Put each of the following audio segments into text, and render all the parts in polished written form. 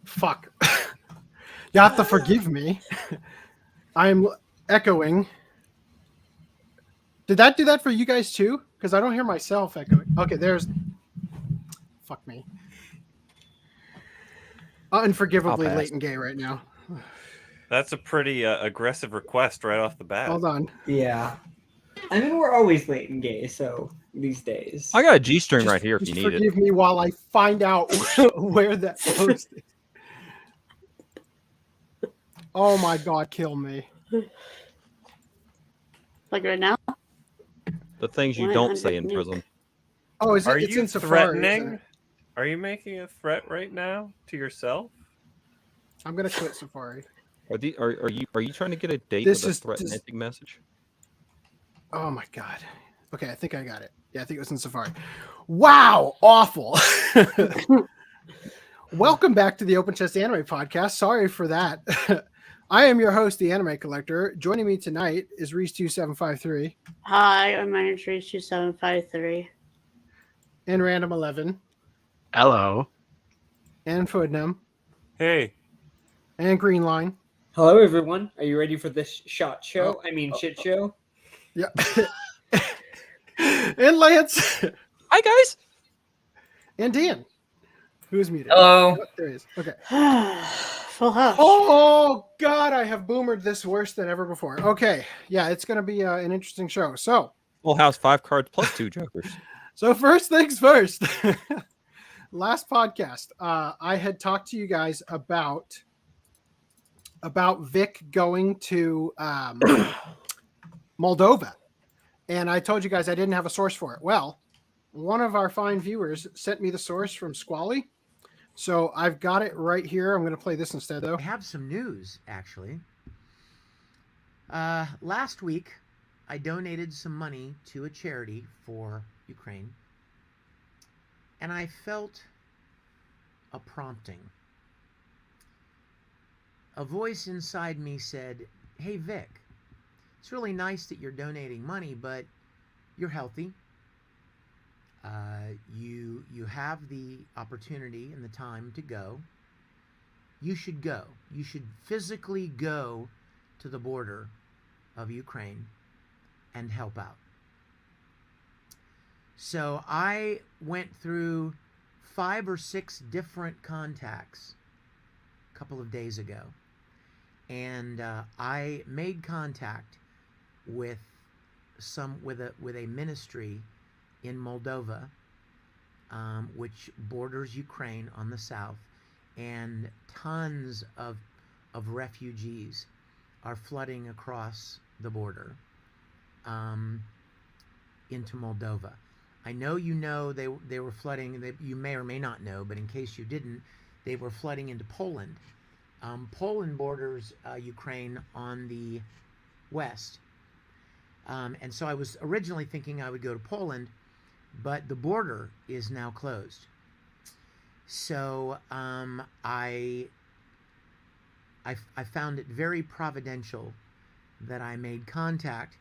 Fuck. You have to forgive me. I'm echoing. Did that do that for you guys too? Because I don't hear myself echoing. Okay, there's. Fuck me. Unforgivably late and gay right now. That's a pretty aggressive request right off the bat. Hold on. Yeah. I mean, we're always late and gay, so these days. I got a G-string right here if you need it. Forgive me while I find out where that post is. Oh my God, kill me. Like right now? The things you don't say in prison. Oh, is it? Are It's you in Safari. threatening? Are you making a threat right now to yourself? I'm gonna quit Safari. Are you trying to get a date This with a is- threatening message? Oh my God. Okay, I think I got it. Yeah, I think it was in Safari. Wow, awful. Welcome back to the Open Chest Anime Podcast. Sorry for that. I am your host, the Anime Collector. Joining me tonight is Rhys2753 Hi, I'm Rhys 2753. and Random 11 Hello. and Foodnum Hey, and Greenline. Hello, everyone. Are you ready for this shot show? Shit show. Yeah. And Lance Hi guys. and Dan, who's muted. Hello. Oh, there he is. Okay. Full house. Oh God, I have boomered this worse than ever before. Okay, yeah, it's going to be an interesting show. So Full house, 5 cards plus 2 jokers. first things first. Last podcast, I had talked to you guys about Vic going to Moldova, and I told you guys I didn't have a source for it. Well, one of our fine viewers sent me the source from Squally. So I've got it right here. I'm going to play this instead, though. I have some news, actually. Last week, I donated some money to a charity for Ukraine, and I felt a prompting. A voice inside me said, "Hey, Vic, it's really nice that you're donating money, but you're healthy. You have the opportunity and the time to go. You should go. You should physically go to the border of Ukraine and help out." So I went through 5 or 6 different contacts a couple of days ago, and I made contact with a ministry in Moldova, which borders Ukraine on the south, and tons of refugees are flooding across the border into Moldova. I know you know they were flooding. You may or may not know, but in case you didn't, they were flooding into Poland. Poland borders Ukraine on the west, and so I was originally thinking I would go to Poland, but the border is now closed. So I found it very providential that I made contact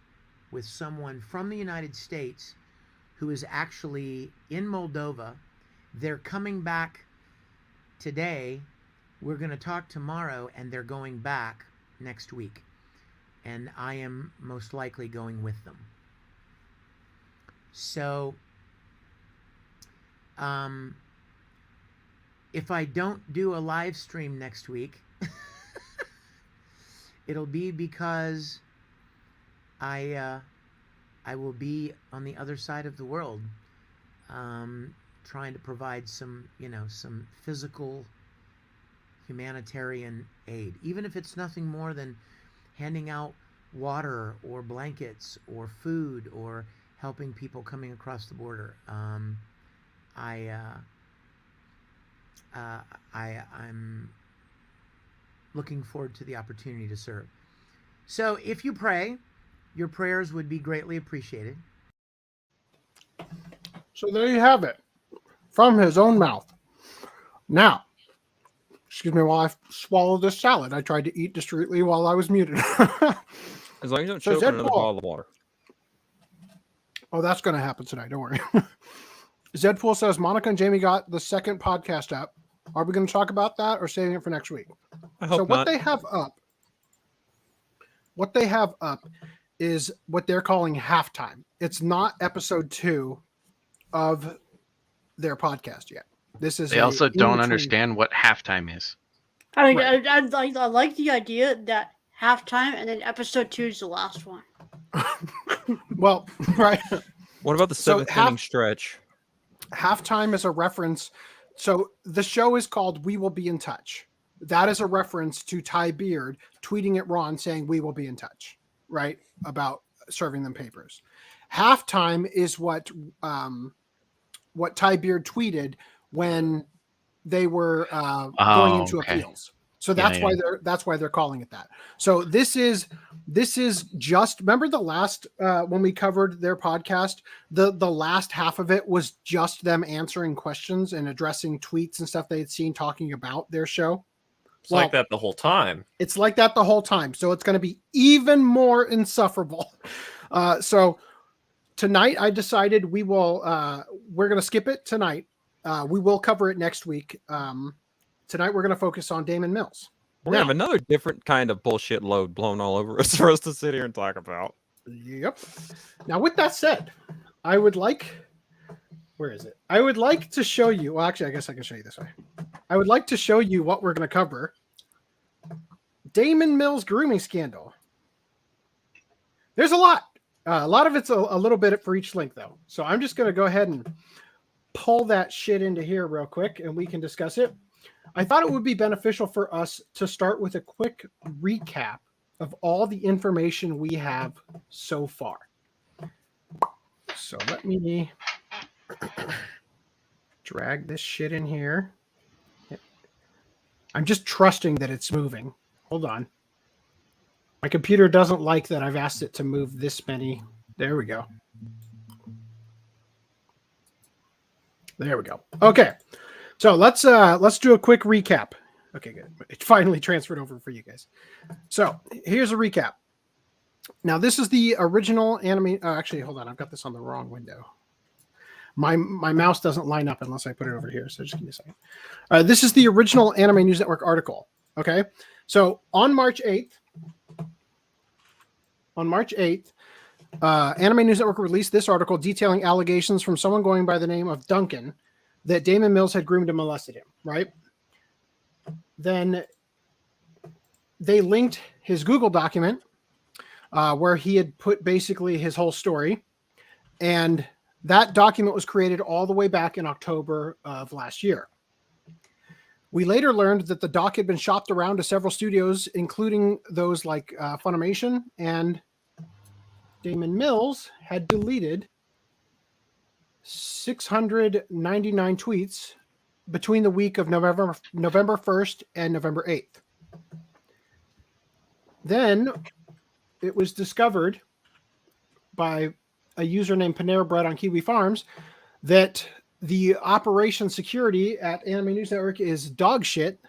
with someone from the United States who is actually in Moldova. They're coming back today. We're going to talk tomorrow, and they're going back next week. And I am most likely going with them. So if I don't do a live stream next week, it'll be because I will be on the other side of the world, trying to provide some physical humanitarian aid, even if it's nothing more than handing out water or blankets or food or helping people coming across the border. I'm looking forward to the opportunity to serve. So if you pray, your prayers would be greatly appreciated. So there you have it, from his own mouth. Now, excuse me while I swallow this salad. I tried to eat discreetly while I was muted. As long as you don't So choke on another Zedpool- bottle of water. Oh, that's going to happen tonight. Don't worry. Zedpool says Monica and Jamie got the second podcast up. Are we going to talk about that or saving it for next week? I hope So what not. they have up is what they're calling halftime. It's not episode 2 of their podcast yet. This is They also in don't between. understand what halftime is. I mean, Right. I like the idea that halftime and then episode 2 is the last one. Well, right. What about the So 7th inning stretch? Halftime is a reference. So the show is called We Will Be in Touch. That is a reference to Ty Beard tweeting at Ron saying we will be in touch, right? About serving them papers. Halftime is what Ty Beard tweeted when they were going into appeals. So that's why they're calling it that. So this is just, remember the last when we covered their podcast, the last half of it was just them answering questions and addressing tweets and stuff they had seen talking about their show. It's like that the whole time. It's like that the whole time. So it's going to be even more insufferable. So tonight I decided we're going to skip it tonight. We will cover it next week. Tonight we're going to focus on Daman Mills. We're going to have another different kind of bullshit load blown all over us for us to sit here and talk about. Yep. Now, with that said, I would like... Where is it? I would like to show you... Well, actually, I guess I can show you this way. I would like to show you what we're going to cover. Daman Mills grooming scandal. There's a lot. A lot of it's a little bit for each link, though. So I'm just going to go ahead and pull that shit into here real quick, and we can discuss it. I thought it would be beneficial for us to start with a quick recap of all the information we have so far. So let me drag this shit in here. I'm just trusting that it's moving. Hold on. My computer doesn't like that I've asked it to move this many. There we go. There we go. Okay. So let's do a quick recap. Okay, good. It finally transferred over for you guys. So here's a recap. Now this is the original anime. Actually, hold on. I've got this on the wrong window. My mouse doesn't line up unless I put it over here. So just give me a second. This is the original Anime News Network article. Okay. So on March 8th, Anime News Network released this article detailing allegations from someone going by the name of Duncan that Daman Mills had groomed and molested him, right? Then they linked his Google document where he had put basically his whole story. And that document was created all the way back in October of last year. We later learned that the doc had been shopped around to several studios, including those like Funimation, and Daman Mills had deleted 699 tweets between the week of November 1st and November 8th. Then it was discovered by a user named Panera Bread on Kiwi Farms that the operation security at Anime News Network is dog shit,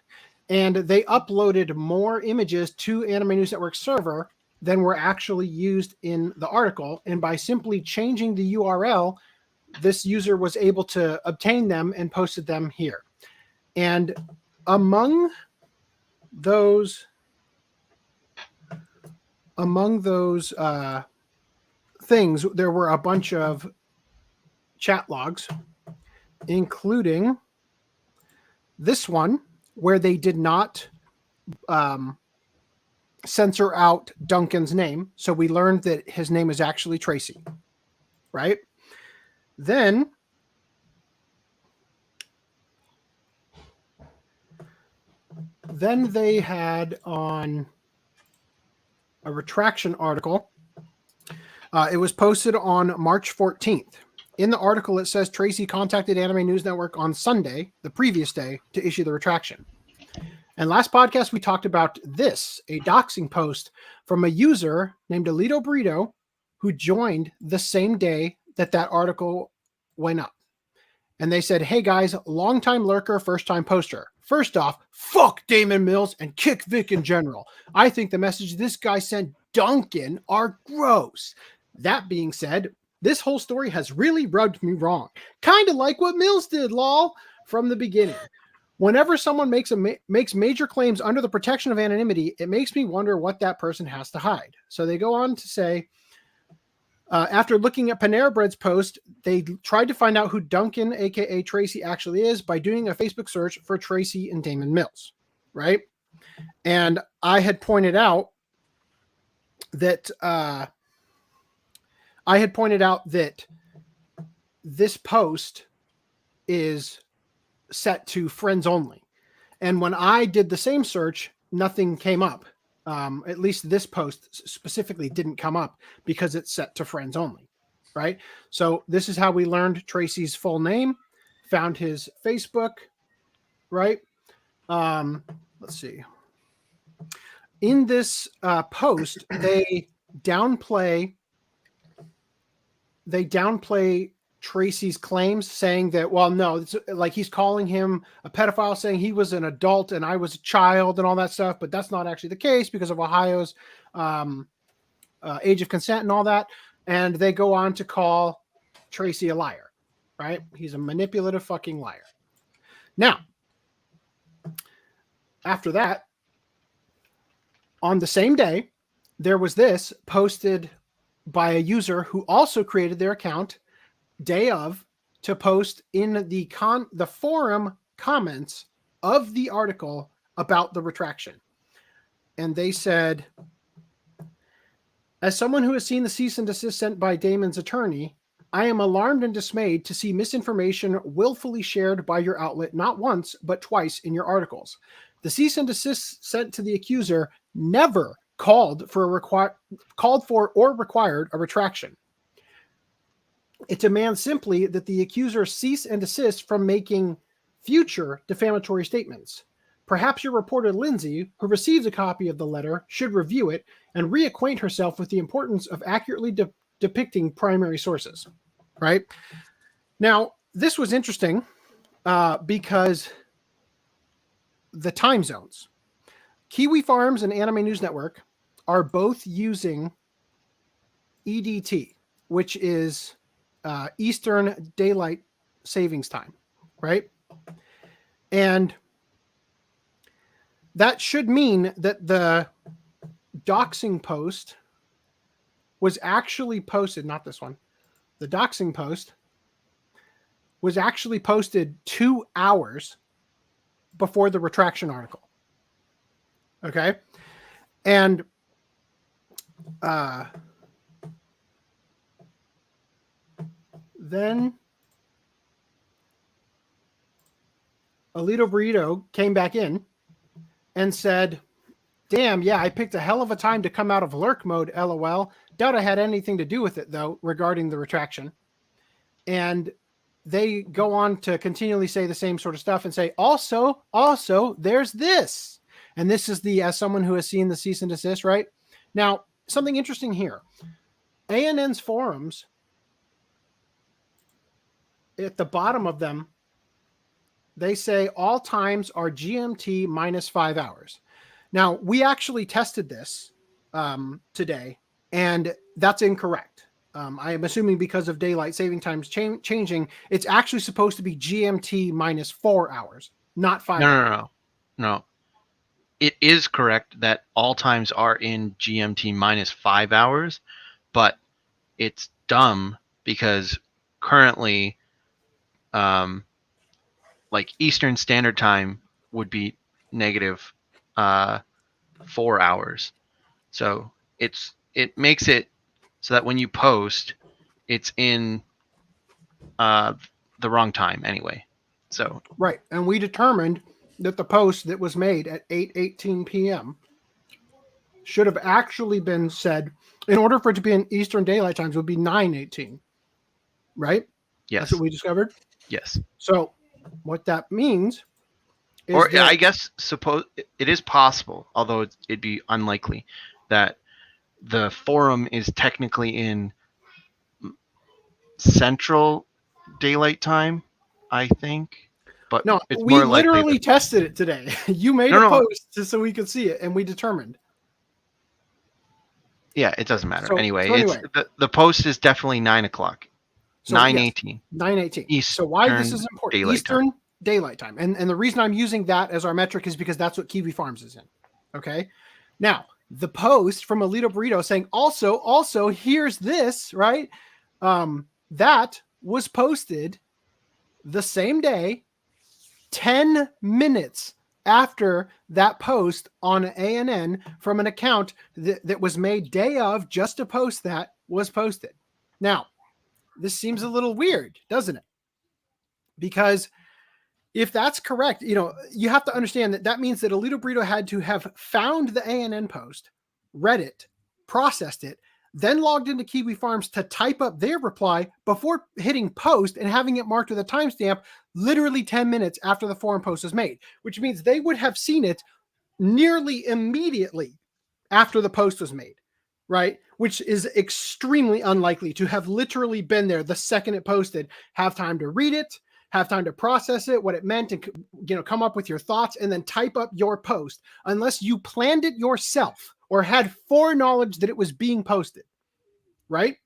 and they uploaded more images to Anime News Network server than were actually used in the article. And by simply changing the URL, this user was able to obtain them and posted them here. And among those things, there were a bunch of chat logs, including this one where they did not censor out Duncan's name. So we learned that his name is actually Tracy, right? Then they had on a retraction article. It was posted on March 14th. In the article, it says Tracy contacted Anime News Network on Sunday, the previous day, to issue the retraction. And last podcast, we talked about this, a doxing post from a user named Alito Burrito, who joined the same day that article went up. And they said, hey guys, long-time lurker, first-time poster. First off, fuck Daman Mills and kick Vic in general. I think the message this guy sent Duncan are gross. That being said, this whole story has really rubbed me wrong. Kind of like what Mills did, lol, from the beginning. Whenever someone makes major claims under the protection of anonymity, it makes me wonder what that person has to hide. So they go on to say, after looking at Panera Bread's post, they tried to find out who Duncan, aka Tracy, actually is by doing a Facebook search for Tracy and Daman Mills, right? And I had pointed out that this post is set to friends only. And when I did the same search, nothing came up. At least this post specifically didn't come up because it's set to friends only, right? So this is how we learned Tracy's full name, found his Facebook, right? Let's see. In this post, they downplay Tracy's claims, saying that, well, no, it's like he's calling him a pedophile, saying he was an adult and I was a child and all that stuff, but that's not actually the case because of Ohio's age of consent and all that. And they go on to call Tracy a liar, right? He's a manipulative fucking liar. Now, after that, on the same day, there was this posted by a user who also created their account day of to post in the forum comments of the article about the retraction. And they said, as someone who has seen the cease and desist sent by Damon's attorney, I am alarmed and dismayed to see misinformation willfully shared by your outlet not once, but twice in your articles. The cease and desist sent to the accuser never called for or required a retraction. It demands simply that the accuser cease and desist from making future defamatory statements. Perhaps your reporter Lindsay, who receives a copy of the letter, should review it and reacquaint herself with the importance of accurately depicting primary sources. Right? Now, this was interesting because the time zones. Kiwi Farms and Anime News Network are both using EDT, which is Eastern Daylight Savings Time, right? And that should mean that the doxing post was actually posted, not this one. The doxing post was actually posted 2 hours before the retraction article. Okay? And then Alito Burrito came back in and said, damn, yeah, I picked a hell of a time to come out of lurk mode, LOL. Doubt I had anything to do with it, though, regarding the retraction. And they go on to continually say the same sort of stuff and say, also, there's this. And this is as someone who has seen the cease and desist, right? Now, something interesting here. ANN's forums, at the bottom of them, they say all times are GMT minus 5 hours. Now, we actually tested this today, and that's incorrect. I am assuming because of daylight saving times changing, it's actually supposed to be GMT minus 4 hours, not 5 hours. No. It is correct that all times are in GMT minus 5 hours, but it's dumb because currently, like Eastern Standard Time would be negative 4 hours. So it makes it so that when you post, it's in the wrong time anyway. So right, and we determined that the post that was made at 8:18 p.m. should have actually been said, in order for it to be in Eastern Daylight Times, would be 9:18, right? yes, That's what we discovered. yes. So what that means is Or that, I guess suppose it is possible, although it'd be unlikely, that the forum is technically in Central Daylight Time, I think. But no, it's we more likely literally that, tested it today. You made a post just so we could see it, and we determined. yeah, it doesn't matter. So Anyway, anyway. it's the post is definitely 9 o'clock. So, 9:18. 9:18. Eastern So why this is important? Daylight Eastern daylight time. And the reason I'm using that as our metric is because that's what Kiwi Farms is in. Okay. Now, the post from Alito Burrito saying also, here's this, right? That was posted the same day, 10 minutes after that post on ANN from an account that was made day of just to post that was posted. Now, this seems a little weird, doesn't it? Because if that's correct, you have to understand that means that Alito Burrito had to have found the ANN post, read it, processed it, then logged into Kiwi Farms to type up their reply before hitting post and having it marked with a timestamp literally 10 minutes after the forum post was made, which means they would have seen it nearly immediately after the post was made, right? Which is extremely unlikely to have literally been there the second it posted, have time to read it, have time to process it, what it meant, and come up with your thoughts, and then type up your post, unless you planned it yourself or had foreknowledge that it was being posted, right?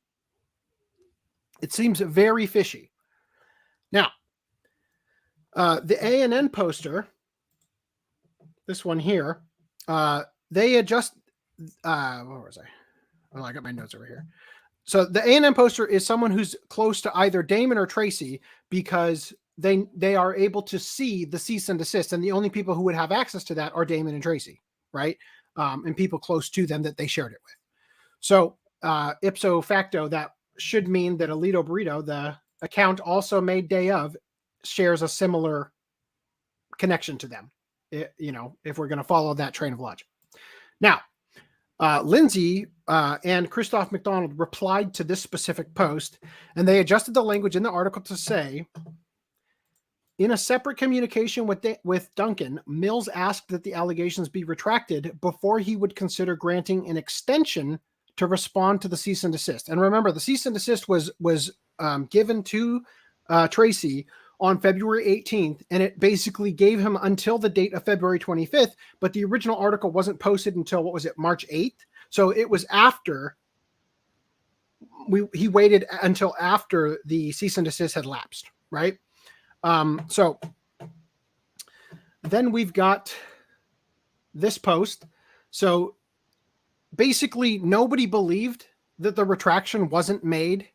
It seems very fishy. Now, the ANN poster, this one here, they adjust. Where was I? Oh, I got my notes over here. So the ANN poster is someone who's close to either Damon or Tracy because they are able to see the cease and desist, and the only people who would have access to that are Damon and Tracy, right? And people close to them that they shared it with. So ipso facto, that should mean that Alito Burrito, the account also made day of, shares a similar connection to them, if we're going to follow that train of logic. Now, Lindsay and Christoph McDonald replied to this specific post, and they adjusted the language in the article to say, in a separate communication with Duncan, Mills asked that the allegations be retracted before he would consider granting an extension to respond to the cease and desist. And remember, the cease and desist was given to Tracy on February 18th, and it basically gave him until the date of February 25th, but the original article wasn't posted until, March 8th? So it was after, he waited until after the cease and desist had lapsed, right? So then we've got this post. So basically nobody believed that the retraction wasn't made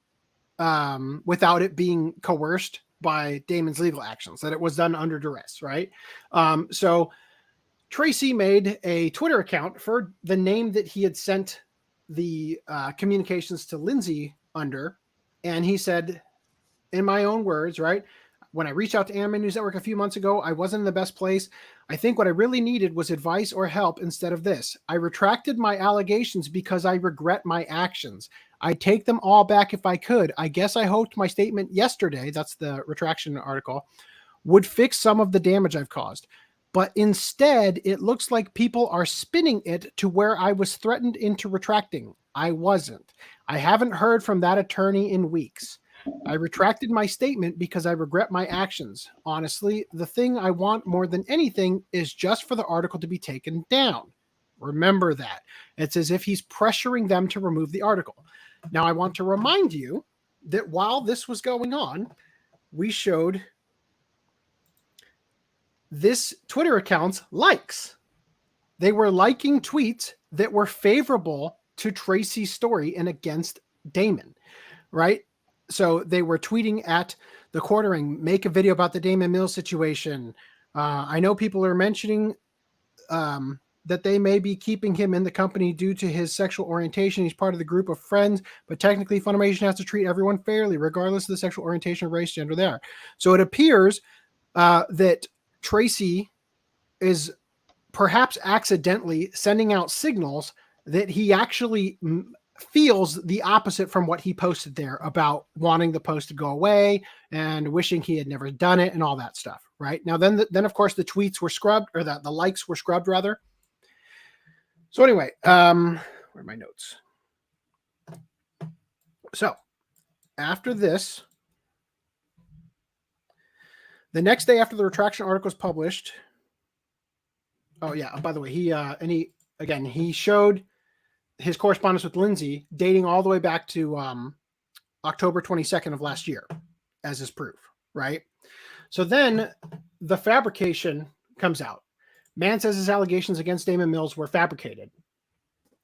without it being coerced by Damon's legal actions, that it was done under duress, right? So Tracy made a Twitter account for the name that he had sent the communications to Lindsay under, and he said, in my own words, right, when I reached out to Anime News Network a few months ago, I wasn't in the best place. I think what I really needed was advice or help instead of this. I retracted my allegations because I regret my actions. I'd take them all back if I could. I guess I hoped my statement yesterday, that's the retraction article, would fix some of the damage I've caused. But instead, it looks like people are spinning it to where I was threatened into retracting. I wasn't. I haven't heard from that attorney in weeks. I retracted my statement because I regret my actions. Honestly, the thing I want more than anything is just for the article to be taken down. Remember that. It's as if he's pressuring them to remove the article. Now, I want to remind you that while this was going on, we showed this Twitter account's likes. They were liking tweets that were favorable to Tracy's story and against Damon, right? So they were tweeting at the Quartering, make a video about the Daman Mills situation. I know people are mentioning that they may be keeping him in the company due to his sexual orientation. He's part of the group of friends, but technically Funimation has to treat everyone fairly, regardless of the sexual orientation, race, gender there. So it appears that Tracy is perhaps accidentally sending out signals that he actually feels the opposite from what he posted there about wanting the post to go away and wishing he had never done it and all that stuff, right? Now, then of course, the tweets were scrubbed, or the likes were scrubbed, rather. So anyway, where are my notes? So after this, the next day after the retraction article was published, oh yeah, by the way, he showed his correspondence with Lindsay dating all the way back to October 22nd of last year as his proof, right? So then the fabrication comes out. Man says his allegations against Daman Mills were fabricated.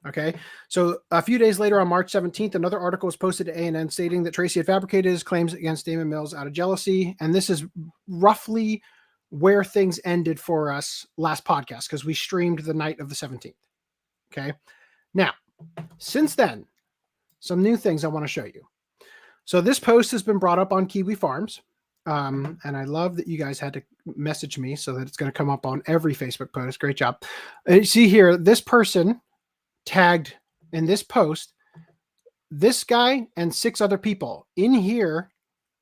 Okay, so a few days later on March 17th, another article was posted to ANN stating that Tracy had fabricated his claims against Daman Mills out of jealousy. And this is roughly where things ended for us last podcast, because we streamed the night of the 17th. Okay, now, since then, some new things I want to show you. So this post has been brought up on Kiwi Farms. And I love that you guys had to message me so that it's going to come up on every Facebook post. Great job. And you see here, this person tagged in this post, this guy and 6 other people. In here,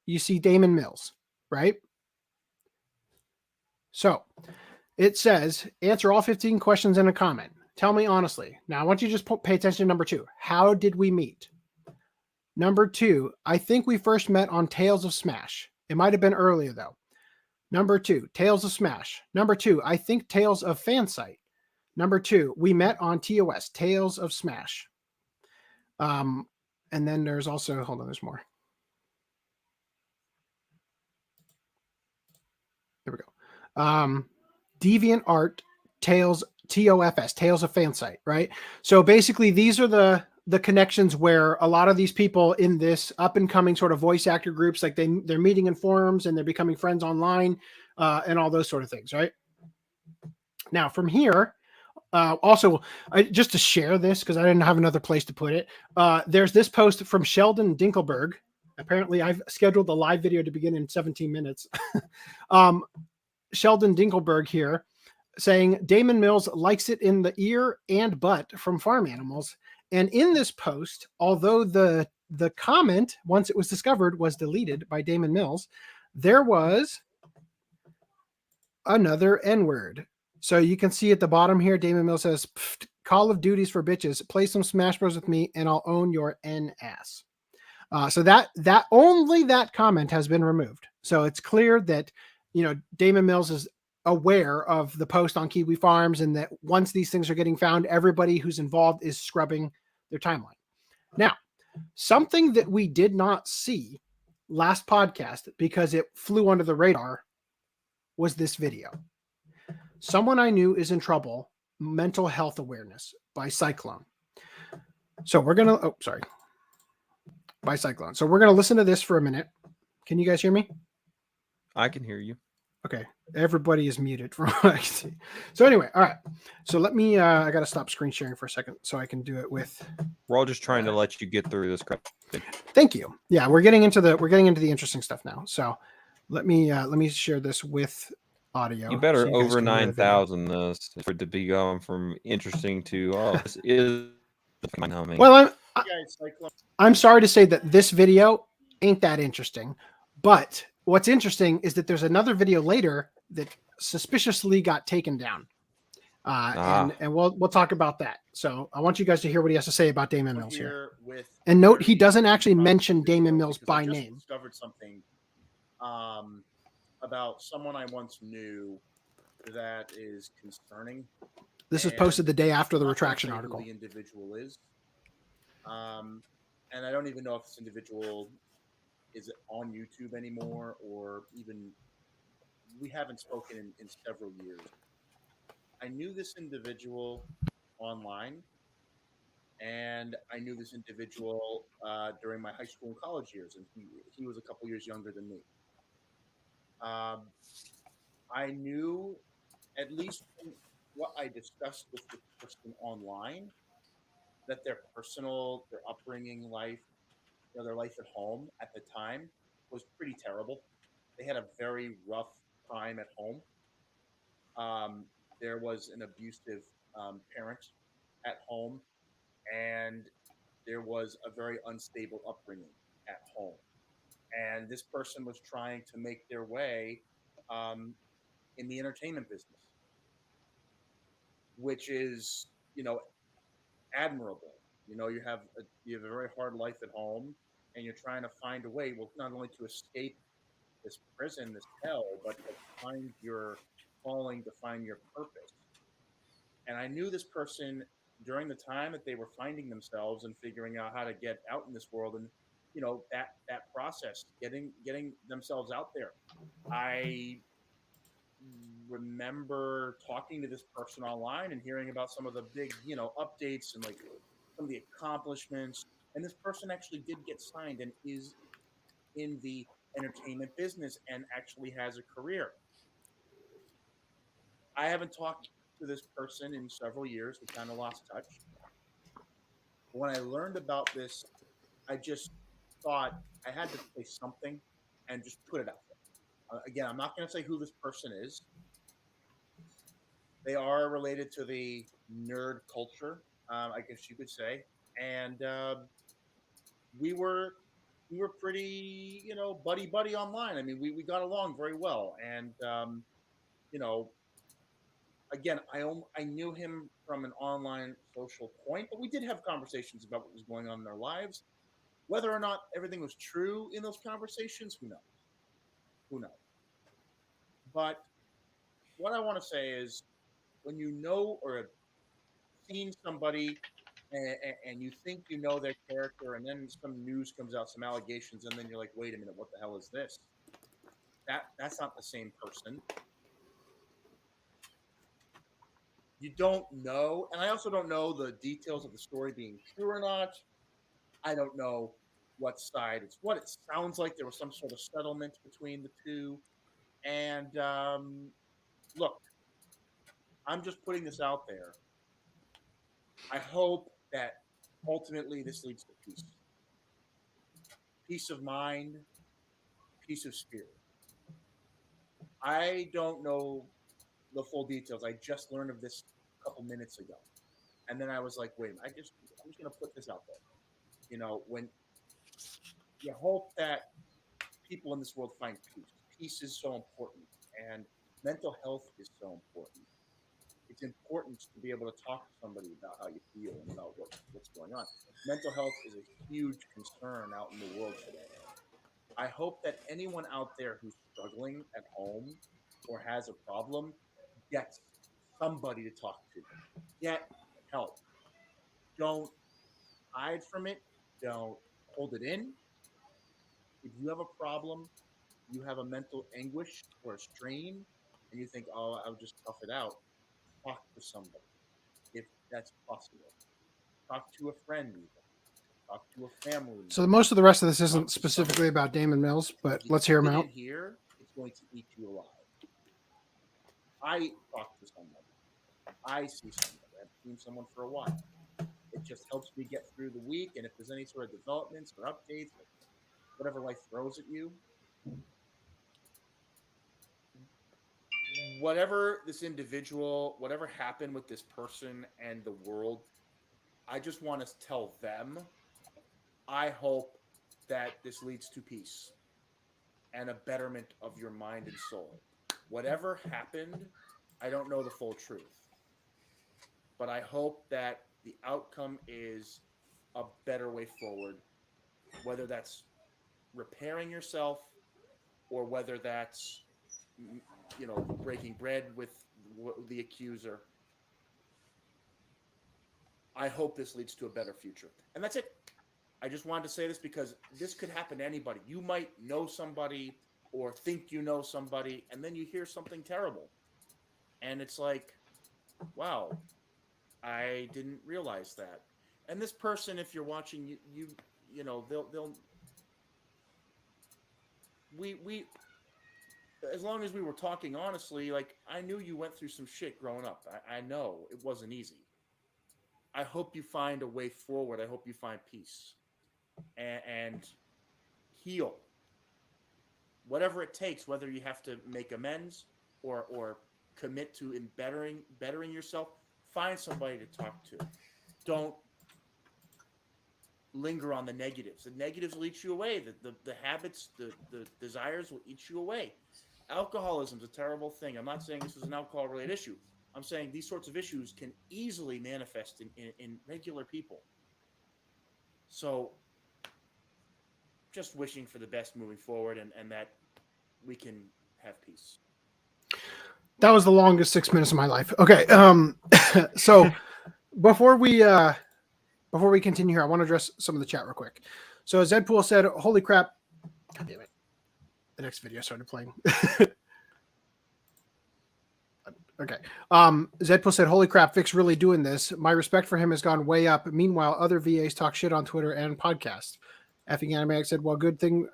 you see Daman Mills, right? So it says, answer all 15 questions in a comment. Tell me honestly. Now, I want you to just pay attention to number 2. How did we meet? Number 2, I think we first met on Tales of Smash. It might have been earlier, though. Number 2, Tales of Smash. Number 2, I think Tales of Fansite. Number 2, we met on TOS, Tales of Smash. And then there's also, hold on, there's more. There we go. Deviant Art, Tales, TOFS, Tales of Fansite, right? So basically, these are the connections where a lot of these people in this up and coming sort of voice actor groups, like they're meeting in forums and they're becoming friends online and all those sort of things, right? Now, from here, also, just to share this, because I didn't have another place to put it, there's this post from Sheldon Dinkelberg. Apparently, I've scheduled the live video to begin in 17 minutes. Sheldon Dinkelberg here saying, Daman Mills likes it in the ear and butt from farm animals. And in this post, although the comment, once it was discovered, was deleted by Daman Mills, there was another N-word. So you can see at the bottom here, Daman Mills says, Call of Duty's for bitches. Play some Smash Bros with me and I'll own your N-ass. So that only that comment has been removed. So it's clear that, you know, Daman Mills is aware of the post on Kiwi Farms, and that once these things are getting found, everybody who's involved is scrubbing their timeline. Now, something that we did not see last podcast because it flew under the radar was this video. Someone I knew is in trouble, mental health awareness by Cyclone. So we're going to, by Cyclone. So we're going to listen to this for a minute. Can you guys hear me? I can hear you. Okay. Everybody is muted from what I can see. So anyway, all right. So let me, I got to stop screen sharing for a second so I can do it with. We're all just trying to let you get through this crap. Thank you. Yeah. We're getting into the interesting stuff now. So let me share this with audio. You better so you over 9,000 this for it to be going from interesting to, oh, this is numbing. Well, I'm sorry to say that this video ain't that interesting, but what's interesting is that there's another video later that suspiciously got taken down. And we'll talk about that. So I want you guys to hear what he has to say about Daman Mills here. And note, he doesn't actually mention Daman Mills by name. Discovered something about someone I once knew that is concerning. This is posted the day after the retraction article. Who the individual is. And I don't even know if this individual is on YouTube anymore, or even we haven't spoken in several years. I knew this individual online, and I knew this individual during my high school and college years, and he was a couple years younger than me. I knew, at least from what I discussed with the person online, that their upbringing life, their life at home at the time was pretty terrible. They had a very rough time at home. There was an abusive parent at home, and there was a very unstable upbringing at home. And this person was trying to make their way in the entertainment business, which is, admirable. You have a very hard life at home, and you're trying to find a way, well, not only to escape this prison, this hell, but to find your calling, to find your purpose. And I knew this person during the time that they were finding themselves and figuring out how to get out in this world. And that process, getting themselves out there. I remember talking to this person online and hearing about some of the big updates and like some of the accomplishments, and this person actually did get signed and is in the entertainment business and actually has a career. I haven't talked to this person in several years. We kind of lost touch. When I learned about this, I just thought I had to say something and just put it out there. Again, I'm not going to say who this person is. They are related to the nerd culture, I guess you could say, and we were pretty, buddy online. I mean, we got along very well, and you know, again, I knew him from an online social point, but we did have conversations about what was going on in our lives. Whether or not everything was true in those conversations, who knows? Who knows? But what I want to say is, when you know or have seen somebody and you think you know their character, and then some news comes out, some allegations, and then you're like, wait a minute, what the hell is this? That's not the same person. You don't know, and I also don't know the details of the story being true or not. I don't know what side it's what. It sounds like there was some sort of settlement between the two. And look, I'm just putting this out there. I hope that ultimately this leads to peace. Peace of mind, peace of spirit. I don't know the full details. I just learned of this a couple minutes ago. And then I was like, wait, I'm just going to put this out there. When you hope that people in this world find peace. Peace is so important, and mental health is so important. It's important to be able to talk to somebody about how you feel and about what's going on. Mental health is a huge concern out in the world today. I hope that anyone out there who's struggling at home or has a problem gets somebody to talk to. Get help. Don't hide from it. Don't hold it in. If you have a problem, you have a mental anguish or a strain, and you think, oh, I'll just tough it out, talk to somebody if that's possible. Talk to a friend, even. Talk to a family member. So most of the rest of this isn't specifically about Daman Mills, but let's hear him out. Here, it's going to eat you alive. I talk to somebody. I see somebody. I've seen someone for a while. It just helps me get through the week, and if there's any sort of developments or updates, or whatever life throws at you, whatever this individual, whatever happened with this person and the world, I just want to tell them, I hope that this leads to peace and a betterment of your mind and soul. Whatever happened, I don't know the full truth. But I hope that the outcome is a better way forward, whether that's repairing yourself or whether that's breaking bread with the accuser. I hope this leads to a better future. And that's it. I just wanted to say this because this could happen to anybody. You might know somebody or think you know somebody, and then you hear something terrible. And it's like, wow, I didn't realize that. And this person, if you're watching, they'll we as long as we were talking honestly, like, I knew you went through some shit growing up. I know it wasn't easy. I hope you find a way forward. I hope you find peace and heal. Whatever it takes, whether you have to make amends or commit to bettering yourself, find somebody to talk to. Don't linger on the negatives. The negatives will eat you away. The habits, the desires will eat you away. Alcoholism is a terrible thing. I'm not saying this is an alcohol-related issue. I'm saying these sorts of issues can easily manifest in regular people. So just wishing for the best moving forward and that we can have peace. That was the longest 6 minutes of my life. Okay. So before we continue here, I want to address some of the chat real quick. So Zedpool said, "Holy crap!" God damn it! The next video started playing. Okay. Zedpool said, "Holy crap, Vic's really doing this. My respect for him has gone way up. Meanwhile, other VAs talk shit on Twitter and podcasts." Effing Animatic said, "Well, good thing,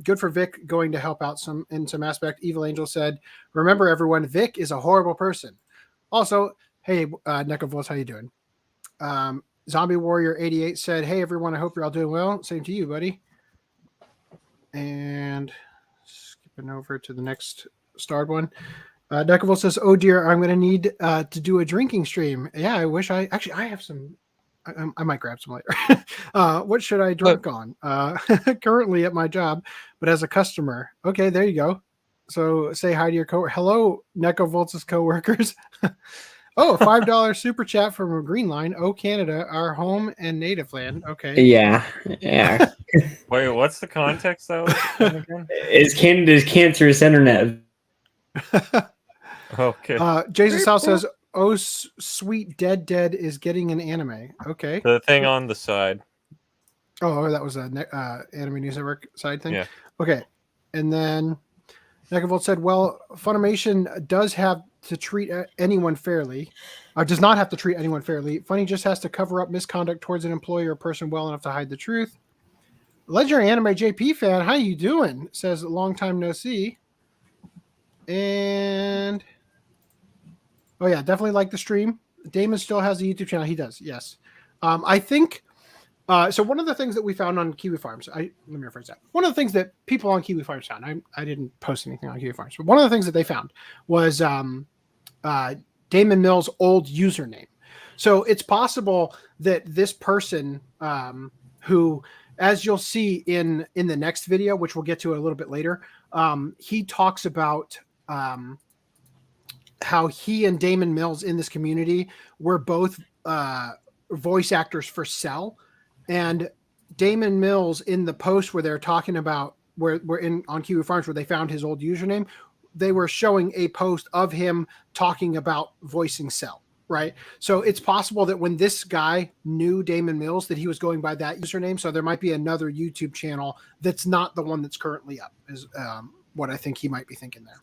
good for Vic going to help out in some aspect." Evil Angel said, "Remember, everyone, Vic is a horrible person." Also, hey, Neckovols, how you doing? Zombie Warrior 88 said, "Hey, everyone, I hope you're all doing well. Same to you, buddy." And skipping over to the next starred one. Neckovol says, "Oh dear, I'm going to need to do a drinking stream." Yeah, I wish I have some. I might grab some later. What should I drink on? Currently at my job, but as a customer. Okay, there you go. So say hi to your coworker. Hello, Neckovolts' coworkers. Oh, $5 super chat from a Green Line. Oh, Canada, our home and native land. Okay. Yeah. Wait, what's the context though? It's Canada's cancerous internet. Okay. Jason South says, "Oh, sweet dead is getting an anime." Okay. The thing on the side. Oh, that was a Anime News Network side thing. Yeah. Okay. And then Neckovolt said, "Well, Funimation does have to treat anyone fairly, or does not have to treat anyone fairly. Funny just has to cover up misconduct towards an employee or person well enough to hide the truth." Legendary Anime JP fan, how you doing? Says, "Long time no see." And oh yeah, definitely like the stream. Damon still has a YouTube channel. He does, yes. I think so. One of the things that we found on Kiwi Farms, let me rephrase that. One of the things that people on Kiwi Farms found, I didn't post anything on Kiwi Farms, but one of the things that they found was Daman Mills' old username. So it's possible that this person, who, as you'll see in the next video, which we'll get to a little bit later, he talks about how he and Daman Mills in this community were both voice actors for Cell, and Daman Mills in the post where they're talking about where we're in on Kiwi Farms where they found his old username, they were showing a post of him talking about voicing Cell, right? So it's possible that when this guy knew Daman Mills that he was going by that username. So there might be another YouTube channel that's not the one that's currently up, is what I think he might be thinking there.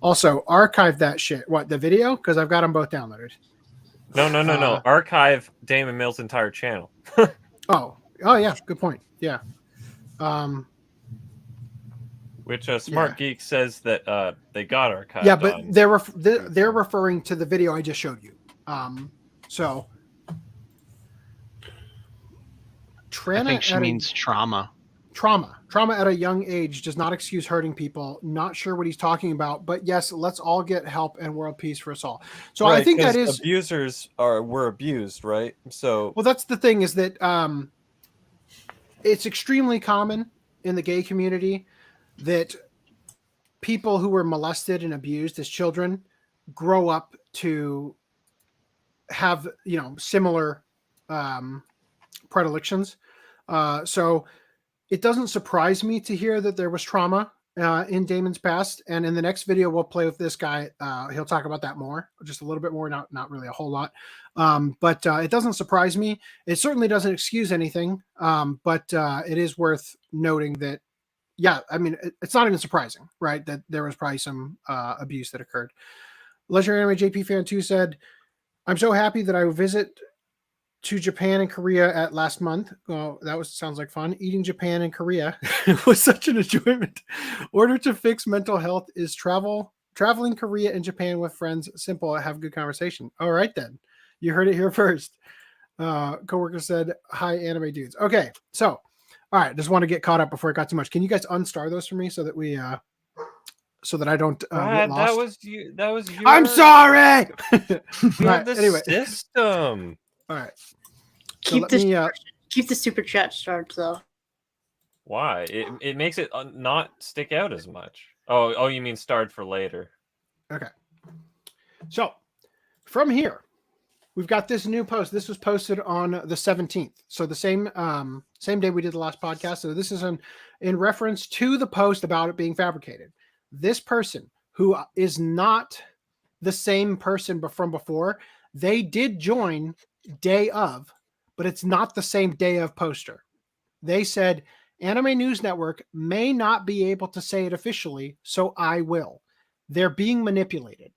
Also, archive that shit. What, the video? Because I've got them both downloaded. No. Archive Daman Mills' entire channel. Oh yeah, good point. Yeah. Which Smart Geek says that they got archived. Yeah, but they're referring to the video I just showed you. So I think she means trauma. Trauma at a young age does not excuse hurting people. Not sure what he's talking about, but yes, let's all get help and world peace for us all. So right, I think that is abusers were abused, right? So well, that's the thing is that it's extremely common in the gay community that people who were molested and abused as children grow up to have, similar predilections. So it doesn't surprise me to hear that there was trauma in Damon's past. And in the next video, we'll play with this guy. He'll talk about that more, just a little bit more, not really a whole lot. But it doesn't surprise me. It certainly doesn't excuse anything. But it is worth noting that, yeah, I mean, it's not even surprising, right, that there was probably some abuse that occurred. Legendary Anime JP Fan 2 said, "I'm so happy that I will visit to Japan and Korea at last month." Well, sounds like fun. Eating Japan and Korea was such an enjoyment. Order to fix mental health is traveling Korea and Japan with friends. Simple. Have good conversation. All right, then. You heard it here first. Coworker said, "Hi, anime dudes." Okay, so, all right. Just want to get caught up before it got too much. Can you guys unstar those for me so that we, so that I don't get lost? That was you. That was your... I'm sorry. Right, anyway. System. All right. Keep the super chat started though. Why? It makes it not stick out as much. Oh, you mean starred for later? Okay. So from here, we've got this new post. This was posted on the 17th. So the same day we did the last podcast. So this is in reference to the post about it being fabricated. This person, who is not the same person from before, they did join day of, but it's not the same day of poster. They said, Anime News Network may not be able to say it officially, so I will. They're being manipulated.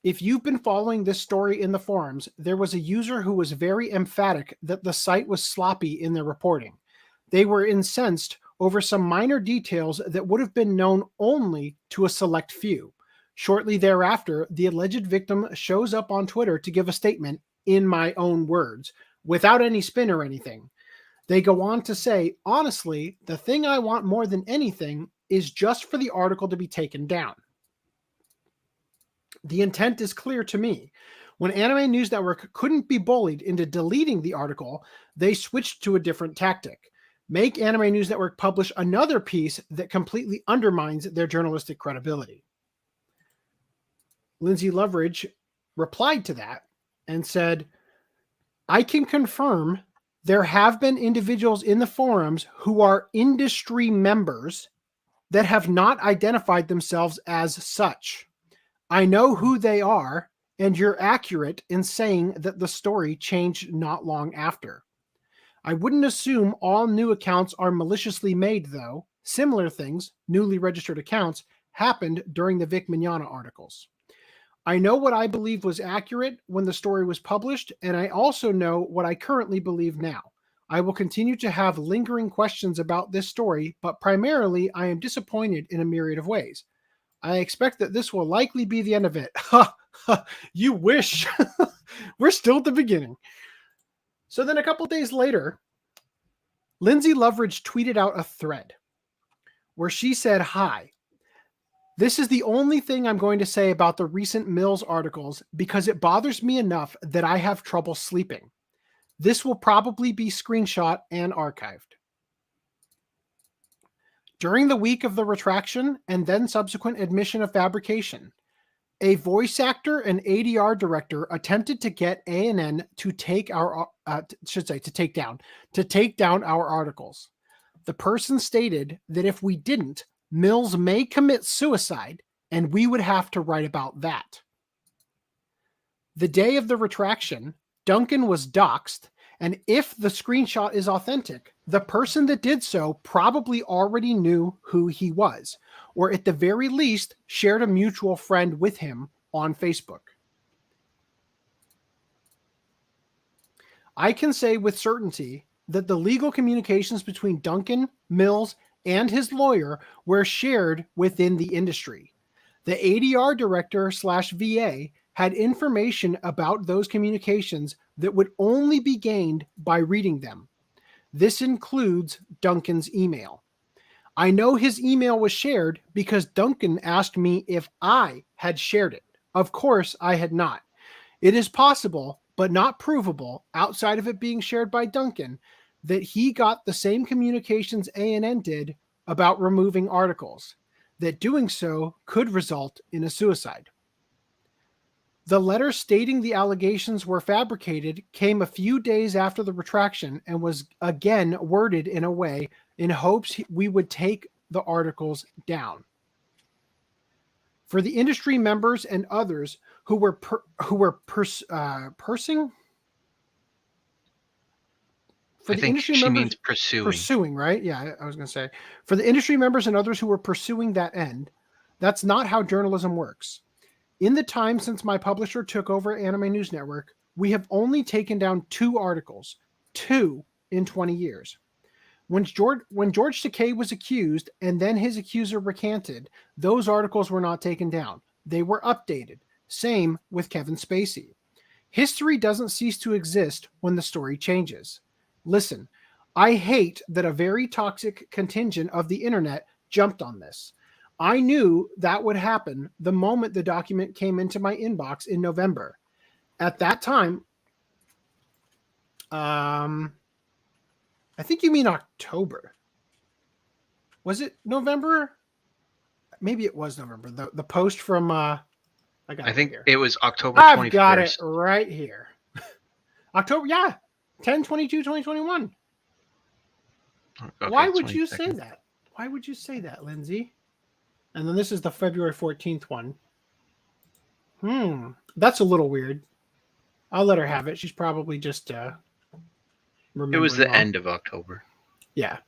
If you've been following this story in the forums, there was a user who was very emphatic that the site was sloppy in their reporting. They were incensed over some minor details that would have been known only to a select few. Shortly thereafter, the alleged victim shows up on Twitter to give a statement, in my own words, without any spin or anything. They go on to say, honestly, the thing I want more than anything is just for the article to be taken down. The intent is clear to me. When Anime News Network couldn't be bullied into deleting the article, they switched to a different tactic. Make Anime News Network publish another piece that completely undermines their journalistic credibility. Lindsay Loveridge replied to that and said, I can confirm there have been individuals in the forums who are industry members that have not identified themselves as such. I know who they are, and you're accurate in saying that the story changed not long after. I wouldn't assume all new accounts are maliciously made, though. Similar things, newly registered accounts, happened during the Vic Mignogna articles. I know what I believe was accurate when the story was published, and I also know what I currently believe now. I will continue to have lingering questions about this story, but primarily I am disappointed in a myriad of ways. I expect that this will likely be the end of it. Ha! You wish. We're still at the beginning. So then a couple days later, Lindsay Loveridge tweeted out a thread where she said, hi, this is the only thing I'm going to say about the recent Mills articles because it bothers me enough that I have trouble sleeping. This will probably be screenshot and archived. During the week of the retraction and then subsequent admission of fabrication, a voice actor and ADR director attempted to get ANN to take down our articles. The person stated that if we didn't, Mills may commit suicide, and we would have to write about that. The day of the retraction, Duncan was doxxed, and if the screenshot is authentic, the person that did so probably already knew who he was, or at the very least shared a mutual friend with him on Facebook. I can say with certainty that the legal communications between Duncan, Mills, and his lawyer were shared within the industry. The ADR director / VA had information about those communications that would only be gained by reading them. This includes Duncan's email. I know his email was shared because Duncan asked me if I had shared it. Of course, I had not. It is possible, but not provable, outside of it being shared by Duncan, that he got the same communications ANN did about removing articles, that doing so could result in a suicide. The letter stating the allegations were fabricated came a few days after the retraction and was again worded in a way in hopes we would take the articles down. For the industry members and others who were pursing. I think she means pursuing. Pursuing, right? Yeah, I was going to say. For the industry members and others who were pursuing that end, that's not how journalism works. In the time since my publisher took over Anime News Network, we have only taken down 2 articles, 2 in 20 years. When George Takei was accused and then his accuser recanted, those articles were not taken down. They were updated. Same with Kevin Spacey. History doesn't cease to exist when the story changes. Listen, I hate that a very toxic contingent of the internet jumped on this. I knew that would happen the moment the document came into my inbox in November. At that time, I think you mean October. Was it November? Maybe it was November. The post from I think it was October 21st. I've got it right here. October, yeah. 10/22/2021. Okay, Why would you say that? Why would you say that, Lindsay? And then this is the February 14th one. That's a little weird. I'll let her have it. She's probably just it was the end of October. Yeah.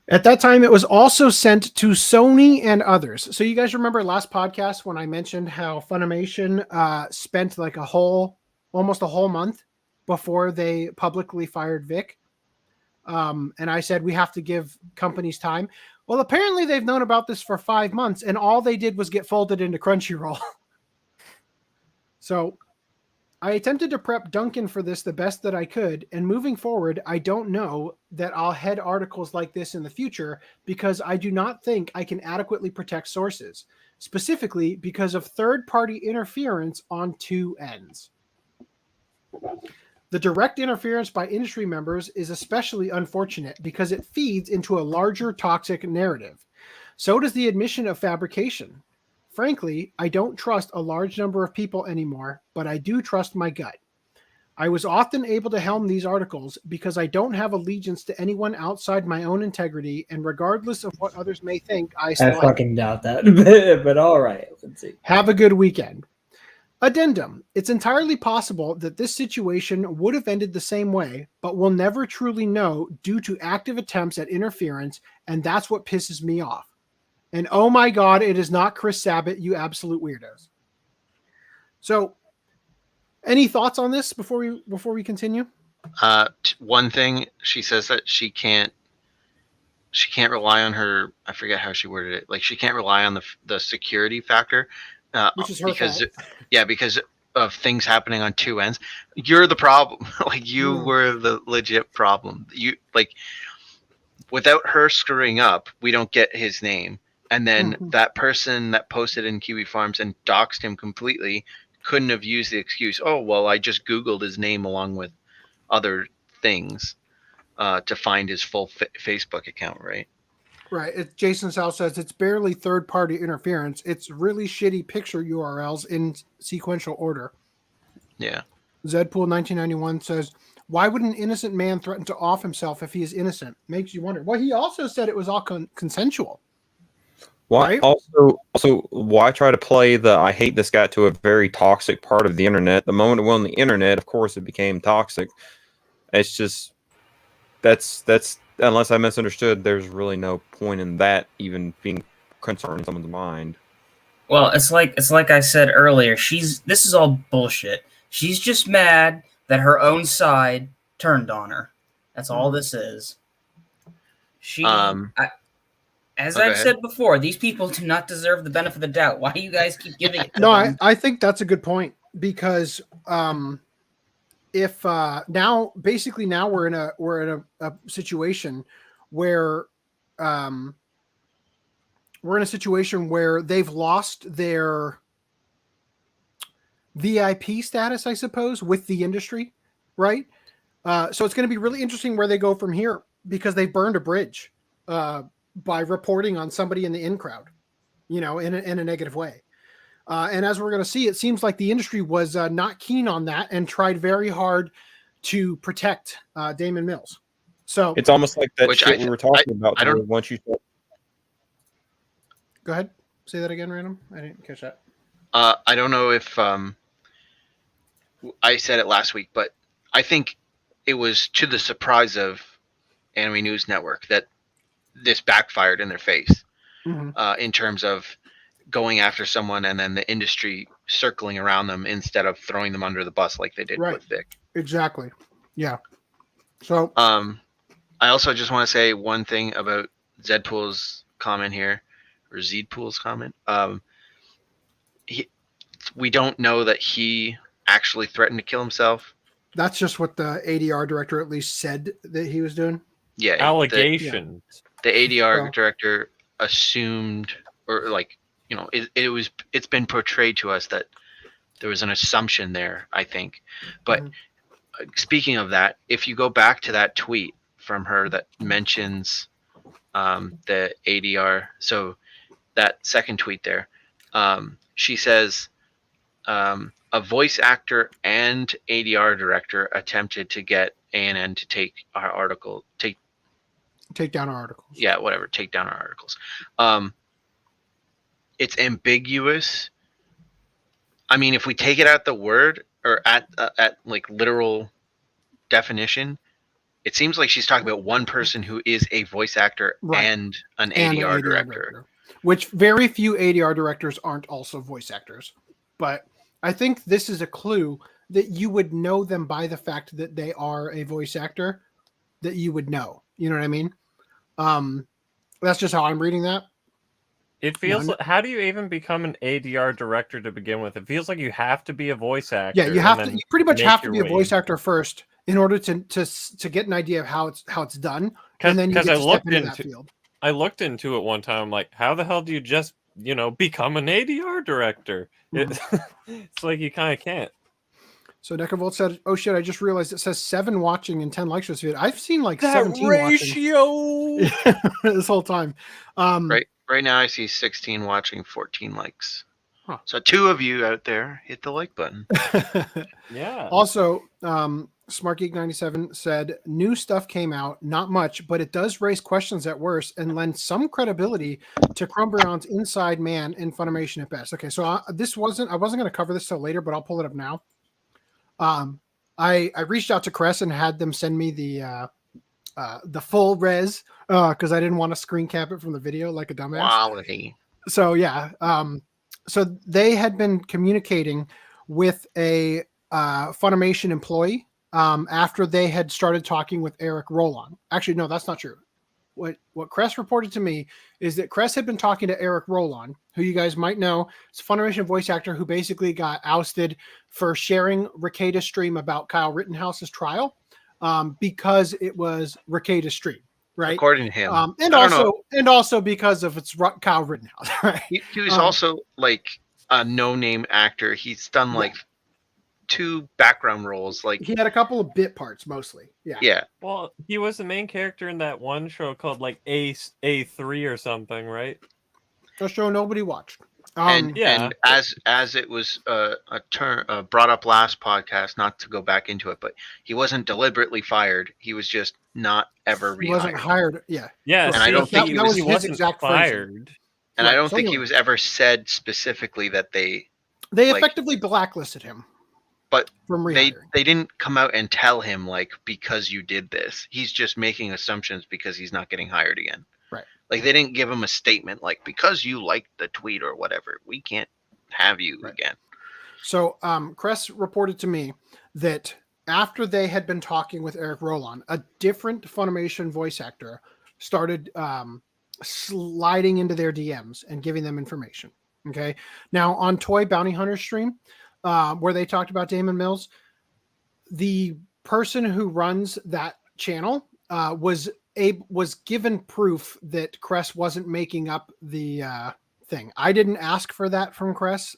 At that time, it was also sent to Sony and others. So you guys remember last podcast when I mentioned how Funimation spent like almost a whole month before they publicly fired Vic? And I said, we have to give companies time. Well, apparently they've known about this for 5 months, and all they did was get folded into Crunchyroll. So I attempted to prep Duncan for this the best that I could, and moving forward, I don't know that I'll head articles like this in the future because I do not think I can adequately protect sources, specifically because of third-party interference on two ends. The direct interference by industry members is especially unfortunate because it feeds into a larger toxic narrative. So does the admission of fabrication. Frankly, I don't trust a large number of people anymore, but I do trust my gut. I was often able to helm these articles because I don't have allegiance to anyone outside my own integrity, and regardless of what others may think, I still fucking doubt that, but all right, let's see. have a good weekend. Addendum. It's entirely possible that this situation would have ended the same way, but we'll never truly know due to active attempts at interference, and that's what pisses me off. And oh my God, it is not Chris Sabat, you absolute weirdos. So, any thoughts on this before we continue? One thing, she says that she can't rely on her. I forget how she worded it. Like she can't rely on the security factor, Which is her fault. Because of things happening on two ends. You're the problem. Like you were the legit problem. You like without her screwing up, we don't get his name. And then that person that posted in Kiwi Farms and doxed him completely couldn't have used the excuse, oh, well, I just Googled his name along with other things to find his full Facebook account, right? Right. Jason South says it's barely third-party interference. It's really shitty picture URLs in sequential order. Yeah. Zedpool1991 says, why would an innocent man threaten to off himself if he is innocent? Makes you wonder. Well, he also said it was all consensual. Why Right? also why try to play the I hate this guy to a very toxic part of the internet? The moment it went on the internet, of course, it became toxic. It's just that's unless I misunderstood, there's really no point in that even being concerned in someone's mind. Well, it's like I said earlier. This is all bullshit. She's just mad that her own side turned on her. That's all this is. As I've said before, these people do not deserve the benefit of the doubt. Why do you guys keep giving it to them? I think that's a good point because if now we're in a situation where they've lost their VIP status, I suppose, with the industry, right? So it's going to be really interesting where they go from here because they burned a bridge by reporting on somebody in the in crowd, in a negative way. And as we're going to see, it seems like the industry was not keen on that and tried very hard to protect Daman Mills. So it's almost like that shit we were talking about. I don't. Once you go ahead, say that again, Random. I didn't catch that. I don't know if I said it last week, but I think it was to the surprise of Anime News Network that this backfired in their face in terms of going after someone and then the industry circling around them instead of throwing them under the bus like they did with Vic. Exactly. Yeah. So I also just want to say one thing about Zedpool's comment here, or Zedpool's comment. We don't know that he actually threatened to kill himself. That's just what the ADR director at least said that he was doing. Yeah, allegations. The ADR director assumed, or like, it's been portrayed to us that there was an assumption there, I think. But speaking of that, if you go back to that tweet from her that mentions the ADR, so that second tweet there, she says a voice actor and ADR director attempted to get ANN to take down our articles. Yeah, whatever. Take down our articles. It's ambiguous. I mean, if we take it at the word or at like literal definition, It seems like she's talking about one person who is a voice actor Right. and an and ADR an director. which very few ADR directors aren't also voice actors. But I think this is a clue that you would know them by the fact that they are a voice actor, that you would know. You know what I mean? That's just how I'm reading that. It feels like, how do you even become an ADR director to begin with? It feels like you have to be a voice actor. Yeah, you have to. You pretty much have to be a voice actor. actor first in order to get an idea of how it's done, Cause, and then you get to step into that field. I looked into it one time. I'm like, how the hell do you just become an ADR director? It's like you kind of can't. So Necavolt said, "Oh shit! I just realized it says 7 watching and 10 likes for this video. I've seen like That 17 ratio watching this whole time." Right now, I see 16 watching, 14 likes. Huh. So 2 of you out there, hit the like button. Yeah. Also, Smart Geek 97 said, "New stuff came out, not much, but it does raise questions at worst and lend some credibility to Crumbrion's inside man in Funimation at best." Okay, so I wasn't going to cover this till later, but I'll pull it up now. I reached out to Cress and had them send me the full res because I didn't want to screen cap it from the video like a dumbass. Quality. So yeah, so they had been communicating with a Funimation employee after they had started talking with Eric Roland. Actually, no, that's not true. What Cress reported to me is that Cress had been talking to Eric Roland, who you guys might know. It's a Funimation voice actor who basically got ousted for sharing Rekida's stream about Kyle Rittenhouse's trial because it was Rekida's stream, right? According to him. And also because of its Kyle Rittenhouse, right? He was also like a no-name actor. He's done like 2 background roles. Like he had a couple of bit parts mostly. Yeah. Yeah. Well, he was the main character in that one show called like A3 or something, right? A show nobody watched. And as it was brought up last podcast, not to go back into it, but he wasn't deliberately fired. He was just not ever rehired. He wasn't hired. Yeah. Yeah. And I don't think that was his wasn't exact fired. phrasing. And I don't think he was ever said specifically that they effectively blacklisted him. But from they didn't come out and tell him like, because you did this. He's just making assumptions because he's not getting hired again. Right. Like they didn't give him a statement like, because you liked the tweet or whatever, we can't have you again. So Cress reported to me that after they had been talking with Eric Roland, a different Funimation voice actor started sliding into their DMs and giving them information. Okay. Now on Toy Bounty Hunter stream, where they talked about Daman Mills, the person who runs that channel was given proof that Cress wasn't making up the thing. I didn't ask for that from Cress,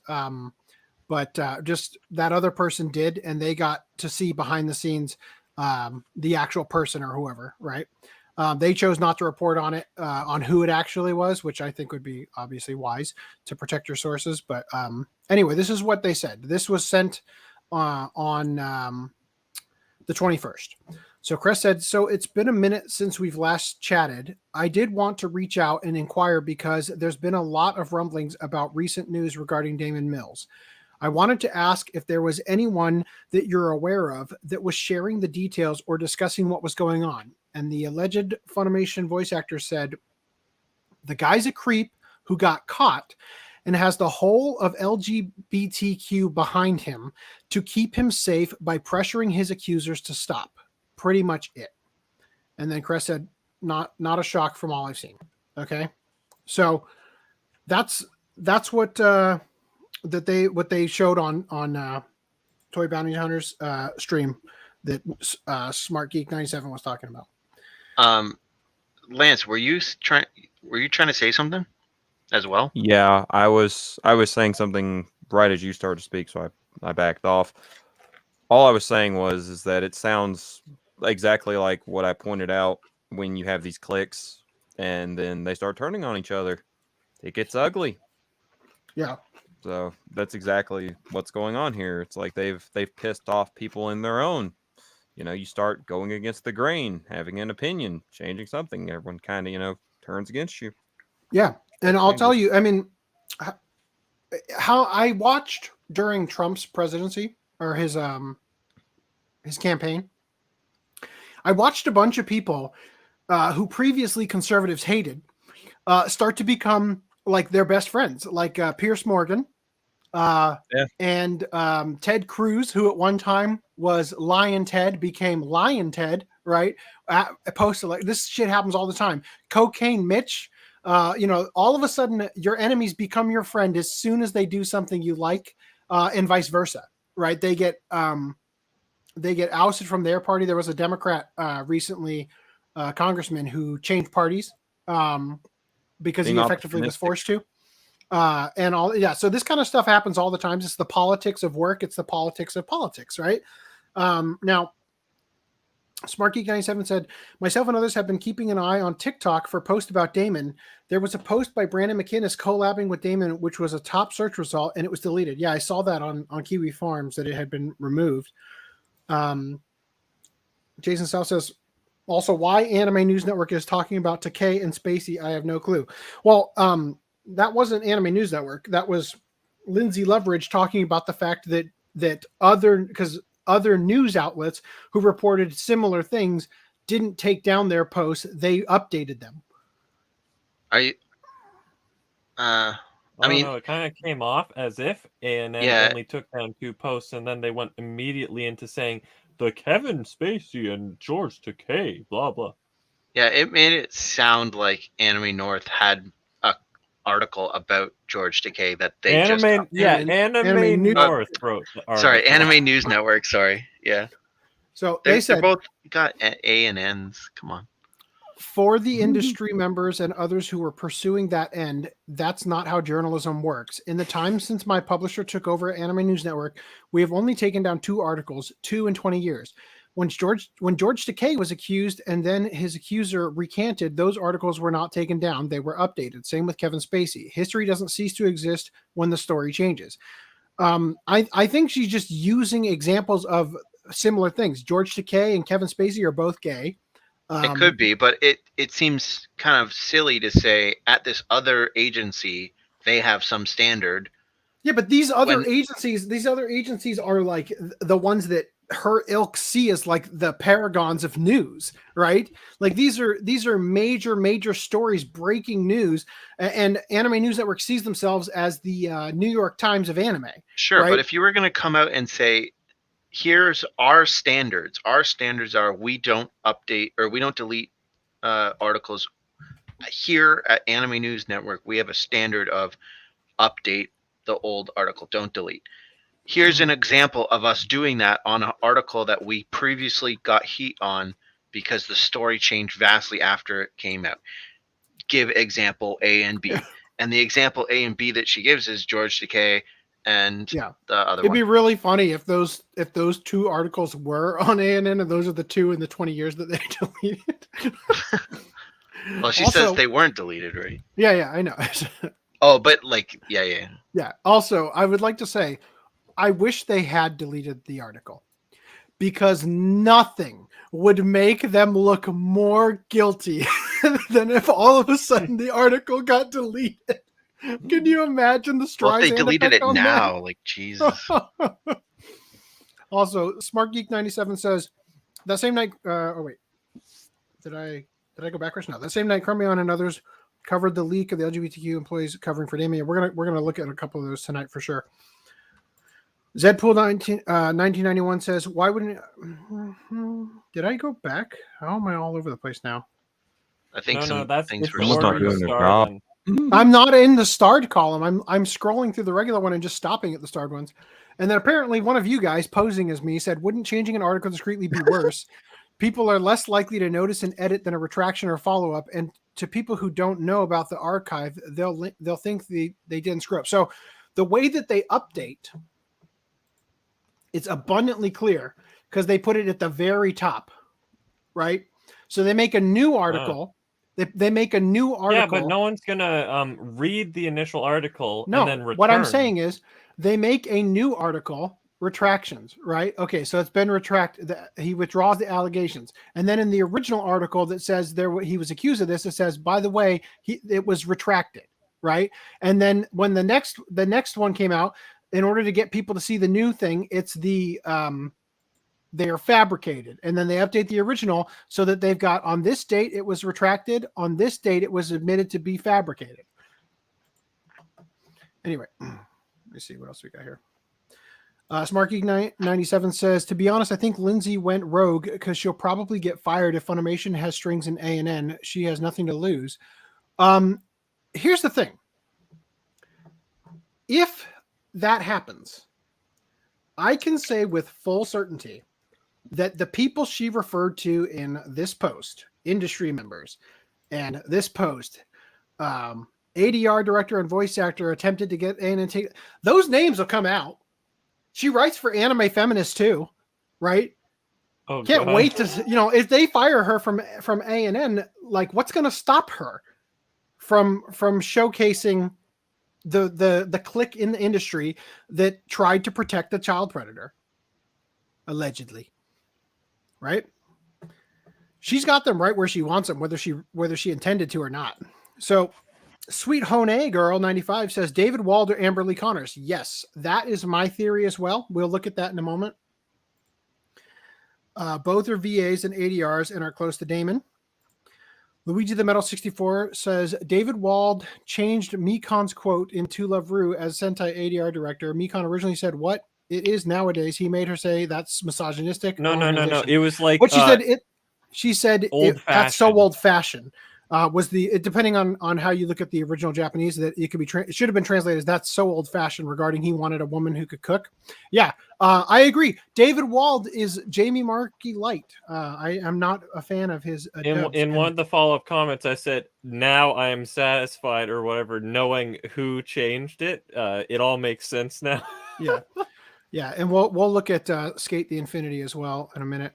but just that other person did, and they got to see behind the scenes the actual person or whoever, right? They chose not to report on it, on who it actually was, which I think would be obviously wise to protect your sources. But anyway, this is what they said. This was sent on the 21st. So Chris said, "So it's been a minute since we've last chatted. I did want to reach out and inquire because there's been a lot of rumblings about recent news regarding Daman Mills. I wanted to ask if there was anyone that you're aware of that was sharing the details or discussing what was going on." And the alleged Funimation voice actor said, "The guy's a creep who got caught and has the whole of LGBTQ behind him to keep him safe by pressuring his accusers to stop. Pretty much it." And then Chris said, not a shock from all I've seen. Okay. So that's what they showed on Toy Bounty Hunters stream that Smart Geek 97 was talking about. Lance, were you trying to say something as well? Yeah, I was saying something right as you started to speak, so I backed off. All I was saying is that it sounds exactly like what I pointed out when you have these cliques and then they start turning on each other. It gets ugly. Yeah. So that's exactly what's going on here. It's like they've pissed off people in their own. You know, you start going against the grain, having an opinion, changing something. Everyone kind of, turns against you. Yeah. And I'll tell you, I mean, how I watched during Trump's presidency or his campaign, I watched a bunch of people who previously conservatives hated start to become like their best friends, like Pierce Morgan and Ted Cruz, who at one time was Lion Ted, became Lion Ted, right? Posted like this shit happens all the time. Cocaine Mitch, all of a sudden your enemies become your friend as soon as they do something you like, and vice versa, right? They get ousted from their party. There was a Democrat recently, congressman, who changed parties because he effectively was forced to. And all, yeah. So this kind of stuff happens all the time. It's the politics of work. It's the politics of politics, right? Now, Smart Geek 97 said, myself and others have been keeping an eye on TikTok for a post about Damon. There was a post by Brandon McInnes collabing with Damon, which was a top search result, and it was deleted. Yeah, I saw that on Kiwi Farms that it had been removed. Jason South says, also, why Anime News Network is talking about Takei and Spacey, I have no clue. Well, that wasn't Anime News Network. That was Lindsay Loveridge talking about the fact that other news outlets who reported similar things didn't take down their posts. They updated them. I mean, no, it kind of came off as if ANN only took down 2 posts, and then they went immediately into saying the Kevin Spacey and George Takei, blah blah. Yeah, it made it sound like Anime North had a article about George Takei that they Anime North wrote the article. Sorry, Anime News Network. Sorry, yeah. So they said they're both got A and N's. Come on. For the industry members and others who were pursuing that end, that's not how journalism works. In the time since my publisher took over Anime News Network, we have only taken down 2 articles, 2 in 20 years. When George Takei was accused and then his accuser recanted, those articles were not taken down. They were updated. Same with Kevin Spacey. History doesn't cease to exist when the story changes. I think she's just using examples of similar things. George Takei and Kevin Spacey are both gay. It could be, but it seems kind of silly to say at this other agency they have some standard. Yeah, but these other agencies are like the ones that her ilk see as like the paragons of news, right? Like these are major stories, breaking news, and Anime News Network sees themselves as the New York Times of anime. Sure, right? But if you were going to come out and say, here's our standards. Our standards are we don't update or we don't delete articles. Here at Anime News Network, we have a standard of update the old article, don't delete. Here's an example of us doing that on an article that we previously got heat on because the story changed vastly after it came out. Give example A and B. And the example A and B that she gives is George Takei and the other It'd one. be really funny if those 2 articles were on ANN and those are the 2 in the 20 years that they deleted. Well, she also, says they weren't deleted, right? Yeah, I know. Oh, but like, yeah. Yeah. Also, I would like to say, I wish they had deleted the article because nothing would make them look more guilty than if all of a sudden the article got deleted. Can you imagine the Streisand Well, if they deleted it now, that? like, Jesus. Also, Smart Geek 97 says that same night. Did I go backwards? No, that same night, Crumbyon and others covered the leak of the LGBTQ employees covering for Damien. We're gonna look at a couple of those tonight for sure. Zedpool 1991 says, "Why wouldn't?" Did I go back? How am I all over the place now? I think that's things were Someone's not doing their job. I'm not in the starred column. I'm scrolling through the regular one and just stopping at the starred ones. And then apparently one of you guys posing as me said, "Wouldn't changing an article discreetly be worse? People are less likely to notice an edit than a retraction or follow-up. And to people who don't know about the archive, they'll think they didn't screw up." So the way that they update, it's abundantly clear because they put it at the very top, right? So they make a new article. They make a new article. Yeah, but no one's gonna read the initial article no, and then return. What I'm saying is they make a new article, retractions, right? Okay, so it's been retracted. He withdraws the allegations. And then in the original article that says he was accused of this, it says, by the way, it was retracted, right? And then when the next one came out, in order to get people to see the new thing, it's the they are fabricated. And then they update the original so that they've got on this date it was retracted, on this date it was admitted to be fabricated. Anyway, let me see what else we got here. Smart Geek 97 says, to be honest, I think Lindsay went rogue because she'll probably get fired if Funimation has strings in A&N. She has nothing to lose. Here's the thing. If that happens, I can say with full certainty that the people she referred to in this post, industry members, and this post, ADR director and voice actor attempted to get in and take those names will come out. She writes for Anime Feminist too, right? Oh, Can't God. wait to, if they fire her from A&N, like what's going to stop her from showcasing the clique in the industry that tried to protect the child predator, allegedly, right? She's got them right where she wants them, whether she intended to or not. So, Sweet Hone Girl 95 says David Wald or Amberly Connors. Yes, that is my theory as well. We'll look at that in a moment. Both are VAs and ADRs and are close to Damon. Luigi the Metal 64 says David Wald changed Mikon's quote in To Love Ru as Sentai ADR director. Mikon originally said what it is nowadays. He made her say that's misogynistic. No. It was like what she said. That's so old fashioned. Was depending on how you look at the original Japanese, that it could be it should have been translated as that's so old fashioned regarding he wanted a woman who could cook. Yeah, I agree. David Wald is Jamie Markey light. I am not a fan of his. In one of the follow up comments, I said, "Now I am satisfied," or whatever, knowing who changed it. It all makes sense now. yeah, and we'll look at Skate the Infinity as well in a minute.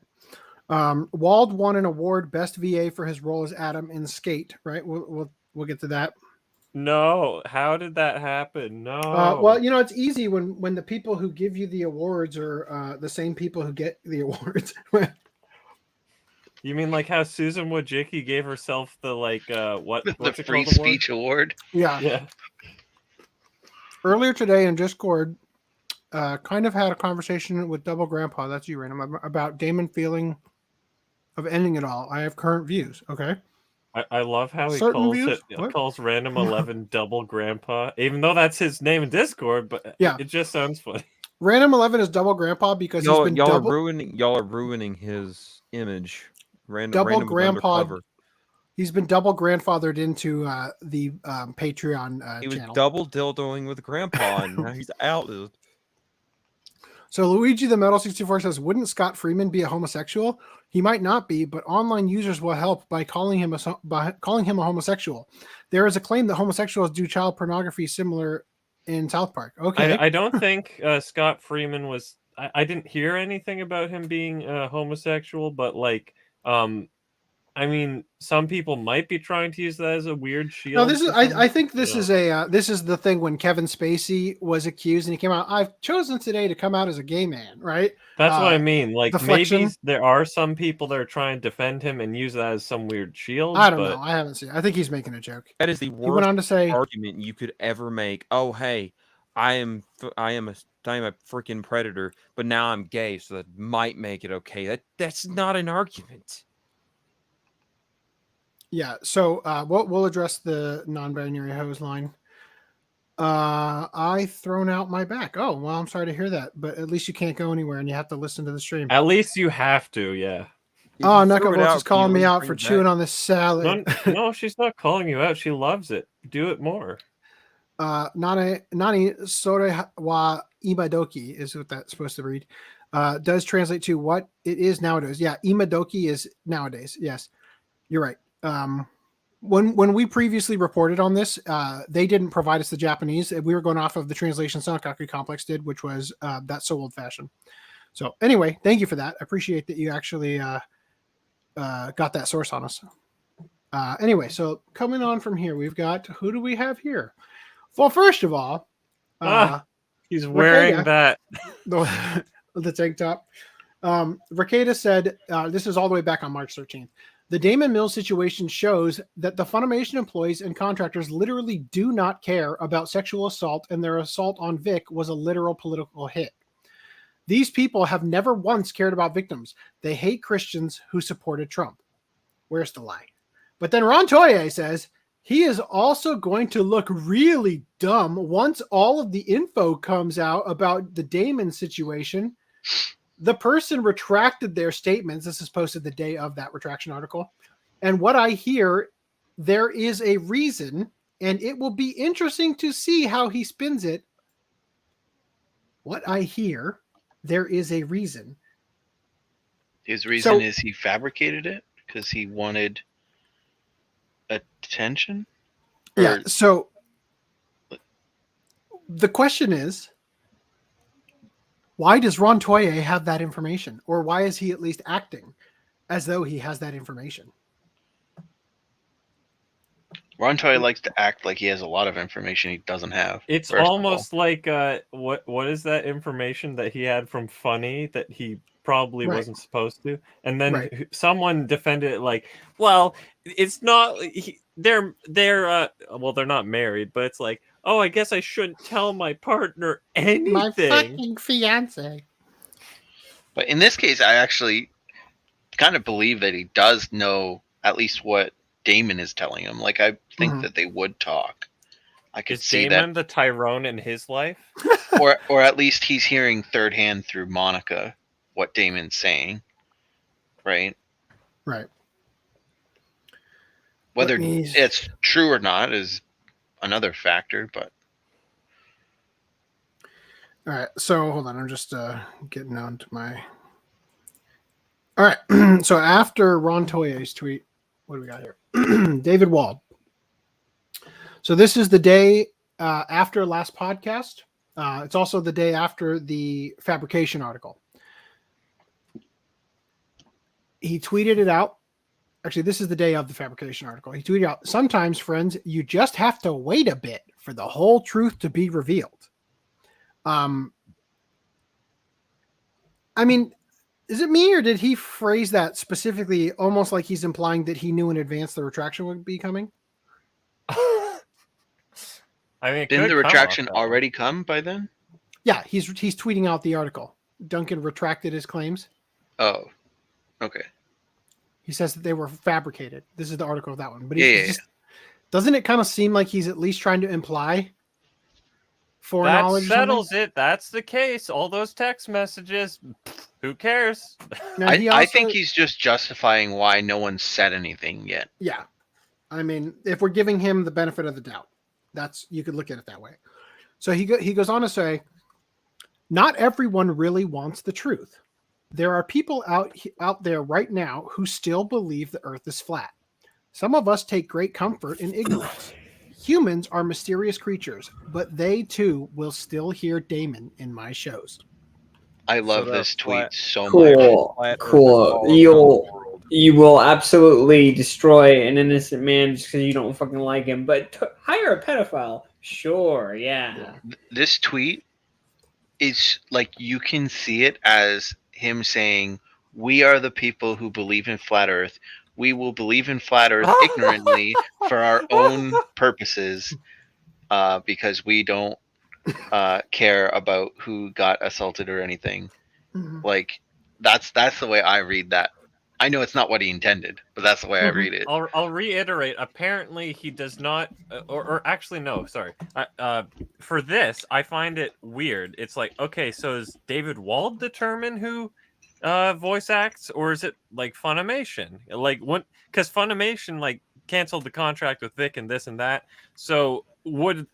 Wald won an award Best VA for his role as Adam in Skate, right? We'll get to that. No, how did that happen? No. Well, it's easy when the people who give you the awards are the same people who get the awards. You mean like how Susan Wojcicki gave herself the the free speech award? Yeah. Earlier today in Discord, kind of had a conversation with Double Grandpa, that's you, Random, about Damon feeling of ending it all. I have current views. Okay. I love how he calls Random 11 Double Grandpa, even though that's his name in Discord, but yeah, it just sounds funny. Random 11 is Double Grandpa because y'all are ruining his image. Random Grandpa. He's been double grandfathered into the Patreon he was channel. Double dildoing with Grandpa, and now he's out. So Luigi the Metal 64 says, wouldn't Scott Freeman be a homosexual? He might not be, but online users will help by calling him a homosexual. There is a claim that homosexuals do child pornography similar in South Park. Okay. I don't think Scott Freeman was... I didn't hear anything about him being homosexual, but I mean, some people might be trying to use that as a weird shield. No, this is. I think this is this is the thing when Kevin Spacey was accused and he came out. I've chosen today to come out as a gay man, right? That's what I mean. Like deflection. Maybe there are some people that are trying to defend him and use that as some weird shield. I don't know. I haven't seen. I think he's making a joke. That is the worst he went on to say, argument you could ever make. Oh, hey, I am a freaking predator, but now I'm gay, so that might make it okay. That's not an argument. Yeah, so we'll address the non-binary hose line. I thrown out my back. Oh, well, I'm sorry to hear that, but at least you can't go anywhere and you have to listen to the stream. At least you have to, yeah. Oh, Nuka Wolf is calling me out for chewing on this salad. No, she's not calling you out. She loves it. Do it more. Nani sore wa imadoki is what that's supposed to read. Does translate to what it is nowadays. Yeah, imadoki is nowadays. Yes, you're right. When we previously reported on this, they didn't provide us the Japanese. We were going off of the translation Sankaku Complex did, which was that's so old fashioned. So anyway, thank you for that. I appreciate that you actually got that source on us. Anyway, so coming on from here, we've got, who do we have here? Well, first of all, he's wearing that the tank top. Rakeda said, this is all the way back on March 13th. The Daman Mills situation shows that the Funimation employees and contractors literally do not care about sexual assault, and their assault on Vic was a literal political hit. These people have never once cared about victims. They hate Christians who supported Trump. Where's the lie? But then Ron Toye says he is also going to look really dumb once all of the info comes out about the Daman situation. The person retracted their statements. This is posted the day of that retraction article. And what I hear, there is a reason, and it will be interesting to see how he spins it. What I hear, there is a reason. His reason is he fabricated it because he wanted attention? Yeah, so the question is, why does Ron Toye have that information? Or why is he at least acting as though he has that information? Ron Toye likes to act like he has a lot of information he doesn't have. It's almost like what is that information that he had from Funny that he probably wasn't supposed to, and then someone defended it like, well, it's not. They're well, they're not married, but it's like, oh, I guess I shouldn't tell my partner anything. My fucking fiance. But in this case, I actually kind of believe that he does know at least what Daman is telling him. Like, I think that they would talk. I could see Daman that the Tyrone in his life, or at least he's hearing third hand through Monica what Damon's saying, right? Right. Whether it's true or not is another factor, but. All right, so hold on. I'm just getting on to my. All right, so after Ron Toye's tweet, what do we got here? David Wald. So this is the day after last podcast. It's also the day after the fabrication article. He tweeted it out. Actually, this is the day of the fabrication article. He tweeted out, sometimes, friends, you just have to wait a bit for the whole truth to be revealed. I mean, is it me, or did he phrase that specifically almost like he's implying that he knew in advance the retraction would be coming? I mean, didn't the retraction already come by then? Yeah, he's tweeting out the article. Duncan retracted his claims. Oh, okay. He says that they were fabricated. This is the article of that one. But doesn't it kind of seem like he's at least trying to imply foreknowledge? That settles it. That's the case. All those text messages, who cares? I think he's just justifying why no one said anything yet. Yeah. I mean, if we're giving him the benefit of the doubt, you could look at it that way. So he goes on to say, not everyone really wants the truth. There are people out there right now who still believe the earth is flat. Some of us take great comfort in ignorance. Humans are mysterious creatures, but they too will still hear Daman in my shows. I love this tweet so much. Cool. You will absolutely destroy an innocent man just because you don't fucking like him, but hire a pedophile. Sure, yeah. This tweet is like, you can see it as him saying, we are the people who believe in flat earth. We will believe in flat earth ignorantly for our own purposes, because we don't care about who got assaulted or anything. Like, that's the way I read that. I know it's not what he intended, but that's the way I read it. I'll reiterate. Apparently, he does not, or actually, no, sorry. For this, I find it weird. It's like, okay, so does David Wald determine who voice acts, or is it like Funimation? Like, what? Because Funimation like canceled the contract with Vic and this and that. So would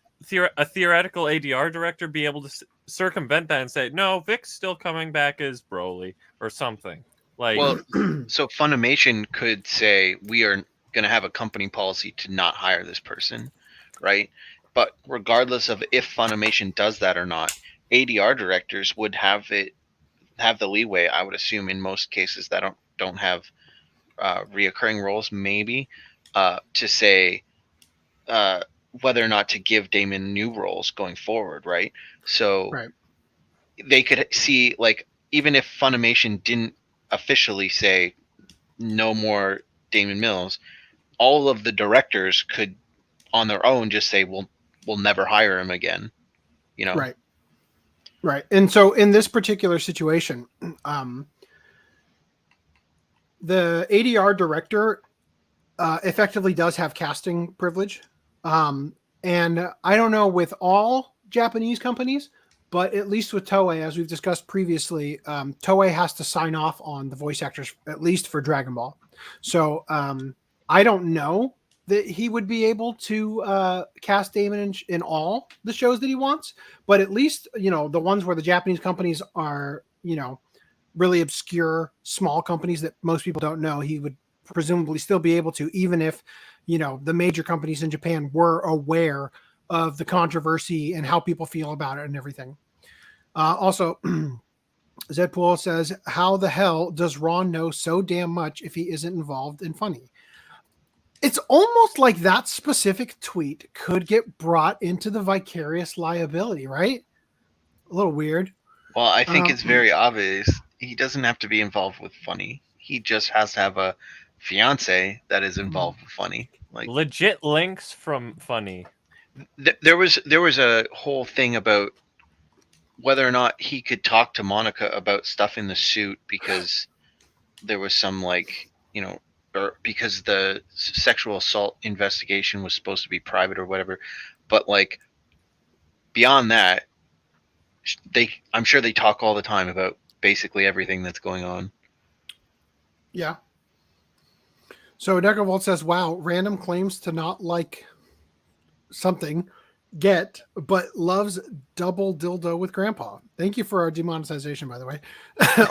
a theoretical ADR director be able to circumvent that and say, no, Vic's still coming back as Broly or something? Like, well, so Funimation could say, we are going to have a company policy to not hire this person, right? But regardless of if Funimation does that or not, ADR directors would have the leeway, I would assume, in most cases that don't have reoccurring roles, maybe, to say whether or not to give Daman new roles going forward, right? So they could see, like, even if Funimation didn't officially say no more Daman Mills, all of the directors could on their own just say, we'll never hire him again, you know? Right. Right. And so in this particular situation, the ADR director effectively does have casting privilege. And I don't know with all Japanese companies, but at least with Toei, as we've discussed previously, Toei has to sign off on the voice actors, at least for Dragon Ball. So I don't know that he would be able to cast Damon in all the shows that he wants, but at least, you know, the ones where the Japanese companies are, you know, really obscure small companies that most people don't know, he would presumably still be able to, even if, you know, the major companies in Japan were aware of the controversy and how people feel about it and everything. Also, Zedpool says, how the hell does Ron know so damn much if he isn't involved in Funny? It's almost like that specific tweet could get brought into the vicarious liability, right? A little weird. Well, I think it's very obvious. He doesn't have to be involved with Funny. He just has to have a fiance that is involved with Funny. Like Legit links from Funny. there was a whole thing about whether or not he could talk to Monica about stuff in the suit because there was some, like, you know, or because the sexual assault investigation was supposed to be private or whatever. But like beyond that, I'm sure they talk all the time about basically everything that's going on. Yeah. So Decavolt says, wow, random claims to not like something but loves double dildo with grandpa. Thank you for our demonetization, by the way.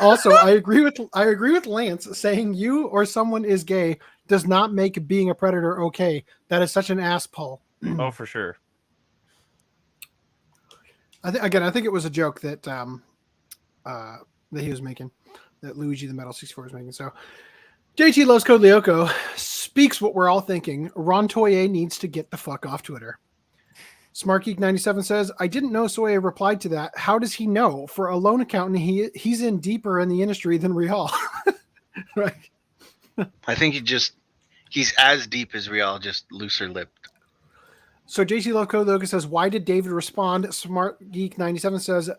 Also, I agree with Lance saying you or someone is gay does not make being a predator okay. That is such an ass pull. Oh, for sure. I think it was a joke that that he was making, that Luigi the Metal 64 was making. So JT Loves Code Lyoko speaks what we're all thinking. Ron Toye needs to get the fuck off Twitter. SmartGeek97 says, I didn't know Soya replied to that. How does he know? For a loan accountant, he's in deeper in the industry than Rial. Right. I think he's as deep as Rial, just looser lipped. So JC Love Code Logan says, why did David respond? SmartGeek97 says,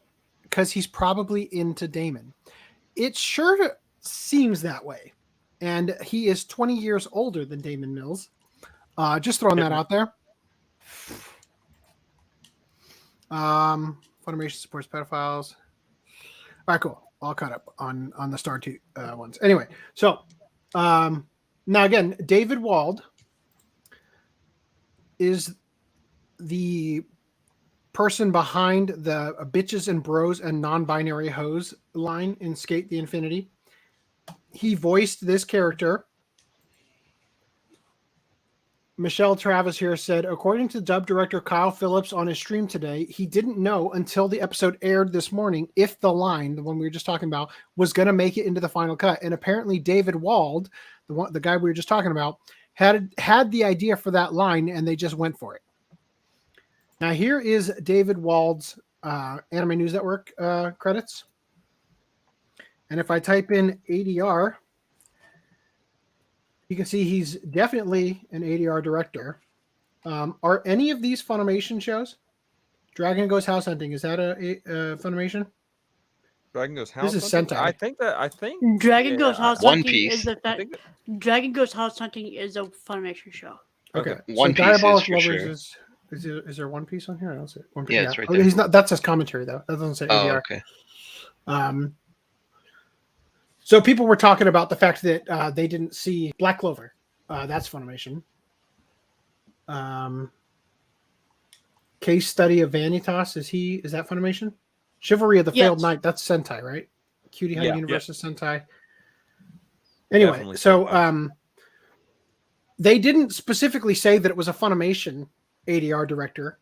because he's probably into Damon. It sure seems that way. And he is 20 years older than Daman Mills. Just throwing that out there. Funimation supports pedophiles. All right, cool. All caught up on the Star 2 ones. Anyway, so now again, David Wald is the person behind the Bitches and Bros and Non-Binary Hoes line in Skate the Infinity. He voiced this character. Michelle Travis here said, according to dub director Kyle Phillips on his stream today, he didn't know until the episode aired this morning if the line, the one we were just talking about, was going to make it into the final cut. And apparently David Wald, the guy we were just talking about, had the idea for that line, and they just went for it. Now here is David Wald's Anime News Network credits. And if I type in ADR, you can see he's definitely an ADR director. Are any of these Funimation shows? Dragon Goes House Hunting, is that a Funimation? Dragon Goes House This is Hunting? Sentai. I think Dragon Goes House One Hunting Piece. is Dragon Goes House Hunting is a Funimation show. Okay. One so Piece Diabolic is for Lovers sure. is there One Piece on here? I don't see it. One Piece. Yeah, it's right Okay, there. he's not. That says commentary though. That doesn't say ADR. Oh, okay. So people were talking about the fact that they didn't see Black Clover. That's Funimation. Case Study of Vanitas, is that Funimation? Chivalry of the Failed Knight, that's Sentai, right? Cutie Honey Universe is Sentai. Anyway, Definitely so Sentai. they didn't specifically say that it was a Funimation ADR director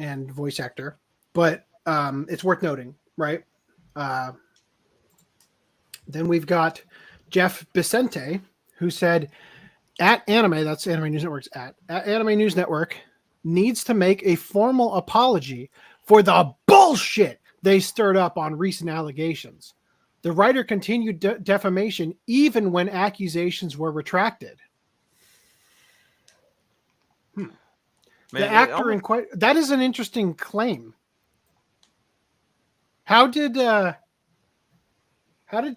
and voice actor, but it's worth noting, right? Then we've got Jeff Vicente, who said, at Anime, that's Anime News Network's at Anime News Network, needs to make a formal apology for the bullshit they stirred up on recent allegations. The writer continued defamation even when accusations were retracted. Man, The actor in that is an interesting claim. How did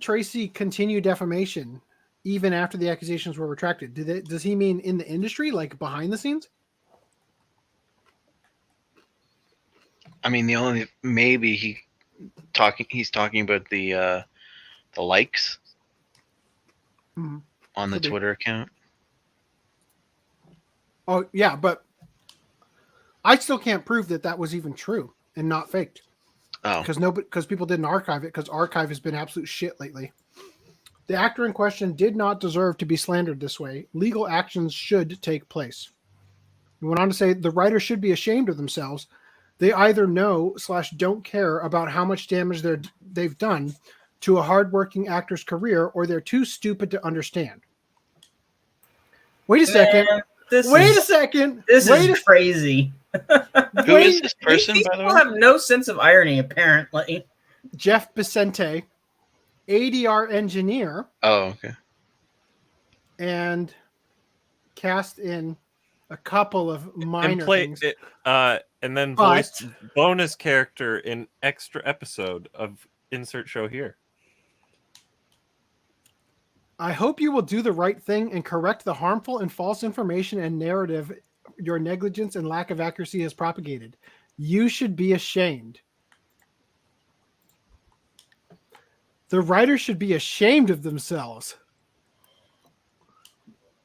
Tracy continue defamation even after the accusations were retracted? Does he mean in the industry, like behind the scenes? I mean, the only maybe he's talking about the likes Mhm. on the Could be. Twitter account. Oh yeah, but I still can't prove that was even true and not faked. Oh, Because people didn't archive it, because archive has been absolute shit lately. The actor in question did not deserve to be slandered this way. Legal actions should take place. He went on to say the writers should be ashamed of themselves. They either know/don't care about how much damage they've done to a hardworking actor's career, or they're too stupid to understand. Wait a second. Man, Wait a second. This Wait is crazy. who is this person, These by the people way? have no sense of irony, apparently. Jeff Vicente, ADR engineer, Oh, okay. and cast in a couple of minor And play things. it, and then But- voiced bonus character in extra episode of insert show here. I hope you will do the right thing and correct the harmful and false information and narrative your negligence and lack of accuracy has propagated. You should be ashamed. The writers should be ashamed of themselves.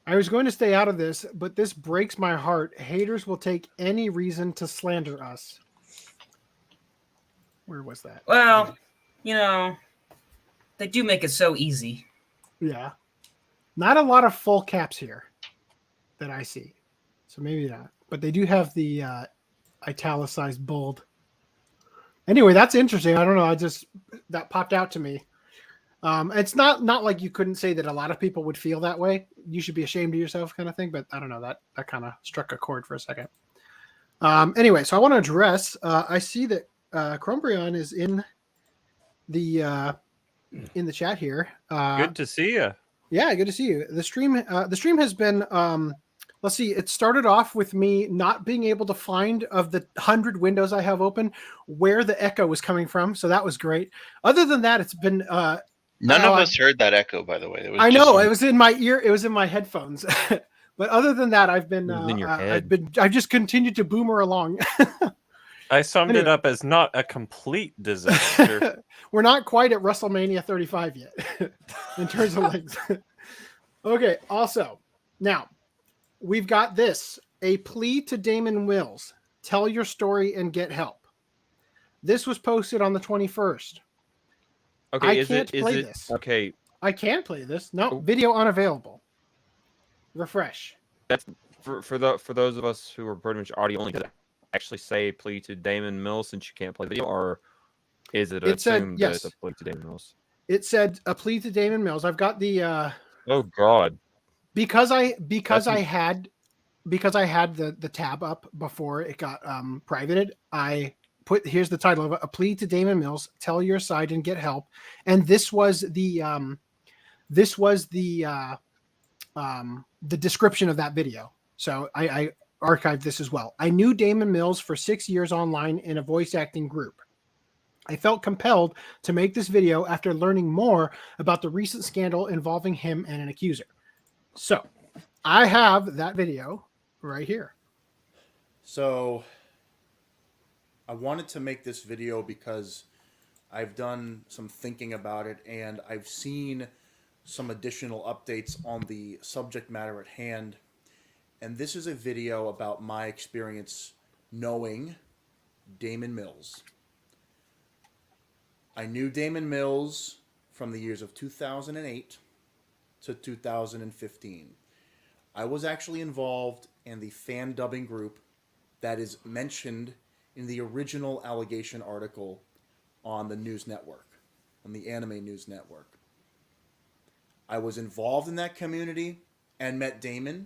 I was going to stay out of this, but this breaks my heart. Haters will take any reason to slander us. Where was that? Well, you know, they do make it so easy. Yeah. Not a lot of full caps here that I see. So maybe not. But they do have the italicized bold. Anyway, that's interesting. I don't know. That popped out to me. It's not like you couldn't say that a lot of people would feel that way. You should be ashamed of yourself kind of thing. But I don't know. That kind of struck a chord for a second. Anyway, so I want to address. I see that Crombrion is in the chat here. Good to see you. Yeah, good to see you. The stream has been. Let's see. It started off with me not being able to find, of the 100 windows I have open, where the echo was coming from. So that was great. Other than that, it's been. None of us heard that echo, by the way. It was I just know it was in my ear. It was in my headphones. But other than that, I've been. It was in your head. I've just continued to boomer along. I summed it Anyway. up as not a complete disaster. We're not quite at WrestleMania 35 yet in terms of links. Okay, also, now we've got this, a plea to Daman Mills. Tell your story and get help. This was posted on the 21st. Okay, I is can't it? Is play it? this. Okay, I can play this. No, Oh. video unavailable. Refresh. that's for those of us who are pretty much audio only. Does it actually say plea to Daman Mills since you can't play video, or is it It said- assumed yes. that it's a plea to Daman Mills? It said a plea to Daman Mills. I've got the Oh God. because I That's- had the tab up before it got privated. I put, here's the title of it: a plea to Daman Mills. Tell your side and get help. And this was the description of that video. So I archived this as well. I knew Daman Mills for 6 years online in a voice acting group. I felt compelled to make this video after learning more about the recent scandal involving him and an accuser. So I have that video right here. So I wanted to make this video because I've done some thinking about it and I've seen some additional updates on the subject matter at hand. And this is a video about my experience knowing Daman Mills. I knew Daman Mills from the years of 2008 to 2015. I was actually involved in the fan dubbing group that is mentioned in the original allegation article on the news network, on the Anime News Network. I was involved in that community and met Daman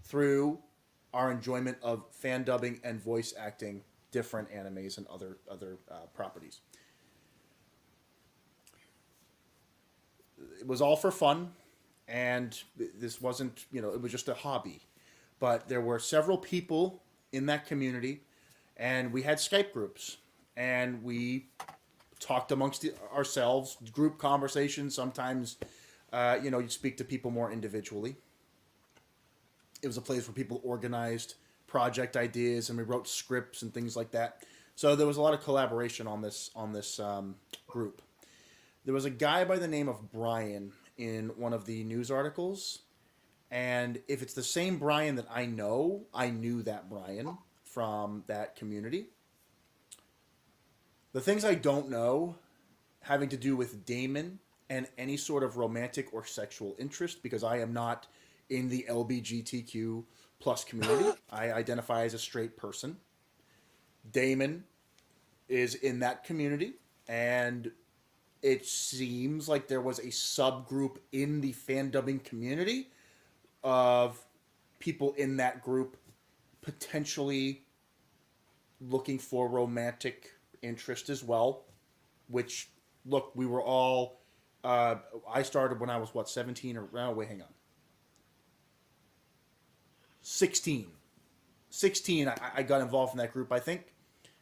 through our enjoyment of fan dubbing and voice acting different animes and other properties. It was all for fun, and this wasn't, it was just a hobby. But there were several people in that community, and we had Skype groups, and we talked amongst ourselves, group conversations. Sometimes, you'd speak to people more individually. It was a place where people organized project ideas, and we wrote scripts and things like that. So there was a lot of collaboration on this group. There was a guy by the name of Brian in one of the news articles, and if it's the same Brian that I knew that Brian from that community. The things I don't know having to do with Damon and any sort of romantic or sexual interest, because I am not in the LGBTQ plus community. I identify as a straight person. Damon is in that community, and it seems like there was a subgroup in the fandubbing community of people in that group potentially looking for romantic interest as well, which, look, we were all, I started when I was, 17 or, oh, wait, hang on. 16. I got involved in that group, I think.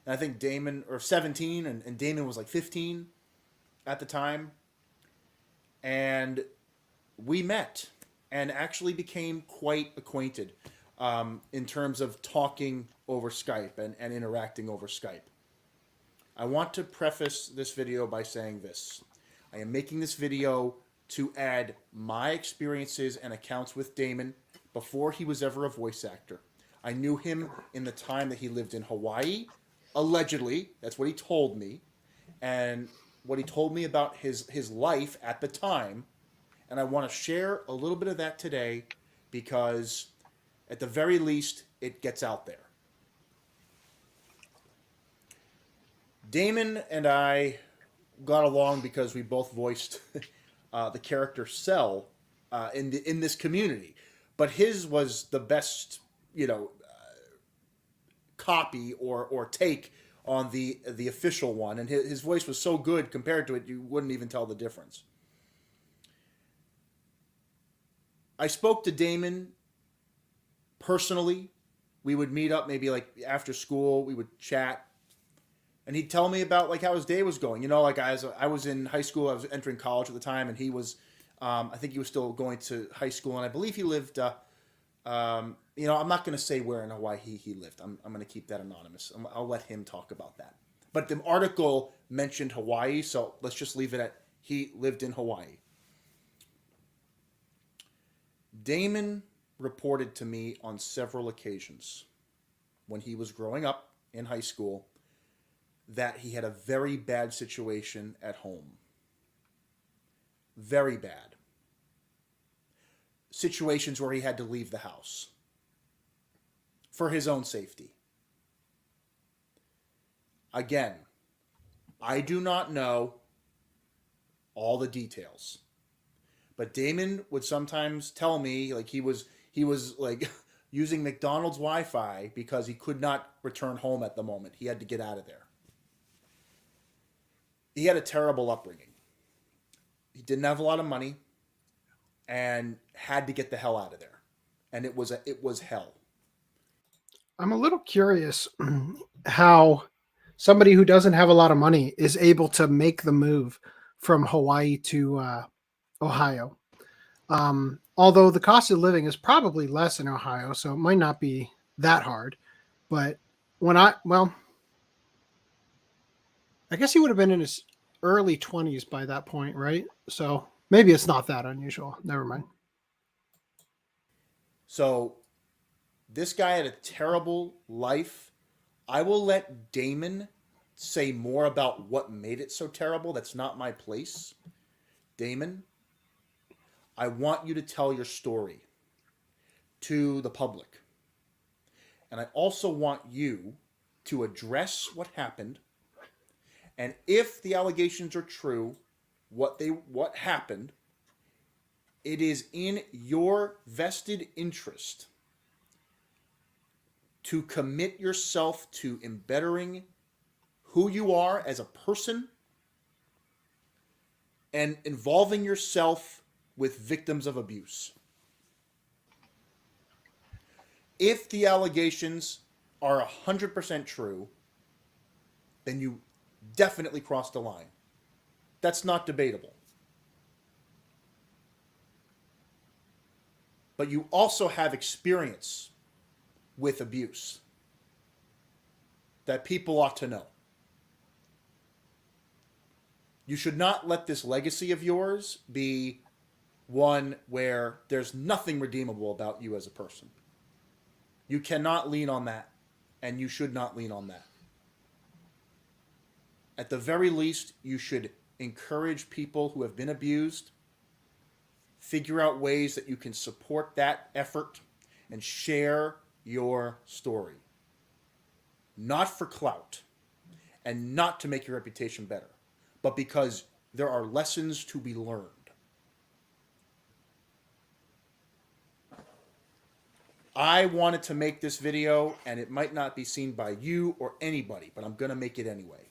And I think Damon, or 17, and Damon was like 15 at the time. And we met and actually became quite acquainted in terms of talking over Skype and interacting over Skype. I want to preface this video by saying this. I am making this video to add my experiences and accounts with Damon before he was ever a voice actor. I knew him in the time that he lived in Hawaii, allegedly. That's what he told me. And what he told me about his life at the time. And I want to share a little bit of that today because, at the very least, it gets out there. Damon and I got along because we both voiced the character Cell in this community. But his was the best, copy or take on the official one. And his voice was so good compared to it, you wouldn't even tell the difference. I spoke to Damon personally. We would meet up maybe like after school. We would chat. And he'd tell me about like how his day was going. I was in high school. I was entering college at the time. And he was, I think he was still going to high school. And I believe he lived, I'm not going to say where in Hawaii he lived. I'm going to keep that anonymous. I'll let him talk about that. But the article mentioned Hawaii. So let's just leave it at he lived in Hawaii. Damon reported to me on several occasions when he was growing up in high school that he had a very bad situation at home. Very bad. Situations where he had to leave the house for his own safety. Again, I do not know all the details. But Damon would sometimes tell me like he was like using McDonald's Wi-Fi because he could not return home at the moment. He had to get out of there. He had a terrible upbringing. He didn't have a lot of money and had to get the hell out of there. And it was hell. I'm a little curious how somebody who doesn't have a lot of money is able to make the move from Hawaii to Ohio. Although the cost of living is probably less in Ohio, so it might not be that hard. But I guess he would have been in his early 20s by that point, right? So maybe it's not that unusual. Never mind. So this guy had a terrible life. I will let Damon say more about what made it so terrible. That's not my place. Damon, I want you to tell your story to the public. And I also want you to address what happened. And if the allegations are true, what happened, it is in your vested interest to commit yourself to embettering who you are as a person and involving yourself with victims of abuse. If the allegations are 100% true, then you definitely crossed the line. That's not debatable. But you also have experience with abuse that people ought to know. You should not let this legacy of yours be one where there's nothing redeemable about you as a person. You cannot lean on that, and you should not lean on that. At the very least, you should encourage people who have been abused, figure out ways that you can support that effort, and share your story. Not for clout, and not to make your reputation better, but because there are lessons to be learned. I wanted to make this video, and it might not be seen by you or anybody, but I'm going to make it anyway.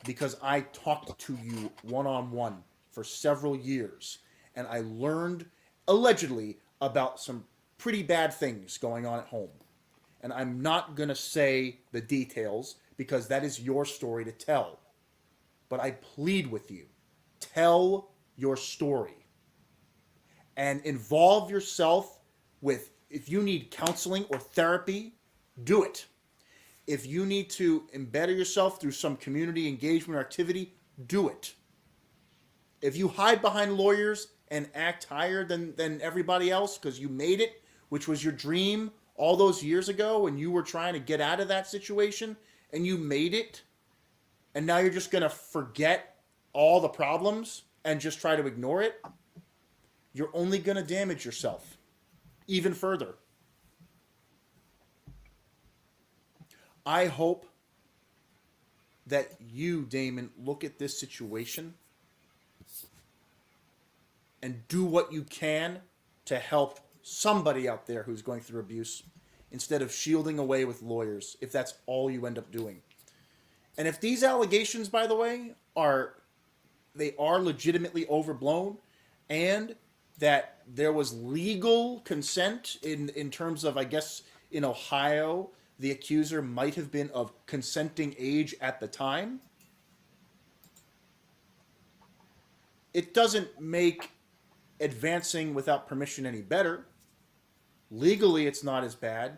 Because I talked to you one-on-one for several years, and I learned, allegedly, about some pretty bad things going on at home. And I'm not going to say the details, because that is your story to tell. But I plead with you, tell your story. And involve yourself with, if you need counseling or therapy, do it. If you need to embed yourself through some community engagement or activity, do it. If you hide behind lawyers and act higher than everybody else because you made it, which was your dream all those years ago when you were trying to get out of that situation and you made it, and now you're just going to forget all the problems and just try to ignore it, you're only going to damage yourself even further. I hope that you, Damon, look at this situation and do what you can to help somebody out there who's going through abuse instead of shielding away with lawyers, if that's all you end up doing. And if these allegations, by the way, are legitimately overblown, and that there was legal consent in terms of, I guess, in Ohio, the accuser might have been of consenting age at the time, it doesn't make advancing without permission any better. Legally, it's not as bad.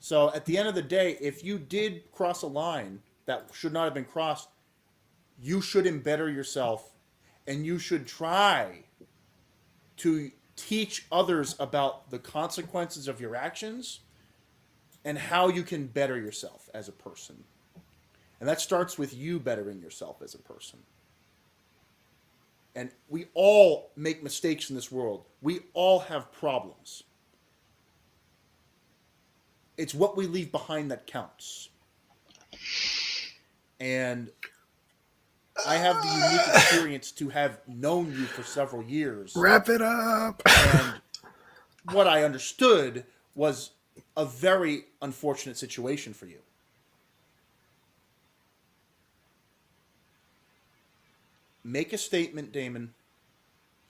So at the end of the day, if you did cross a line that should not have been crossed, you should embetter yourself, and you should try to teach others about the consequences of your actions and how you can better yourself as a person. And that starts with you bettering yourself as a person. And we all make mistakes in this world. We all have problems. It's what we leave behind that counts. And I have the unique experience to have known you for several years. Wrap it up. And what I understood was a very unfortunate situation for you. Make a statement, Damon.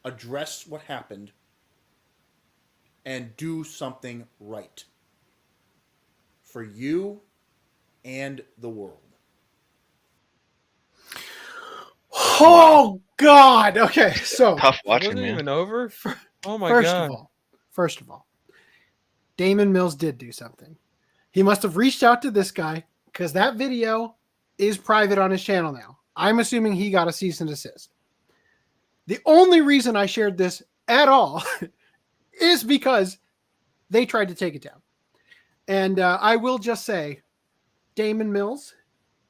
Address what happened. And do something right. For you and the world. Oh, God. Okay, so Tough It watching, wasn't man. even over. Oh my first god! of all, Daman Mills did do something. He must have reached out to this guy because that video is private on his channel now. I'm assuming he got a cease and desist. The only reason I shared this at all is because they tried to take it down. And I will just say, Daman Mills,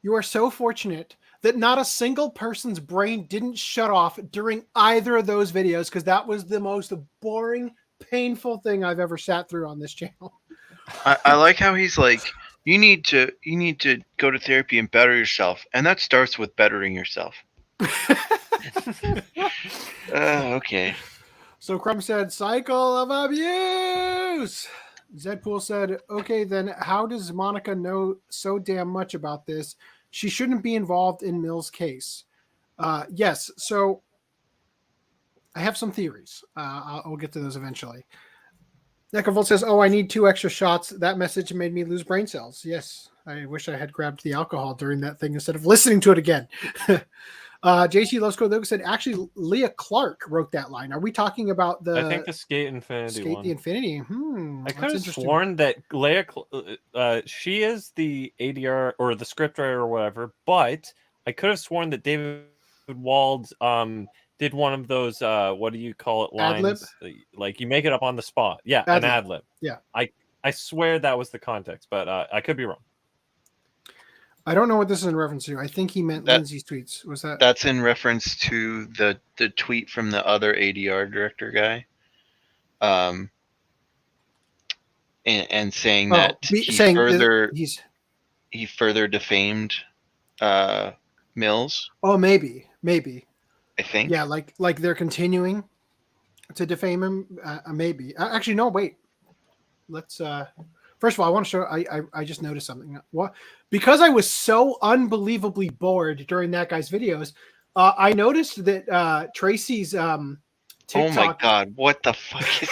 you are so fortunate that not a single person's brain didn't shut off during either of those videos, because that was the most boring, painful thing I've ever sat through on this channel. I like how he's like, you need to go to therapy and better yourself, and that starts with bettering yourself. Okay. So Crumb said, cycle of abuse. Zedpool said, okay, then how does Monica know so damn much about this? She shouldn't be involved in Mills' case. Yes, so I have some theories. I'll get to those eventually. Necrovolt says, oh, I need 2 extra shots. That message made me lose brain cells. Yes, I wish I had grabbed the alcohol during that thing instead of listening to it again. JC Losco said, actually, Leah Clark wrote that line. Are we talking about the? I think the Skate Infinity Skate one. the Infinity. I That's could have interesting. sworn that she is the ADR or the scriptwriter or whatever, but I could have sworn that David Wald did one of those what do you call it Ad-lib? lines? Like you make it up on the spot. Yeah, Ad-lib. an ad lib. Yeah. I swear that was the context, but I could be wrong. I don't know what this is in reference to. I think he meant Lindsay's tweets. Was that? That's in reference to the tweet from the other ADR director guy, and saying that he further defamed Mills. Oh, maybe. I think. Yeah, like they're continuing to defame him. Maybe. Actually, no. Wait. Let's. First of all, I want to show. I just noticed something. What? Because I was so unbelievably bored during that guy's videos, I noticed that Tracy's TikTok. Oh my god! What the fuck is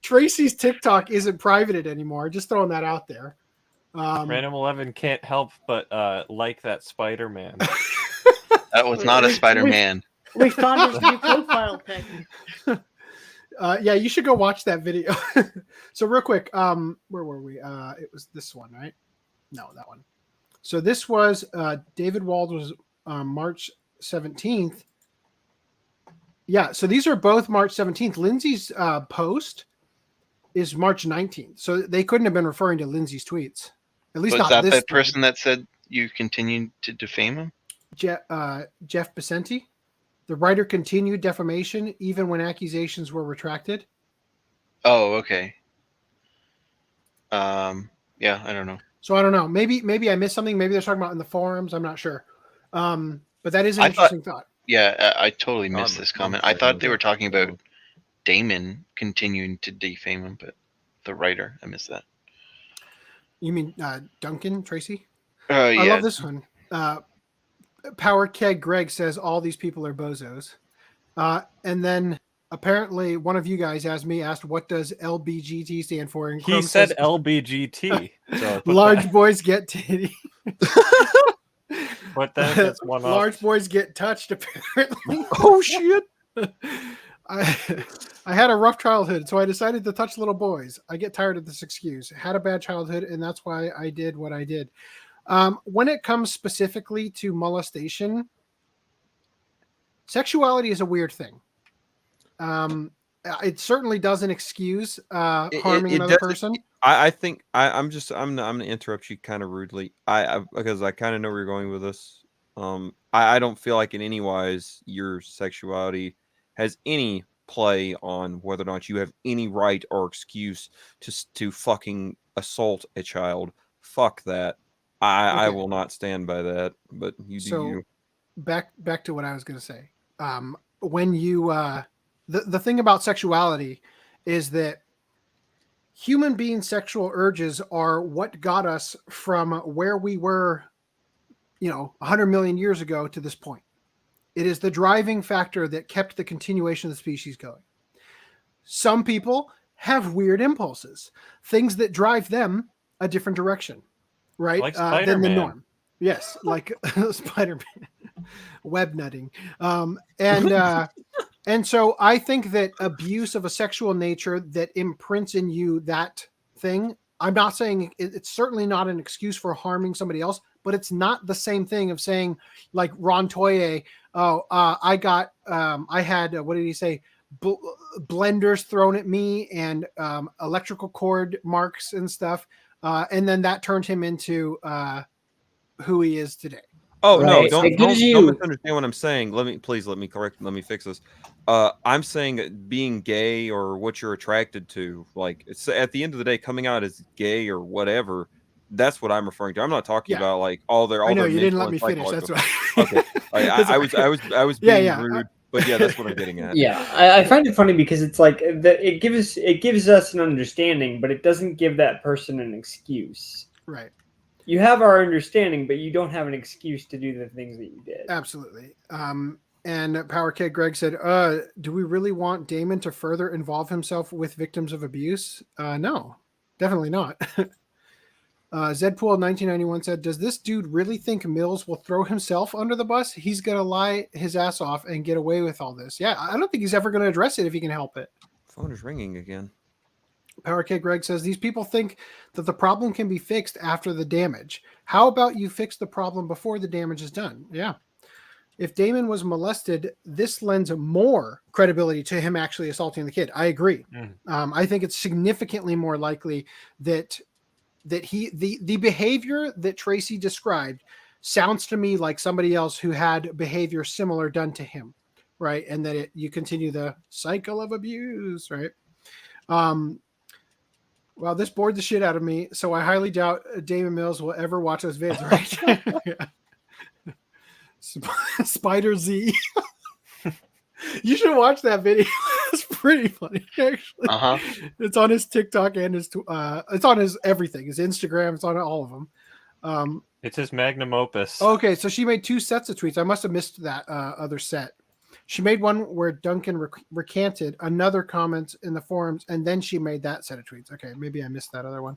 Tracy's TikTok isn't privated anymore. Just throwing that out there. Random 11 can't help but like that Spider-Man. That was not a Spider-Man. We found his new profile pic. Yeah, you should go watch that video. So real quick, where were we? It was this one, right? No, that one. So this was David Wald was March 17th. Yeah, so these are both March 17th. Lindsay's post is March 19th. So they couldn't have been referring to Lindsay's tweets. At least was not that this the person that said you continued to defame him? Jeff Becenti. The writer continued defamation even when accusations were retracted. Oh, okay. Yeah, I don't know. So I don't know. Maybe I missed something. Maybe they're talking about in the forums. I'm not sure. But that is an interesting thought. Yeah, I totally missed this comment. I thought they were talking about Damon continuing to defame him, but the writer, I missed that. You mean Duncan Tracy? Yeah. I love this one. Power Keg Greg says all these people are bozos. And then apparently one of you guys asked what does LBGT stand for? And he said LBGT. So large boys get titty. But then that's one large boys get touched apparently. Oh shit. I had a rough childhood, so I decided to touch little boys. I get tired of this excuse. Had a bad childhood, and that's why I did what I did. When it comes specifically to molestation, sexuality is a weird thing. It certainly doesn't excuse harming another person. I think I'm gonna interrupt you kind of rudely. Because I kind of know where you're going with this. I don't feel like in any wise your sexuality has any play on whether or not you have any right or excuse to fucking assault a child. Fuck that. I will not stand by that. But you do. So back to what I was going to say. When you the thing about sexuality is that human being sexual urges are what got us from where we were, 100 million years ago to this point. It is the driving factor that kept the continuation of the species going. Some people have weird impulses, things that drive them a different direction, right? Like than the norm. Yes, like Spider-Man, web nutting. And so I think that abuse of a sexual nature that imprints in you that thing, I'm not saying it's certainly not an excuse for harming somebody else, but it's not the same thing of saying like Ron Toye, I had, what did he say? Blenders thrown at me and electrical cord marks and stuff. And then that turned him into who he is today. Oh Right. no! It Don't gives you- misunderstand what I'm saying. Let me fix this. I'm saying that being gay or what you're attracted to, like it's at the end of the day, coming out as gay or whatever. That's what I'm referring to. I'm not talking about like all their. I know their you didn't mental let me and finish. That's psychological- why. Okay. I was being rude, but yeah, that's what I'm getting at. Yeah, I find it funny because it's like it gives us an understanding, but it doesn't give that person an excuse. Right. You have our understanding, but you don't have an excuse to do the things that you did. Absolutely. And Power Kid Greg said, do we really want Damon to further involve himself with victims of abuse? No, definitely not. Zedpool 1991 said, "Does this dude really think Mills will throw himself under the bus? He's gonna lie his ass off and get away with all this." Yeah, I don't think he's ever going to address it if he can help it. Phone is ringing again. Power Kid Greg says, "These people think that the problem can be fixed after the damage. How about you fix the problem before the damage is done?" Yeah. If Damon was molested, this lends more credibility to him actually assaulting the kid. I agree. I think it's significantly more likely that the behavior that Tracy described sounds to me like somebody else who had behavior similar done to him, right? And that you continue the cycle of abuse, right? Well, this bored the shit out of me, so I highly doubt Damon Mills will ever watch those vids, right? Yeah. Spider Z. You should watch that video. It's pretty funny, actually. It's on his TikTok and his it's on his everything, his Instagram. It's on all of them. It's his magnum opus. Okay, so she made 2 sets of tweets. I must have missed that other set. She made one where Duncan recanted another comment in the forums, and then she made that set of tweets. Okay, maybe I missed that other one.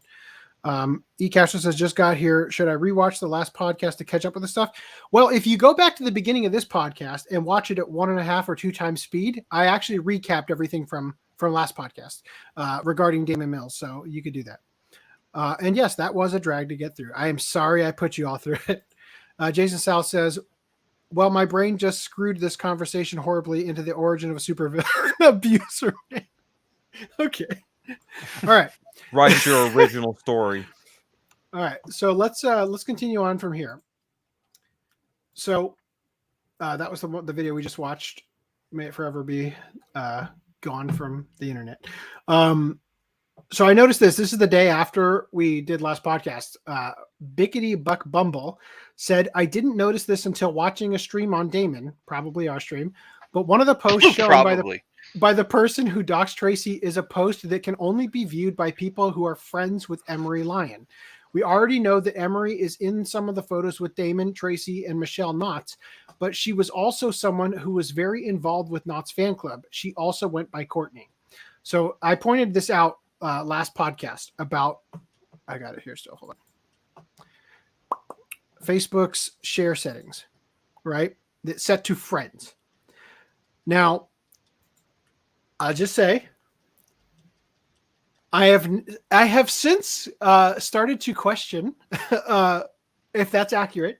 eCashler says, "Just got here. Should I rewatch the last podcast to catch up with the stuff?" Well, if you go back to the beginning of this podcast and watch it at 1.5 or 2 times speed, I actually recapped everything from last podcast regarding Damon Mills. So you could do that. And yes, that was a drag to get through. I am sorry I put you all through it. Jason South says, "Well, my brain just screwed this conversation horribly into the origin of a supervillain abuser." Okay. All right. Write your original story. All right. So let's continue on from here. So that was the video we just watched. May it forever be gone from the internet. So I noticed this. This is the day after we did last podcast. Bickety Buck Bumble said, "I didn't notice this until watching a stream on Damon," probably our stream, "but one of the posts shown by the person who doxed Tracy is a post that can only be viewed by people who are friends with Emery Lyon. We already know that Emery is in some of the photos with Damon, Tracy, and Michelle Knotts, but she was also someone who was very involved with Knott's fan club. She also went by Courtney." So I pointed this out last podcast about, I got it here still, hold on. Facebook's share settings, right? That's set to friends. Now, I'll just say, I have since started to question if that's accurate.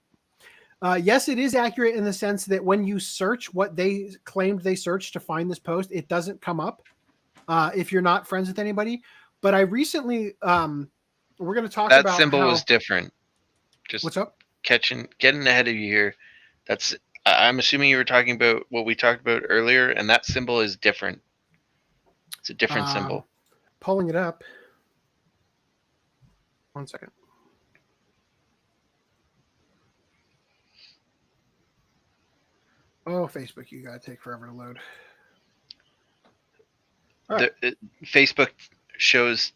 Yes, it is accurate in the sense that when you search what they claimed they searched to find this post, it doesn't come up if you're not friends with anybody. But I recently, we're going to talk about that symbol was different. Just what's up? Getting ahead of you here. I'm assuming you were talking about what we talked about earlier, and that symbol is different. It's a different symbol. Pulling it up. 1 second. Oh, Facebook, you gotta take forever to load. All right. Facebook shows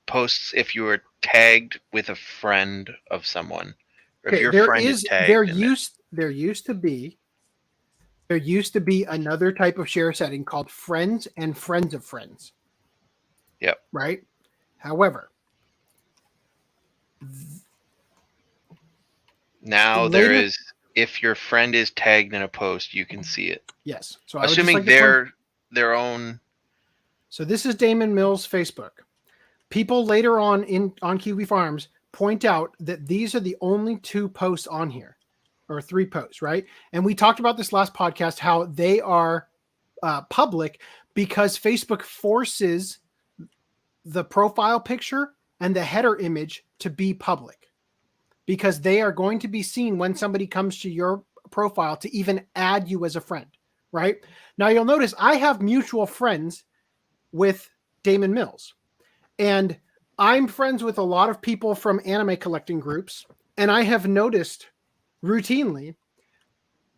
posts if you are tagged with a friend of someone, or if your friend is tagged. There used to be another type of share setting called friends and friends of friends. Yep. Right. However, now there is, if your friend is tagged in a post, you can see it. Yes. So assuming they're their own. So this is Damon Mills' Facebook. People later on Kiwi Farms point out that these are the only 2 posts on here, or 3 posts, right? And we talked about this last podcast, how they are public because Facebook forces the profile picture and the header image to be public, because they are going to be seen when somebody comes to your profile to even add you as a friend, right? Now you'll notice I have mutual friends with Damon Mills, and I'm friends with a lot of people from anime collecting groups, and I have noticed routinely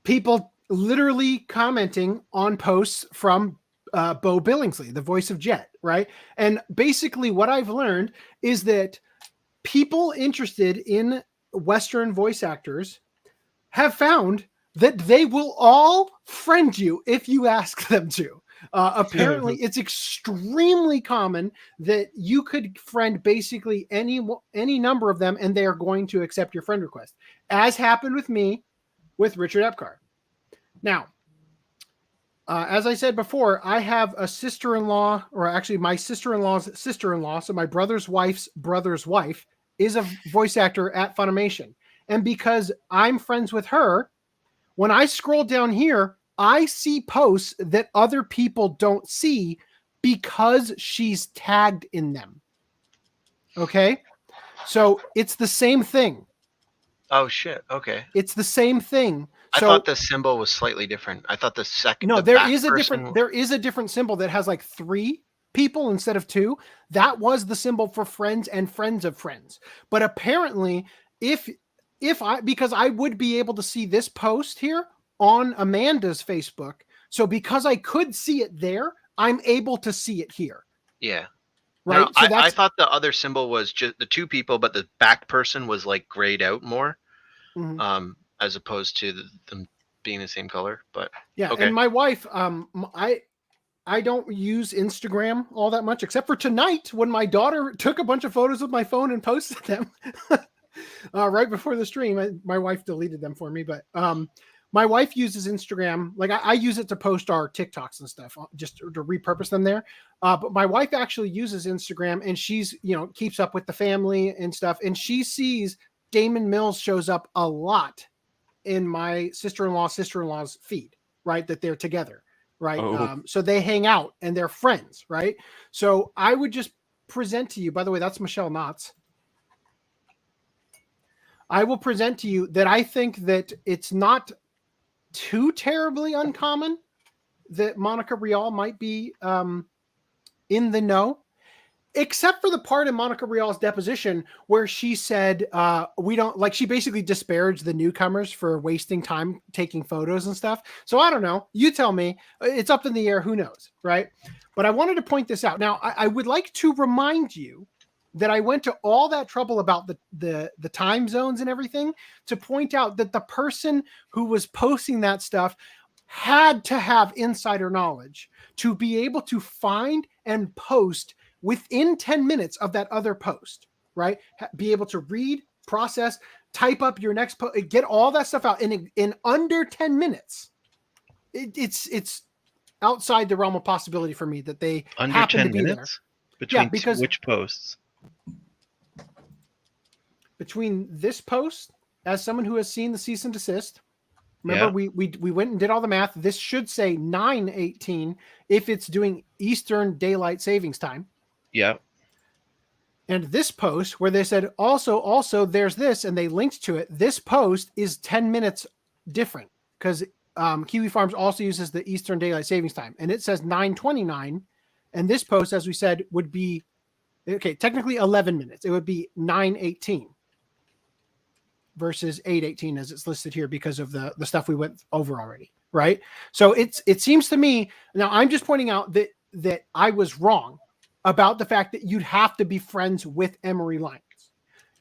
people literally commenting on posts from Bo Billingsley, the voice of Jet, right? And basically what I've learned is that people interested in Western voice actors have found that they will all friend you if you ask them to. Apparently, it's extremely common that you could friend basically any number of them, and they are going to accept your friend request, as happened with me with Richard Epcar. Now, as I said before, I have a sister-in-law, or actually my sister-in-law's sister-in-law, so my brother's wife's brother's wife is a voice actor at Funimation. And because I'm friends with her, when I scroll down here, I see posts that other people don't see because she's tagged in them. Okay? So it's the same thing. Oh shit. Okay. It's the same thing. I So, thought the symbol was slightly different. I thought the second. no, the there back is a person- different symbol that has like 3 people instead of 2. That was the symbol for friends and friends of friends. But apparently, because I would be able to see this post here on Amanda's Facebook. So because I could see it there, I'm able to see it here. Yeah. Right. No, So I thought the other symbol was just the 2 people, but the back person was like grayed out more, as opposed to them being the same color. But yeah. okay. And my wife, I don't use Instagram all that much, except for tonight when my daughter took a bunch of photos with my phone and posted them right before the stream. My wife deleted them for me, but my wife uses Instagram. Like I use it to post our TikToks and stuff, just to repurpose them there. But my wife actually uses Instagram, and she's, keeps up with the family and stuff. And she sees Daman Mills shows up a lot in my sister-in-law's feed, right? That they're together. Right. Oh. So they hang out and they're friends. Right. So I would just present to you, by the way, that's Michelle Knotts. I will present to you that I think that it's not too terribly uncommon that Monica Rial might be in the know, except for the part in Monica Rial's deposition where she said, we don't like, she basically disparaged the newcomers for wasting time taking photos and stuff. So I don't know. You tell me. It's up in the air. Who knows? Right. But I wanted to point this out. Now, I would like to remind you that I went to all that trouble about the time zones and everything to point out that the person who was posting that stuff had to have insider knowledge to be able to find and post within 10 minutes of that other post, right? Be able to read, process, type up your next post, get all that stuff out in under 10 minutes. It's outside the realm of possibility for me that they Under happen 10 to be minutes? there. Between because which posts? Between this post, as someone who has seen the cease and desist, remember Yeah. we went and did all the math. This should say 9:18 if it's doing Eastern Daylight Savings Time. Yeah. And this post where they said also there's this, and they linked to it. This post is 10 minutes different because Kiwi Farms also uses the Eastern Daylight Savings Time, and it says 9:29. And this post, as we said, would be technically 11 minutes. It would be 9:18 versus 8:18 as it's listed here because of the stuff we went over already, right? So it seems to me now. I'm just pointing out that I was wrong about the fact that you'd have to be friends with Emery Lyons.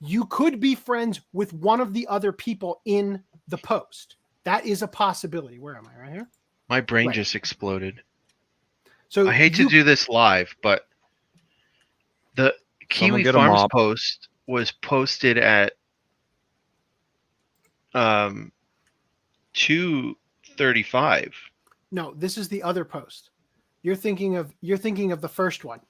You could be friends with one of the other people in the post. That is a possibility. Where am I? Right here? My brain Right. just exploded. So I hate to do this live, but the Someone Kiwi get a Farms mop. post was posted at 2:35. No, this is the other post. You're thinking of the first one.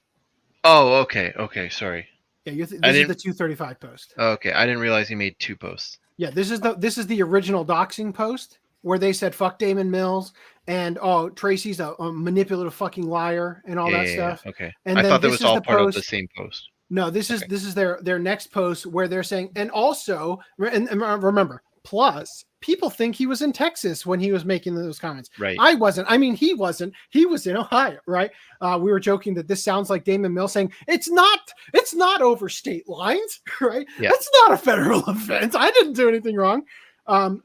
Oh, okay. Okay, sorry. Yeah, this is didn't- the 2:35 post. Okay, I didn't realize he made 2 posts. Yeah, this is the original doxing post where they said fuck Daman Mills and Tracy's a manipulative fucking liar and all that stuff. Okay. And I then thought that this was is all the part of the post- same post. No, this is their next post where they're saying, and also, and remember, plus people think he was in Texas when he was making those comments. Right. I wasn't. I mean, he wasn't. He was in Ohio, right? We were joking that this sounds like Daman Mills saying it's not over state lines, right? Yeah. That's not a federal offense. I didn't do anything wrong.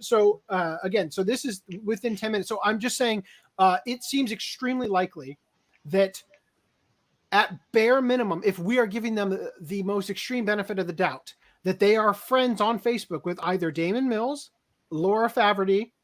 So this is within 10 minutes. So I'm just saying, it seems extremely likely that at bare minimum, if we are giving them the most extreme benefit of the doubt, that they are friends on Facebook with either Daman Mills, Laura Faverty,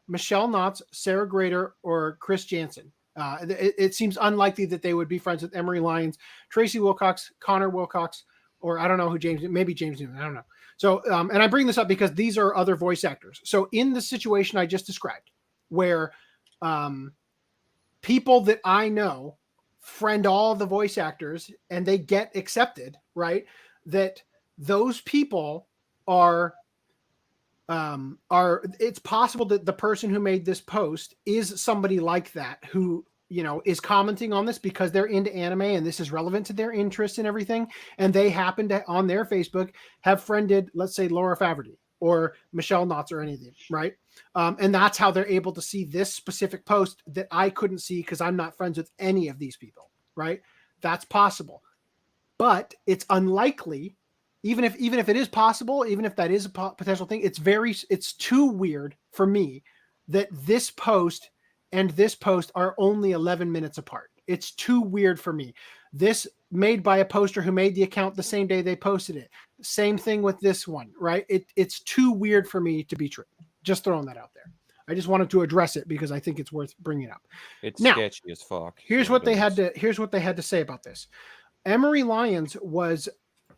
Michelle Knotts, Sarah Grader, or Chris Jansen. It seems unlikely that they would be friends with Emery Lyons, Tracy Wilcox, Connor Wilcox, or I don't know who maybe James Newman. I don't know. So, and I bring this up because these are other voice actors. So in the situation I just described, where people that I know friend all the voice actors and they get accepted, right? That those people are it's possible that the person who made this post is somebody like that who, you know, is commenting on this because they're into anime and this is relevant to their interests and everything. And they happen to, on their Facebook, have friended, let's say, Laura Faverty or Michelle Knotts or anything, right? And that's how they're able to see this specific post that I couldn't see because I'm not friends with any of these people, right? That's possible. But it's unlikely. Even if it is possible, even if that is a potential thing, it's too weird for me that this post and this post are only 11 minutes apart. It's too weird for me. This made by a poster who made the account the same day they posted it. Same thing with this one, right? It's too weird for me to be true. Just throwing that out there. I just wanted to address it because I think it's worth bringing up. It's now, sketchy as fuck. Here's what they had to say about this. Emery Lyons was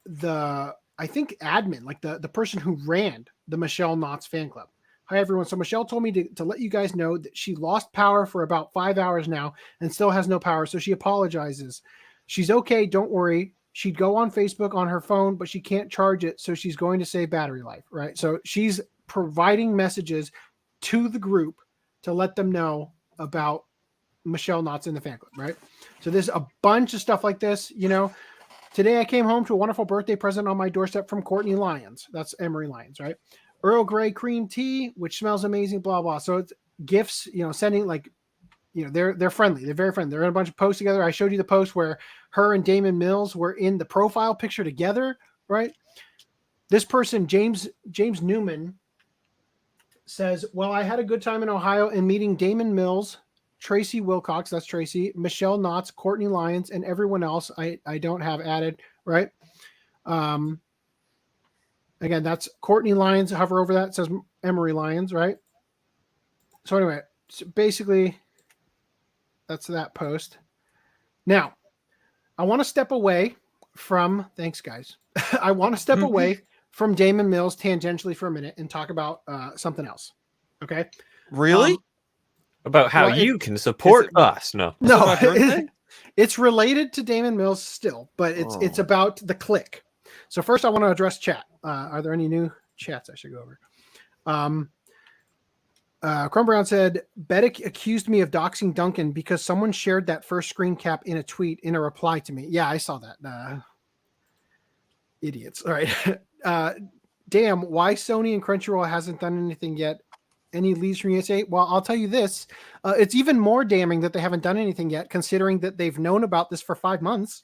I think admin, like the person who ran the Michelle Knotts fan club. Hi everyone. So Michelle told me to let you guys know that she lost power for about 5 hours now and still has no power. So she apologizes. She's okay. Don't worry. She'd go on Facebook on her phone, but she can't charge it. So she's going to save battery life. Right. So she's providing messages to the group to let them know about Michelle Knotts in the fan club. Right. So there's a bunch of stuff like this, you know. Today I came home to a wonderful birthday present on my doorstep from Courtney Lyons. That's Emery Lyons, right? Earl Grey cream tea, which smells amazing, blah, blah. So it's gifts, you know, sending like, you know, they're friendly. They're very friendly. They're in a bunch of posts together. I showed you the post where her and Daman Mills were in the profile picture together, right? This person, James Newman, says, well, I had a good time in Ohio and meeting Daman Mills, Tracy Wilcox, that's Tracy, Michelle Knotts, Courtney Lyons, and everyone else I don't have added, right? Again, that's Courtney Lyons. Hover over that. It says Emery Lyons, right? So anyway, so basically, that's that post. Now, I want to step away from, thanks guys. I want to step away from Daman Mills tangentially for a minute and talk about something else. Okay? Really? About how you can support us. No. It's related to Daman Mills still, but it's about the click. So first I want to address chat. Are there any new chats I should go over? Crumb Brown said, Betic accused me of doxing Duncan because someone shared that first screen cap in a tweet in a reply to me. Yeah, I saw that. Idiots. All right. Damn, why Sony and Crunchyroll hasn't done anything yet? Any leads from USA? Well, I'll tell you this. It's even more damning that they haven't done anything yet, considering that they've known about this for 5 months.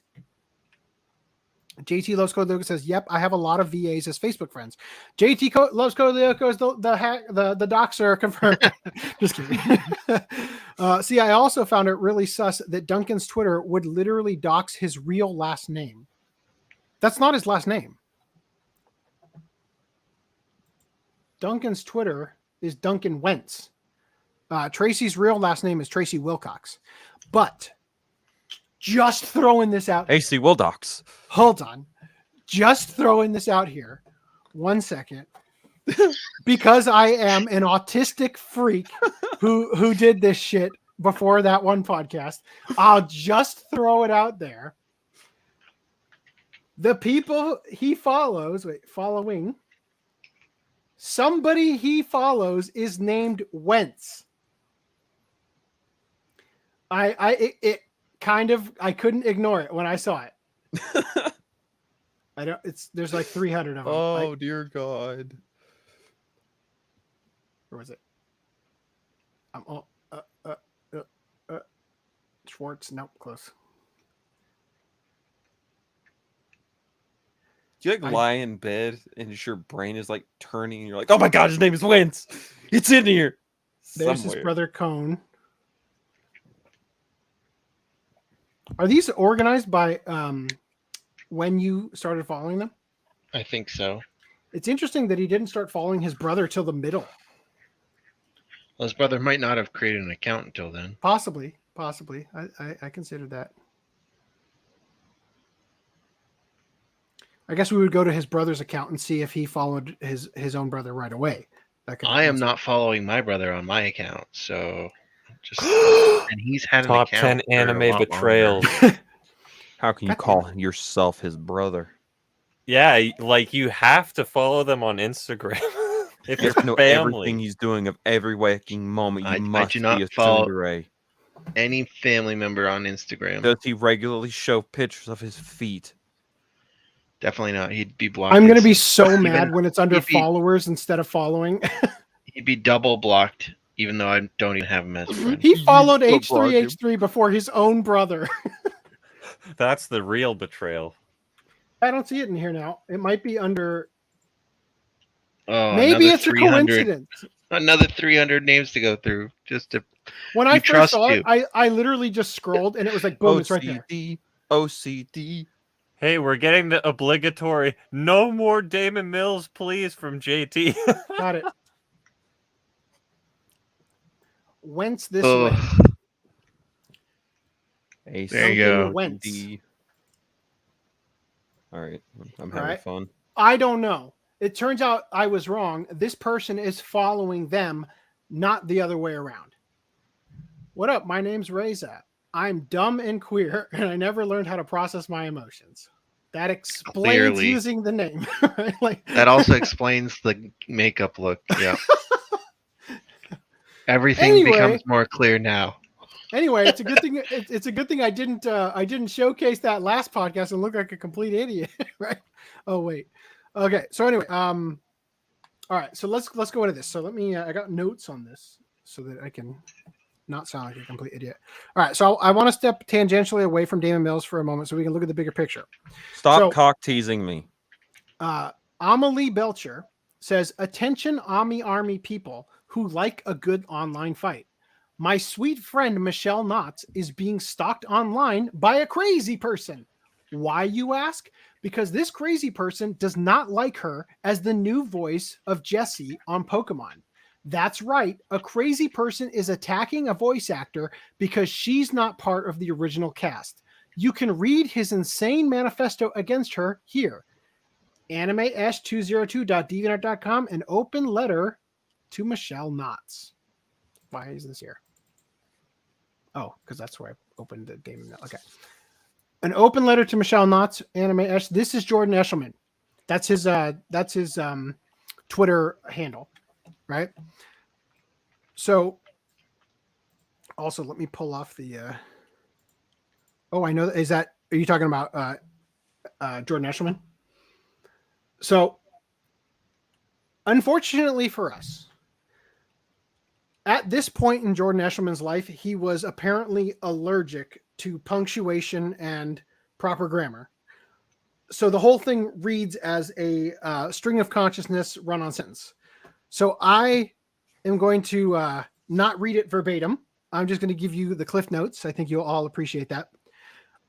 JT Loves Code Lyoko says, yep, I have a lot of VAs as Facebook friends. JT Loves Code Lyoko is the doxer confirmed. Just kidding. See, I also found it really sus that Duncan's Twitter would literally dox his real last name. That's not his last name. Duncan's Twitter is Duncan Wentz. Tracy's real last name is Tracy Wilcox. But just throwing this out. AC Wildox. Hold on. Just throwing this out here. 1 second. Because I am an autistic freak who did this shit before that one podcast, I'll just throw it out there. The people he follows, following, somebody he follows is named Wentz. I couldn't ignore it when I saw it. There's like 300 of them. Oh, dear God. Where was it? Schwartz. Nope, close. Do you lie in bed and just your brain is like turning and you're like, oh my God, his name is Wentz. It's in here. There's his brother Cone. Are these organized by when you started following them? I think so. It's interesting that he didn't start following his brother till the middle. Well, his brother might not have created an account until then. Possibly. Possibly. I considered that. I guess we would go to his brother's account and see if he followed his own brother right away. That could I am answer. not following my brother on my account, so just and he's had an Top account 10 for a anime lot longer. betrayals. How can you call yourself his brother? Yeah, like you have to follow them on Instagram if You you're have to know family. everything he's doing of every waking moment. You I must do be not a follow tsundere. any family member on Instagram. Does he regularly show pictures of his feet? Definitely not. He'd be blocked. I'm gonna be instantly. so Even- mad when it's under he'd be- followers instead of following. He'd be double blocked, even though I don't even have him as a friend. He followed You still block him. H3H3 before his own brother. That's the real betrayal. I don't see it in here now. It might be under. Oh, Maybe another it's a 300 coincidence. Another 300 names to go through just to. When I We first trust saw it, you. I literally just scrolled and it was like, boom, it's right there. OCD. Hey, we're getting the obligatory no more Daman Mills, please, from JT. Got it. Whence this Oh, way? There you go. Whence? All right, I'm All having right. fun. I don't know. It turns out I was wrong. This person is following them, not the other way around. What up? My name's Reza. I'm dumb and queer, and I never learned how to process my emotions. That explains Clearly. using the name. Right? Like, that also explains the makeup look. Yeah. Everything Anyway. becomes more clear now. anyway, it's a good thing. It's a good thing I didn't showcase that last podcast and look like a complete idiot, right? Oh wait. Okay. So anyway, all right. So let's go into this. So let me. I got notes on this so that I can not sound like a complete idiot. All right. So I want to step tangentially away from Daman Mills for a moment so we can look at the bigger picture. Stop So- cock teasing me. Amelie Belcher says, "Attention, Ami Army people who like a good online fight. My sweet friend Michelle Knotts is being stalked online by a crazy person. Why, you ask? Because this crazy person does not like her as the new voice of Jessie on Pokemon. That's right, a crazy person is attacking a voice actor because she's not part of the original cast. You can read his insane manifesto against her here. Anime-202.deviantart.com, an open letter to Michelle Knotts." Why is this here? Oh, because that's where I opened the Daman Mills. Okay. An open letter to Michelle Knotts, Anime. This is Jordan Eshelman. That's his Twitter handle, right? So also let me pull off the oh, I know that. Are you talking about Jordan Eshelman? So unfortunately for us, at this point in Jordan Eshelman's life, he was apparently allergic to punctuation and proper grammar. So the whole thing reads as a string of consciousness run on sentence. So I am going to not read it verbatim. I'm just going to give you the cliff notes. I think you'll all appreciate that.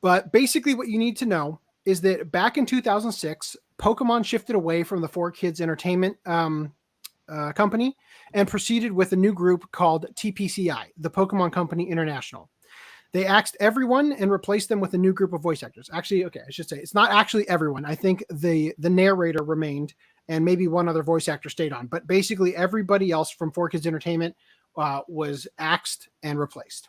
But basically what you need to know is that back in 2006, Pokemon shifted away from the 4Kids Entertainment company and proceeded with a new group called TPCI, the Pokemon Company International. They axed everyone and replaced them with a new group of voice actors. Actually, okay, I should say it's not actually everyone. I think the narrator remained and maybe one other voice actor stayed on, but basically everybody else from 4Kids Entertainment was axed and replaced.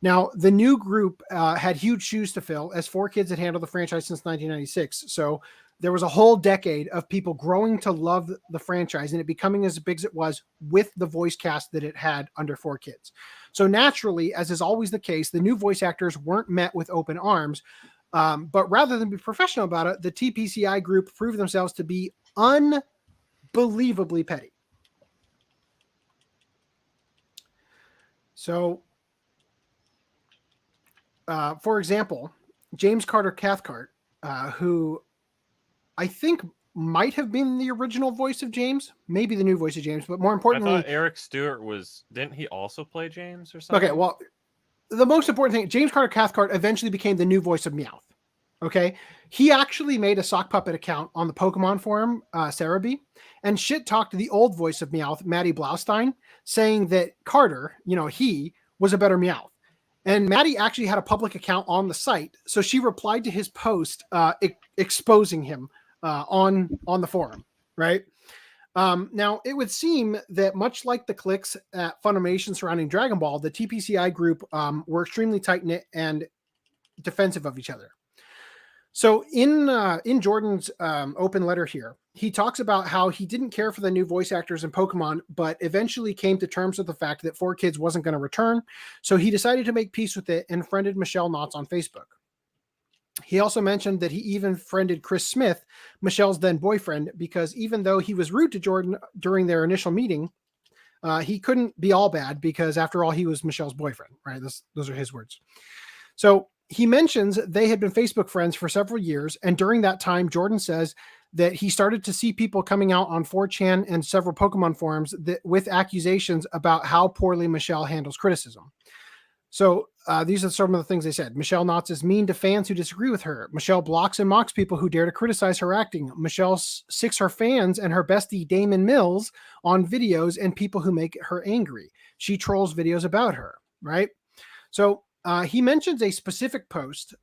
Now, the new group had huge shoes to fill as 4Kids had handled the franchise since 1996. So there was a whole decade of people growing to love the franchise and it becoming as big as it was with the voice cast that it had under 4Kids. So naturally, as is always the case, the new voice actors weren't met with open arms. But rather than be professional about it, the TPCI group proved themselves to be unbelievably petty. So, for example, James Carter Cathcart, who I think might have been the original voice of James, maybe the new voice of James, but more I importantly, thought Eric Stewart didn't he also play James or something? okay, well, the most important thing, James Carter Cathcart eventually became the new voice of Meowth. Okay. He actually made a sock puppet account on the Pokemon forum, Cerebi, and shit talked to the old voice of Meowth, Matty Blaustein, saying that Carter, he was a better Meowth. And Maddie actually had a public account on the site, so she replied to his post exposing him on the forum, right? Now, it would seem that much like the cliques at Funimation surrounding Dragon Ball, the TPCI group were extremely tight-knit and defensive of each other. So in Jordan's open letter here, he talks about how he didn't care for the new voice actors in Pokemon, but eventually came to terms with the fact that 4Kids wasn't going to return. So he decided to make peace with it and friended Michelle Knotts on Facebook. He also mentioned that he even friended Chris Smith, Michelle's then boyfriend, because even though he was rude to Jordan during their initial meeting, he couldn't be all bad because after all, he was Michelle's boyfriend, right? Those are his words. So he mentions they had been Facebook friends for several years. And during that time, Jordan says that he started to see people coming out on 4chan and several Pokemon forums with accusations about how poorly Michelle handles criticism. So these are some of the things they said. Michelle Knotts is mean to fans who disagree with her. Michelle blocks and mocks people who dare to criticize her acting. Michelle sicks her fans and her bestie Daman Mills on videos and people who make her angry. She trolls videos about her, right? So he mentions a specific post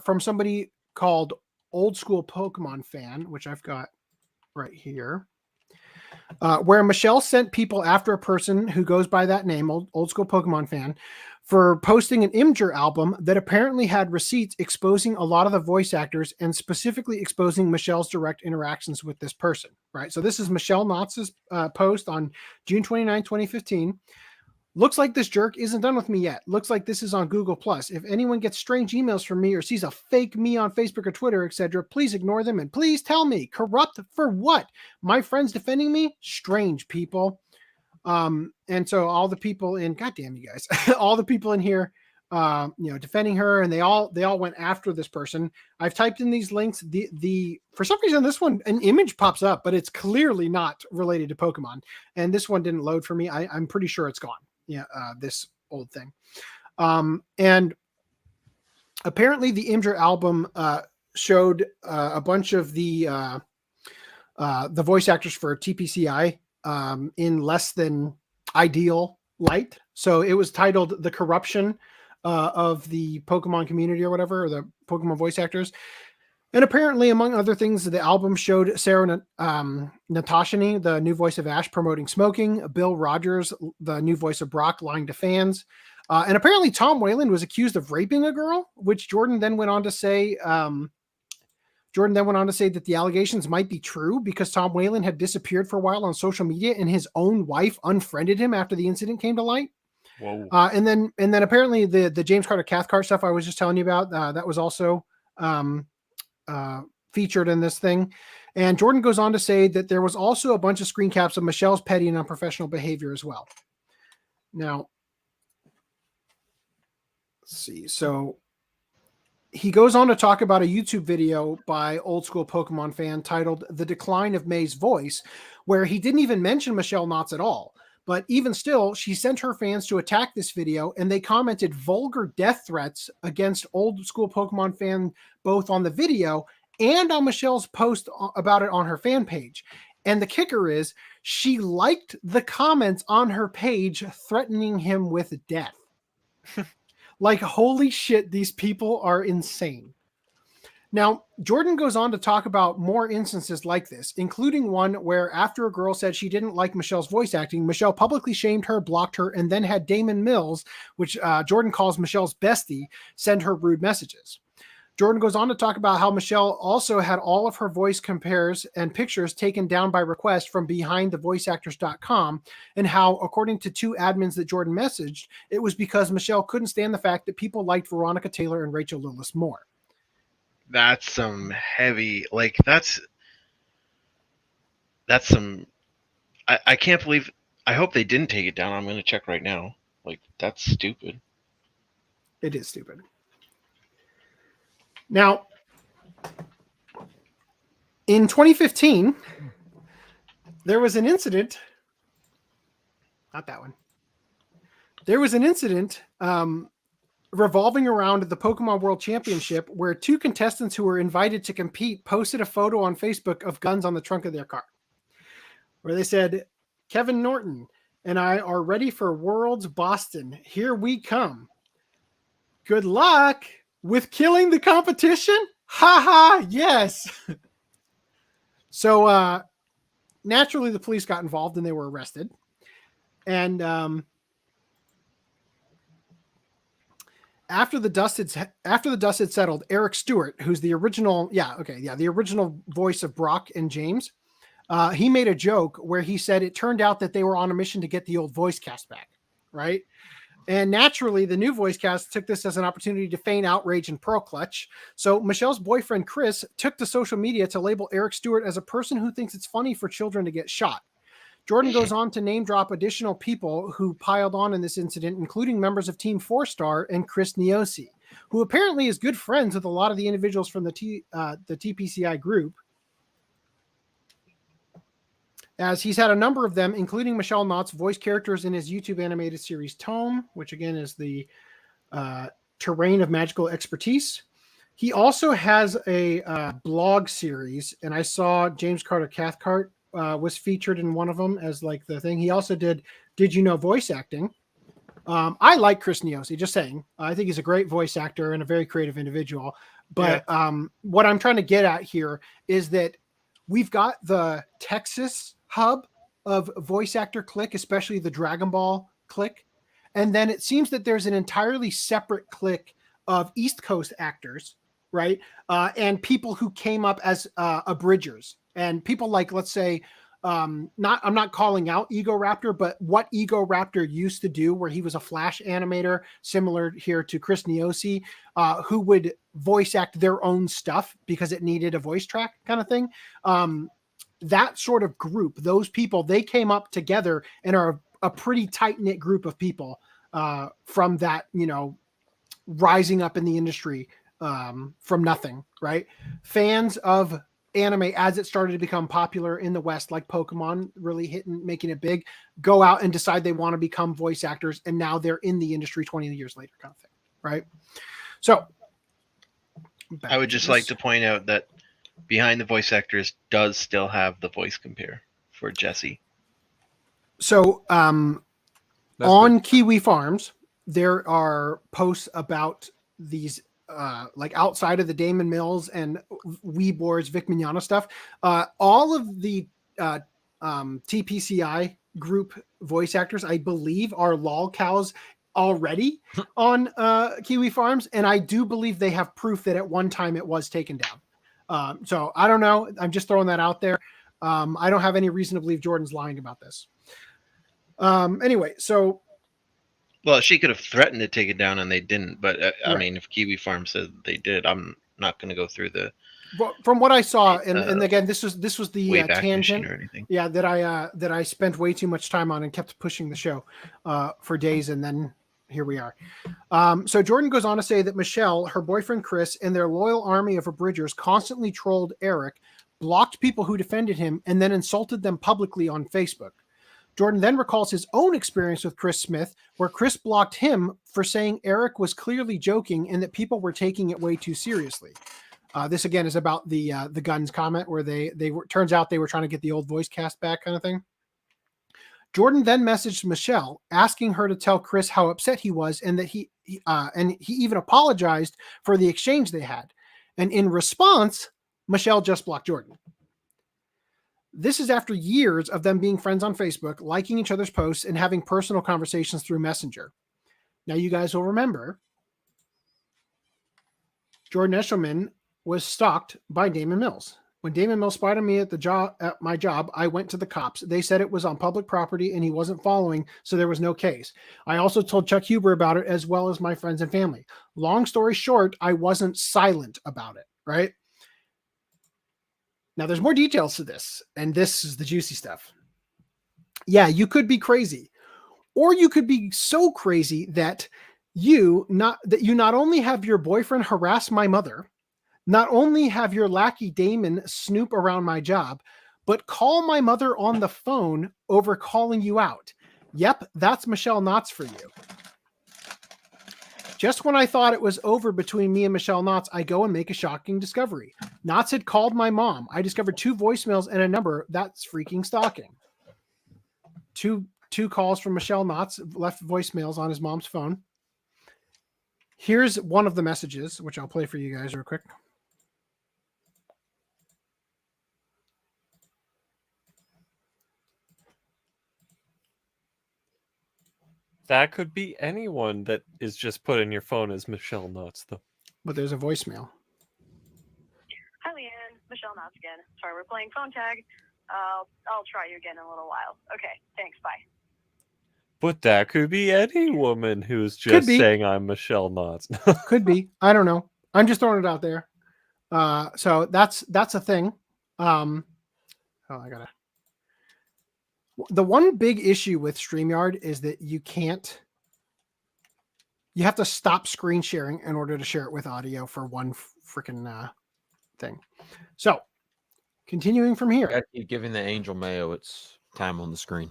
from somebody called Old School Pokemon Fan, which I've got right here, where Michelle sent people after a person who goes by that name, Old School Pokemon Fan, for posting an Imgur album that apparently had receipts exposing a lot of the voice actors and specifically exposing Michelle's direct interactions with this person, right? So this is Michelle Knotts' post on June 29, 2015. Looks like this jerk isn't done with me yet. Looks like this is on Google+. If anyone gets strange emails from me or sees a fake me on Facebook or Twitter, etc., please ignore them and please tell me. Corrupt for what? My friends defending me? Strange people. And so all the people in, goddamn you guys, all the people in here, defending her, and they all went after this person. I've typed in these links. The for some reason this one an image pops up, but it's clearly not related to Pokemon. And this one didn't load for me. I'm pretty sure it's gone. Yeah, this old thing. And apparently the Imgur album showed a bunch of the voice actors for TPCI in less than ideal light. So it was titled The Corruption of the Pokemon Community or whatever, or the Pokemon voice actors. And apparently, among other things, the album showed Sarah Natashini, the new voice of Ash, promoting smoking, Bill Rogers, the new voice of Brock, lying to fans. And apparently Tom Whalen was accused of raping a girl, which Jordan then went on to say that the allegations might be true because Tom Whalen had disappeared for a while on social media and his own wife unfriended him after the incident came to light. Whoa. And then apparently the James Carter Cathcart stuff I was just telling you about, that was also featured in this thing. And Jordan goes on to say that there was also a bunch of screen caps of Michelle's petty and unprofessional behavior as well. Now, let's see. So he goes on to talk about a YouTube video by Old School Pokemon Fan titled The Decline of May's Voice, where he didn't even mention Michelle Knotts at all. But even still, she sent her fans to attack this video, and they commented vulgar death threats against Old School Pokemon Fan, both on the video and on Michelle's post about it on her fan page. And the kicker is, she liked the comments on her page threatening him with death. Like, holy shit, these people are insane. Now, Jordan goes on to talk about more instances like this, including one where after a girl said she didn't like Michelle's voice acting, Michelle publicly shamed her, blocked her, and then had Daman Mills, which Jordan calls Michelle's bestie, send her rude messages. Jordan goes on to talk about how Michelle also had all of her voice compares and pictures taken down by request from behindthevoiceactors.com, and how, according to two admins that Jordan messaged, it was because Michelle couldn't stand the fact that people liked Veronica Taylor and Rachel Lillis more. That's some heavy, like, that's some, I can't believe, I hope they didn't take it down. I'm going to check right now. Like, that's stupid. It is stupid. Now, in 2015, there was an incident, not that one. There was an incident revolving around the Pokemon World Championship where two contestants who were invited to compete posted a photo on Facebook of guns on the trunk of their car, where they said, "Kevin Norton and I are ready for Worlds Boston. Here we come." Good luck with killing the competition. Ha ha. Yes. So naturally, the police got involved and they were arrested. And after the dust had settled, Eric Stewart, who's the original, the original voice of Brock and James, he made a joke where he said it turned out that they were on a mission to get the old voice cast back, right? And naturally, the new voice cast took this as an opportunity to feign outrage and pearl clutch. So Michelle's boyfriend, Chris, took to social media to label Eric Stewart as a person who thinks it's funny for children to get shot. Jordan goes on to name drop additional people who piled on in this incident, including members of Team 4-Star and Chris Niosi, who apparently is good friends with a lot of the individuals from the TPCI group, as he's had a number of them, including Michelle Knott's voice characters in his YouTube animated series Tome, which again is the Terrain of Magical Expertise. He also has a blog series, and I saw James Carter Cathcart was featured in one of them as like the thing. He also did You Know voice acting. I like Chris Niosi, just saying. I think he's a great voice actor and a very creative individual. But what I'm trying to get at here is that we've got the Texas hub of voice actor clique, especially the Dragon Ball clique. And then it seems that there's an entirely separate clique of East Coast actors, right? And people who came up as abridgers. And people like, let's say, I'm not calling out Ego Raptor, but what Ego Raptor used to do, where he was a Flash animator, similar here to Chris Niosi, who would voice act their own stuff because it needed a voice track kind of thing. That sort of group, those people, they came up together and are a pretty tight-knit group of people from that, rising up in the industry from nothing, right? Fans of anime as it started to become popular in the West, like Pokemon really making it big, go out and decide they want to become voice actors, and now they're in the industry 20 years later, kind of thing, right? So I would just like to point out that Behind the Voice Actors does still have the voice compare for Jesse. So on Kiwi Farms, there are posts about these like outside of the Daman Mills and Weebor's Vic Mignogna stuff. All of the TPCI group voice actors, I believe, are lol cows already on Kiwi Farms, and I do believe they have proof that at one time it was taken down. So I don't know. I'm just throwing that out there. I don't have any reason to believe Jordan's lying about this. Anyway, so. Well, she could have threatened to take it down and they didn't. But I mean, if Kiwi Farm said they did, I'm not going to go through the. Well, from what I saw, and again, this was the tangent, or anything. Yeah, that I spent way too much time on and kept pushing the show for days, and then here we are. So Jordan goes on to say that Michelle, her boyfriend Chris, and their loyal army of abridgers constantly trolled Eric, blocked people who defended him, and then insulted them publicly on Facebook. Jordan then recalls his own experience with Chris Smith, where Chris blocked him for saying Eric was clearly joking and that people were taking it way too seriously. This again is about the guns comment, where they were, turns out they were trying to get the old voice cast back, kind of thing. Jordan then messaged Michelle, asking her to tell Chris how upset he was, and that he even apologized for the exchange they had. And in response, Michelle just blocked Jordan. This is after years of them being friends on Facebook, liking each other's posts, and having personal conversations through Messenger. Now, you guys will remember Jordan Eshelman was stalked by Daman Mills. When Daman Mills spied on me at my job, I went to the cops. They said it was on public property and he wasn't following, so there was no case. I also told Chuck Huber about it, as well as my friends and family. Long story short, I wasn't silent about it, right? Now, there's more details to this, and this is the juicy stuff. Yeah, you could be crazy, or you could be so crazy that you not only have your boyfriend harass my mother, not only have your lackey Damon snoop around my job, but call my mother on the phone over calling you out. Yep, that's Michelle Knotts for you. Just when I thought it was over between me and Michelle Knotts, I go and make a shocking discovery. Knotts had called my mom. I discovered 2 voicemails and a number. That's freaking stalking. Two calls from Michelle Knotts, left voicemails on his mom's phone. Here's one of the messages, which I'll play for you guys real quick. That could be anyone that is just put in your phone as Michelle Knotts, though. But there's a voicemail. Hi, Leanne. Michelle Knotts again. Sorry, we're playing phone tag. I'll try you again in a little while. Okay, thanks. Bye. But that could be any woman who's just saying I'm Michelle Knotts. Could be. I don't know. I'm just throwing it out there. So that's a thing. The one big issue with StreamYard is that you have to stop screen sharing in order to share it with audio for one freaking thing. So continuing from here. I keep giving the Angel Mayo its time on the screen.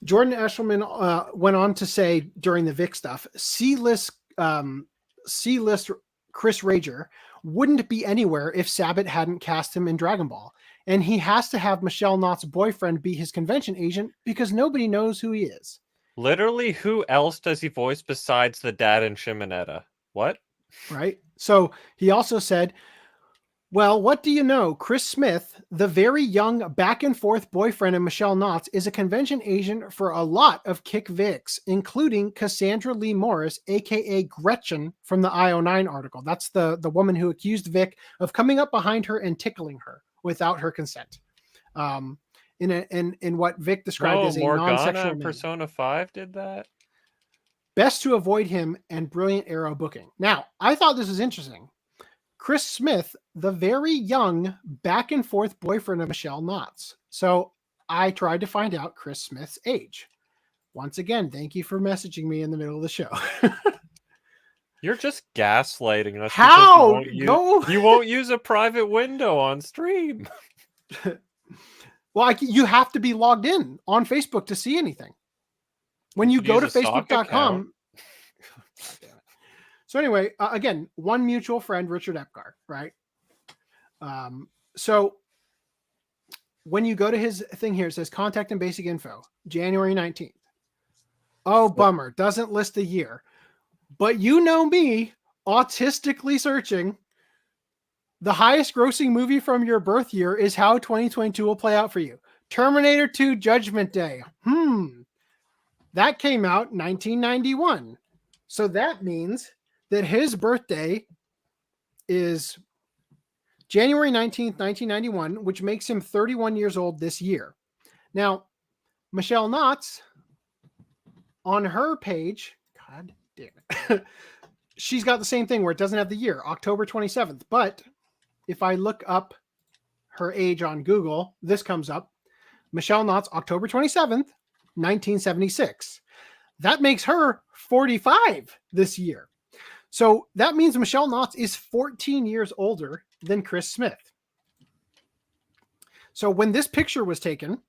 Jordan Eshelman went on to say during the Vic stuff, C-list Chris Rager wouldn't be anywhere if Sabat hadn't cast him in Dragon Ball. And he has to have Michelle Knott's boyfriend be his convention agent because nobody knows who he is. Literally, who else does he voice besides the dad in Shimonetta? What? Right? So he also said, well, what do you know? Chris Smith, the very young back and forth boyfriend of Michelle Knotts, is a convention agent for a lot of Kick Vics, including Cassandra Lee Morris, aka Gretchen from the IO9 article. That's the woman who accused Vic of coming up behind her and tickling her without her consent. In what Vic described as a non-sexual Morgana man. Persona 5 did that? Best to avoid him and brilliant arrow booking. Now, I thought this was interesting. Chris Smith, the very young back and forth boyfriend of Michelle Knotts. So I tried to find out Chris Smith's age. Once again, thank you for messaging me in the middle of the show. You're just gaslighting us. How? You won't use a private window on stream. Well, you have to be logged in on Facebook to see anything. When you go to facebook.com. So anyway, again, one mutual friend, Richard Epgar, right? So when you go to his thing here, it says contact and basic info, January 19th. Oh, bummer. Doesn't list the year. But you know me, autistically searching. The highest grossing movie from your birth year is how 2022 will play out for you. Terminator 2 Judgment Day. That came out 1991. So that means that his birthday is January 19th, 1991, which makes him 31 years old this year. Now, Michelle Knotts, on her page, God damn it, she's got the same thing where it doesn't have the year, October 27th. But if I look up her age on Google, this comes up. Michelle Knotts, October 27th, 1976. That makes her 45 this year. So that means Michelle Knotts is 14 years older than Chris Smith. So when this picture was taken,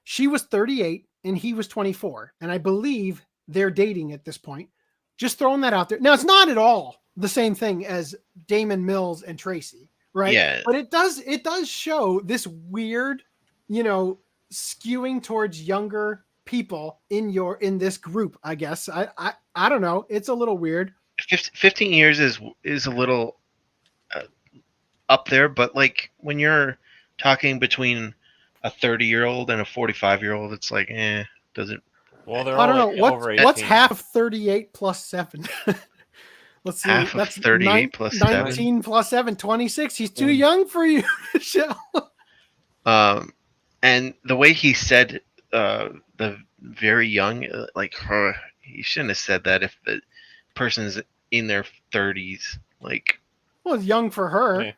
she was 38 and he was 24. And I believe they're dating at this point. Just throwing that out there. Now, it's not at all the same thing as Daman Mills and Tracy, right? Yeah. But it does show this weird, skewing towards younger people in this group, I guess. I don't know. It's a little weird. 15 years is a little up there, but like when you're talking between a 30-year-old and a 45-year-old, it's like, doesn't. Well, they're I don't all know. over What's 18. half of 38 plus 7? Let's see. Half of That's 38 plus 7. 19 plus 7, 26. He's too young for you, Michelle. And the way he said the very young, he shouldn't have said that if the person's in their 30s. Well, it's young for her. Yeah.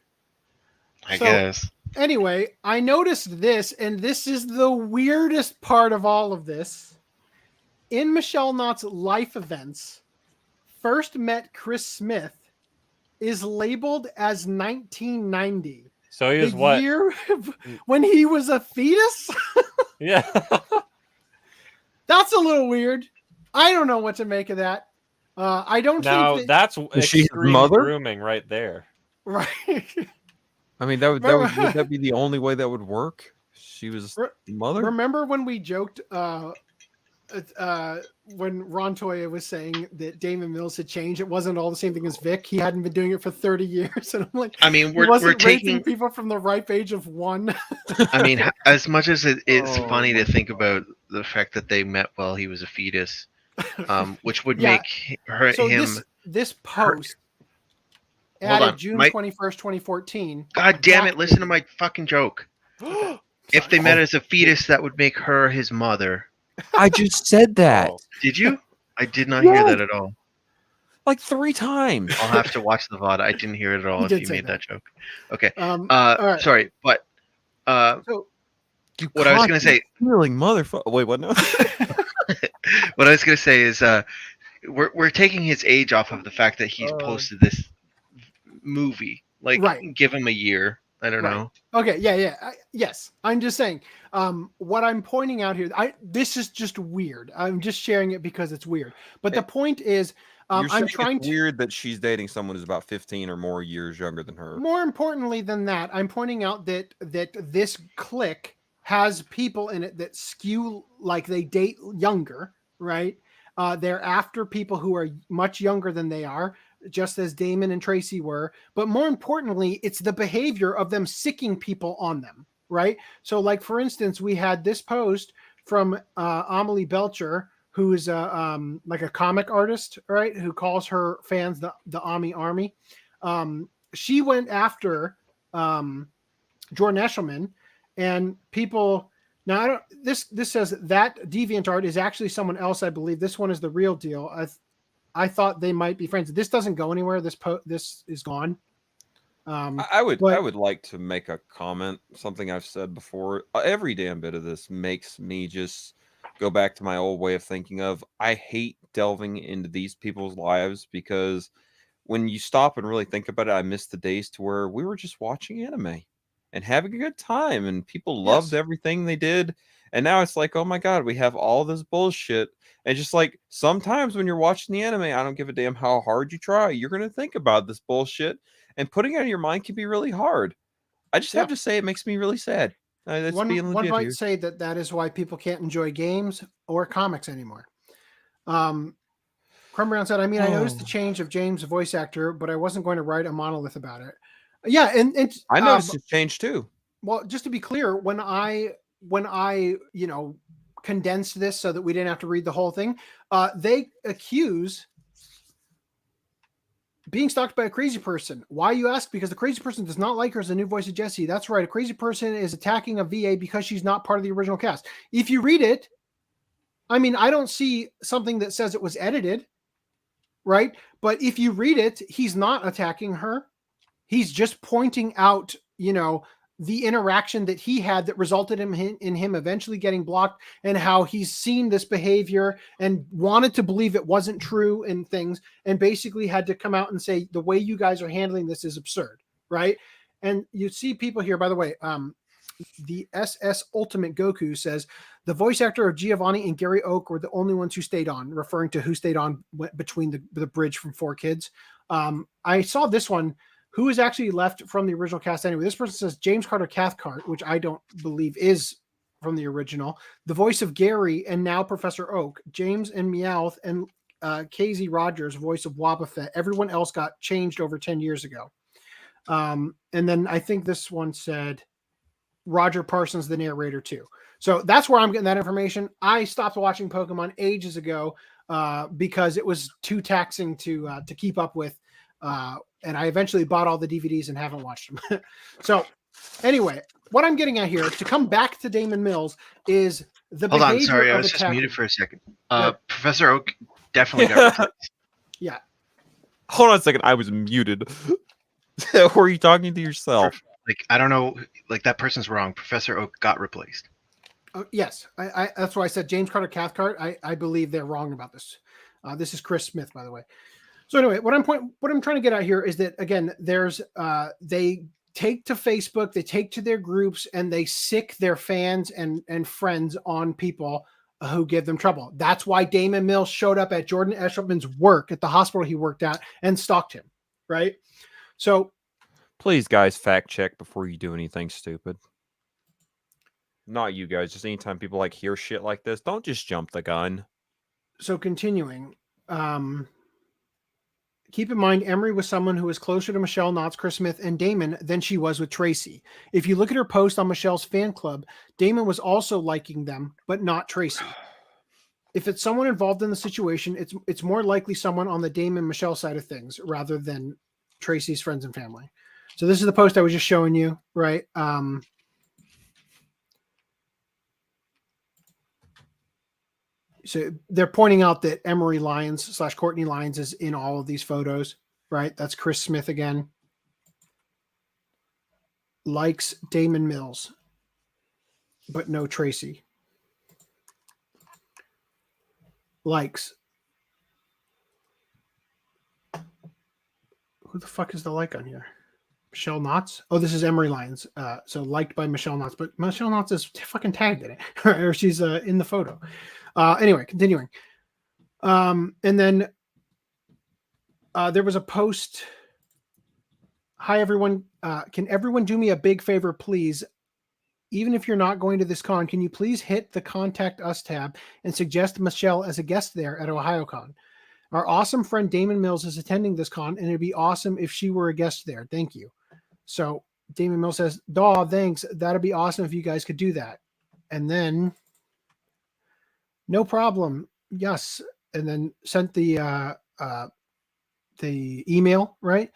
I guess. Anyway, I noticed this, and this is the weirdest part of all of this. In Michelle Knott's life events, first met Chris Smith is labeled as 1990. So he was the what? Year when he was a fetus? Yeah. That's a little weird. I don't know what to make of that. I don't now think that's Is she his extreme mother? grooming right there. right. I mean, would that be the only way that would work? She was the mother. Remember when we joked when Ron Toya was saying that Damon Mills had changed, it wasn't all the same thing as Vic. He hadn't been doing it for 30 years, and I'm like, I mean, he we're wasn't raising taking. people from the ripe age of 1. I mean, as much as it's Oh, funny my to think about the fact that they met while he was a fetus, which would Yeah. make So him. this post Hold added on, June Mike- 21st, 2014. God damn back it! Listen in- to my fucking joke. Okay. If they Sorry. met as a fetus, that would make her his mother. I just said that Oh. Did you? I did not hear Yeah. that at all. like 3 times. I'll have to watch the VOD. I didn't hear it at all You if did you say made that joke. Okay. all right. Sorry, but So You what I was gonna say- feeling motherfucker. Wait, what? No. what I was gonna say is we're taking his age off of the fact that he's posted this movie. Like, Right. give him a year. I don't Right. know. Okay, yes. I'm just saying. What I'm pointing out here, this is just weird. I'm just sharing it because it's weird. But the point is, You're saying I'm trying it's to. weird that she's dating someone who's about 15 or more years younger than her. More importantly than that, I'm pointing out that this clique has people in it that skew like they date younger, right? They're after people who are much younger than they are, just as Damon and Tracy were. But more importantly, it's the behavior of them sicking people on them, right? So, like for instance, we had this post from Amelie Belcher, who is like a comic artist, right? Who calls her fans the Ami Army. She went after Jordan Eshelman, and people. Now, I don't. This says that DeviantArt is actually someone else. I believe this one is the real deal. I thought they might be friends. This doesn't go anywhere. This is gone. I would but- I would like to make a comment. Something I've said before. Every damn bit of this makes me just go back to my old way of thinking of. I hate delving into these people's lives because when you stop and really think about it, I miss the days to where we were just watching anime and having a good time, and people loved Yes. everything they did. And now it's like, oh my god, we have all this bullshit. And just like sometimes when you're watching the anime, I don't give a damn how hard you try. You're gonna think about this bullshit, and putting it in your mind can be really hard. I just have to say, it makes me really sad. That's being One legit might here. say that is why people can't enjoy games or comics anymore. Crumb Brown said, I mean, I noticed the change of James' voice actor, but I wasn't going to write a monolith about it. Yeah, and I noticed it's changed too. well, just to be clear, when I condensed this so that we didn't have to read the whole thing, they accuse being stalked by a crazy person. Why, you ask? Because the crazy person does not like her as the new voice of Jessie. That's right. A crazy person is attacking a VA because she's not part of the original cast. If you read it, I mean, I don't see something that says it was edited, right? But if you read it, he's not attacking her. He's just pointing out, the interaction that he had that resulted in him eventually getting blocked, and how he's seen this behavior and wanted to believe it wasn't true and things, and basically had to come out and say, the way you guys are handling this is absurd, right? And you see people here, by the way, the TheSSUltimateGoku says the voice actor of Giovanni and Gary Oak were the only ones who stayed on, referring to who stayed on between the bridge from 4 Kids. I saw this one. Who is actually left from the original cast anyway? This person says James Carter Cathcart, which I don't believe is from the original. The voice of Gary and now Professor Oak, James and Meowth, and KZ Rogers, voice of Wobbuffet. Everyone else got changed over 10 years ago. And then I think this one said Roger Parsons, the narrator too. So that's where I'm getting that information. I stopped watching Pokemon ages ago because it was too taxing to keep up with. And I eventually bought all the DVDs and haven't watched them. So anyway, what I'm getting at here, to come back to Daman Mills, is the Hold behavior on, sorry, I of was just attacking. muted for a second. Yeah. Professor Oak definitely got replaced. Yeah. Hold on a second. I was muted. Were you talking to yourself? Like, I don't know, like that person's wrong. Professor Oak got replaced. Yes, I that's why I said James Carter Cathcart. I believe they're wrong about this. This is Chris Smith, by the way. So anyway, what I'm trying to get at here is that, again, there's they take to Facebook, they take to their groups, and they sick their fans and friends on people who give them trouble. That's why Daman Mills showed up at Jordan Eshelman's work at the hospital he worked at and stalked him, right? So Please, guys, fact check before you do anything stupid. not you guys, just anytime people like hear shit like this, don't just jump the gun. So continuing, keep in mind, Emery was someone who was closer to Michelle, Knotts, Chris Smith, and Damon than she was with Tracy. If you look at her post on Michelle's fan club, Damon was also liking them, but not Tracy. If it's someone involved in the situation, it's more likely someone on the Damon Michelle side of things rather than Tracy's friends and family. So this is the post I was just showing you, right? So they're pointing out that Emery Lyons / Courtney Lyons is in all of these photos, right? That's Chris Smith again. Likes Daman Mills, but no Tracy. Likes. Who the fuck is the like on here? Michelle Knotts? Oh, this is Emery Lyons. So liked by Michelle Knotts, but Michelle Knotts is fucking tagged in it, or she's in the photo. Anyway, continuing. And then there was a post. Hi, everyone. Can everyone do me a big favor, please? Even if you're not going to this con, can you please hit the Contact Us tab and suggest Michelle as a guest there at OhioCon? Our awesome friend Daman Mills is attending this con, and it'd be awesome if she were a guest there. Thank you. So Daman Mills says, "Daw, thanks. That'd be awesome if you guys could do that." And then, no problem. Yes. And then sent the email, right?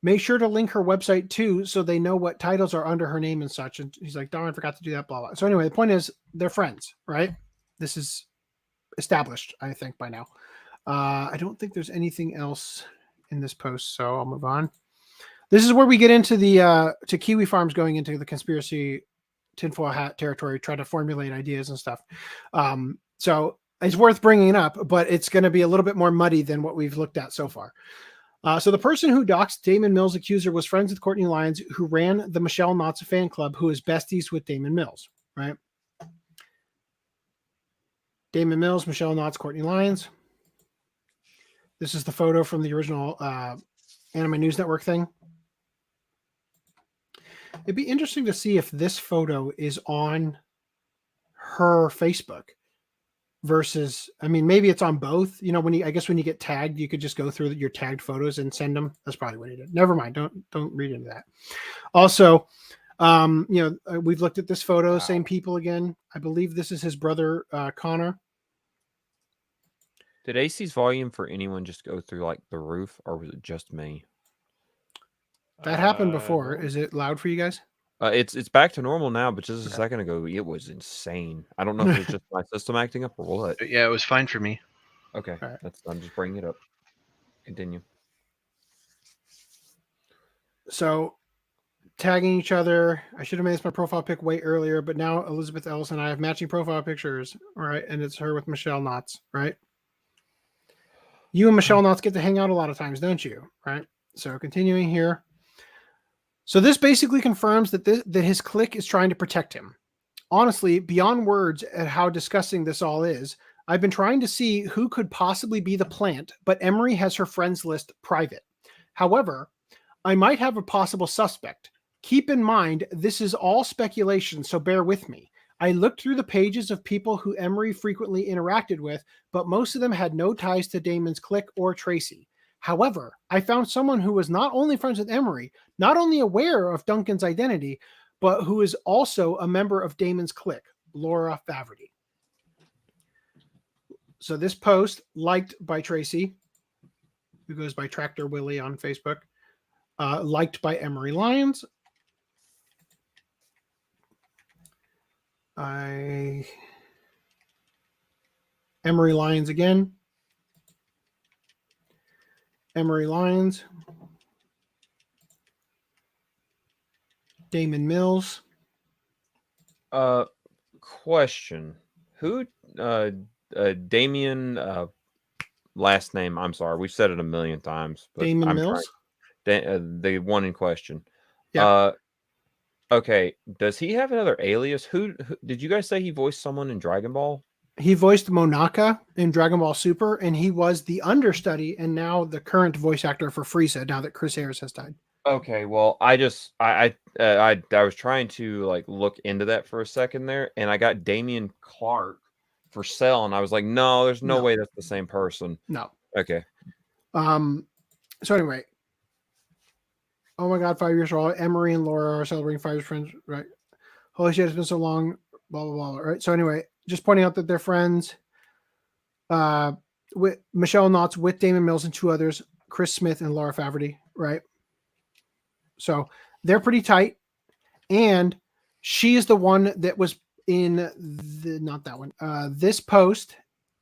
Make sure to link her website too, so they know what titles are under her name and such. And he's like, "Darn, I forgot to do that." Blah blah. So anyway, the point is, they're friends, right? This is established, I think, by now. I don't think there's anything else in this post, so I'll move on. This is where we get into the to Kiwi Farms going into the conspiracy tinfoil hat territory, try to formulate ideas and stuff. So it's worth bringing up, but it's going to be a little bit more muddy than what we've looked at so far. So the person who doxed Daman Mills' accuser was friends with Courtney Lyons, who ran the Michelle Knotts fan club, who is besties with Daman Mills, right? Daman Mills, Michelle Knotts, Courtney Lyons. This is the photo from the original Anime News Network thing. It'd be interesting to see if this photo is on her Facebook versus, I mean, maybe it's on both. You know, I guess when you get tagged, you could just go through your tagged photos and send them. That's probably what he did. Never mind. Don't read into that. Also, we've looked at this photo, wow. Same people again. I believe this is his brother, Connor. Did AC's volume for anyone just go through like the roof, or was it just me? That happened before. Is it loud for you guys? It's back to normal now, but just a second ago, it was insane. I don't know if it's just my system acting up or what. Yeah, it was fine for me. Okay, right. I'm just bringing it up. Continue. So, tagging each other. I should have made this my profile pic way earlier, but now Elizabeth Ellis and I have matching profile pictures. All right, and it's her with Michelle Knotts, right? You and Michelle Knotts get to hang out a lot of times, don't you? Right. So continuing here. So this basically confirms that that his clique is trying to protect him. Honestly, beyond words at how disgusting this all is, I've been trying to see who could possibly be the plant, but Emery has her friends list private. However, I might have a possible suspect. Keep in mind, this is all speculation, so bear with me. I looked through the pages of people who Emery frequently interacted with, but most of them had no ties to Damon's clique or Tracy. However, I found someone who was not only friends with Emery, not only aware of Duncan's identity, but who is also a member of Damon's clique, Laura Faverty. So this post, liked by Tracy, who goes by Tractor Willie on Facebook, liked by Emery Lyons. Emery Lyons again. Emery Lyons. Daman Mills. Question. Who Damien last name, I'm sorry, we've said it a million times, but Daman Mills? The one in question. Yeah. Okay, does he have another alias? Who did you guys say he voiced someone in Dragon Ball? He voiced Monaka in Dragon Ball Super, and he was the understudy and now the current voice actor for Frieza now that Chris Ayres has died. Okay, well, I was trying to like look into that for a second there, and I got Damian Clark for sale, and I was like, no, there's no No. way that's the same person. No. Okay. So anyway, oh my God, 5 years old. Emery and Laura are celebrating 5 years friends, right? Holy shit, it's been so long. Blah blah blah. Right. So anyway, just pointing out that they're friends. With Michelle Knotts with Daman Mills and 2 others, Chris Smith and Laura Faverty. Right. So they're pretty tight, and she is the one that was in the not that one. This post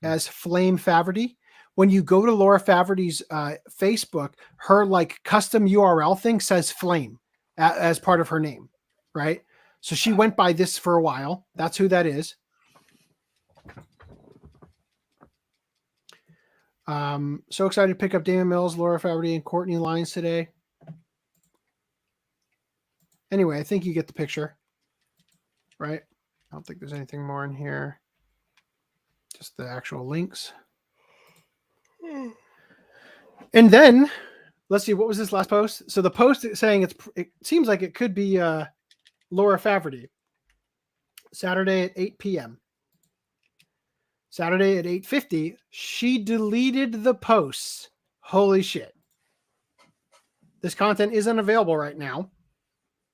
as Flame Faverty. When you go to Laura Faverty's Facebook, her like custom URL thing says Flame as part of her name, right? So she went by this for a while. That's who that is. So excited to pick up Daman Mills, Laura Faverty, and Courtney Lyons today. Anyway, I think you get the picture, right? I don't think there's anything more in here. Just the actual links. And then let's see, what was this last post? So the post saying it seems like it could be Laura Faverty. Saturday at 8 p.m. Saturday at 8:50, she deleted the posts. Holy shit. This content isn't available right now.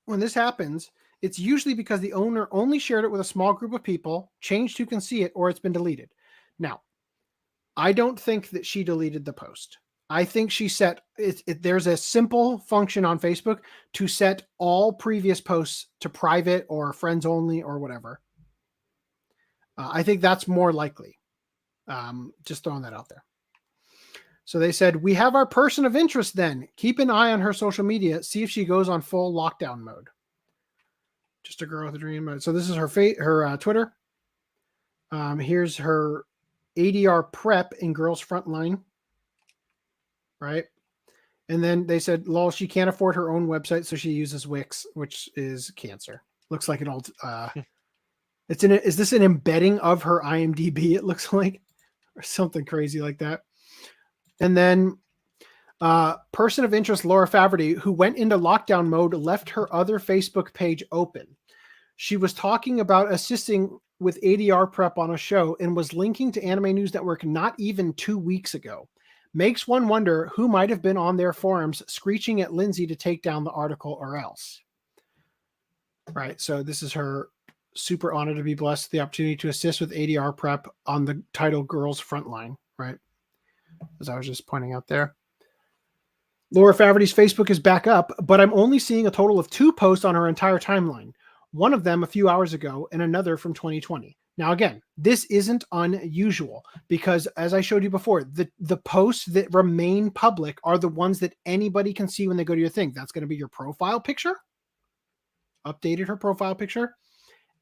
When this happens, it's usually because the owner only shared it with a small group of people, changed who can see it, or it's been deleted. Now, I don't think that she deleted the post. I think she set there's a simple function on Facebook to set all previous posts to private or friends only or whatever. I think that's more likely. Just throwing that out there. So they said, we have our person of interest then. Keep an eye on her social media. See if she goes on full lockdown mode. Just a girl with a dream. So this is her Twitter. Here's her ADR prep in Girls Frontline. Right. And then they said, lol, she can't afford her own website, so she uses Wix, which is cancer. Looks like an old is this an embedding of her IMDb, it looks like, or something crazy like that. And then person of interest, Laura Faverty, who went into lockdown mode, left her other Facebook page open. She was talking about assisting with ADR prep on a show and was linking to Anime News Network not even 2 weeks ago. Makes one wonder who might have been on their forums screeching at Lindsay to take down the article or else. Right. So this is her super honored to be blessed with the opportunity to assist with ADR prep on the title Girls Frontline. Right. As I was just pointing out there. Laura Faverty's Facebook is back up, but I'm only seeing a total of 2 posts on her entire timeline. One of them a few hours ago and another from 2020. Now, again, this isn't unusual because, as I showed you before, the posts that remain public are the ones that anybody can see when they go to your thing. That's going to be your profile picture, updated her profile picture,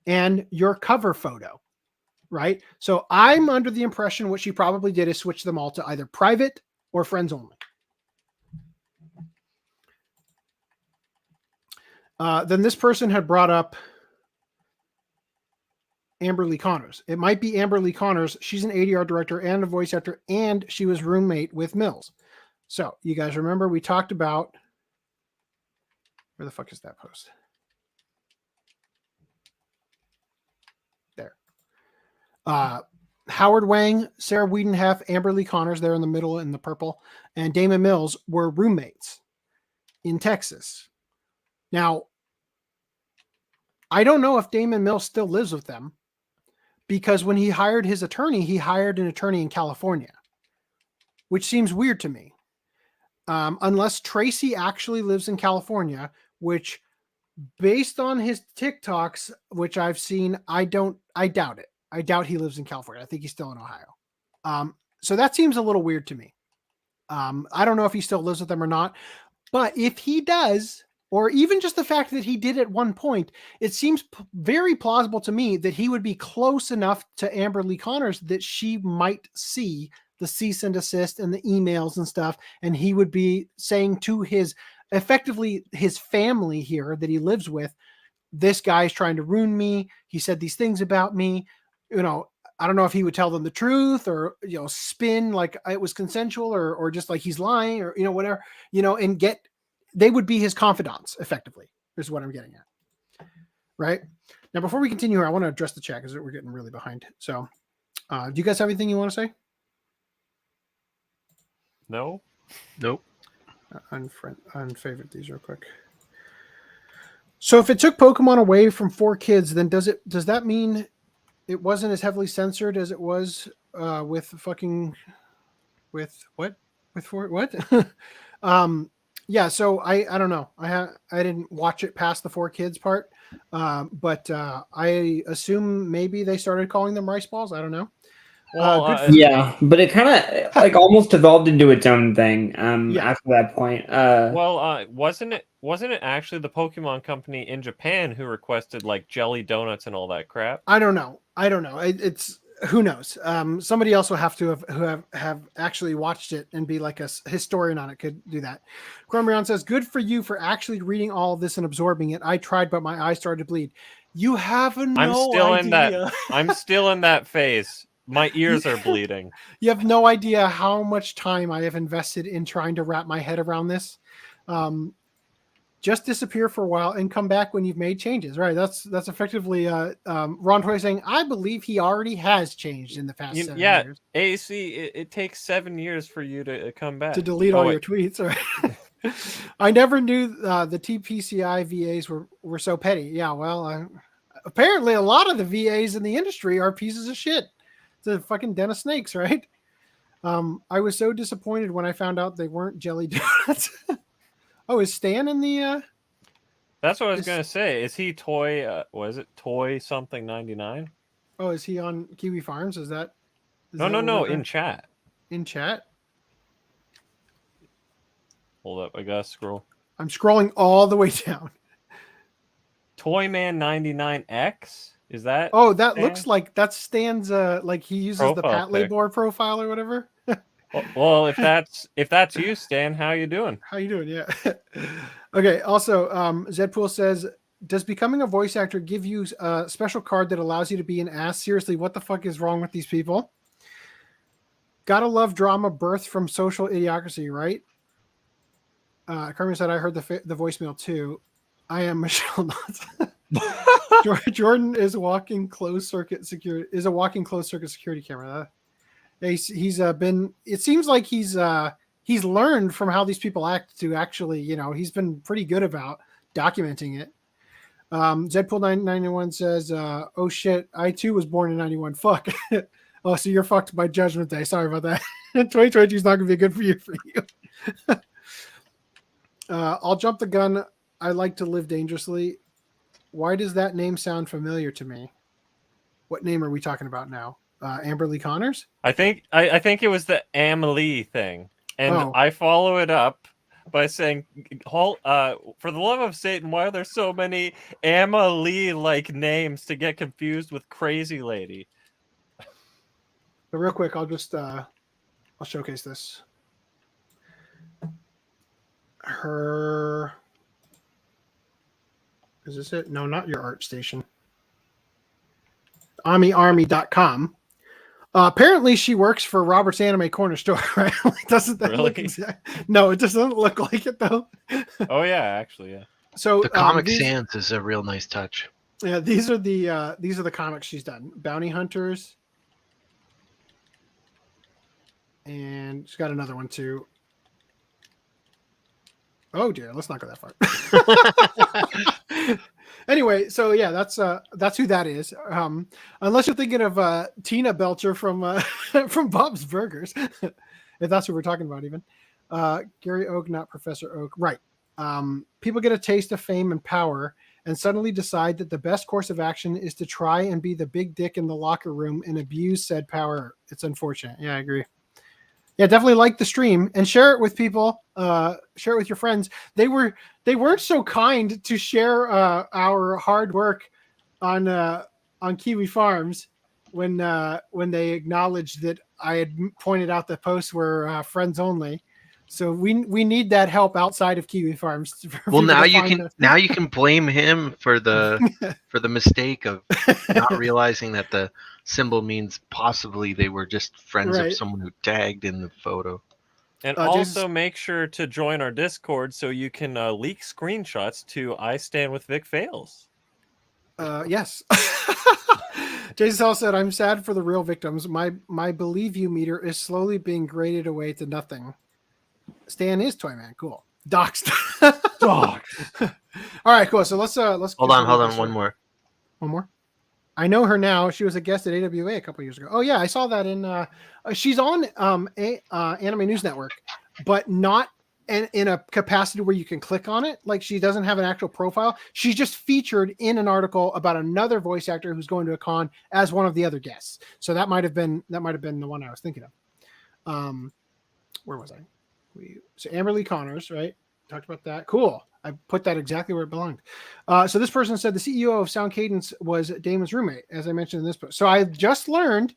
and your cover photo, right? So I'm under the impression what she probably did is switch them all to either private or friends only. Then this person had brought up Amber Lee Connors. It might be Amber Lee Connors. She's an ADR director and a voice actor, and she was roommate with Mills. So you guys remember we talked about, where the fuck is that post? There. Howard Wang, Sarah Wiedenhef, Amber Lee Connors, there in the middle in the purple, and Daman Mills were roommates in Texas. Now, I don't know if Daman Mills still lives with them, because when he hired his attorney, he hired an attorney in California, which seems weird to me. Unless Tracy actually lives in California, which based on his TikToks, which I've seen, I doubt it. I doubt he lives in California. I think he's still in Ohio. So that seems a little weird to me. I don't know if he still lives with them or not, but if he does, or even just the fact that he did at one point, it seems very plausible to me that he would be close enough to Amber Lee Connors that she might see the cease and desist and the emails and stuff. And he would be saying to effectively his family here that he lives with, this guy's trying to ruin me. He said these things about me. You know, I don't know if he would tell them the truth or, spin like it was consensual or just like he's lying or, whatever, and get they would be his confidants, effectively, is what I'm getting at. Right? Now, before we continue, I want to address the chat because we're getting really behind. So, do you guys have anything you want to say? No. Nope. Unfavorite these real quick. So if it took Pokemon away from 4Kids, then does that mean it wasn't as heavily censored as it was with what? Yeah, so I don't know. I didn't watch it past the 4Kids part, but I assume maybe they started calling them rice balls. I don't know. Well, yeah, but it kind of like almost evolved into its own thing after that point. Wasn't it actually the Pokemon Company in Japan who requested like jelly donuts and all that crap? I don't know. It's who knows. Somebody else will have to have actually watched it and be like a historian on it could do that. Chromion says, "Good for you for actually reading all of this and absorbing it. I tried, but my eyes started to bleed." You have no idea. I'm still in that phase. My ears are bleeding. You have no idea how much time I have invested in trying to wrap my head around this. Just disappear for a while and come back when you've made changes. Right? That's effectively Ron Toy saying, "I believe he already has changed in the past 7 years." AC, it takes 7 years for you to come back to delete all your tweets. Right? I never knew the TPCI VAs were so petty. Yeah, well, apparently a lot of the VAs in the industry are pieces of shit. The fucking den of snakes, right? I was so disappointed when I found out they weren't jelly donuts. Oh, is Stan in the? That's what I was gonna say. Is he Toy? Was it Toy something 99? Oh, is he on Kiwi Farms? Is that? No. In chat. In chat. Hold up, I gotta scroll. I'm scrolling all the way down. Toyman 99X. Is that? Oh, that looks like that's Stan's. Like he uses the Pat Labor profile or whatever. Well, if that's you, Stan, how you doing? How you doing? Yeah. Okay. Also, Zedpool says, "Does becoming a voice actor give you a special card that allows you to be an ass?" Seriously, what the fuck is wrong with these people? Gotta love drama birthed from social idiocracy, right? Carmen said, "I heard the voicemail too. I am Michelle Knotts." Jordan is a walking closed circuit security camera. He's been. It seems like he's learned from how these people act to actually, he's been pretty good about documenting it. Zedpool 991 says, "Oh shit, I too was born in 91. Fuck." Oh, so you're fucked by Judgment Day. Sorry about that. 2022 is not going to be good for you. I'll jump the gun. I like to live dangerously. Why does that name sound familiar to me? What name are we talking about now? Amberly Connors? I think it was the Amelie thing, and I follow it up by saying, for the love of Satan, why are there so many Amelie-like names to get confused with Crazy Lady? But real quick, I'll just I'll showcase this. Is this it? No, not your art station. AmiArmy.com. Apparently, she works for Robert's Anime Corner Store, right? Doesn't that look exact? No, it doesn't look like it though. Oh yeah, actually, yeah. So the Comic Sans is a real nice touch. Yeah, these are the comics she's done. Bounty Hunters, and she's got another one too. Oh dear, let's not go that far. Anyway, so yeah, that's who that is. Unless you're thinking of Tina Belcher from from Bob's Burgers, if that's what we're talking about, even Gary Oak, not Professor Oak, right? People get a taste of fame and power, and suddenly decide that the best course of action is to try and be the big dick in the locker room and abuse said power. It's unfortunate. Yeah, I agree. Yeah, definitely like the stream and share it with people. Share it with your friends. They weren't so kind to share our hard work on Kiwi Farms when they acknowledged that I had pointed out the posts were friends only. So we need that help outside of Kiwi Farms. Well, now you can blame him for the mistake of not realizing that the symbol means possibly they were just friends of someone who tagged in the photo. And Jason- also make sure to join our Discord so you can leak screenshots to I Stand With Vic Fails. Yes. Jason Hall said, "I'm sad for the real victims. My believe you meter is slowly being graded away to nothing." Stan is Toyman. Cool. Doxed. Doxed. All right, cool. So let's Hold on, one more. One more. I know her now. She was a guest at AWA a couple years ago. Oh yeah, I saw that in. She's on Anime News Network, but not in a capacity where you can click on it. Like she doesn't have an actual profile. She's just featured in an article about another voice actor who's going to a con as one of the other guests. So that might have been the one I was thinking of. Where was I? So Amberly Connors, right? Talked about that. Cool. I put that exactly where it belonged. So this person said the CEO of Sound Cadence was Damon's roommate, as I mentioned in this post. So I just learned,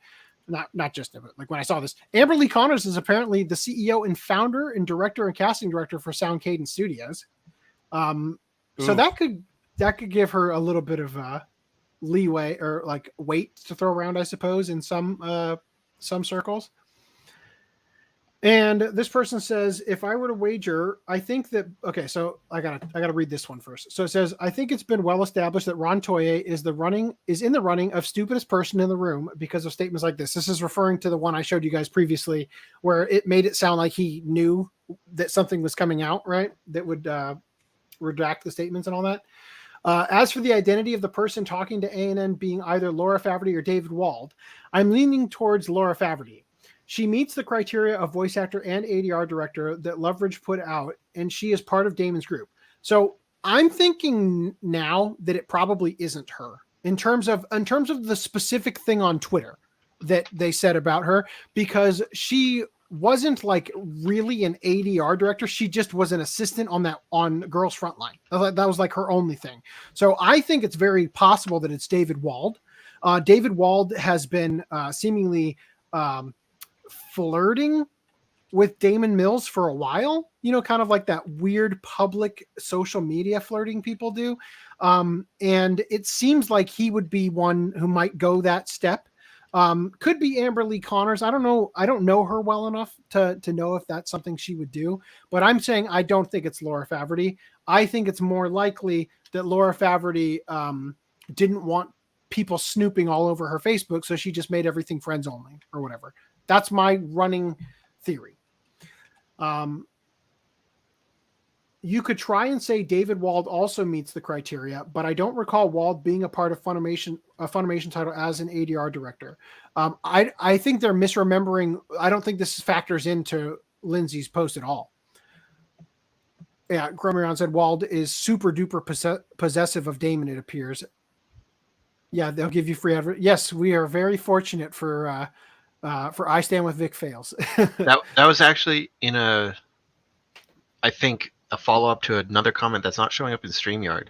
not just but like when I saw this, Amberly Connors is apparently the CEO and founder and director and casting director for Sound Cadence Studios. So that could give her a little bit of leeway or like weight to throw around, I suppose, in some circles. And this person says, if I were to wager, I think that, okay, so I gotta read this one first. So it says, I think it's been well established that Ron Toye is in the running of stupidest person in the room because of statements like this. This is referring to the one I showed you guys previously, where it made it sound like he knew that something was coming out, right? That would redact the statements and all that. As for the identity of the person talking to ANN being either Laura Faverty or David Wald, I'm leaning towards Laura Faverty. She meets the criteria of voice actor and ADR director that Loveridge put out, and she is part of Damon's group. So I'm thinking now that it probably isn't her in terms of the specific thing on Twitter that they said about her, because she wasn't like really an ADR director. She just was an assistant on Girls Frontline. That was like her only thing. So I think it's very possible that it's David Wald. David Wald has been seemingly flirting with Daman Mills for a while, kind of like that weird public social media flirting people do. And it seems like he would be one who might go that step. Could be Amberly Connors. I don't know. I don't know her well enough to know if that's something she would do, but I'm saying I don't think it's Laura Faverty. I think it's more likely that Laura Faverty didn't want people snooping all over her Facebook, so she just made everything friends only or whatever. That's my running theory. You could try and say David Wald also meets the criteria, but I don't recall Wald being a part of Funimation title as an ADR director. I think they're misremembering. I don't think this factors into Lindsay's post at all. Yeah, Gromiron said Wald is super duper possessive of Damon, it appears. Yeah, they'll give you free advert. Yes, we are very fortunate for I Stand With Vic Fails. that was actually I think a follow-up to another comment that's not showing up in StreamYard.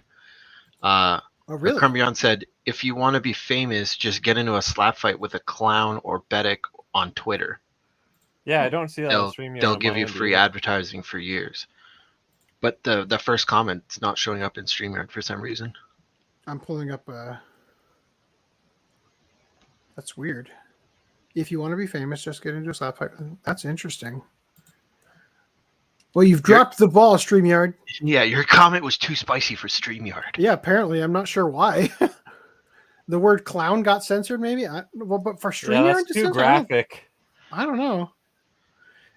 Oh, really? Crumbion said, if you want to be famous, just get into a slap fight with a clown or Bedek on Twitter. Yeah, I don't see that on StreamYard. They'll give you free advertising for years. But the first comment's not showing up in StreamYard for some reason. I'm pulling up that's weird. If you want to be famous, just get into a slap fight. That's interesting. Well, you've dropped the ball, StreamYard. Yeah, your comment was too spicy for StreamYard. Yeah, apparently. I'm not sure why. The word clown got censored, maybe? But for StreamYard? Yeah, that's too graphic. I don't know.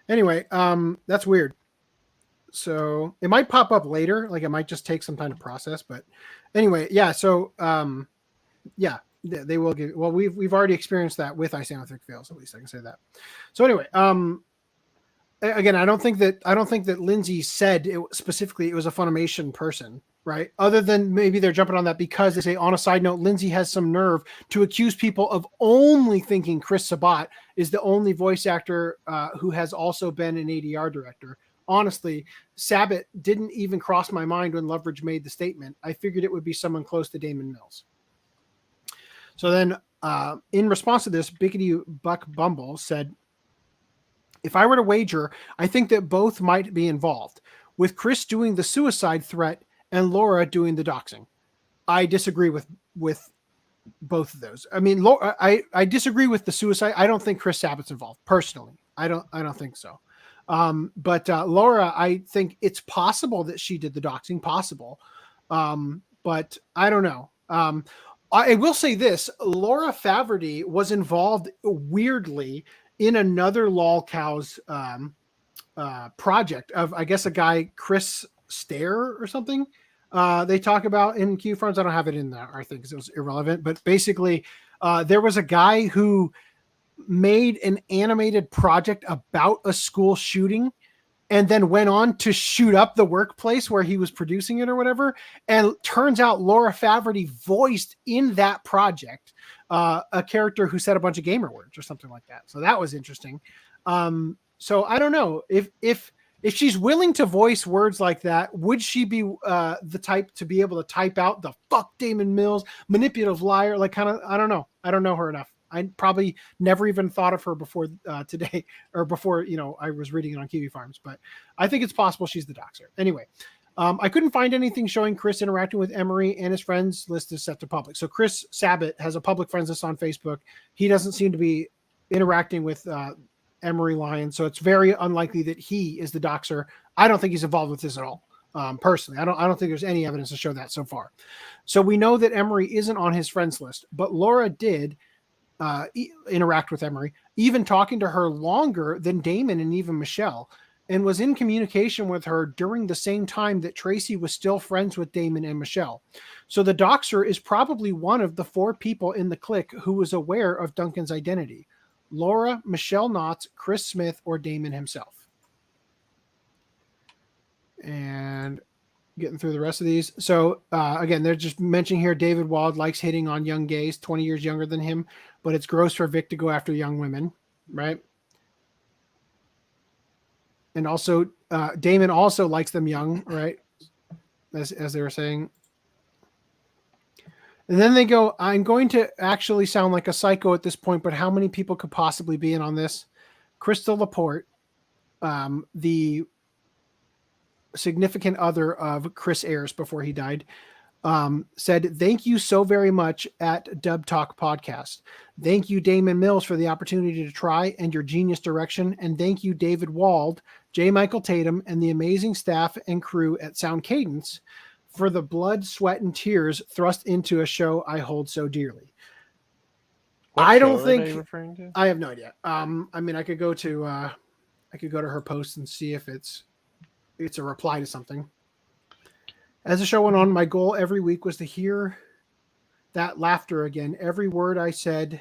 Anyway, that's weird. So it might pop up later. Like it might just take some time to process. But anyway, yeah. So, yeah. They will give. Well, we've already experienced that with I Stand With Vic Fails. At least I can say that. So anyway, again, I don't think that Lindsay said specifically it was a Funimation person, right? Other than maybe they're jumping on that because they say, on a side note, Lindsay has some nerve to accuse people of only thinking Chris Sabat is the only voice actor who has also been an ADR director. Honestly, Sabat didn't even cross my mind when Loveridge made the statement. I figured it would be someone close to Daman Mills. So then, in response to this, Biggity Buck Bumble said, if I were to wager, I think that both might be involved, with Chris doing the suicide threat and Laura doing the doxing. I disagree with both of those. I mean, I disagree with the suicide. I don't think Chris Sabat's involved personally. I don't think so. But Laura, I think it's possible that she did the doxing, possible. But I don't know. I will say this, Laura Faverty was involved weirdly in another lolcows project of, I guess, a guy, Chris Stair or something. They talk about in Q Farms. I don't have it in there, I think, because it was irrelevant. But basically, there was a guy who made an animated project about a school shooting and then went on to shoot up the workplace where he was producing it or whatever. And turns out Laura Faverty voiced in that project a character who said a bunch of gamer words or something like that. So that was interesting. So I don't know if she's willing to voice words like that, would she be the type to be able to type out the fuck Daman Mills, manipulative liar, like kind of, I don't know. I don't know her enough. I probably never even thought of her before today or before, I was reading it on Kiwi Farms, but I think it's possible she's the doxer. Anyway, I couldn't find anything showing Chris interacting with Emery, and his friends list is set to public. So Chris Sabat has a public friends list on Facebook. He doesn't seem to be interacting with Emery Lyon, so it's very unlikely that he is the doxer. I don't think he's involved with this at all. Personally, I don't think there's any evidence to show that so far. So we know that Emery isn't on his friends list, but Laura did interact with Emery, even talking to her longer than Damon and even Michelle, and was in communication with her during the same time that Tracy was still friends with Damon and Michelle. So the doxer is probably one of the 4 people in the clique who was aware of Duncan's identity: Laura, Michelle Knotts, Chris Smith, or Damon himself. And getting through the rest of these. So again, they're just mentioning here, David Wald likes hitting on young gays, 20 years younger than him, but it's gross for Vic to go after young women, right? And also, Damon also likes them young, right? As they were saying. And then they go, I'm going to actually sound like a psycho at this point, but how many people could possibly be in on this? Crystal Laporte, the significant other of Chris Ayers before he died, said, thank you so very much at Dub Talk Podcast. Thank you, Daman Mills, for the opportunity to try and your genius direction. And thank you, David Wald, J. Michael Tatum, and the amazing staff and crew at Sound Cadence for the blood, sweat, and tears thrust into a show I hold so dearly. I don't think I have no idea. I mean, I could go to her post and see if it's a reply to something. As the show went on, my goal every week was to hear that laughter again. Every word was said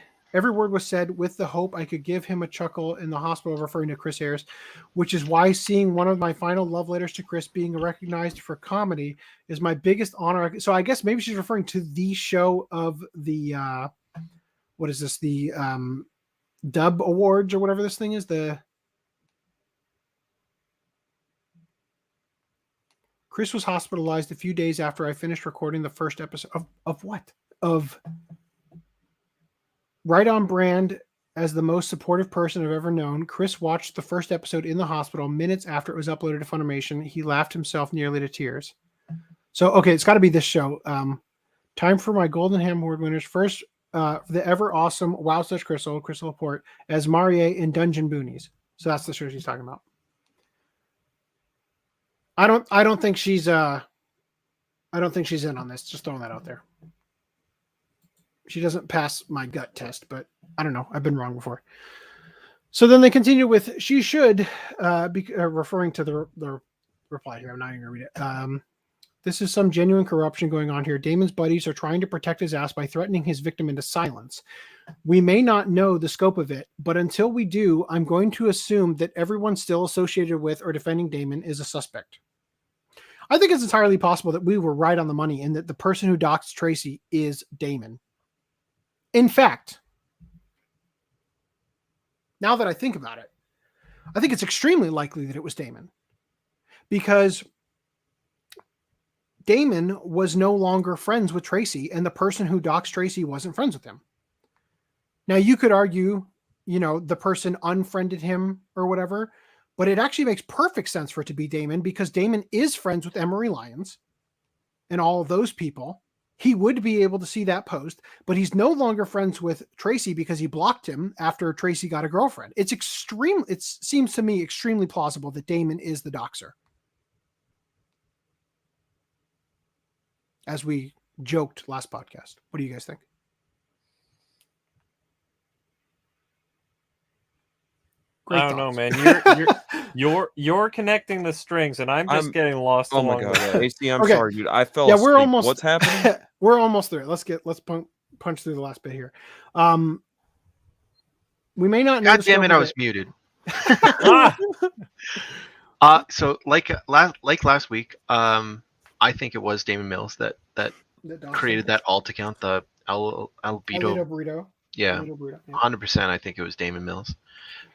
with the hope I could give him a chuckle in the hospital, referring to Chris Ayers, which is why seeing one of my final love letters to Chris being recognized for comedy is my biggest honor. So I guess maybe she's referring to the show of the, what is this? The Dub Awards or whatever this thing is. Chris was hospitalized a few days after I finished recording the first episode of what? Of Right on Brand. As the most supportive person I've ever known, Chris watched the first episode in the hospital minutes after it was uploaded to Funimation. He laughed himself nearly to tears. So, okay, it's got to be this show. Time for my Golden Ham Award winners. First, the ever awesome Wow Such Crystal Laporte as Marie in Dungeon Boonies. So that's the show she's talking about. I don't think she's in on this. Just throwing that out there. She doesn't pass my gut test, but I don't know. I've been wrong before. So then they continue with, she should be referring to the reply here. I'm not even gonna read it. This is some genuine corruption going on here. Damon's buddies are trying to protect his ass by threatening his victim into silence. We may not know the scope of it, but until we do, I'm going to assume that everyone still associated with or defending Damon is a suspect. I think it's entirely possible that we were right on the money and that the person who doxed Tracy is Damon. In fact, now that I think about it, I think it's extremely likely that it was Damon, because Damon was no longer friends with Tracy, and the person who doxed Tracy wasn't friends with him. Now, you could argue, the person unfriended him or whatever, but it actually makes perfect sense for it to be Damon, because Damon is friends with Emery Lyons and all of those people. he would be able to see that post, but he's no longer friends with Tracy because he blocked him after Tracy got a girlfriend. It seems to me extremely plausible that Damon is the doxer. As we joked last podcast. What do you guys think? Great I don't know, thoughts. man. You're connecting the strings, and I'm just getting lost. Oh my along god, the way. AC, I'm Okay. sorry, dude. I fell Yeah, asleep. we're almost. What's happening? We're almost there. Let's punch through the last bit here. We may not know. God the damn scope it, I of was muted. Ah! So like last week, I think it was Daman Mills that created that alt account, the Albedo. Albedo Burrito. Yeah, Albedo Burrito, yeah. 100%. I think it was Daman Mills.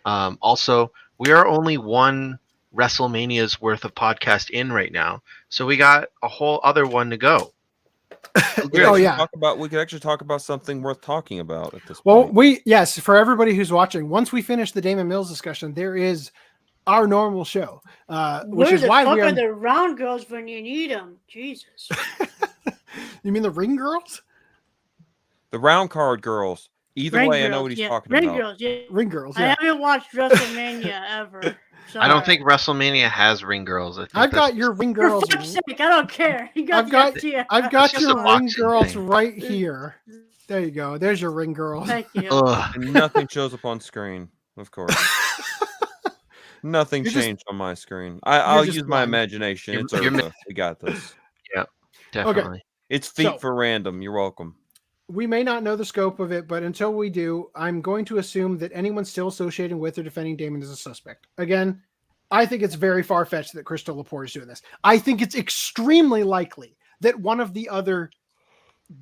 Also, we are only one WrestleMania's worth of podcast in right now, so we got a whole other one to go. We could actually talk about something worth talking about at this Well, point. yes, for everybody who's watching, once we finish the Daman Mills discussion, there is our normal show, which Where is the why fuck we are are. the round girls when you need them? Jesus. You mean the ring girls? The round card girls. Either Ring way, I know girls, what he's yeah. talking Ring about. girls, yeah. Ring girls. I Yeah. haven't watched WrestleMania ever. I don't Sorry. think WrestleMania has ring girls. I think I've that's got your ring For girls. fuck's sake, I don't care. You got I've got just your a ring boxing girls thing. right here. There you go. There's your ring girls. Thank you. Ugh. And nothing shows up on screen, of course. Nothing You're just- changed on my screen. I'll just use my blind. imagination. You're- It's you're over. We got this. Yeah, definitely. It's feet So- for random. You're welcome. We may not know the scope of it, but until we do, I'm going to assume that anyone still associating with or defending Damon is a suspect. Again, I think it's very far-fetched that Crystal Laporte is doing this. I think it's extremely likely that one of the other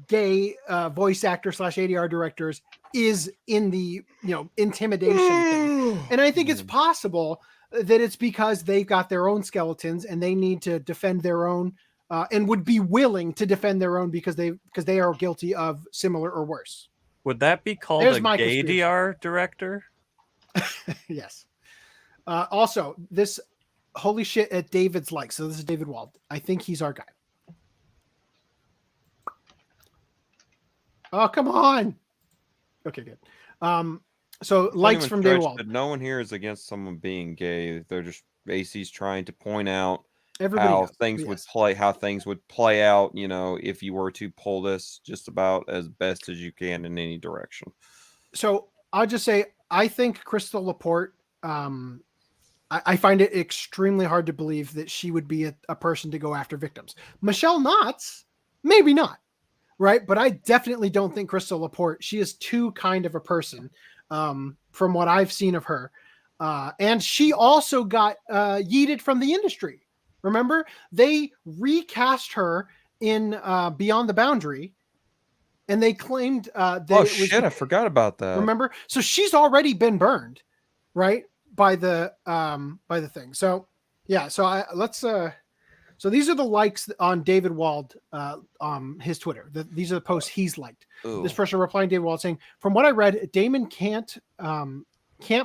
gay voice actor / ADR directors is in the intimidation thing. And I think it's possible that it's because they've got their own skeletons and they need to defend their own and would be willing to defend their own because they are guilty of similar or worse. Would that be called There's a my gay conspiracy. DR director? Yes. Also, this holy shit at David's like. So this is David Wald. I think he's our guy. Oh, come on. Okay, good. So likes Anyone from David stretched Wald. it, no one here is against someone being gay. They're just AC's trying to point out Everybody how knows, things yes. would play out, if you were to pull this just about as best as you can in any direction. So I'll just say, I think Crystal Laporte, I find it extremely hard to believe that she would be a person to go after victims. Michelle Knotts, maybe not, right? But I definitely don't think Crystal Laporte, she is too kind of a person from what I've seen of her. And she also got yeeted from the industry. Remember? They recast her in Beyond the Boundary, and they claimed that Oh, it was shit, I forgot about that. Remember? So she's already been burned, right? By the thing. So yeah, so so these are the likes on David Wald his Twitter. These are the posts he's liked. Ooh. This person replying to David Wald saying, from what I read, Damon can't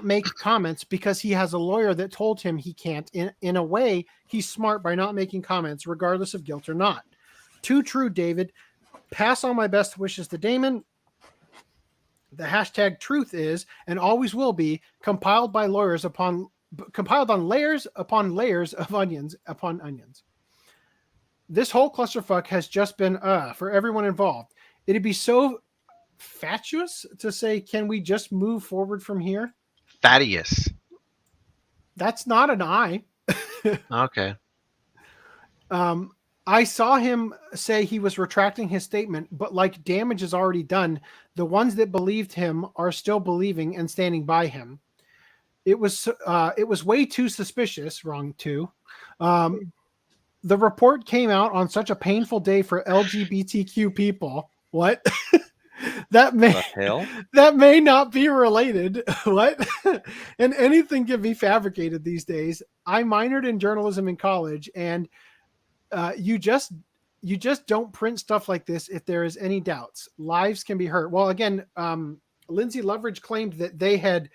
make comments because he has a lawyer that told him he can't. In a way, he's smart by not making comments regardless of guilt or not. Too true, David. Pass on my best wishes to Damon. The hashtag truth is and always will be compiled on layers upon layers of onions upon onions. This whole clusterfuck has just been for everyone involved. It'd be so fatuous to say, can we just move forward from here? Thaddeus. That's not an I. Okay. I saw him say he was retracting his statement, but like damage is already done, the ones that believed him are still believing and standing by him. It was way too suspicious. Wrong too. The report came out on such a painful day for LGBTQ people. What? That may not be related. What? And anything can be fabricated these days. I minored in journalism in college, and you just don't print stuff like this if there is any doubts. Lives can be hurt. Well, again, Lindsay Loveridge claimed that they had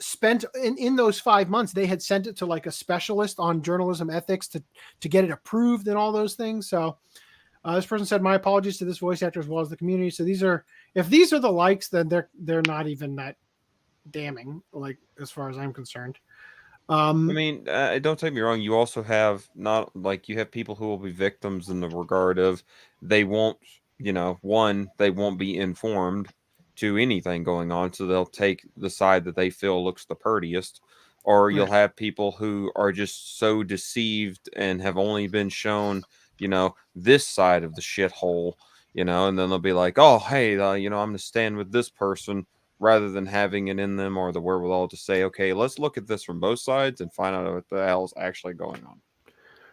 spent in those 5 months, they had sent it to like a specialist on journalism ethics to get it approved and all those things. So This person said, "My apologies to this voice actor as well as the community." So if these are the likes, then they're not even that damning, like as far as I'm concerned. I mean, don't take me wrong. You also have you have people who will be victims in the regard of they won't, they won't be informed to anything going on, so they'll take the side that they feel looks the prettiest. Or you'll have people who are just so deceived and have only been shown, this side of the shithole, and then they'll be like, oh, hey, I'm going to stand with this person, rather than having it in them or the wherewithal to say, okay, let's look at this from both sides and find out what the hell is actually going on.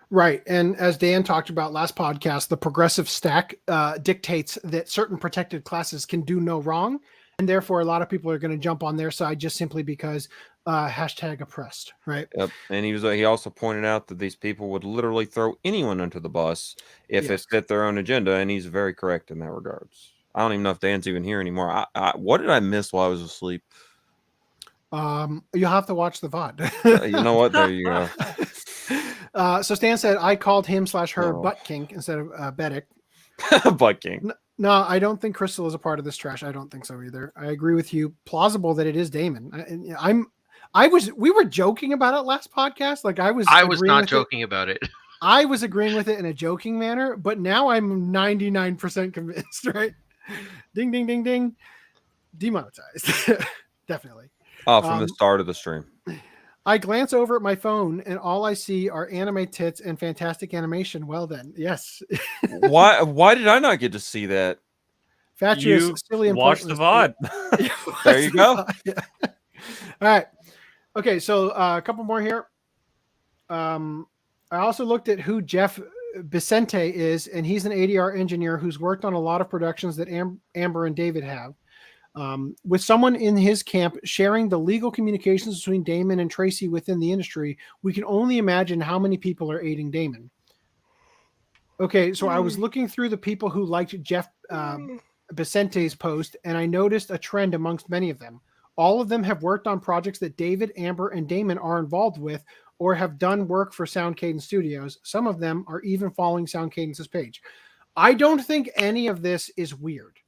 Right. And as Dan talked about last podcast, the progressive stack dictates that certain protected classes can do no wrong. And therefore, a lot of people are going to jump on their side just simply because hashtag oppressed. Right. Yep. And he also pointed out that these people would literally throw anyone under the bus if it fit their own agenda. And he's very correct in that regards. I don't even know if Dan's even here anymore. What did I miss while I was asleep? You'll have to watch the VOD. You know what? There you go. So Stan said, I called him/her butt kink instead of Beddick. Butt kink. No, I don't think Crystal is a part of this trash. I don't think so either. I agree with you. Plausible that it is Damon. We were joking about it last podcast. Like I was not joking about it. I was agreeing with it in a joking manner, but now I'm 99% convinced, right? Ding, ding, ding, ding. Demonetized. Definitely. From the start of the stream. I glance over at my phone and all I see are anime tits and fantastic animation. Well then, yes. Why did I not get to see that? Fatuous, silly, and watch the VOD. There you go. Yeah. All right. Okay, so a couple more here. I also looked at who Jeff Vicente is, and he's an ADR engineer who's worked on a lot of productions that Amber and David have. With someone in his camp sharing the legal communications between Damon and Tracy within the industry, we can only imagine how many people are aiding Damon. Okay, so I was looking through the people who liked Jeff Vicente's post, and I noticed a trend amongst many of them. All of them have worked on projects that David, Amber, and Damon are involved with, or have done work for Sound Cadence Studios. Some of them are even following Sound Cadence's page. I don't think any of this is weird,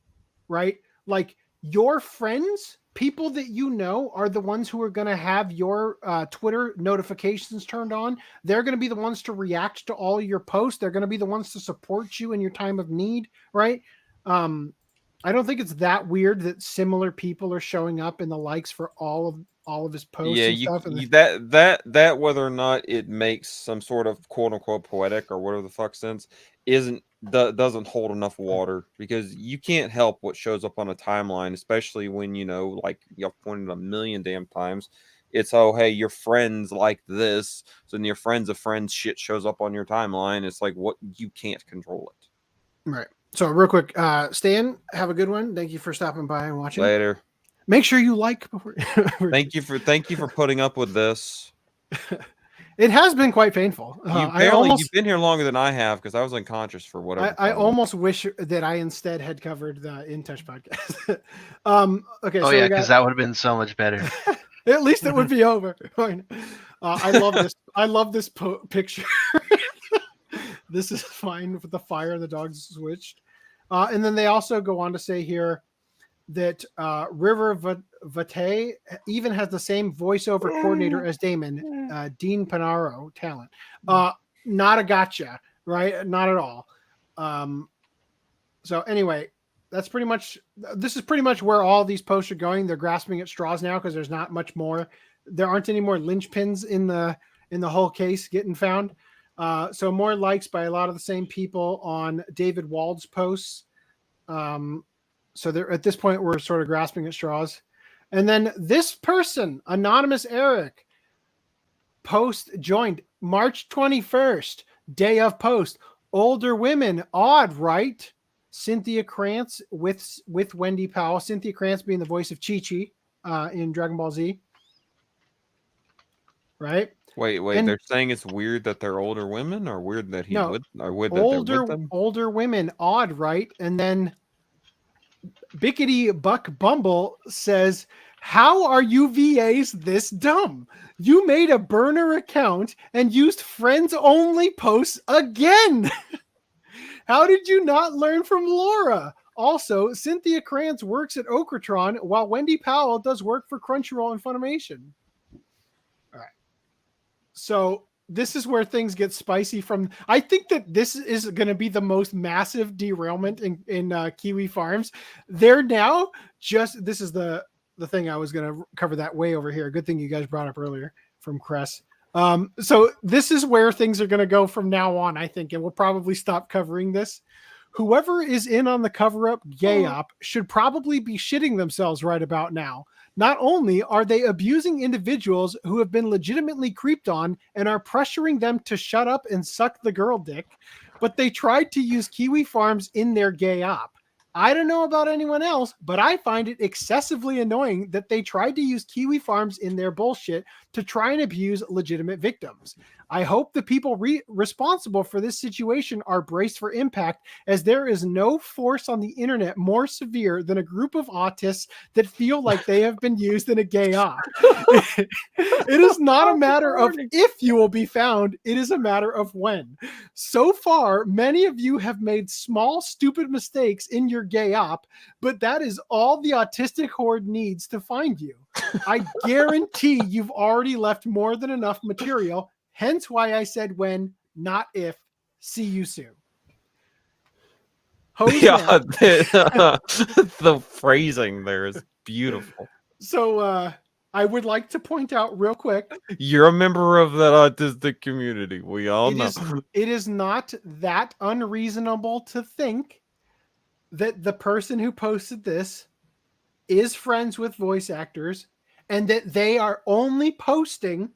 right? Like, your friends, people that you know, are the ones who are going to have your Twitter notifications turned on. They're going to be the ones to react to all your posts. They're going to be the ones to support you in your time of need, right? I don't think it's that weird that similar people are showing up in the likes for all of his posts. That whether or not it makes some sort of quote unquote poetic or whatever the fuck sense doesn't hold enough water, because you can't help what shows up on a timeline, especially when like you've pointed a million damn times. It's hey, your friends like this, so then your friends of friends shit shows up on your timeline. It's like what you can't control it. Right. So real quick, Stan, have a good one. Thank you for stopping by and watching. Later. Make sure you like before. Thank you for putting up with this. It has been quite painful. You've been here longer than I have, because I was unconscious for whatever. I almost wish that I instead had covered the In Touch podcast. Okay. Oh, so yeah, because that would have been so much better. At least it would be over. I love this. I love this picture. This is fine with the fire and the dogs switched. And then they also go on to say here that River Vate even has the same voiceover coordinator as Damon, Dean Panaro talent. Not a gotcha, right? Not at all. So anyway, this is pretty much where all these posts are going. They're grasping at straws now because there's not much more. There aren't any more linchpins in the whole case getting found. So more likes by a lot of the same people on David Wald's posts. So they're, at this point, we're sort of grasping at straws. And then this person, Anonymous Eric, post joined March 21st, day of post. Older women, odd, right? Cynthia Krantz with Wendy Powell. Cynthia Krantz being the voice of Chi-Chi in Dragon Ball Z. Right? Wait, and they're saying it's weird that they're older women, or weird that they're with them? Older women, odd, right? And then Bickety Buck Bumble says, how are you VAs this dumb? You made a burner account and used friends only posts again. How did you not learn from Laura? Also, Cynthia Krantz works at Okratron while Wendy Powell does work for Crunchyroll and Funimation. All right. So this is where things get spicy from. I think that this is going to be the most massive derailment in Kiwi Farms. They're now just, this is the thing I was going to cover that way over here. Good thing you guys brought up earlier from Cress. So this is where things are going to go from now on, I think, and we'll probably stop covering this. Whoever is in on the cover-up gay op should probably be shitting themselves right about now. Not only are they abusing individuals who have been legitimately creeped on and are pressuring them to shut up and suck the girl dick, but they tried to use Kiwi Farms in their gay op. I don't know about anyone else, but I find it excessively annoying that they tried to use Kiwi Farms in their bullshit to try and abuse legitimate victims. I hope the people responsible for this situation are braced for impact, as there is no force on the internet more severe than a group of autists that feel like they have been used in a gay op. It is not a matter of if you will be found, it is a matter of when. So far, many of you have made small, stupid mistakes in your gay op, but that is all the autistic horde needs to find you. I guarantee you've already left more than enough material. Hence why I said when, not if. See you soon. Yeah, the phrasing there is beautiful. So I would like to point out real quick. You're a member of that autistic community. We all know. It is not that unreasonable to think that the person who posted this is friends with voice actors and that they are only posting,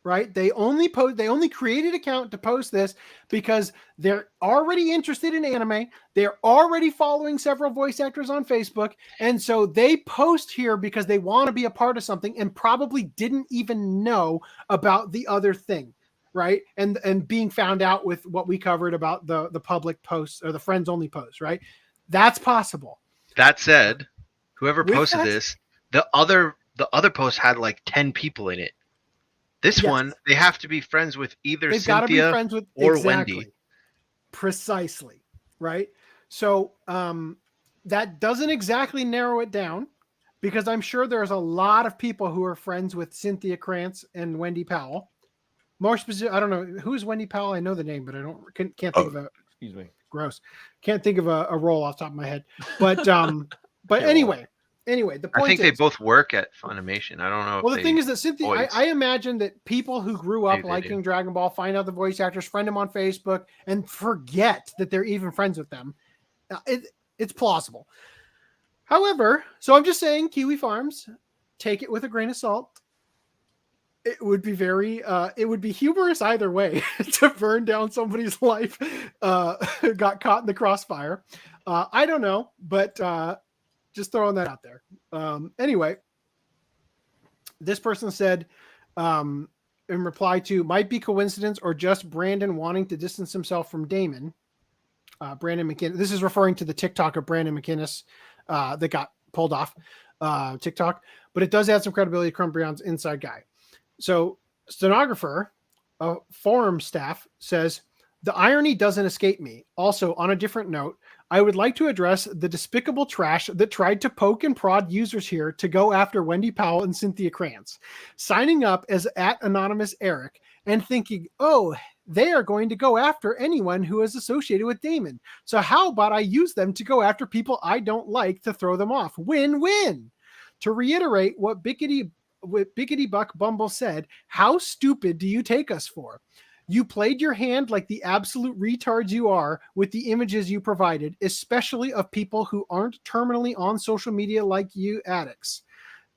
right? They only created an account to post this because they're already interested in anime. They're already following several voice actors on Facebook. And so they post here because they want to be a part of something and probably didn't even know about the other thing, right? And being found out with what we covered about the public posts or the friends only posts, right? That's possible. That said, whoever posted this, the other post had like 10 people in it. This one, they have to be friends with either Cynthia or Wendy. Precisely, right? So that doesn't exactly narrow it down because I'm sure there's a lot of people who are friends with Cynthia Krantz and Wendy Powell. More specific, I don't know who's Wendy Powell. I know the name, but I can't think of a. Excuse me. Gross. Can't think of a role off the top of my head. But Anyway, the point I think they both work at Funimation. I don't know. Well, the thing is that Cynthia, I imagine that people who grew up liking Dragon Ball find out the voice actors, friend them on Facebook, and forget that they're even friends with them. It's plausible. However, so I'm just saying, Kiwi Farms, take it with a grain of salt. It would be it would be humorous either way to burn down somebody's life, got caught in the crossfire. I don't know, but just throwing that out there. Anyway, this person said, in reply to, might be coincidence or just Brandon wanting to distance himself from Damon. Brandon McInnes. This is referring to the TikTok of Brandon McInnes that got pulled off TikTok, but it does add some credibility to Crump Brown's inside guy. So, stenographer, forum staff says, the irony doesn't escape me. Also, on a different note, I would like to address the despicable trash that tried to poke and prod users here to go after Wendy Powell and Cynthia Krantz, signing up as @AnonymousEric and thinking, oh, they are going to go after anyone who is associated with Damon. So how about I use them to go after people I don't like to throw them off? Win-win. To reiterate what Bickety Buck Bumble said, how stupid do you take us for? You played your hand like the absolute retards you are with the images you provided, especially of people who aren't terminally on social media like you addicts.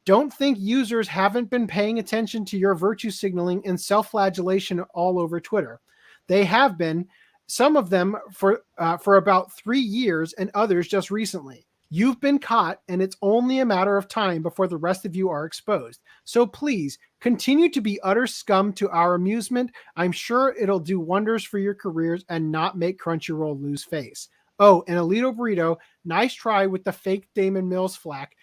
Don't think users haven't been paying attention to your virtue signaling and self-flagellation all over Twitter. They have been, some of them for about 3 years and others just recently. You've been caught, and it's only a matter of time before the rest of you are exposed. So please, continue to be utter scum to our amusement. I'm sure it'll do wonders for your careers and not make Crunchyroll lose face. Oh, and Alito Burrito, nice try with the fake Daman Mills flack.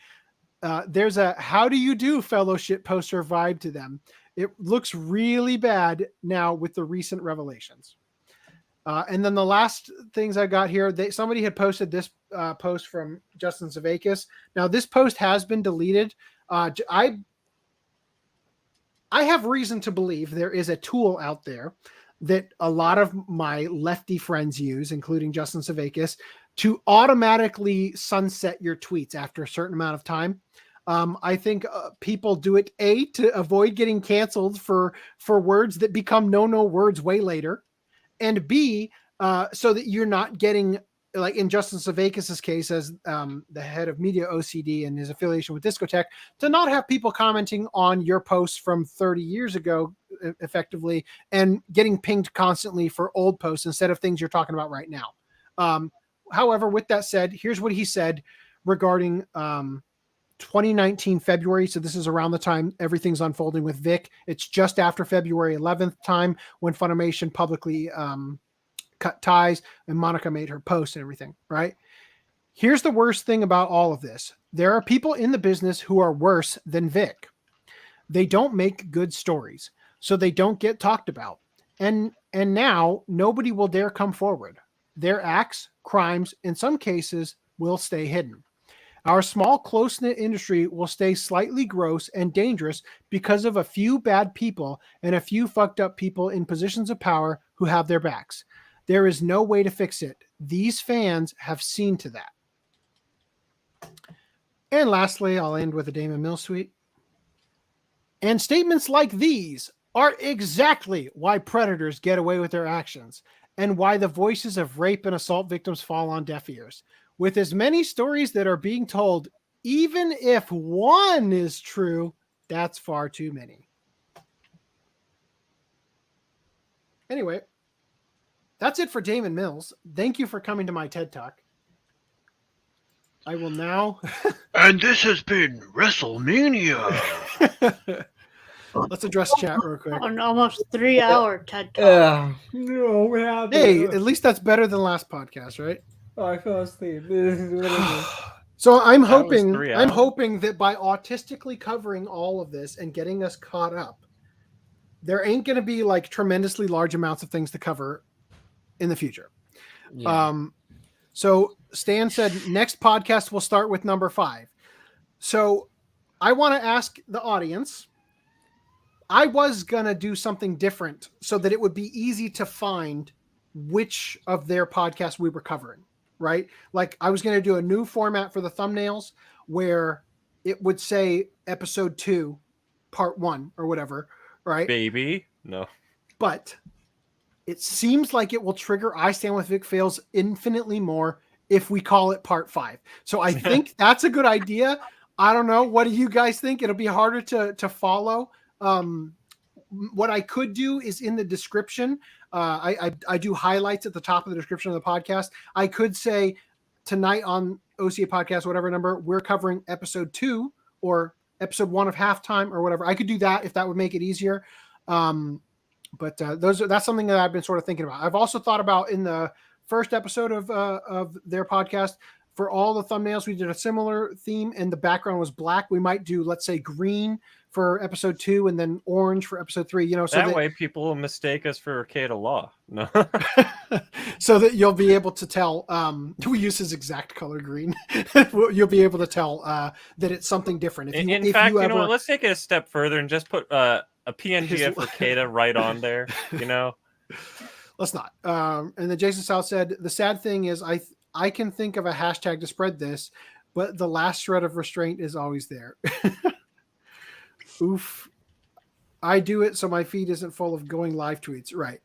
There's a how do you do fellowship poster vibe to them. It looks really bad now with the recent revelations. And then the last things I got here, somebody had posted this post from Justin Savakis. Now this post has been deleted. I have reason to believe there is a tool out there that a lot of my lefty friends use, including Justin Savakis, to automatically sunset your tweets after a certain amount of time. I think people do it to avoid getting canceled for words that become no words way later, and B, so that you're not getting, like in Justin Savakis' case as the head of Media OCD and his affiliation with Discotech, to not have people commenting on your posts from 30 years ago effectively and getting pinged constantly for old posts instead of things you're talking about right now. However, with that said, here's what he said regarding 2019 February. So this is around the time everything's unfolding with Vic. It's just after February 11th time when Funimation publicly cut ties and Monica made her post and everything, right? Here's the worst thing about all of this. There are people in the business who are worse than Vic. They don't make good stories, so they don't get talked about. And now nobody will dare come forward. Their acts, crimes, in some cases, will stay hidden. Our small, close-knit industry will stay slightly gross and dangerous because of a few bad people and a few fucked up people in positions of power who have their backs. There is no way to fix it. These fans have seen to that. And lastly, I'll end with a Daman Mills tweet. And statements like these are exactly why predators get away with their actions and why the voices of rape and assault victims fall on deaf ears. With as many stories that are being told, even if one is true, that's far too many. Anyway, that's it for Daman Mills. Thank you for coming to my TED Talk. I will now... And this has been WrestleMania. Let's address chat real quick. An almost 3-hour TED Talk. No, what happened? Hey, at least that's better than last podcast, right? Oh, I fell asleep. So I'm That was hoping 3 I'm hours. hoping that by autistically covering all of this and getting us caught up, there ain't going to be like tremendously large amounts of things to cover in the future. Yeah. So Stan said next podcast will start with number 5. So I want to ask the audience. I was going to do something different so that it would be easy to find which of their podcasts we were covering, right? Like I was going to do a new format for the thumbnails where it would say episode 2, part 1 or whatever, right? Baby. No. But it seems like it will trigger I Stand With Vic Fails infinitely more if we call it part 5. So I think that's a good idea. I don't know. What do you guys think? It'll be harder to follow. What I could do is in the description, I do highlights at the top of the description of the podcast. I could say tonight on OCA podcast, whatever number, we're covering episode 2 or episode 1 of Halftime or whatever. I could do that if that would make it easier. But that's something that I've been sort of thinking about. I've also thought about in the first episode of their podcast, for all the thumbnails, we did a similar theme and the background was black. We might do, let's say, green for episode 2 and then orange for episode 3, so that way people will mistake us for Arcade of Law. No. So that you'll be able to tell, we use his exact color green. You'll be able to tell that it's something different. In fact, you know what? Let's take it a step further and just put a PNG of Arcada right on there, Let's not. And then Jason South said, the sad thing is I can think of a hashtag to spread this, but the last shred of restraint is always there. Oof. I do it so my feed isn't full of going live tweets. Right.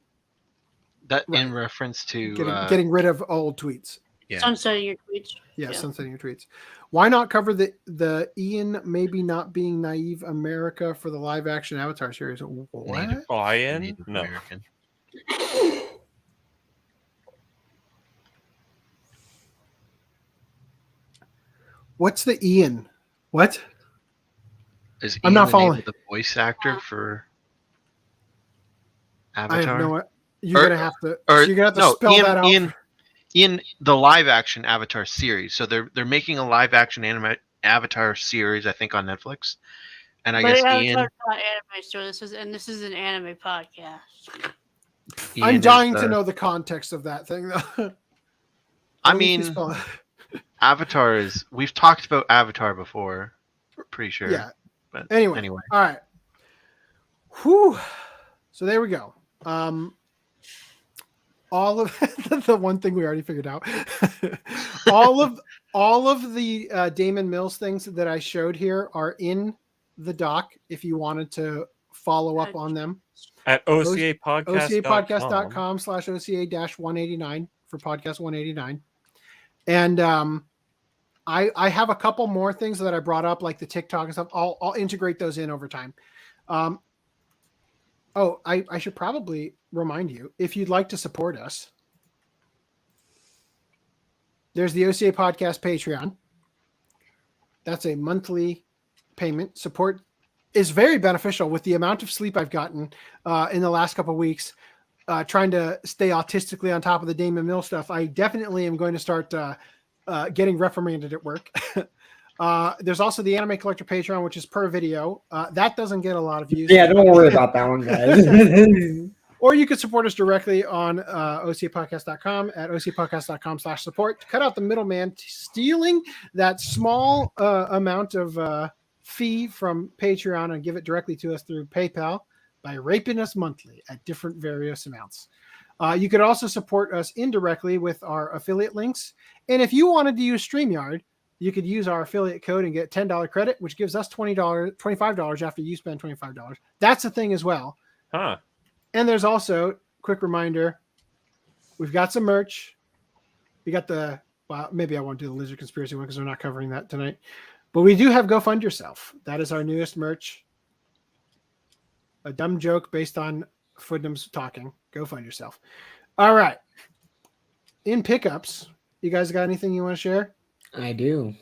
That Right. in reference to Getting rid of old tweets. yeah. Sunsetting your tweets. Yeah, sunsetting your tweets. Why not cover the Ian maybe not being naive America for the live action Avatar series? What? Native Ian? No. American. What's the Ian? What? Is I'm Ian not the following. name of the voice actor for I Avatar? have no. You're gonna have to. Or, You're gonna have to no, spell that out. In the live action Avatar series. So they're making a live action Avatar series, I think, on Netflix. And I guess Ian. Avatar's not anime, so this is an anime podcast. I'm Ian dying is, to know the context of that thing, though. I What was he mean, spelling? Avatar is. We've talked about Avatar before. Pretty sure. Yeah. But Anyway. All right. Whew. So there we go. All of the one thing we already figured out. all of the Daman Mills things that I showed here are in the doc if you wanted to follow up on them. At OCApodcast.com/OCA-189 for podcast 189. And I have a couple more things that I brought up, like the TikTok and stuff. I'll integrate those in over time. I should probably remind you, if you'd like to support us, there's the OCA Podcast Patreon. That's a monthly payment. Support is very beneficial with the amount of sleep I've gotten in the last couple of weeks, trying to stay autistically on top of the Daman Mill stuff. I definitely am going to start getting reprimanded at work. There's also the Anime Collector Patreon, which is per video. That doesn't get a lot of views. Yeah, don't worry about that one, guys. Or you could support us directly on OCApodcast.com at OCApodcast.com/support to cut out the middleman stealing that small amount of fee from Patreon and give it directly to us through PayPal by raping us monthly at different various amounts. You could also support us indirectly with our affiliate links. And if you wanted to use StreamYard, you could use our affiliate code and get $10 credit, which gives us $25 after you spend $25. That's a thing as well. Huh. And there's also, quick reminder, we've got some merch. We got maybe I won't do the Lizard Conspiracy one because we're not covering that tonight. But we do have Go Fund Yourself. That is our newest merch. A dumb joke based on Foodnum's talking. Go Fund Yourself. All right. In pickups, you guys got anything you want to share? I do.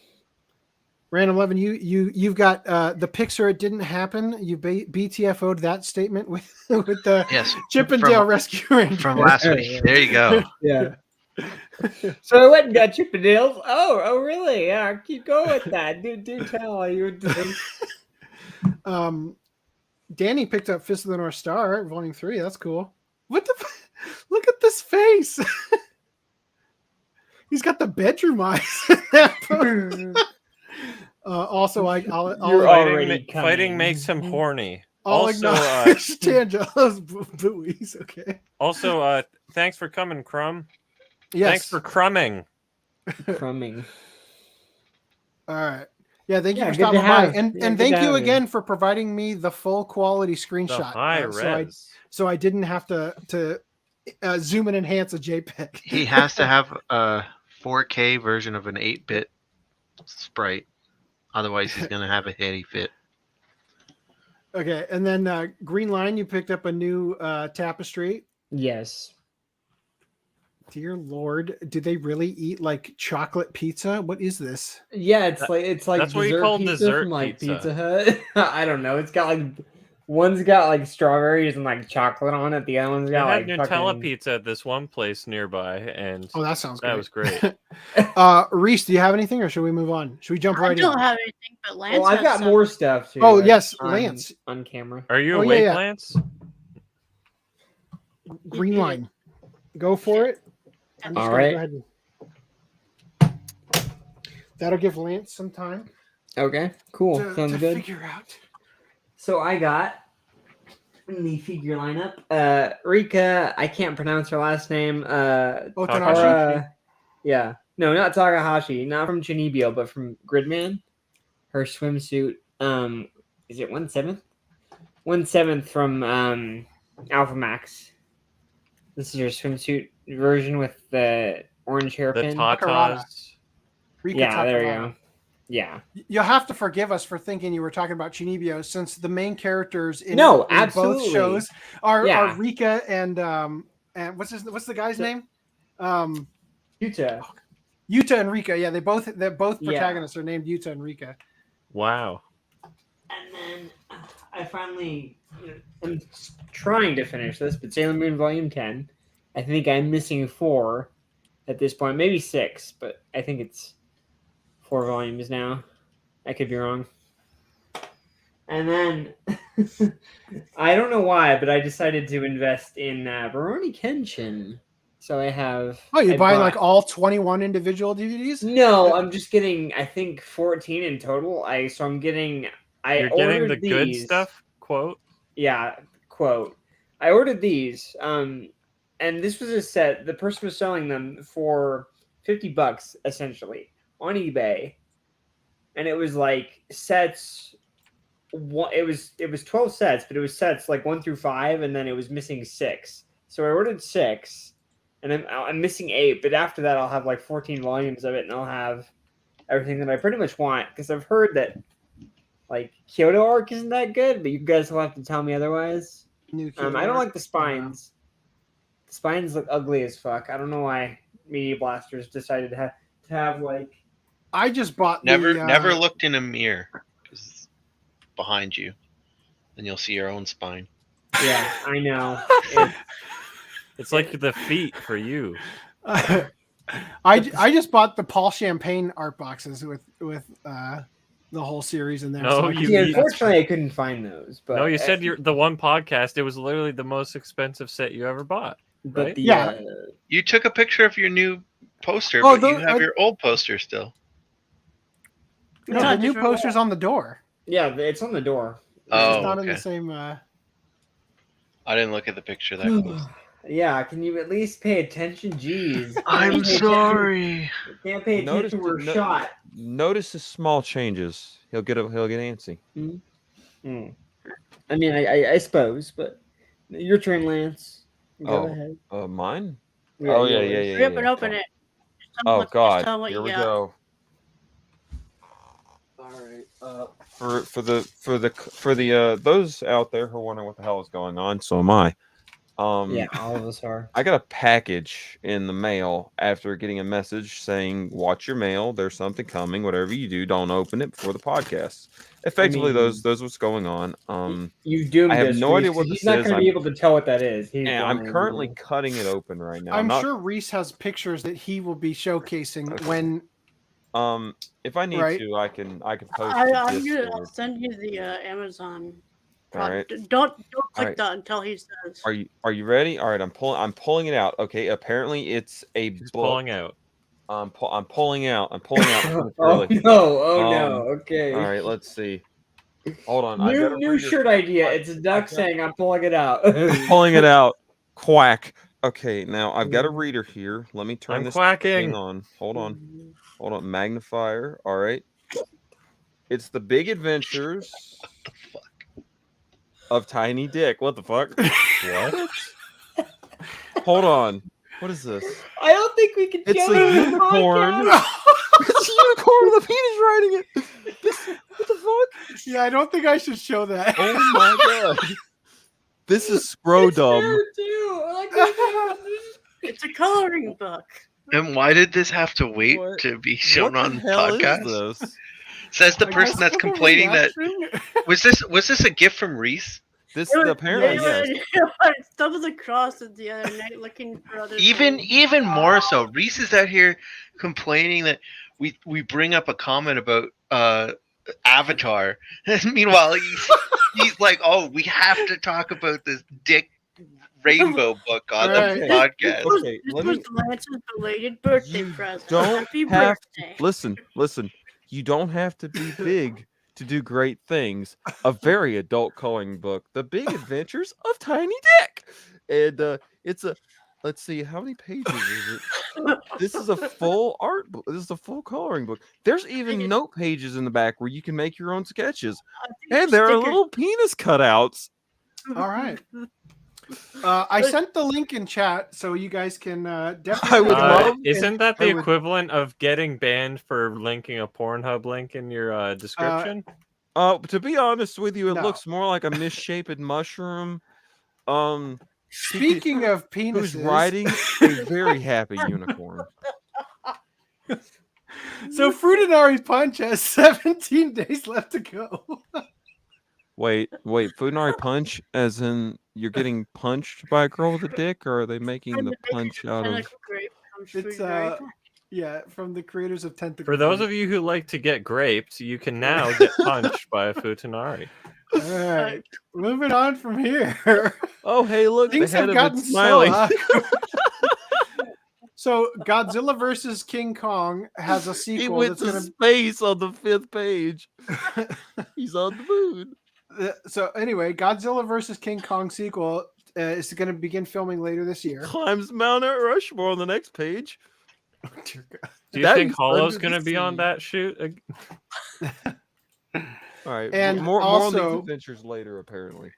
Random 11, you've got the Pixar It Didn't Happen. You BTFO'd that statement with the Chip and Dale Rescue Rangers. From last week. There you go. Yeah. So I went and got Chip and Dale's. Oh, really? Yeah, keep going with that. Do tell you were doing. Danny picked up Fist of the North Star, Volume 3. That's cool. What the? Look at this face. He's got the bedroom eyes. Also, fighting makes him horny. I'll Also, acknowledge Tangela's buoys. Okay. Also, thanks for coming, Crumb. Yes. Thanks for crumbing. Crumbing. All right. Yeah, thank you for good stopping to by. have. And Yeah, thank good to you have again for providing me the full quality screenshot. high res. So I didn't have to zoom and enhance a JPEG. He has to have a 4K version of an 8-bit sprite. Otherwise, he's going to have a heady fit. Okay, and then Green Line, you picked up a new tapestry. Yes. Dear Lord, do they really eat like chocolate pizza? What is this? Yeah, it's like that's what you dessert call pizza dessert from like pizza. Pizza Hut. I don't know. It's got like one's got like strawberries and like chocolate on it. The other one's I got had like Nutella fucking... pizza at this one place nearby, and Oh, that sounds great. that was great. Rhys, do you have anything, or should we move on? Should we jump right I don't in? have anything, but Lance Well, I've has got some. more stuff too. Oh, like, yes, on- Lance. on camera. Are you Oh, awake, yeah. Lance? Green Line, go for it. I'm just All gonna right. go ahead and... That'll give Lance some time Okay, cool. Sounds to good. figure out. So I got in the figure lineup, Rika. I can't pronounce her last name. Otanashi. Tara, yeah, no, not Takahashi, not from Chinibyo, but from Gridman. Her swimsuit. Is it 1/7? 1/7 from Alpha Max. This is her swimsuit version with the orange The hairpin. tatas. Rika Yeah, there you Takarada. go. Yeah. You'll have to forgive us for thinking you were talking about Chinibyo, since the main characters in both absolutely. shows are Yeah. Rika and what's the guy's name? Yuta. Yuta and Rika. Yeah, they're both Yeah. protagonists are named Yuta and Rika. Wow. And then I finally, I'm trying to finish this, but Sailor Moon Volume 10. I think I'm missing 4 at this point, maybe 6, but I think it's 4 volumes now. I could be wrong. And then I don't know why, but I decided to invest in Rurouni Kenshin. So I have. Oh, you're I buying bought- like all 21 individual DVDs? No, I'm just getting. I think 14 in total. So I'm getting. You're getting the ordered good these. stuff. Quote. Yeah, quote. I ordered these, and this was a set. The person was selling them for $50 essentially on eBay, and it was like sets. It was 12 sets, but it was sets like 1 through 5, and then it was missing 6. So I ordered 6, and I'm missing 8. But after that, I'll have like 14 volumes of it, and I'll have everything that I pretty much want. Because I've heard that like Kyoto arc isn't that good, but you guys will have to tell me otherwise. New I don't like the spines. The spines look ugly as fuck. I don't know why Media Blasters decided to have like. I just bought Never looked in a mirror because it's behind you, and you'll see your own spine. Yeah, I know. It's like the feet for you. I just bought the Paul Champagne art boxes with the whole series in there. No, unfortunately, I couldn't find those. But no, you said you're the one podcast. It was literally the most expensive set you ever bought. Right? Yeah. You took a picture of your new poster, Oh, but you have your old poster still. No, the new poster's on the door. Yeah, it's on the door. Oh, It's not in okay. the same. I didn't look at the picture that close. Yeah, can you at least pay attention? Jeez. I'm sorry. You can't pay attention. We're shot. Notice the small changes. He'll get antsy. I mean, I suppose, but your turn, Lance. Go ahead. Mine? Yeah, oh yeah, yours. yeah, yeah. Hurry up yeah. and open it. Just tell me Oh what- just God! tell me what Here you we got. go. All right. For the those out there who are wondering what the hell is going on, so am I. Yeah, all of us are. I got a package in the mail after getting a message saying, "Watch your mail. There's something coming. Whatever you do, don't open it before the podcast." Effectively, those what's going on. You've doomed I have us, no idea Rhys, what 'cause this he's not is. going to be able to tell what that is. And I'm currently cutting it open right now. I'm not, sure Rhys has pictures that he will be showcasing when. If I need Right. to, I can post. I'll Discord. send you the Amazon. All right. Don't click right. that until he says. Are you ready? All right, I'm pulling it out. Okay, apparently it's a book. Pulling out. I'm pulling out. Oh early. no! Oh no! Okay. All right, let's see. Hold on. New shirt idea. It's a duck saying, "I'm pulling it out." Pulling it out. Quack. Okay, now I've got a reader here. Let me turn I'm this quacking. thing on. Hold on. Magnifier. All right. It's the Big Adventures of Tiny Dick. What the fuck? What? Hold on. What is this? I don't think we can. It's show a it on the unicorn. podcast. It's a unicorn with a penis riding it. What the fuck? Yeah, I don't think I should show that. Oh my god. This is Scrodum. It's a coloring book. And why did this have to wait to be shown on the podcast? Says the person that's complaining that was this a gift from Rhys? This Apparently, I stumbled across it the other night looking for other. Even more so, Rhys is out here complaining that we bring up a comment about Avatar. Meanwhile, he's like, "Oh, we have to talk about this Dick Rainbow book on the podcast." Okay, This was Lance's belated birthday present. Don't Happy have birthday. listen. You don't have to be big to do great things. A very adult coloring book, The Big Adventures of Tiny Dick, and it's a. Let's see, how many pages is it? This is a full art book. This is a full coloring book. There's even note pages in the back where you can make your own sketches, and there are little penis cutouts. All right. I sent the link in chat so you guys can definitely. I would love. Isn't that the equivalent of getting banned for linking a Pornhub link in your description? To be honest with you, it No. looks more like a misshapen mushroom. Speaking of penises, who's riding a very happy unicorn. So Fruitanari Punch has 17 days left to go. Wait, Funari Punch, as in you're getting punched by a girl with a dick, or are they making the punch out of? It's yeah, from the creators of Tentacle. For those of you who like to get graped, you can now get punched by a Futanari. All right, moving on from here. Oh, hey, look, Things the head have of gotten it's smiling. so awkward. So Godzilla versus King Kong has a He sequel went that's to going space on the 5th page. He's on the moon. So anyway, Godzilla versus King Kong sequel is going to begin filming later this year. Climbs Mount Rushmore on the next page. Dear God. Do you That think is Hollow's under going to the be on sea. that shoot? All right, And more on also- these adventures later, apparently.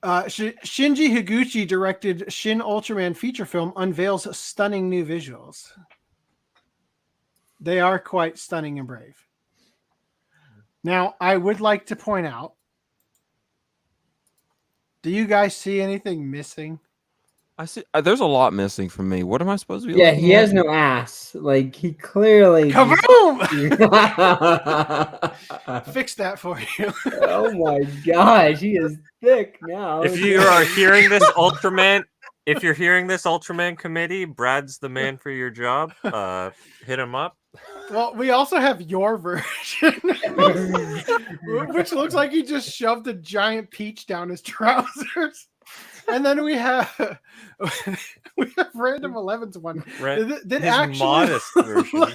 Shinji Higuchi directed Shin Ultraman feature film unveils stunning new visuals. They are quite stunning and brave. Now, I would like to point out, do you guys see anything missing? I see. There's a lot missing from me. What am I supposed to be? Yeah, looking he at? has no ass. Like he clearly. Kaboom! Fix that for you. Oh my gosh, he is thick now. If you are hearing this Ultraman, if you're hearing this Ultraman committee, Brad's the man for your job. Hit him up. Well, we also have your version, which looks like he just shoved a giant peach down his trousers. And then we have Random 11's one that His actually modest version.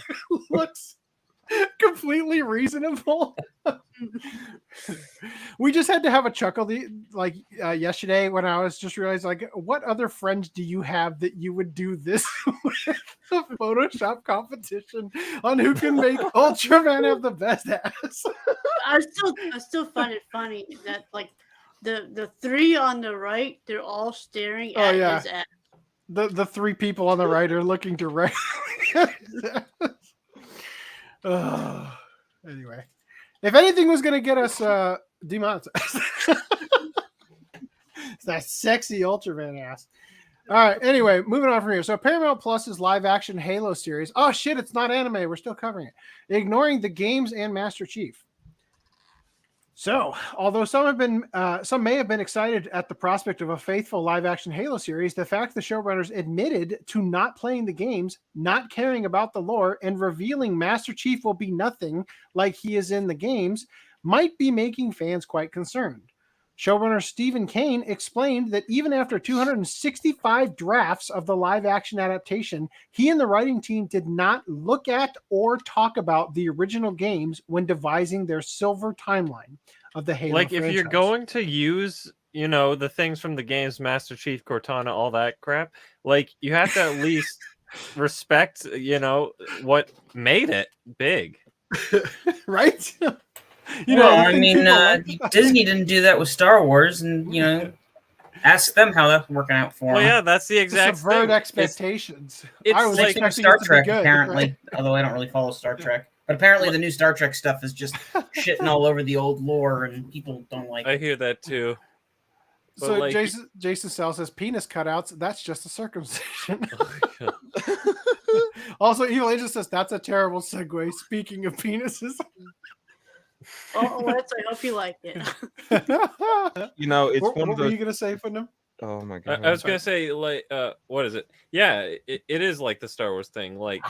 looks completely reasonable. We just had to have a chuckle yesterday when I was just realizing, like, what other friends do you have that you would do this with? A Photoshop competition on who can make Ultraman have the best ass. I still find it funny that like the three on the right, they're all staring at his ass. The three people on the right are looking directly at his ass. Anyway, if anything was going to get us demonetized, it's that sexy Ultraman ass. All right. Anyway, moving on from here. So Paramount Plus's live-action Halo series. Oh shit! It's not anime. We're still covering it, ignoring the games and Master Chief. So, although some may have been excited at the prospect of a faithful live-action Halo series, the fact the showrunners admitted to not playing the games, not caring about the lore, and revealing Master Chief will be nothing like he is in the games might be making fans quite concerned. Showrunner Stephen Kane explained that even after 265 drafts of the live-action adaptation, he and the writing team did not look at or talk about the original games when devising their silver timeline of the Halo Like, franchise. if you're going to use, the things from the games, Master Chief, Cortana, all that crap, like, you have to at least respect, what made it big. Right? Disney didn't do that with Star Wars, and ask them how that's working out for them. Well, yeah, that's the exact Subvert thing. expectations. It's I was like expecting Star it to be Trek, good, apparently. right? Although I don't really follow Star Trek, but apparently the new Star Trek stuff is just shitting all over the old lore, and people don't like I it. hear that too. But So like, Jason Sell says penis cutouts. That's just a circumcision. oh Also, Evil Agent says that's a terrible segue. Speaking of penises, Oh, Let's. I hope you like it. It's what one of were those. you gonna say, Putnam? Oh my god! I was gonna say, like, what is it? Yeah, it is like the Star Wars thing. Like,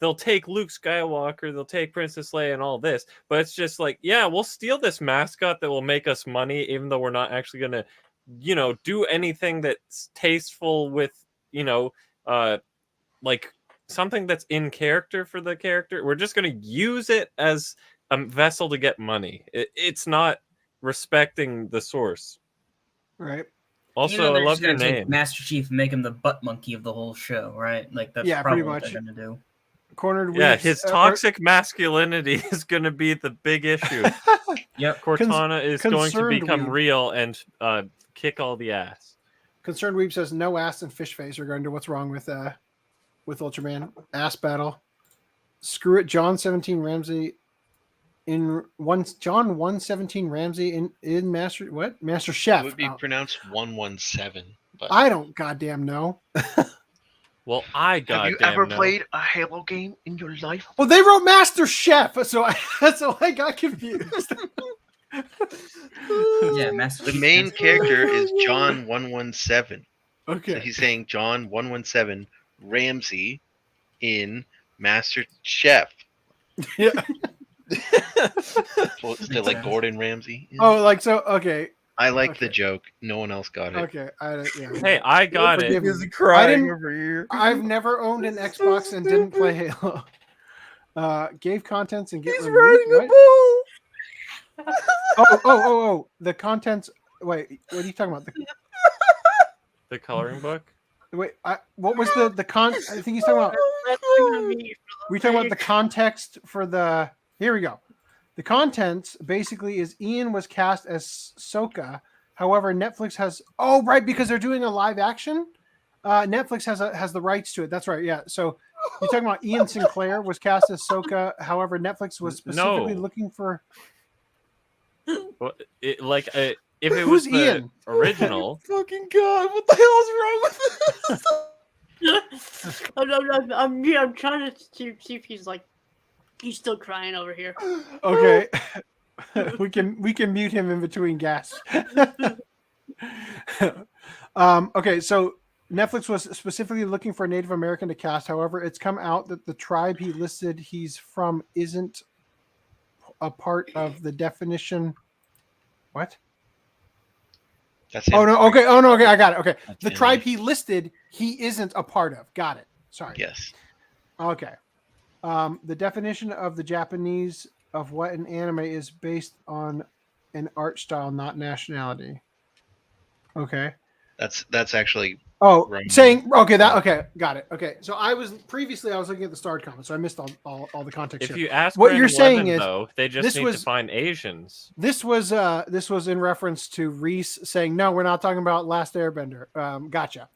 they'll take Luke Skywalker, they'll take Princess Leia, and all this, but it's just like, yeah, we'll steal this mascot that will make us money, even though we're not actually gonna, do anything that's tasteful with, like something that's in character for the character. We're just gonna use it as a vessel to get money. It's not respecting the source. Right. Also, I they're love just your gonna take name. Master Chief and make him the butt monkey of the whole show, right? Like that's Yeah, probably pretty what much. they're gonna do. Cornered. Yeah, Weaves, his toxic masculinity is going to be the big issue. Yep. Cortana is going to Concerned become Weeb. real and kick all the ass. Concerned Weeb says no ass and fish face regarding to what's wrong with Ultraman ass battle. Screw it, John 17 Ramsey John 117 Ramsey in Master Chef. It would be pronounced 117. But I don't goddamn know. Well, I got. have you ever played a Halo game in your life? Well, they wrote Master Chef, so I got confused. Yeah, Master The Chief main has- character is John 117. Okay. So he's saying John 117 Ramsey in Master Chef. Yeah. Still like Gordon Ramsay. Yeah. Oh, like so. Okay. I like okay. the joke. No one else got it. Okay. Yeah. Hey, I got it. Forgive me. He's crying I over here. I've never owned an Xbox and didn't play Halo. Gave contents and get He's removed. riding a What? bull. Oh. The contents. Wait. What are you talking about? The coloring book. Wait. What was the con? I think he's talking about. We talking about the context for the. Here we go. The contents basically is Ian was cast as Sokka. However, Netflix has right because they're doing a live action. Netflix has the rights to it. That's right. Yeah. So you're talking about Ian Sinclair was cast as Sokka. However, Netflix was specifically looking for. If it Who's was the Ian? original. Fucking God! What the hell is wrong with this? I'm trying to see if he's like he's still crying over here. Okay. we can mute him in between gasps. Okay, so Netflix was specifically looking for a Native American to cast. However, it's come out that the tribe he listed he's from isn't a part of the definition. What? That's Oh no. Okay. I got it. Okay. That's The tribe he listed he isn't a part of. Got it. Sorry. Yes. Okay. The definition of the Japanese of what an anime is based on an art style, not nationality. Okay. That's actually. Oh, right. saying okay. Got it. Okay. So I was looking at the starred comments, so I missed all the context. If here. you ask what Brand you're saying 11, is though, they just need to find Asians. This was in reference to Rhys saying no, we're not talking about Last Airbender. Gotcha.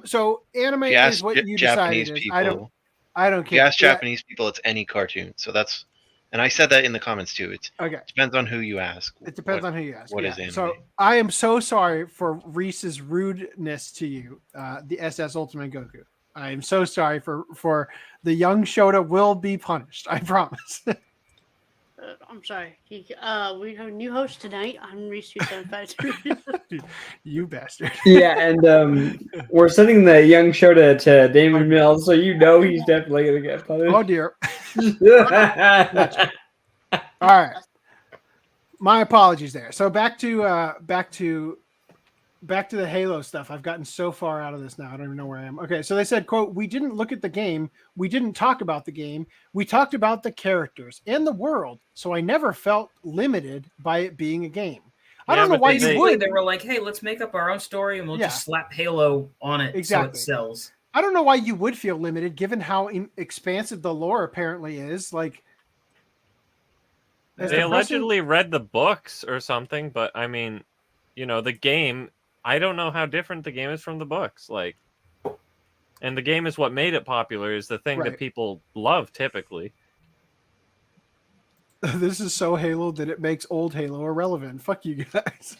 So anime is what you Japanese decided is. people, I don't care. If you ask Japanese people, it's any cartoon. So that's, and I said that in the comments too. It depends on who you ask. It depends on who you ask. What is anime? So I am so sorry for Rhys's rudeness to you, the TheSSUltimateGoku. I am so sorry for the young Shota will be punished. I promise. I'm sorry. We have a new host tonight. I'm Rhys 275. You bastard. Yeah, and we're sending the young Shota to Daman Mills, so you know he's definitely gonna get punished. Oh dear. All right. My apologies there. So back to the Halo stuff. I've gotten so far out of this now. I don't even know where I am. Okay, so they said, quote, we didn't look at the game. We didn't talk about the game. We talked about the characters and the world. So I never felt limited by it being a game. I don't know why you would. They were like, hey, let's make up our own story and we'll just slap Halo on it so it sells. I don't know why you would feel limited given how expansive the lore apparently is. Like, they allegedly read the books or something, but I mean, the game, I don't know how different the game is from the books. Like, and the game is what made it popular, is the thing that people love typically. This is so Halo that it makes old Halo irrelevant. Fuck you guys.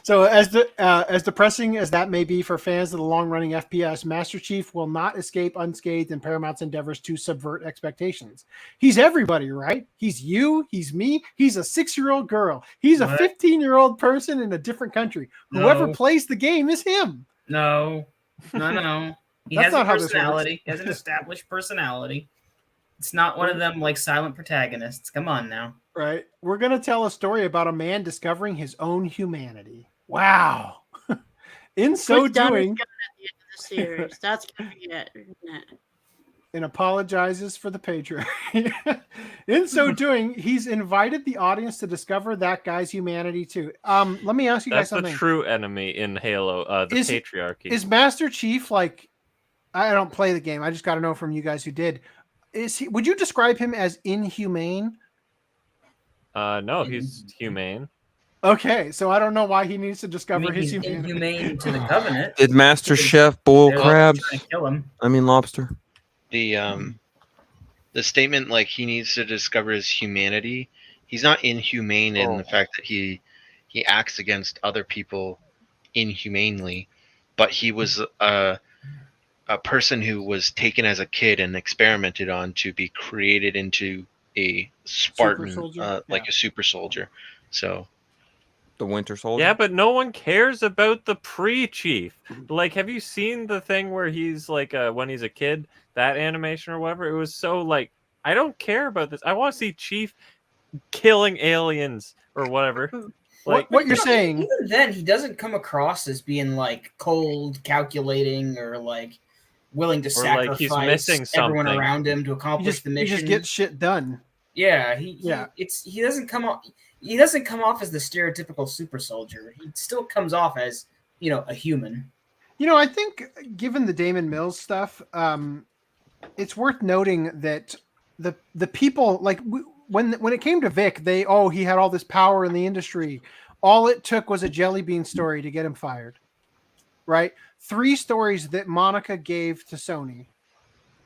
So as depressing as that may be for fans of the long-running FPS, Master Chief will not escape unscathed in Paramount's endeavors to subvert expectations. He's everybody, right? He's you, he's me, he's a 6-year-old girl, he's a 15-year-old person in a different country. Whoever plays the game is him. No. He has a personality. He has an established personality. It's not one of them like silent protagonists. Come on now. Right. We're going to tell a story about a man discovering his own humanity. Wow. In so doing, at the end of the series. That's going to be it. And apologizes for the patriarchy. In so doing, he's invited the audience to discover that guy's humanity too. Let me ask you guys something. That's the true enemy in Halo, the patriarchy. Is Master Chief like? I don't play the game. I just got to know from you guys who did. Would you describe him as inhumane? No, he's humane. Okay, so I don't know why he needs to discover his humanity. Inhumane to the Covenant. Did Master Chef boil crabs? Kill him. I mean lobster. The statement like he needs to discover his humanity. He's not inhumane in the fact that he acts against other people inhumanely, but he was a person who was taken as a kid and experimented on to be created into a Spartan, like a super soldier. So the Winter Soldier. Yeah, but no one cares about the pre-chief. Like, have you seen the thing where he's like when he's a kid, that animation or whatever? It was so like I don't care about this. I want to see Chief killing aliens or whatever. Like what you're saying. Even then, he doesn't come across as being like cold, calculating, or like willing to Or like he's missing sacrifice everyone something. around him to accomplish the He mission. just gets shit done. Yeah, Yeah. he doesn't come off. He doesn't come off as the stereotypical super soldier. He still comes off as, you know, a human. You know, I think given the Daman Mills stuff, it's worth noting that the people like when it came to Vic, he had all this power in the industry. All it took was a jelly bean story to get him fired, right? 3 stories that Monica gave to Sony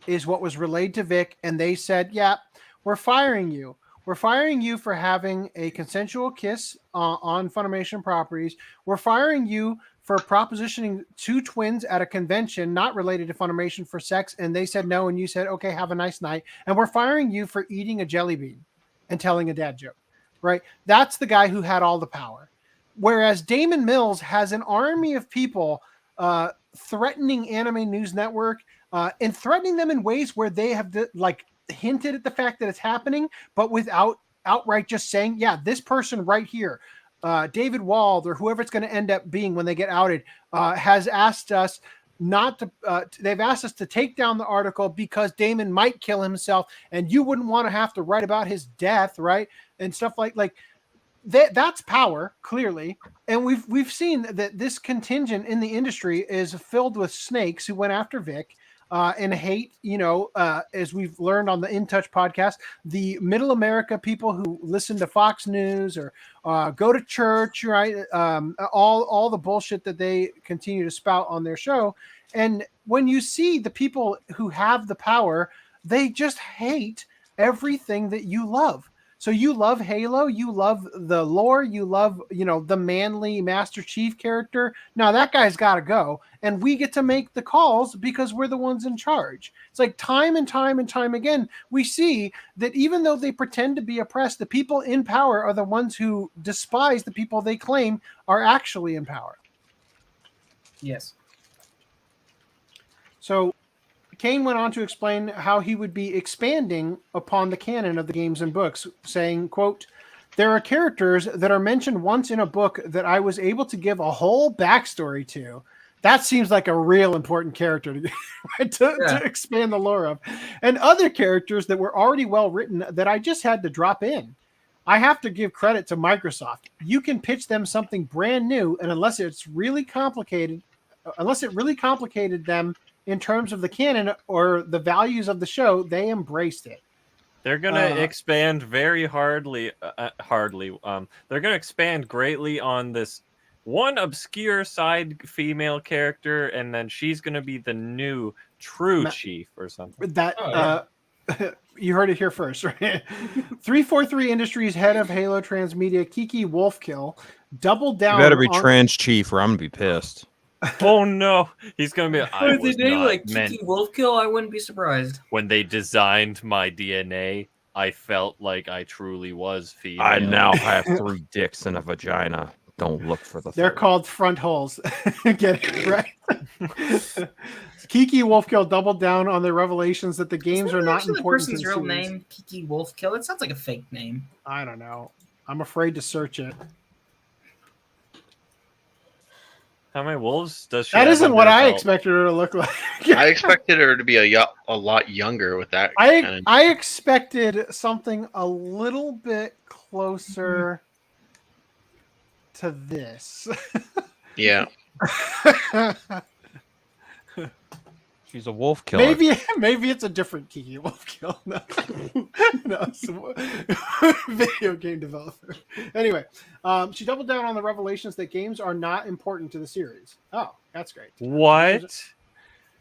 is what was relayed to Vic, and they said, "Yeah, we're firing you. We're firing you for having a consensual kiss on Funimation properties. We're firing you for propositioning 2 twins at a convention not related to Funimation for sex, and they said no, and you said, okay, have a nice night. And we're firing you for eating a jelly bean and telling a dad joke," right? That's the guy who had all the power. Whereas Daman Mills has an army of people threatening Anime News Network and threatening them in ways where they have hinted at the fact that it's happening, but without outright just saying, yeah, this person right here, David Wald or whoever it's going to end up being when they get outed, has asked us not to, they've asked us to take down the article because Damon might kill himself and you wouldn't want to have to write about his death, right? And stuff like that's power, clearly. And we've seen that this contingent in the industry is filled with snakes who went after Vic. And hate, as we've learned on the In Touch podcast, the Middle America people who listen to Fox News or go to church, right? All the bullshit that they continue to spout on their show. And when you see the people who have the power, they just hate everything that you love. So you love Halo, you love the lore, you love, the manly Master Chief character. Now that guy's got to go. And we get to make the calls because we're the ones in charge. It's like time and time and time again, we see that even though they pretend to be oppressed, the people in power are the ones who despise the people they claim are actually in power. Yes. So Kane went on to explain how he would be expanding upon the canon of the games and books, saying, quote, "There are characters that are mentioned once in a book that I was able to give a whole backstory to." That seems like a real important character to expand the lore of. And other characters that were already well written that I just had to drop in. I have to give credit to Microsoft. You can pitch them something brand new, and unless it really complicated them in terms of the canon or the values of the show, they embraced it. They're gonna expand very hardly. They're gonna expand greatly on this one obscure side female character, and then she's gonna be the new true chief or something. That you heard it here first, right? 343 Industries head of Halo Transmedia, Kiki Wolfkill, doubled down. You better be trans chief, or I'm gonna be pissed. Oh no, he's gonna be. If they did like Kiki Wolfkill, I wouldn't be surprised. When they designed my DNA, I felt like I truly was female. I now have 3 dicks and a vagina. Don't look for the. They're third. called front holes. Get it right. Kiki Wolfkill doubled down on the revelations that the games are not important. The person's to the real series. name, Kiki Wolfkill. It sounds like a fake name. I don't know. I'm afraid to search it. How many wolves does she? That have isn't under what her I belt? expected her to look like. I expected her to be a lot younger with that. I expected something a little bit closer to this. Yeah. She's a wolf killer. Maybe it's a different Kiki Wolfkill. No, it's a video game developer. Anyway, she doubled down on the revelations that games are not important to the series. Oh, that's great. What?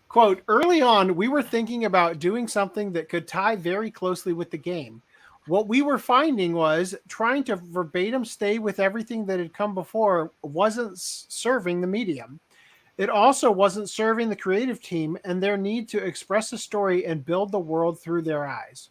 Quote, "Early on, we were thinking about doing something that could tie very closely with the game. What we were finding was trying to verbatim stay with everything that had come before wasn't serving the medium. It also wasn't serving the creative team and their need to express a story and build the world through their eyes."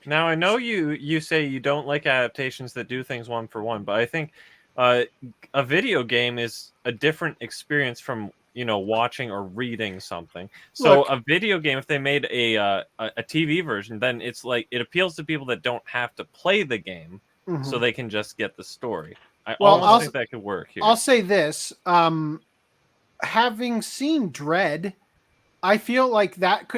Now, I know you say you don't like adaptations that do things one for one, but I think a video game is a different experience from watching or reading something. So Look. a video game, if they made a TV version, then it's like it appeals to people that don't have to play the game, so they can just get the story. I almost think that could work here. I'll say this: having seen Dread, I feel like that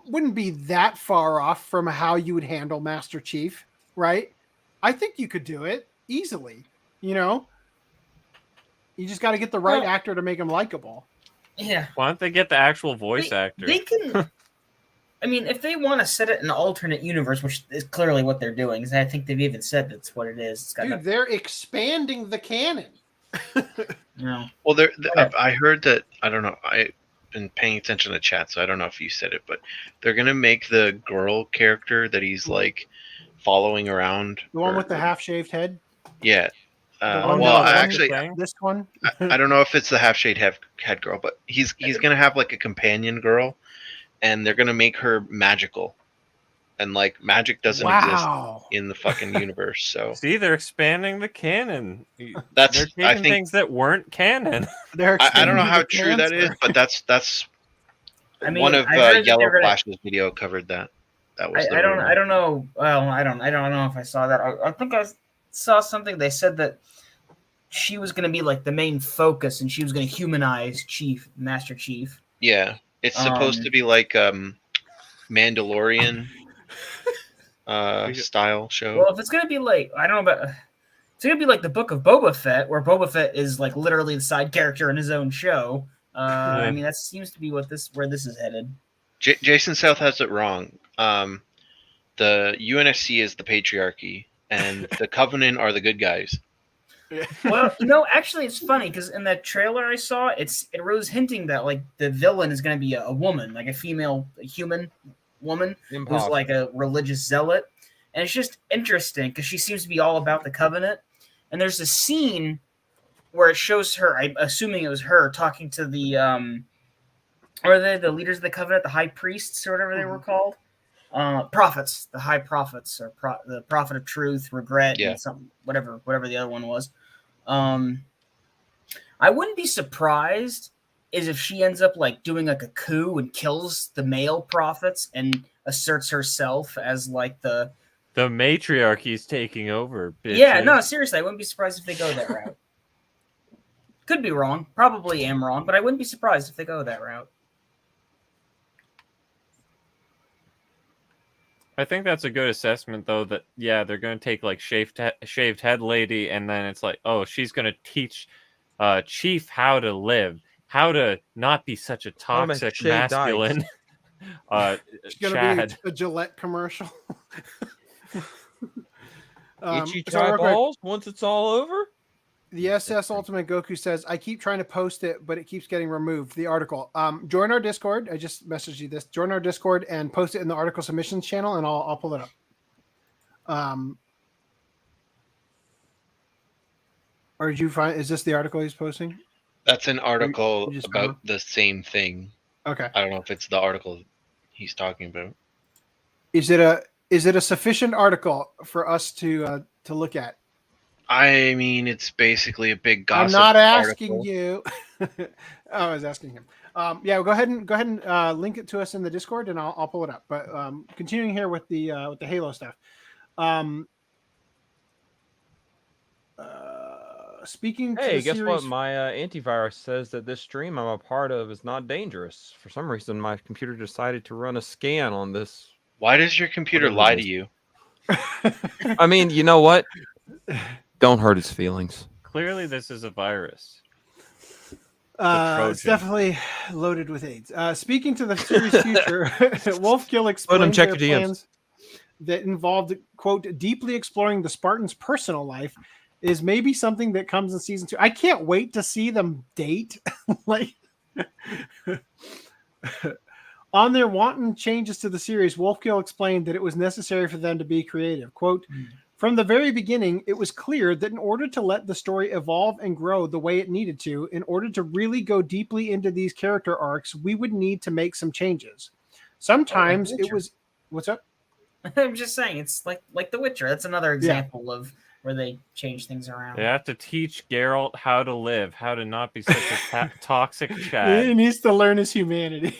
wouldn't be that far off from how you would handle Master Chief, right? I think you could do it easily. You just got to get the right actor to make him likable. Yeah. Why don't they get the actual voice actor? They can. I mean, if they want to set it in an alternate universe, which is clearly what they're doing, because I think they've even said that's what it is. Dude, they're expanding the canon. Well, I heard that. I don't know. I've been paying attention to chat, so I don't know if you said it, but they're gonna make the girl character that he's like following around. The one with the half-shaved head. Yeah. Actually, this one. I don't know if it's the half-shaved head girl, but he's gonna have like a companion girl, and they're gonna make her magical, and like magic doesn't exist in the fucking universe. So see, they're expanding the canon. They're taking things that weren't canon. I don't know how true that is, but that's. I mean, one of Yellow Flash's video covered that. That was. I don't know. Well, I don't know if I saw that. I think I saw something. They said that she was going to be like the main focus, and she was going to humanize Master Chief. Yeah, it's supposed to be like Mandalorian style show. Well, if it's going to be like, I don't know about, it's going to be like the Book of Boba Fett, where Boba Fett is like literally the side character in his own show. I mean, that seems to be where this is headed. Jason South has it wrong. The UNSC is the patriarchy, and the Covenant are the good guys. Well, actually, it's funny because in that trailer I saw, it was hinting that like the villain is going to be a woman, like a human woman who's like a religious zealot, and it's just interesting because she seems to be all about the Covenant. And there's a scene where it shows her, I'm assuming it was her, talking to the are they the leaders of the Covenant, the high priests or whatever they were called. Prophets, the high prophets, or the prophet of truth, regret, and something, whatever the other one was. I wouldn't be surprised if she ends up like doing like a coup and kills the male prophets and asserts herself as like the matriarchy's taking over. Bitches. Yeah, no, seriously, I wouldn't be surprised if they go that route. Could be wrong, probably am wrong, but I wouldn't be surprised if they go that route. I think that's a good assessment, though, that, they're going to take, like, shaved head lady, and then it's like, oh, she's going to teach Chief how to live, how to not be such a toxic masculine She's going to be a Gillette commercial. Itchy balls once it's all over? The TheSSUltimateGoku says, I keep trying to post it, but it keeps getting removed. The article. Join our Discord. I just messaged you this. Join our Discord and post it in the article submissions channel, and I'll pull it up. Or did you find? Is this the article he's posting? That's an article about the same thing. Okay. I don't know if it's the article he's talking about. Is it a sufficient article for us to look at? I mean, it's basically a big gossip. I'm not asking article. you. I was asking him. Go ahead and link it to us in the Discord, and I'll pull it up. But continuing here with the Halo stuff. Speaking. Hey, guess series... what? My antivirus says that this stream I'm a part of is not dangerous. For some reason, my computer decided to run a scan on this. Why does your computer lie to you? I mean, you know what? Don't hurt his feelings. Clearly, this is a virus. It's definitely loaded with AIDS. Speaking to the series future, Wolfkill explained their plans that involved, quote, deeply exploring the Spartans' personal life is maybe something that comes in season 2. I can't wait to see them date. On their wanton changes to the series, Wolfkill explained that it was necessary for them to be creative. Quote, from the very beginning, it was clear that in order to let the story evolve and grow the way it needed to, in order to really go deeply into these character arcs, we would need to make some changes. Sometimes it was... What's up? I'm just saying, it's like The Witcher. That's another example of where they change things around. They have to teach Geralt how to live, how to not be such a toxic He Chad. needs to learn his humanity.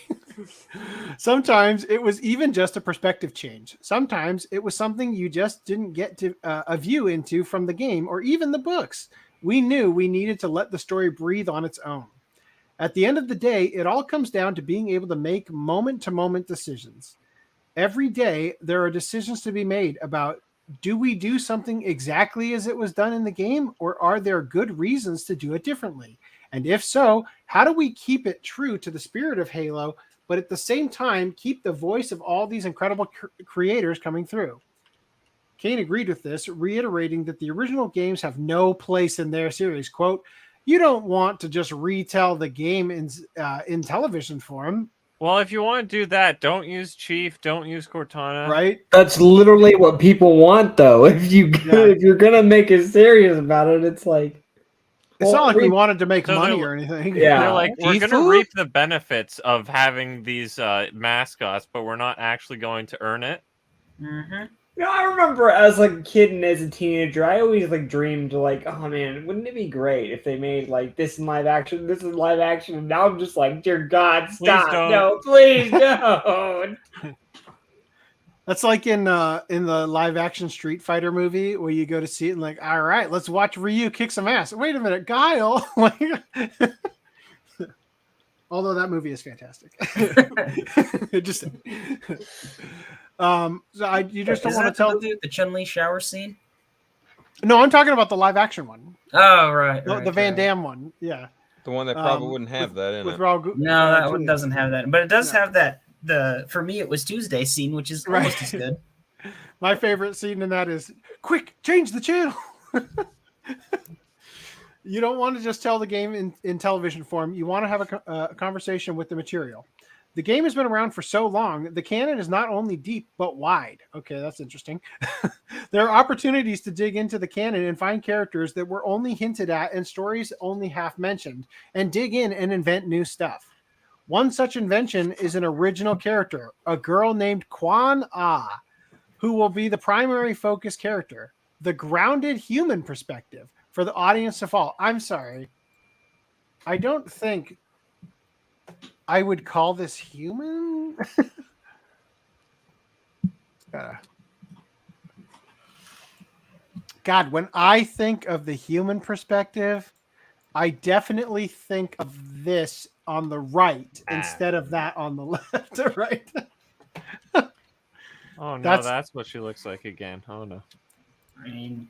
Sometimes it was even just a perspective change. Sometimes it was something you just didn't get to a view into from the game or even the books. We knew we needed to let the story breathe on its own. At the end of the day, it all comes down to being able to make moment-to-moment decisions. Every day, there are decisions to be made about, do we do something exactly as it was done in the game, or are there good reasons to do it differently? And if so, how do we keep it true to the spirit of Halo, but at the same time, keep the voice of all these incredible creators coming through? Kane agreed with this, reiterating that the original games have no place in their series. Quote, you don't want to just retell the game in television form. Well, if you want to do that, don't use Chief, don't use Cortana. Right? That's literally what people want, though. If you're gonna make it serious about it, it's like it's not like we wanted to make So money they're- or anything. Yeah. They're like, we're going to Tifu? reap the benefits of having these mascots, but we're not actually going to earn it. Mm-hmm. You know, I remember as like a kid and as a teenager, I always like dreamed like, oh man, wouldn't it be great if they made like this in live action, this is live action, and now I'm just like, dear God, stop, don't. no, please don't. That's like in the live action Street Fighter movie where you go to see it and like, all right, let's watch Ryu kick some ass. Wait a minute, Guile. Although that movie is fantastic. Just so you just don't Is want that to tell the Chun-Li shower scene? No, I'm talking about the live action one. Oh, right. The Van Damme one. Yeah. The one that probably wouldn't have that in with it. Raul No, that one Julia. doesn't have that. But it does have that, for me, it was Tuesday scene, which is Right. almost as good. My favorite scene in that is, quick, change the channel. You don't want to just tell the game in television form. You want to have a conversation with the material. The game has been around for so long. The canon is not only deep, but wide. Okay, that's interesting. There are opportunities to dig into the canon and find characters that were only hinted at and stories only half mentioned, and dig in and invent new stuff. One such invention is an original character, a girl named Kwan Ah, who will be the primary focus character, the grounded human perspective for the audience to follow. I'm sorry. I don't think I would call this human. God, when I think of the human perspective, I definitely think of this on the right instead of that on the left or right. Oh, no, that's what she looks like again. Oh, no. I mean,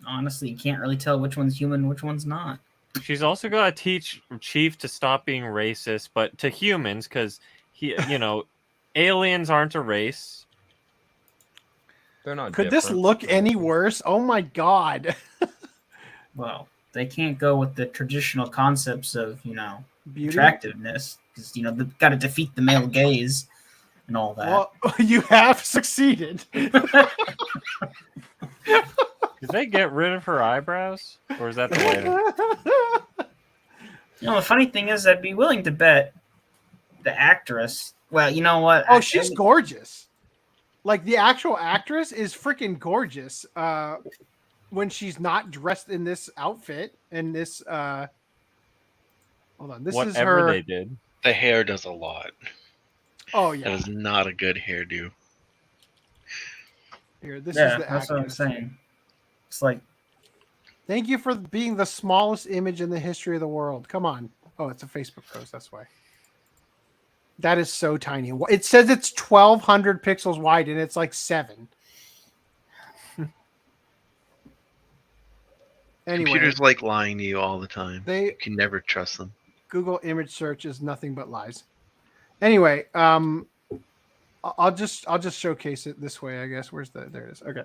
honestly, you can't really tell which one's human, which one's not. She's also got to teach Chief to stop being racist, but to humans, because aliens aren't a race. They're not. Could this look any worse? Oh my God. Well, they can't go with the traditional concepts of, Beauty? attractiveness, because, they've got to defeat the male gaze and all that. Well, you have succeeded. Did they get rid of her eyebrows? Or is that the later? The funny thing is, I'd be willing to bet the actress. Well, you know what? Oh, she's gorgeous. Like the actual actress is freaking gorgeous. When she's not dressed in this outfit and this. Hold on, this is Whatever her. they did. The hair does a lot. Oh yeah, That is not a good hairdo. here. This is the that's what I'm actress. saying. It's like, Thank you for being the smallest image in the history of the world. Come on. Oh, it's a Facebook post. That's why. That is so tiny. It says it's 1,200 pixels wide, and it's like 7. Anyway, Computers like lying to you all the time. They- You can never trust them. Google image search is nothing but lies. Anyway, I'll just showcase it this way, I guess. There it is. Okay.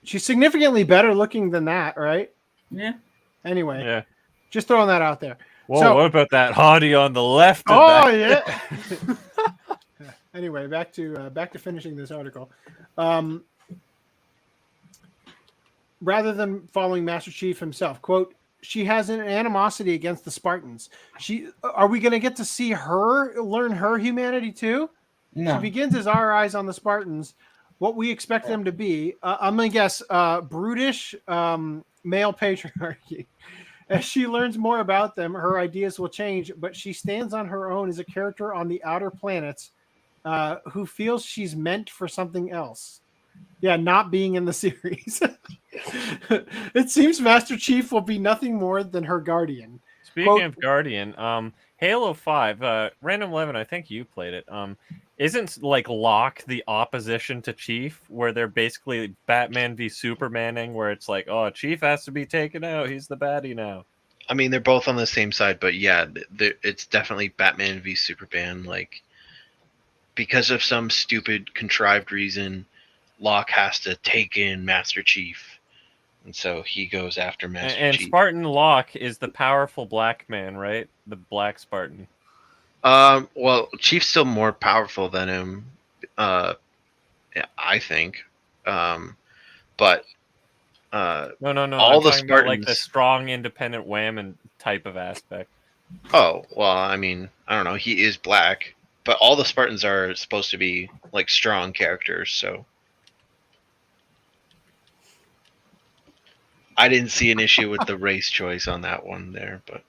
She's significantly better looking than that, right? yeah. Anyway, Yeah. just throwing that out there. Whoa, So- what about that hottie on the left? Of Oh that? yeah. Anyway, back to finishing this article. Rather than following Master Chief himself, quote, she has an animosity against the Spartans. Are we going to get to see her learn her humanity too? No. She begins as our eyes on the Spartans what we expect them to be. I'm gonna guess brutish male patriarchy. As she learns more about them, her ideas will change, but she stands on her own as a character on the outer planets who feels she's meant for something else. Yeah, not being in the series. It seems Master Chief will be nothing more than her guardian. Speaking Quote, of Guardian, Halo 5, Random 11, I think you played it. Isn't like Locke the opposition to Chief, where they're basically Batman v Supermaning, where it's like, oh, Chief has to be taken out, he's the baddie now. I mean, they're both on the same side, but yeah, it's definitely Batman v Superman. Like, because of some stupid contrived reason, Locke has to take in Master Chief, and so he goes after Master Chief. And Spartan Locke is the powerful black man, right? The Black Spartan. Well, Chief's still more powerful than him, yeah, I think. But No. all I'm the talking about, like the Spartans. strong, independent whammon type of aspect. Oh, well, I mean, I don't know. He is black, but all the Spartans are supposed to be like strong characters, so I didn't see an issue with the race choice on that one there, but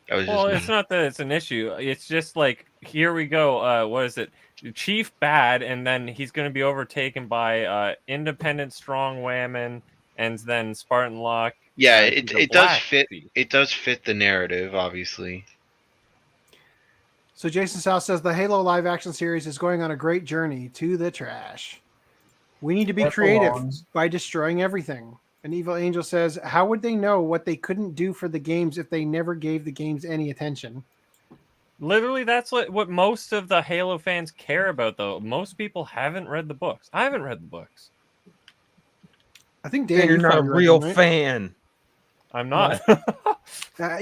that was just Well, me. it's not that it's an issue. It's just like, here we go. What is it? Chief bad, and then he's going to be overtaken by independent strong whammon, and then Spartan Locke. Yeah, he's a it does black fit. thief. It does fit the narrative, obviously. So Jason South says the Halo live action series is going on a great journey to the trash. We need to be That creative belongs. by destroying everything. An Evil Angel says, how would they know what they couldn't do for the games if they never gave the games any attention? Literally, that's what most of the Halo fans care about, though. Most people haven't read the books. I haven't read the books. I think Then Dan, you're you've not a probably read real them, right? fan. I'm not.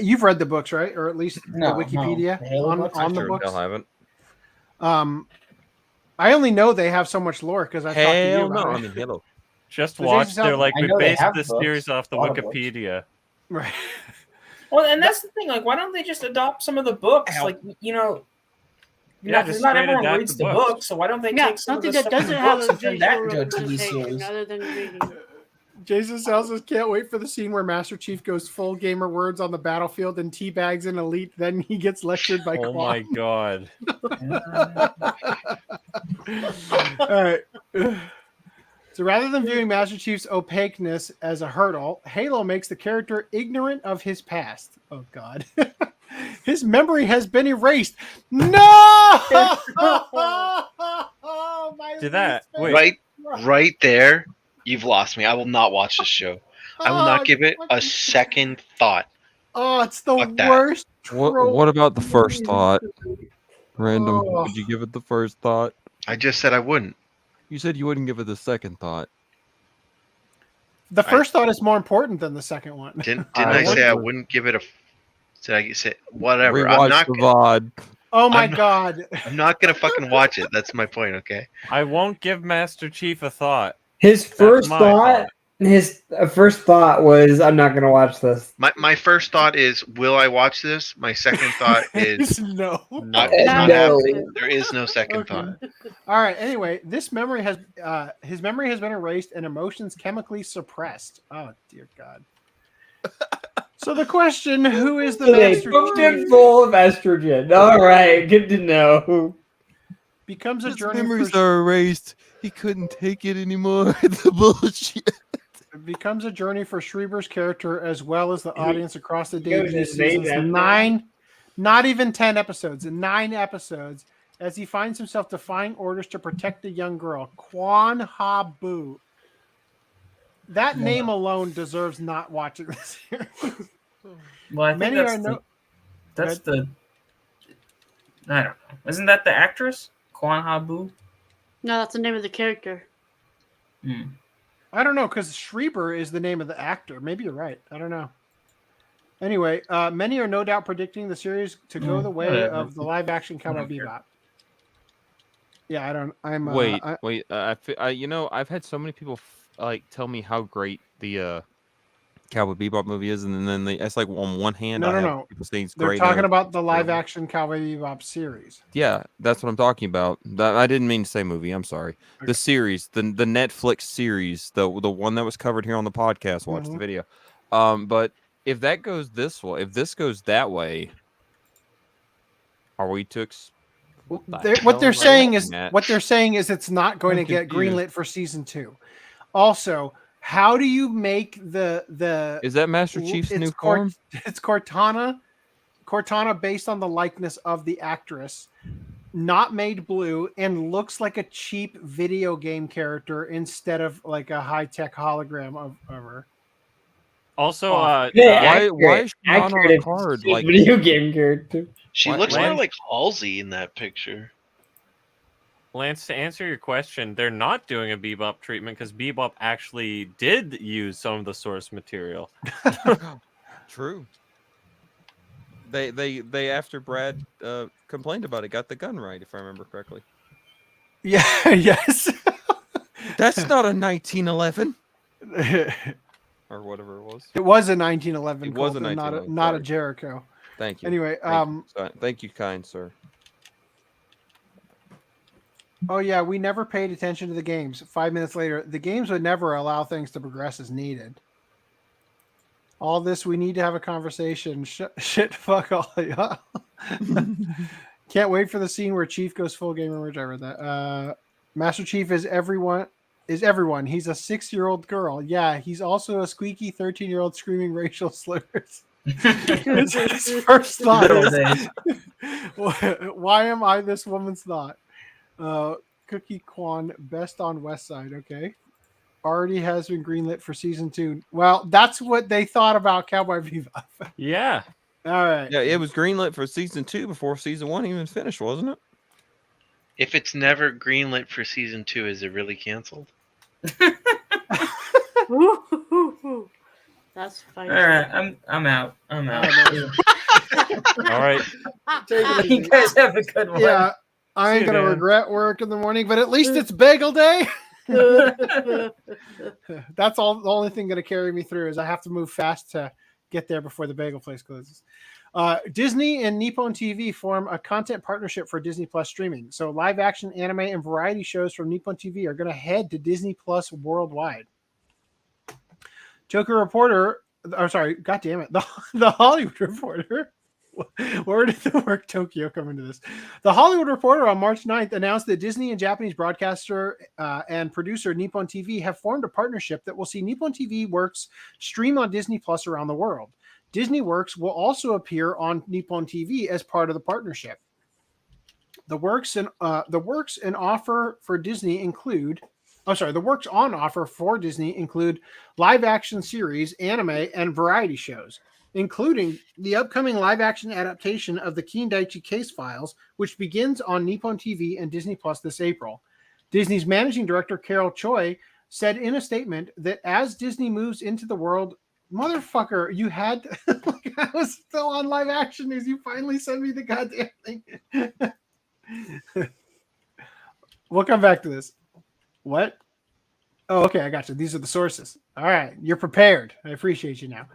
You've read the books, right? Or at least No, the Wikipedia the Halo books? on the Sure books. hell haven't. I only know they have so much lore because I've talked to you Hell about no. it. I mean, hello. Just So watch. Jason They're South- like, I we know they based have this books, series off the a lot of books. Wikipedia. Right. Well, and that's the thing. Like, why don't they just adopt some of the books? Ow. Like, you know, Yeah, because just not straight everyone adapt reads the the books. books, so why don't they Yeah, take some of the something that stuff from the doesn't have books a and turn that visual into a TV representation series? other than reading. Jason South says, can't wait for the scene where Master Chief goes full gamer words on the battlefield and teabags an elite. Then he gets lectured by Oh Quan. my god. All right. So rather than viewing Master Chief's opaqueness as a hurdle, Halo makes the character ignorant of his past. Oh, God. His memory has been erased. No! To that. Wait. Right there, you've lost me. I will not watch this show. I will not give it a fucking- second thought. Oh, it's the Fuck that. worst. What about the first thought? Random. Oh. Would you give it the first thought? I just said I wouldn't. You said you wouldn't give it the second thought. The first thought is more important than the second one. Didn't I I say I would. wouldn't give it a? Did I say whatever? Rewatch I'm not. the VOD. Oh my I'm not- God. I'm not gonna fucking watch it. That's my point. Okay. I won't give Master Chief a thought. His first my thought, his first thought was, "I'm not gonna watch this." My first thought is, will I watch this? My second thought is, No. not No. happening. There is no second thought. All right. Anyway, this memory has his memory has been erased and emotions chemically suppressed. Oh dear God. So the question: who is the They Master pumped him Chief? full of estrogen. All right, good to know. Becomes a His journey. memories For, are erased. He couldn't take it anymore. The bullshit. becomes a journey for Schreiber's character as well as the audience across the Goes debut his name seasons. after 9, not even 10 episodes. 9 episodes. As he finds himself defying orders to protect a young girl, Quan Ha Bu. That name alone deserves not watching this series. Well, I think Many that's are no. that's the. I don't know. Isn't that the actress Kwan Ha-bu? No, that's the name of the character. Hmm. I don't know, because Schreiber is the name of the actor. Maybe you're right. I don't know. Anyway, many are no doubt predicting the series to go the way whatever. of the live-action Cowboy don't care. Bebop. Yeah, I don't. I'm Wait, I- wait. You know, I've had so many people like tell me how great the Cowboy Bebop movie is, and then it's like on one hand, No. people saying it's They're great. talking about the live action Cowboy Bebop series. Yeah, that's what I'm talking about. I didn't mean to say movie. I'm sorry. Okay. The series, the Netflix series, the one that was covered here on the podcast. Watch the video. But if that goes this way, if this goes that way, are we to? What they're saying is it's not going to get greenlit for season 2. Also, how do you make the Is that Master Chief's new form? It's Cortana based on the likeness of the actress, not made blue, and looks like a cheap video game character instead of like a high-tech hologram of her. Also, why is she not on a card? Like video game character. She looks more like Halsey in that picture. Lance, to answer your question, they're not doing a Bebop treatment because Bebop actually did use some of the source material. True. They after Brad complained about it, got the gun right, if I remember correctly. Yeah. Yes. That's not a 1911. Or whatever it was. It was a 1911. It was a 1911. Not a Jericho. Thank you. Anyway, thank you, kind sir. Oh yeah, we never paid attention to the games. 5 minutes later, the games would never allow things to progress as needed. All this, we need to have a conversation. Shit, fuck all y'all. Can't wait for the scene where Chief goes full gamer. Which I read that. Master Chief is everyone. He's a 6-year-old girl. Yeah, he's also a squeaky 13-year-old screaming racial slurs. His first thought is, why am I this woman's thought? Cookie Kwan, best on West Side. Okay. Already has been greenlit for season 2. Well, that's what they thought about Cowboy Bebop. Yeah. All right. Yeah, it was greenlit for season 2 before season 1 even finished, wasn't it? If it's never greenlit for season 2, is it really canceled? That's funny. All right, I'm out. I'm out. All right. You guys have a good one. Yeah, I ain't gonna regret work in the morning, but at least it's bagel day. That's all. The only thing gonna carry me through is I have to move fast to get there before the bagel place closes. Disney and Nippon TV form a content partnership for Disney Plus streaming. So live action, anime, and variety shows from Nippon TV are going to head to Disney Plus worldwide. Joker Reporter, God damn it, the Hollywood Reporter. Where did the word Tokyo come into this? The Hollywood Reporter on March 9th announced that Disney and Japanese broadcaster and producer Nippon TV have formed a partnership that will see Nippon TV Works stream on Disney Plus around the world. Disney Works will also appear on Nippon TV as part of the partnership. The works on offer for Disney include live action series, anime, and variety shows, including the upcoming live action adaptation of the Kindaichi Case Files, which begins on Nippon TV and Disney Plus this April. Disney's managing director Carol Choi said in a statement that as Disney moves into the world, motherfucker, you had like, I was still on live action news. You finally sent me the goddamn thing. We'll come back to this. What? Oh, okay, I got you. These are the sources. All right, you're prepared. I appreciate you now.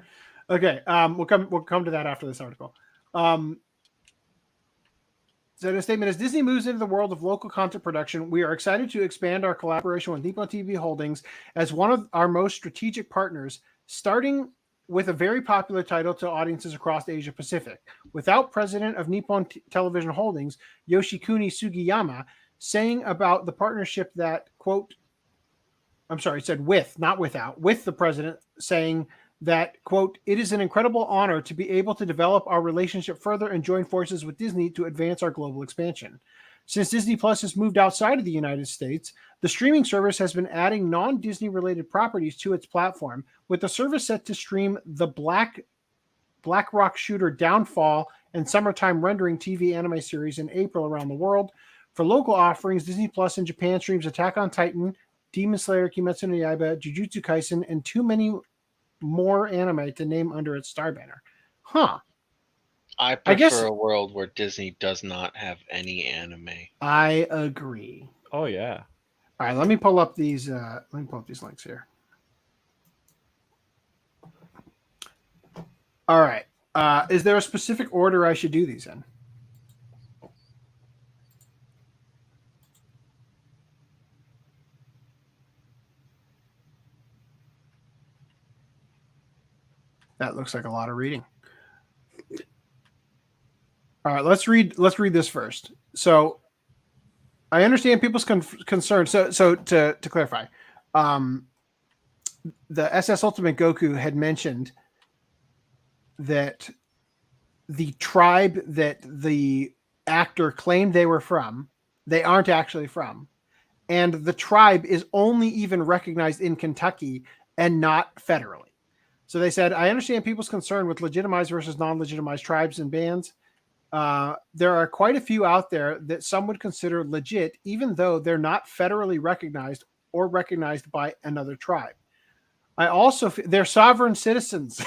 Okay, we'll come to that after this article. So the statement is, Disney moves into the world of local content production. We are excited to expand our collaboration with Nippon TV Holdings as one of our most strategic partners, starting with a very popular title to audiences across Asia Pacific. Without president of Nippon Television Holdings, Yoshikuni Sugiyama, saying about the partnership that, quote, I'm sorry, it said with, not without, with the president saying that, quote, it is an incredible honor to be able to develop our relationship further and join forces with Disney to advance our global expansion. Since Disney Plus has moved outside of the United States, the streaming service has been adding non-Disney related properties to its platform, with the service set to stream the Black Rock Shooter Downfall and Summertime Rendering TV anime series in April around the world. For local offerings, Disney Plus in Japan streams Attack on Titan, Demon Slayer, Kimetsu no Yaiba, Jujutsu Kaisen, and too many more anime to name under its star banner. Huh. I prefer a world where Disney does not have any anime. I agree. Oh yeah. All right, let me pull up these links here. All right. Is there a specific order I should do these in? That looks like a lot of reading. All right, let's read this first. So I understand people's concern. So to clarify, the SS Ultimate Goku had mentioned that the tribe that the actor claimed they were from, they aren't actually from. And the tribe is only even recognized in Kentucky and not federally. So they said, I understand people's concern with legitimized versus non-legitimized tribes and bands. There are quite a few out there that some would consider legit, even though they're not federally recognized or recognized by another tribe. They're sovereign citizens.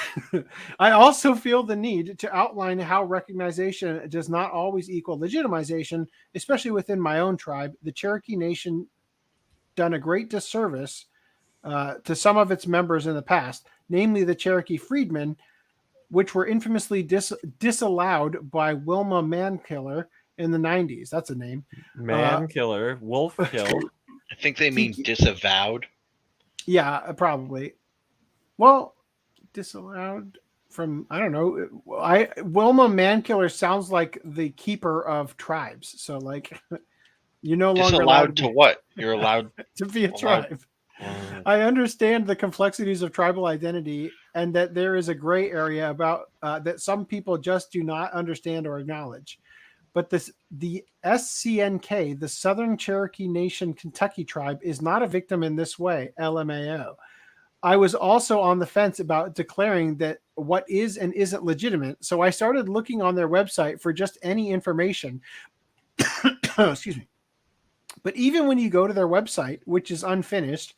I also feel the need to outline how recognition does not always equal legitimization, especially within my own tribe. The Cherokee Nation done a great disservice to some of its members in the past, namely the Cherokee freedmen, which were infamously disallowed by Wilma Mankiller in the 90s. That's a name. Mankiller, wolf kill. I think they mean disavowed. Yeah, probably. Well, disallowed from, I don't know. Wilma Mankiller sounds like the keeper of tribes. So, like, you're no longer allowed to what? You're allowed to be a tribe. I understand the complexities of tribal identity and that there is a gray area about that some people just do not understand or acknowledge. But the SCNK, the Southern Cherokee Nation Kentucky tribe, is not a victim in this way, LMAO. I was also on the fence about declaring that what is and isn't legitimate, so I started looking on their website for just any information. Excuse me. But even when you go to their website, which is unfinished,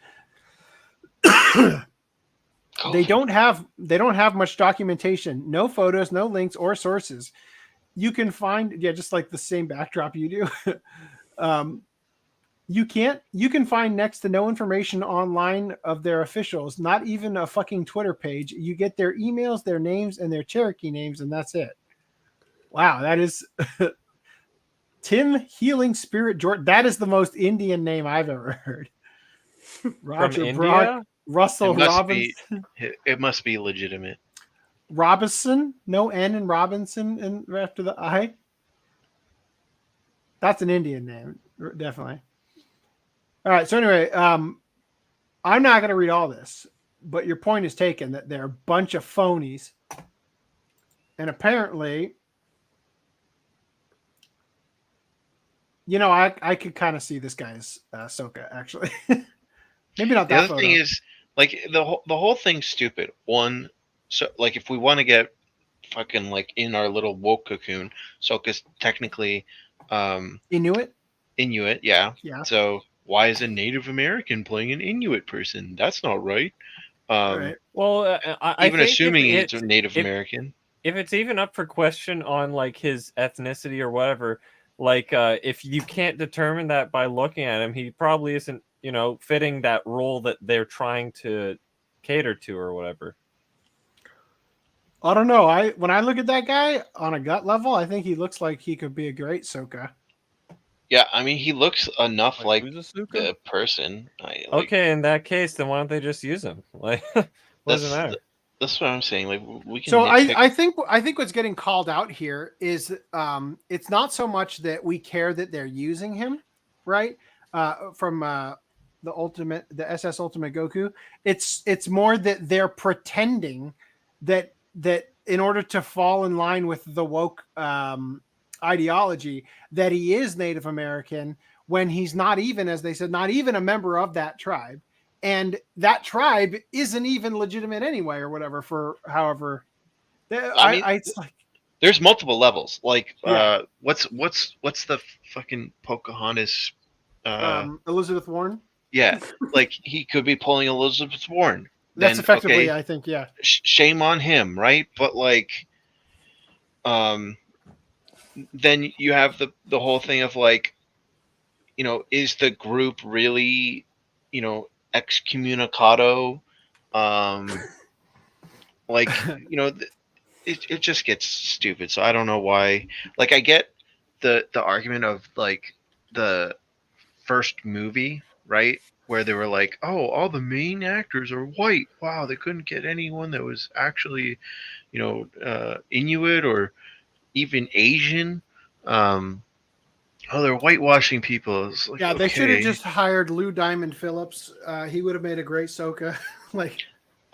they don't have much documentation, no photos, no links or sources. You can find, just like the same backdrop you do. You can find next to no information online of their officials, not even a fucking Twitter page. You get their emails, their names, and their Cherokee names, and that's it. Wow, that is Tim Healing Spirit Jordan. That is the most Indian name I've ever heard. Roger From Brock, India? Russell Robinson. It must be legitimate. Robinson, no N in Robinson and after the I. That's an Indian name, definitely. All right. So anyway, I'm not going to read all this, but your point is taken that they're a bunch of phonies, and apparently, I could kind of see this guy's Sokka actually. Maybe not that. The other thing is, like, the whole thing's stupid. One, so like if we want to get fucking like in our little woke cocoon, Sokka's technically Inuit, yeah. Yeah. So why is a Native American playing an Inuit person? That's not right. Right. Well, I even think assuming it's a Native American. If it's even up for question on like his ethnicity or whatever, like if you can't determine that by looking at him, he probably isn't, fitting that role that they're trying to cater to or whatever. I don't know. When I look at that guy on a gut level, I think he looks like he could be a great Sokka. Yeah, I mean, he looks enough like the person. Okay, in that case, then why don't they just use him? Like, what does it matter? That's what I'm saying. Like, we can. So I think what's getting called out here is it's not so much that we care that they're using him, right? From the SS Ultimate Goku. It's more that they're pretending that in order to fall in line with the woke ideology that he is Native American when he's not even, as they said, not even a member of that tribe. And that tribe isn't even legitimate anyway, or whatever. For however, it's like there's multiple levels. Like, Yeah. What's the fucking Pocahontas? Elizabeth Warren. Yeah, like he could be pulling Elizabeth Warren. That's Then, effectively, okay, I think, yeah. Shame on him, right? But like, then you have the whole thing of like, is the group really, excommunicado? Like, it just gets stupid. So I don't know why. Like I get the argument of like the first movie, right? Where they were like, oh, all the main actors are white. Wow, they couldn't get anyone that was actually, Inuit or even Asian. Oh, they're whitewashing people. It's like, Yeah, they should have okay. just hired Lou Diamond Phillips. He would have made a great Sokka. Like,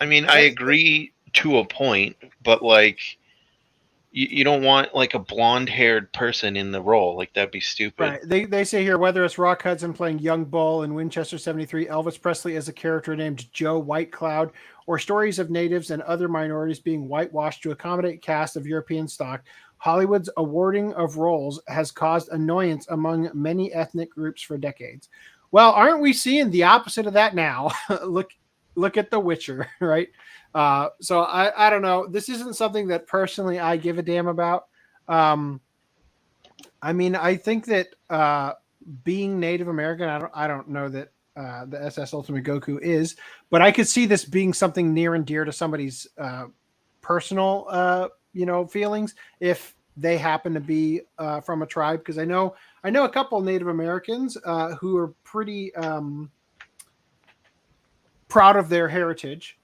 I mean, I agree to a point, but like, you don't want like a blonde-haired person in the role. Like that'd be stupid. right. They say here whether it's Rock Hudson playing Young Bull in Winchester 73, Elvis Presley as a character named Joe Whitecloud, or stories of natives and other minorities being whitewashed to accommodate cast of European stock, Hollywood's awarding of roles has caused annoyance among many ethnic groups for decades. Well, aren't we seeing the opposite of that now? Look at The Witcher, right? So I don't know. This isn't something that personally I give a damn about. I mean, I think that being Native American, I don't know that the SS Ultimate Goku is, but I could see this being something near and dear to somebody's personal feelings if they happen to be from a tribe, because I know a couple Native Americans who are pretty proud of their heritage.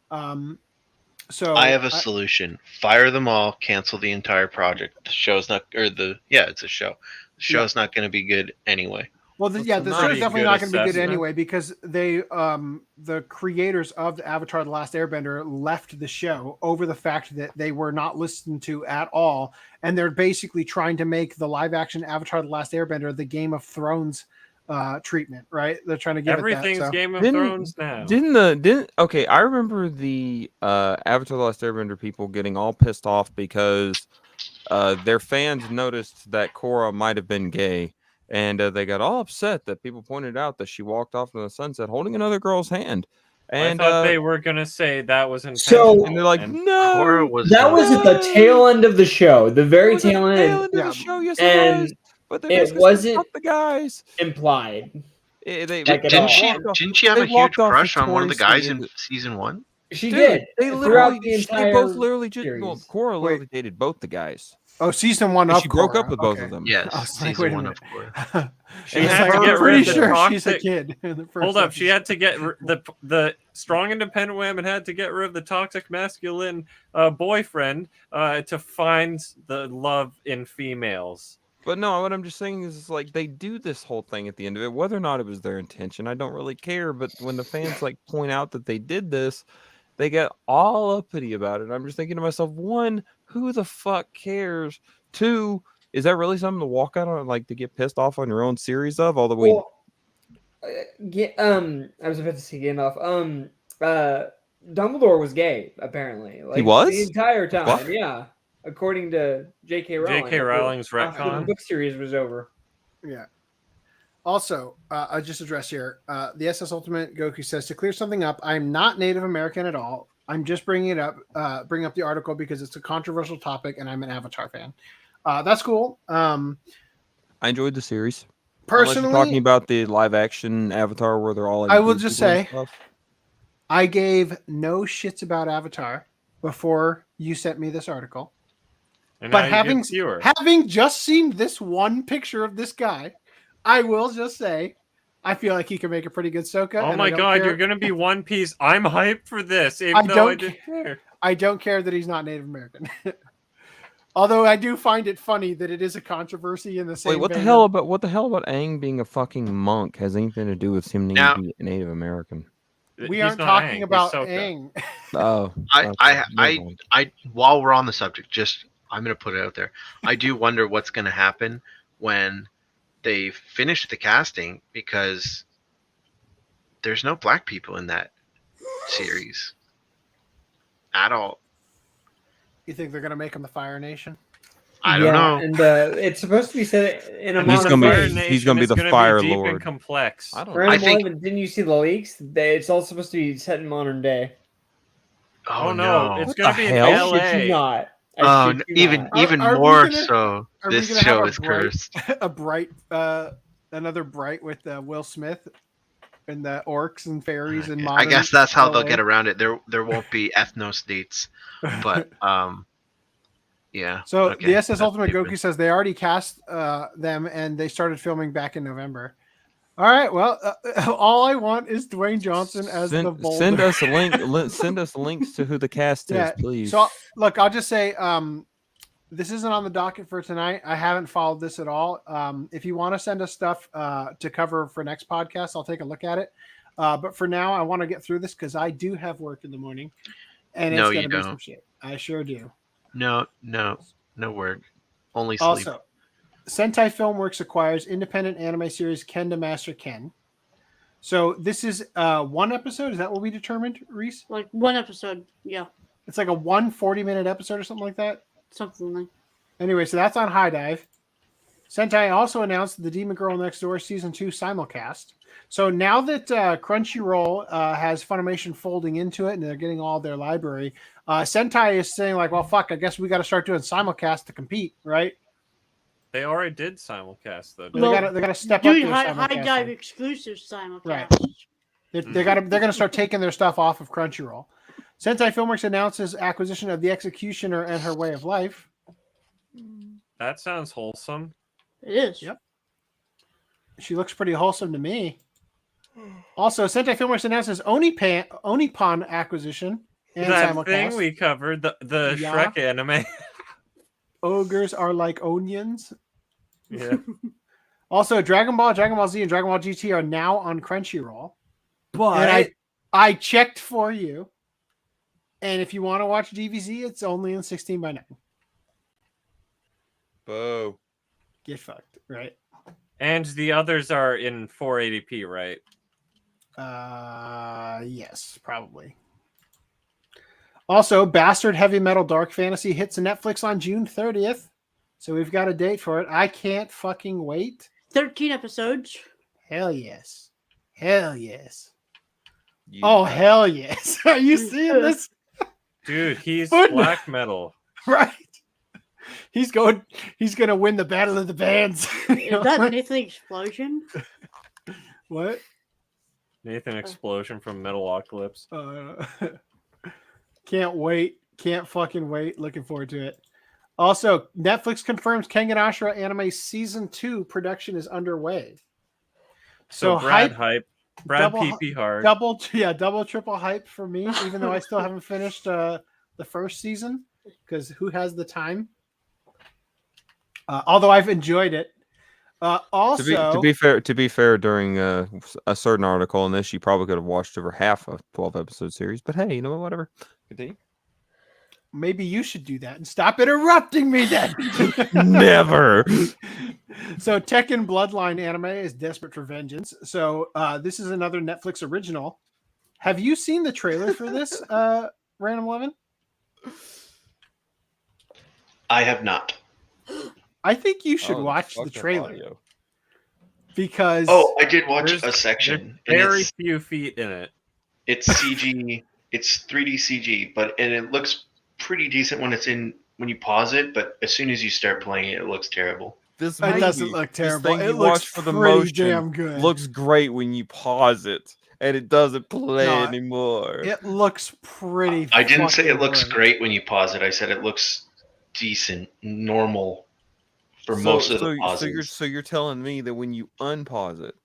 So I have a solution. Fire them all, cancel the entire project. The show's not it's a show. The show's not going to be good anyway. Well, the show's definitely not going to be good anyway, because they, the creators of the Avatar: The Last Airbender left the show over the fact that they were not listened to at all, and they're basically trying to make the live-action Avatar: The Last Airbender the Game of Thrones treatment, right? They're trying to give everything's it that, so. Game of Thrones now. Okay, I remember the Avatar: The Last Airbender people getting all pissed off because their fans noticed that Korra might have been gay. And they got all upset that people pointed out that she walked off in the sunset holding another girl's hand. And I thought they were gonna say that was intentional. So and they're like, no, that was at the tail end of the show, the very tail end. Of the show, yes, and but it wasn't the guys implied. Didn't she have a huge crush on one of the guys in season 1? She did. They throughout literally, the entire they both literally series. well, Korra literally dated both the guys. Oh, season 1 of she broke Korra. up with both of them. Yes, like, season 1 of Korra. She had to get pretty rid of the sure toxic... she's a kid. In the first Hold up, episode. she had to get the strong, independent woman had to get rid of the toxic masculine boyfriend to find the love in females. But no, what I'm just saying is like they do this whole thing at the end of it, whether or not it was their intention, I don't really care. But when the fans like point out that they did this, they get all uppity about it. I'm just thinking to myself, one, who the fuck cares? Two, is that really something to walk out on, like to get pissed off on your own series of? Although we, I was about to say Gandalf. Dumbledore was gay apparently. Like, he was the entire time. What? Yeah, according to J.K. Rowling. J.K. Rowling's after the retcon. book series was over. Yeah. Also, I just addressed here. The SS Ultimate Goku says, to clear something up, I'm not Native American at all. I'm just bringing up the article because it's a controversial topic, and I'm an Avatar fan. That's cool. I enjoyed the series. Personally, unless you're talking about the live action Avatar where they're all. I will just say, I gave no shits about Avatar before you sent me this article. And But now you give having just seen this one picture of this guy, I will just say, I feel like he can make a pretty good Sokka. Oh and my I don't god, care- you're gonna be One Piece. I'm hyped for this, even though I didn't care. I don't care that he's not Native American. Although I do find it funny that it is a controversy in the same. Wait, what the vein hell of- about Aang being a fucking monk has anything to do with him needing Now- to be Native American? We He's aren't not talking Aang, about he's Sokka. Aang. Oh, I while we're on the subject, just I'm gonna put it out there. I do wonder what's gonna happen when they finish the casting, because there's no black people in that series at all. You think they're gonna make him the Fire Nation? I don't know. And it's supposed to be set in a And he's modern gonna phase. be he's gonna be the Fire deep Lord. and complex. I don't. Random I think- 11, didn't you see the leaks? It's all supposed to be set in modern day. Oh no, it's What gonna the be in hell? I shit you LA. not. I Oh, shit you even not. even Are we more gonna- so. Are we This gonna have show a is bright- cursed. A bright, another bright with Will Smith and the orcs and fairies and modern. I guess that's how they'll LA. get around it. There won't be ethnos dates, but Yeah. So okay, the SS that's Ultimate stupid. Goku says they already cast them and they started filming back in November. All right. Well, all I want is Dwayne Johnson as the Boulder. Send us a link. Send us links to who the cast is, please. So look, I'll just say this isn't on the docket for tonight. I haven't followed this at all. If you want to send us stuff to cover for next podcast, I'll take a look at it. But for now, I want to get through this because I do have work in the morning, and No, it's you going to be some don't. shit. I sure do. No work. Only sleep. Also, Sentai Filmworks acquires independent anime series Ken to Master Ken. So this is one episode. Is that what we determined, Rhys? Like one episode. Yeah. It's like a 40-minute episode or something like that. Something like. Anyway, so that's on High Dive. Sentai also announced the Demon Girl Next Door Season 2 simulcast. So now that Crunchyroll has Funimation folding into it and they're getting all their library, Sentai is saying like, well, fuck, I guess we got to start doing simulcast to compete, right? They already did simulcast though. They got to step up Doing their high simulcasting. dive exclusive simulcast. Right. They're going to start taking their stuff off of Crunchyroll. Sentai Filmworks announces acquisition of the Executioner and Her Way of Life. That sounds wholesome. It is. Yep. She looks pretty wholesome to me. Also, Sentai Filmworks announces Onipon acquisition and That simulcast. thing we covered, the Yeah. Shrek anime. Ogres are like onions. Yeah. Also, Dragon Ball, Dragon Ball Z, and Dragon Ball GT are now on Crunchyroll. But And I checked for you. And if you want to watch DBZ, it's only in 16:9. Boo. Get fucked, right? And the others are in 480p, right? Yes, probably. Also, Bastard Heavy Metal Dark Fantasy hits Netflix on June 30th. So we've got a date for it. I can't fucking wait. 13 episodes. Hell yes. Hell yes. Hell yes. Are you seeing this? Dude, he's What? black metal. Right. He's gonna win the battle of the bands. Is that Nathan Explosion? What? Nathan Explosion from Metalocalypse. Can't wait. Can't fucking wait. Looking forward to it. Also, Netflix confirms Kengan Ashura anime season 2 production is underway. So Brad hype. Brad PP hard. Double, triple hype for me, even though I still haven't finished the first season, because who has the time? Although I've enjoyed it. Also, to be fair, during a certain article in this, you probably could have watched over half a 12-episode series. But hey, you know what? Whatever. Continue. Maybe you should do that and stop interrupting me then. Never. So Tekken Bloodline anime is desperate for vengeance. So this is another Netflix original. Have you seen the trailer for this, Random 11? I have not. I think you should watch the trailer. Audio. Because I did watch a section. There's and very it's- few feet in it. It's CG. It's 3D CG, and it looks pretty decent when you pause it. But as soon as you start playing it, it looks terrible. This It doesn't look terrible. This thing It you looks watch for the pretty motion damn good. looks great when you pause it, and it doesn't play No, anymore. It looks pretty. I didn't say it fucking looks good. great when you pause it. I said it looks decent, normal for most of the pauses. So you're telling me that when you unpause it,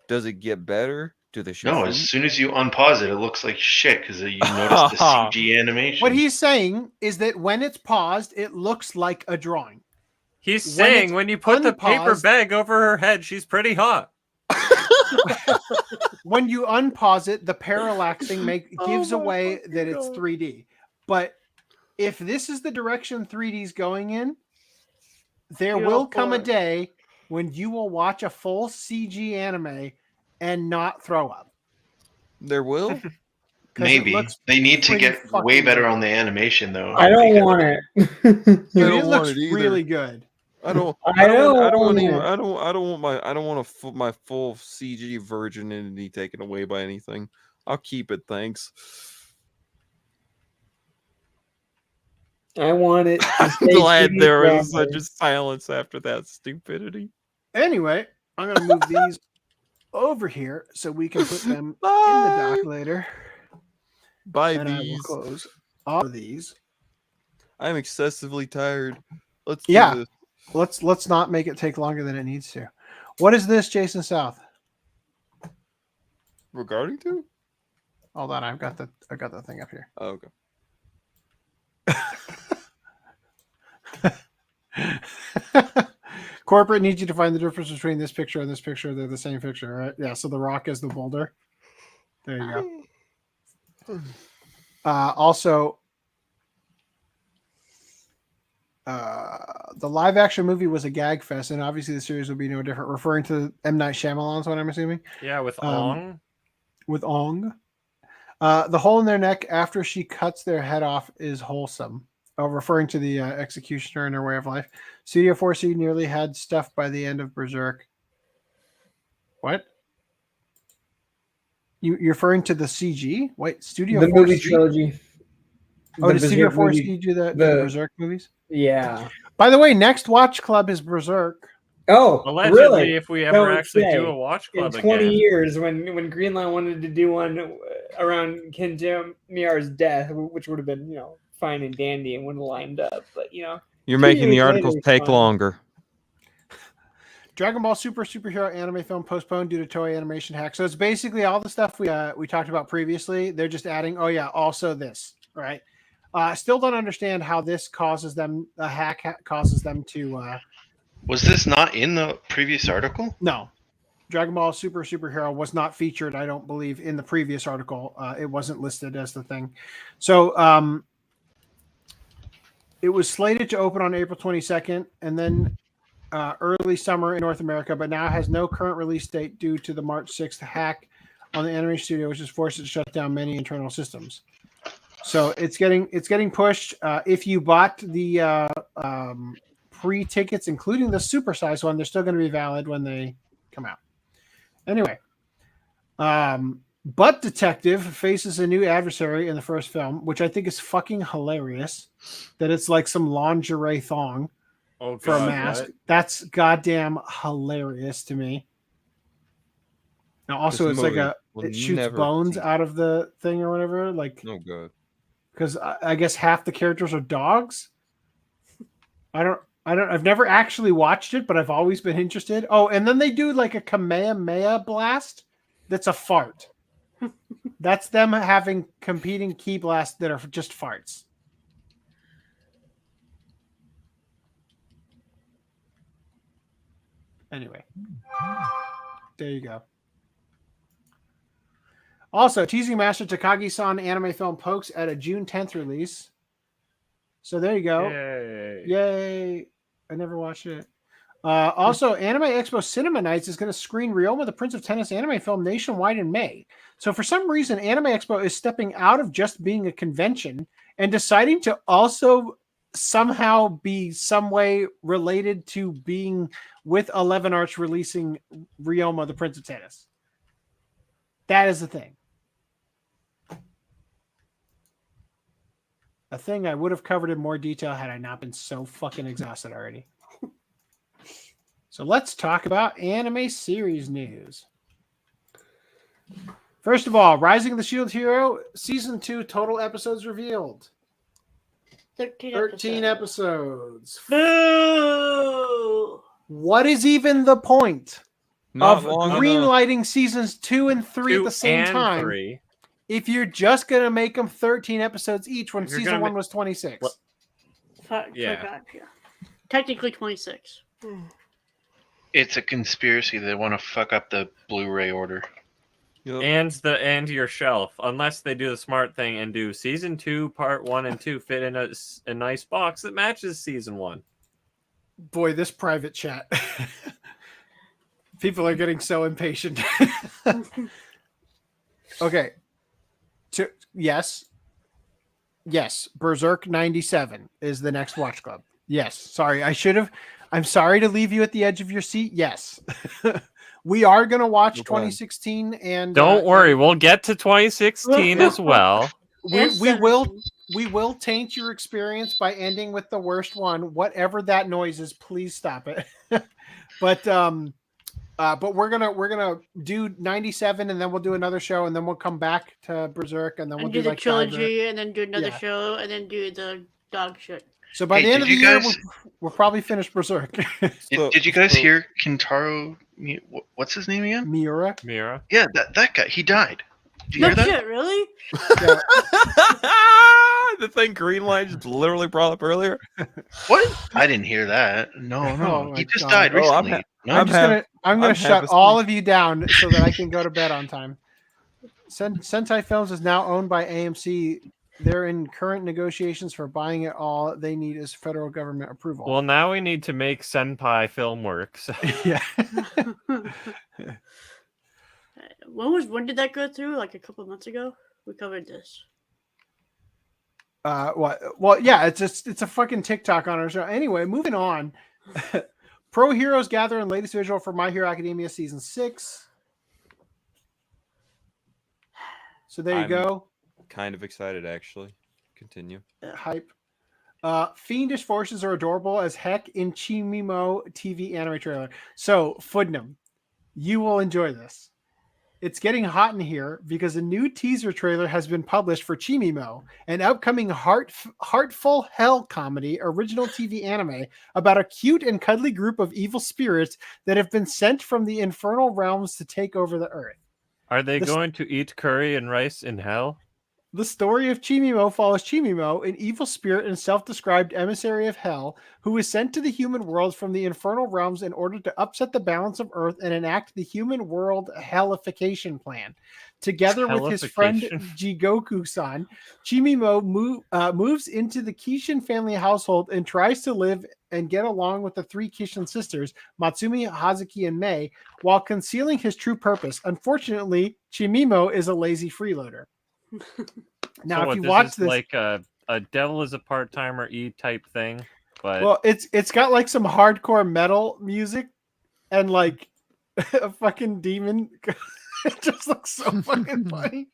does it get better? Do they show? No, feet? as soon as you unpause it, it looks like shit because you notice the CG animation. What he's saying is that when it's paused, it looks like a drawing. He's When saying it's when you put the paper unpaused- bag over her head, she's pretty hot. When you unpause it, the parallaxing gives away that it's 3D. But if this is the direction 3D's going in, there You're will up come for a it. day when you will watch a full CG anime and not throw up. There will. 'Cause it Maybe looks they need to pretty get fucking way better good. on the animation though. I don't because- want it. Dude, don't it looks want it either. really good. I don't. I don't want my full CG virginity taken away by anything. I'll keep it, thanks. I want it. to I'm stay glad 2D there was forever. such a silence after that stupidity. Anyway, I'm going to move these over here so we can put them in the dock later. Buy And I will these. close all of these. I'm excessively tired. Let's Yeah. do this. Let's not make it take longer than it needs to. What is this, Jason South? Regarding to? Hold on, I got the thing up here. Oh, okay. Corporate needs you to find the difference between this picture and this picture. They're the same picture, right? Yeah. So the rock is the boulder. There you go. Also, the live action movie was a gag fest, and obviously the series will be no different. Referring to M. Night Shyamalan's one, I'm assuming. Yeah, with Ong. With Ong. The hole in their neck after she cuts their head off is wholesome. Referring to the executioner and her way of life. Studio 4C nearly had stuff by the end of Berserk. What? You're referring to the CG? Wait, Studio 4C? The movie trilogy. Oh, did Studio 4C do the Berserk movies? Yeah. By the way, next Watch Club is Berserk. Oh, Allegedly, really? if we ever actually do a watch club in 20 again. years, when Greenland wanted to do one around Kenji Miya's death, which would have been, fine and dandy and would have lined up, but You're 2 making the years articles later, take fine. longer. Dragon Ball Super superhero anime film postponed due to Toei animation hack. So it's basically all the stuff we talked about previously. They're just adding, oh yeah, also this, right? Still don't understand how this causes them, a hack causes them to... Was this not in the previous article? No. Dragon Ball Super superhero was not featured, I don't believe, in the previous article. It wasn't listed as the thing. So it was slated to open on April 22nd and then early summer in North America, but now has no current release date due to the March 6th hack on the anime studio, which has forced it to shut down many internal systems. So it's getting pushed. If you bought the pre-tickets, including the supersized one, they're still going to be valid when they come out. Anyway, Butt Detective faces a new adversary in the first film, which I think is fucking hilarious. That it's like some lingerie thong for a mask. What? That's goddamn hilarious to me. Now, also, This it's like movie will it shoots never bones see- out of the thing or whatever. Like, No good. because I guess half the characters are dogs. I've never actually watched it, but I've always been interested. Oh, and then they do like a Kamehameha blast that's a fart. That's them having competing key blasts that are just farts. Anyway, there you go. Also, Teasing Master Takagi-san anime film Pokes at a June 10th release. So there you go. Yay. I never watched it. Also, Anime Expo Cinema Nights is going to screen Ryoma the Prince of Tennis anime film nationwide in May. So for some reason, Anime Expo is stepping out of just being a convention and deciding to also somehow be some way related to being with 11 Arts releasing Ryoma the Prince of Tennis. That is the thing. A thing I would have covered in more detail had I not been so fucking exhausted already. So let's talk about anime series news. First of all, Rising of the Shield Hero Season 2 total episodes revealed. 13 episodes. Boo! What is even the point Not of long enough. greenlighting seasons 2 and 3 at 2 the same and time 3. if you're just going to make them 13 episodes each when If you're season gonna 1 ma- was 26? What? Yeah. Technically 26. It's a conspiracy. They want to fuck up the Blu-ray order. And your shelf, unless they do the smart thing and do season 2, part 1 and 2 fit in a nice box that matches season 1. Boy, this private chat. People are getting so impatient. Okay. Yes, Berserk 97 is the next Watch Club. Yes. Sorry, I'm sorry to leave you at the edge of your seat. Yes. We are going to watch 2016 and Don't worry, we'll get to 2016 as well. We will taint your experience by ending with the worst one. Whatever that noise is, please stop it. But we're gonna do 97 and then we'll do another show and then we'll come back to Berserk and then we'll do do the like trilogy Diver. and then do another Yeah. show and then do the dog shit. So by the end of the did year, you guys- we'll probably finish Berserk. Did you guys hear Kintaro? What's his name again? Miura. Yeah, that guy. He died. Did you No hear that? shit, really? The thing Greenlight just literally brought up earlier. What? I didn't hear that. No, Oh he my just God. died Oh, I'm recently. ha- I'm gonna I'm shut half all asleep. of you down so that I can go to bed on time. Sentai Films is now owned by AMC. They're in current negotiations for buying it all. They need is federal government approval. Well, now we need to make Sentai Filmworks. Yeah. When did that go through? Like a couple of months ago? We covered this. What? Well, yeah, it's a fucking TikTok on our show. Anyway, moving on. Pro Heroes Gather and latest visual for My Hero Academia season 6. So there you I'm go. Kind of excited, actually. Continue. Hype. Fiendish forces are adorable as heck in Chimimo TV anime trailer. So, Foodnum, you will enjoy this. It's getting hot in here because a new teaser trailer has been published for Chimimo, an upcoming heartful hell comedy original TV anime about a cute and cuddly group of evil spirits that have been sent from the infernal realms to take over the earth. Are they going to eat curry and rice in hell? The story of Chimimo follows Chimimo, an evil spirit and self-described emissary of hell, who is sent to the human world from the infernal realms in order to upset the balance of Earth and enact the human world hellification plan. Together with his friend Jigoku-san, Chimimo moves into the Kishin family household and tries to live and get along with the 3 Kishin sisters, Matsumi, Hazuki, and Mei, while concealing his true purpose. Unfortunately, Chimimo is a lazy freeloader. Now, So if you watch this, like a devil is a part-timer type thing, but well, it's got like some hardcore metal music and like a fucking demon. It just looks so fucking funny.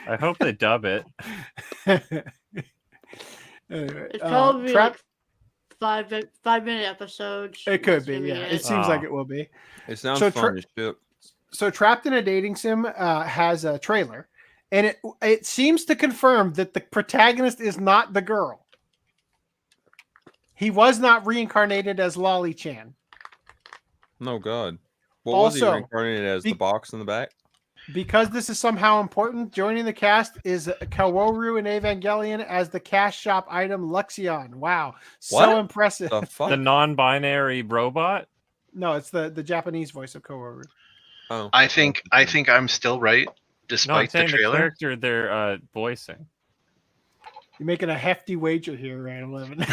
I hope they dub it. Anyway, It's probably like 5-minute episodes. It could be, yeah. It seems like it will be. It sounds So fun as shit. So, Trapped in a Dating Sim has a trailer. And it seems to confirm that the protagonist is not the girl. He was not reincarnated as loli-chan. No, God. What was he Also, reincarnated as? The box in the back? Because this is somehow important, joining the cast is Kaworu in Evangelion as the cash shop item Luxion. Wow. So What? impressive. The non-binary robot? No, it's the Japanese voice of Kaworu. Oh. I think I'm still right, No, I'm despite the saying the trailer. character they're voicing. You're making a hefty wager here, Random 11.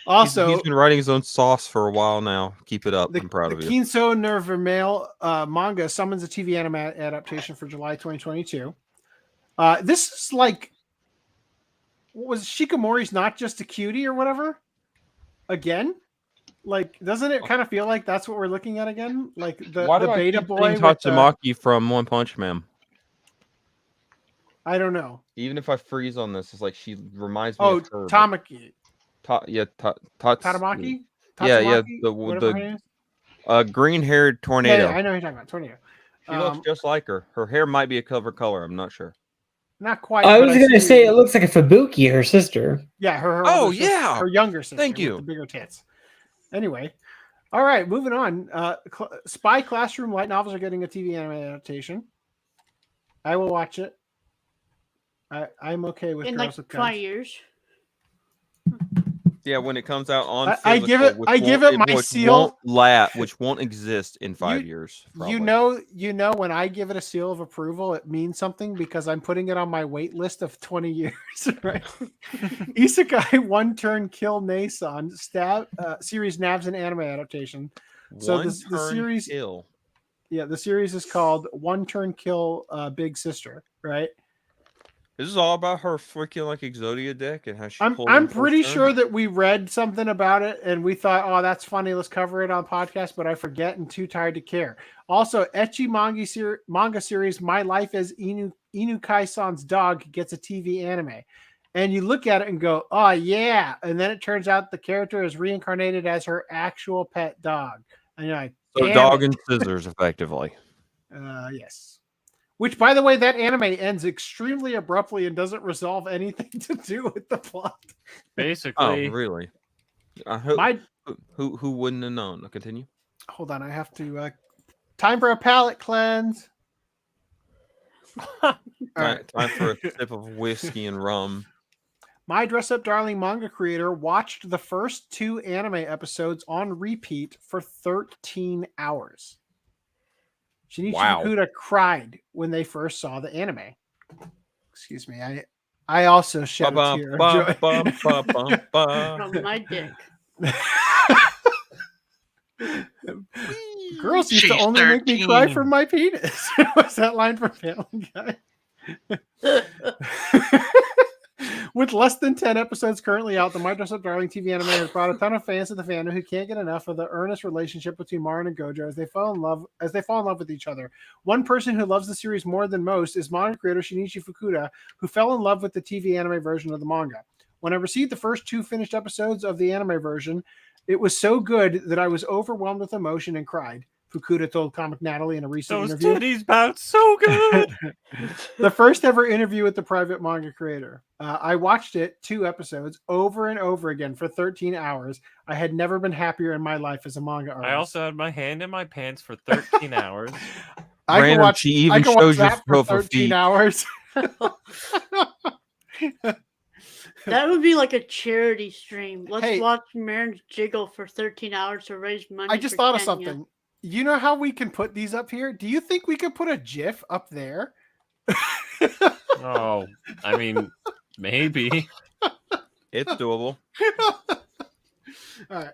Also, he's been writing his own sauce for a while now. Keep it up. I'm proud of you. Kinso no Vermeil manga summons a TV anime adaptation for July 2022. This is like, what was Shikamori's not just a cutie or whatever? Again? Like, doesn't it kind of feel like that's what we're looking at again? Like the Why do I beta keep boy thinking with Tatsumaki from One Punch Man? I don't know. Even if I freeze on this, it's like she reminds me Oh, of her. Tamaki. Tatsumaki. Tatamaki? Yeah, Whatever her name is. the green-haired tornado. Yeah, I know who you're talking about. Tornado. She looks just like her. Her hair might be a cover color. I'm not sure. Not quite. I but was gonna see- say it looks like a Fubuki, her sister. Yeah, her Oh, older sister- yeah. her younger sister. Thank with you. the bigger tits. Anyway, all right, moving on. Spy Classroom light novels are getting a TV anime adaptation. I will watch it. I'm okay with In Girls like with 20 Guns. years. Yeah, when it comes out on I give physical, it- I give it my seal. which won't exist in 5 years. Probably. You know, when I give it a seal of approval, it means something because I'm putting it on my wait list of 20 years. Right? Isekai One Turn Kill Nee-san series Navs and anime adaptation. So One the Turn series, Kill. yeah, the series is called One Turn Kill Big Sister. Right? This is all about her freaking like Exodia deck and how she. I'm pulled in first pretty turn. sure that we read something about it and we thought, oh, that's funny. Let's cover it on podcast, but I forget and too tired to care. Also, ecchi manga series My Life as Inukai-san's Dog gets a TV anime. And you look at it and go, oh, yeah. And then it turns out the character is reincarnated as her actual pet dog. And you're like, So damn dog it. and scissors, effectively. Yes. Which, by the way, that anime ends extremely abruptly and doesn't resolve anything to do with the plot. Oh, Basically, really? I hope. My Who wouldn't have known? Continue. hold on, I have to time for a palate cleanse. All right. Time for a sip of whiskey and rum. My Dressup Darling manga creator watched the first 2 anime episodes on repeat for 13 hours. Shinichi Wow. Fukuda cried when they first saw the anime. Excuse me, I also shed a tear of joy. From my dick. Girls used to She's only make me cry 13. from my penis. Was that line from Family Guy? With less than 10 episodes currently out, the My Dressup Darling TV anime has brought a ton of fans to the fandom who can't get enough of the earnest relationship between Marin and Gojo as they fall in love with each other. One person who loves the series more than most is manga creator Shinichi Fukuda, who fell in love with the TV anime version of the manga. When I received the first 2 finished episodes of the anime version, it was so good that I was overwhelmed with emotion and cried. Fukuda told Comic Natalie in a recent those interview. titties bounce so good. The first ever interview with the private manga creator. I watched it 2 episodes over and over again for 13 hours. I had never been happier in my life as a manga artist. I also had my hand in my pants for 13 hours. I can Random, watch. she I even can shows watch your that for profile 13 feet. hours. That would be like a charity stream. Let's Hey. watch Marin's Jiggle for 13 hours to raise money. I just for thought of Kenya. something. You know how we can put these up here? Do you think we could put a GIF up there? Oh, I mean, maybe. It's doable. All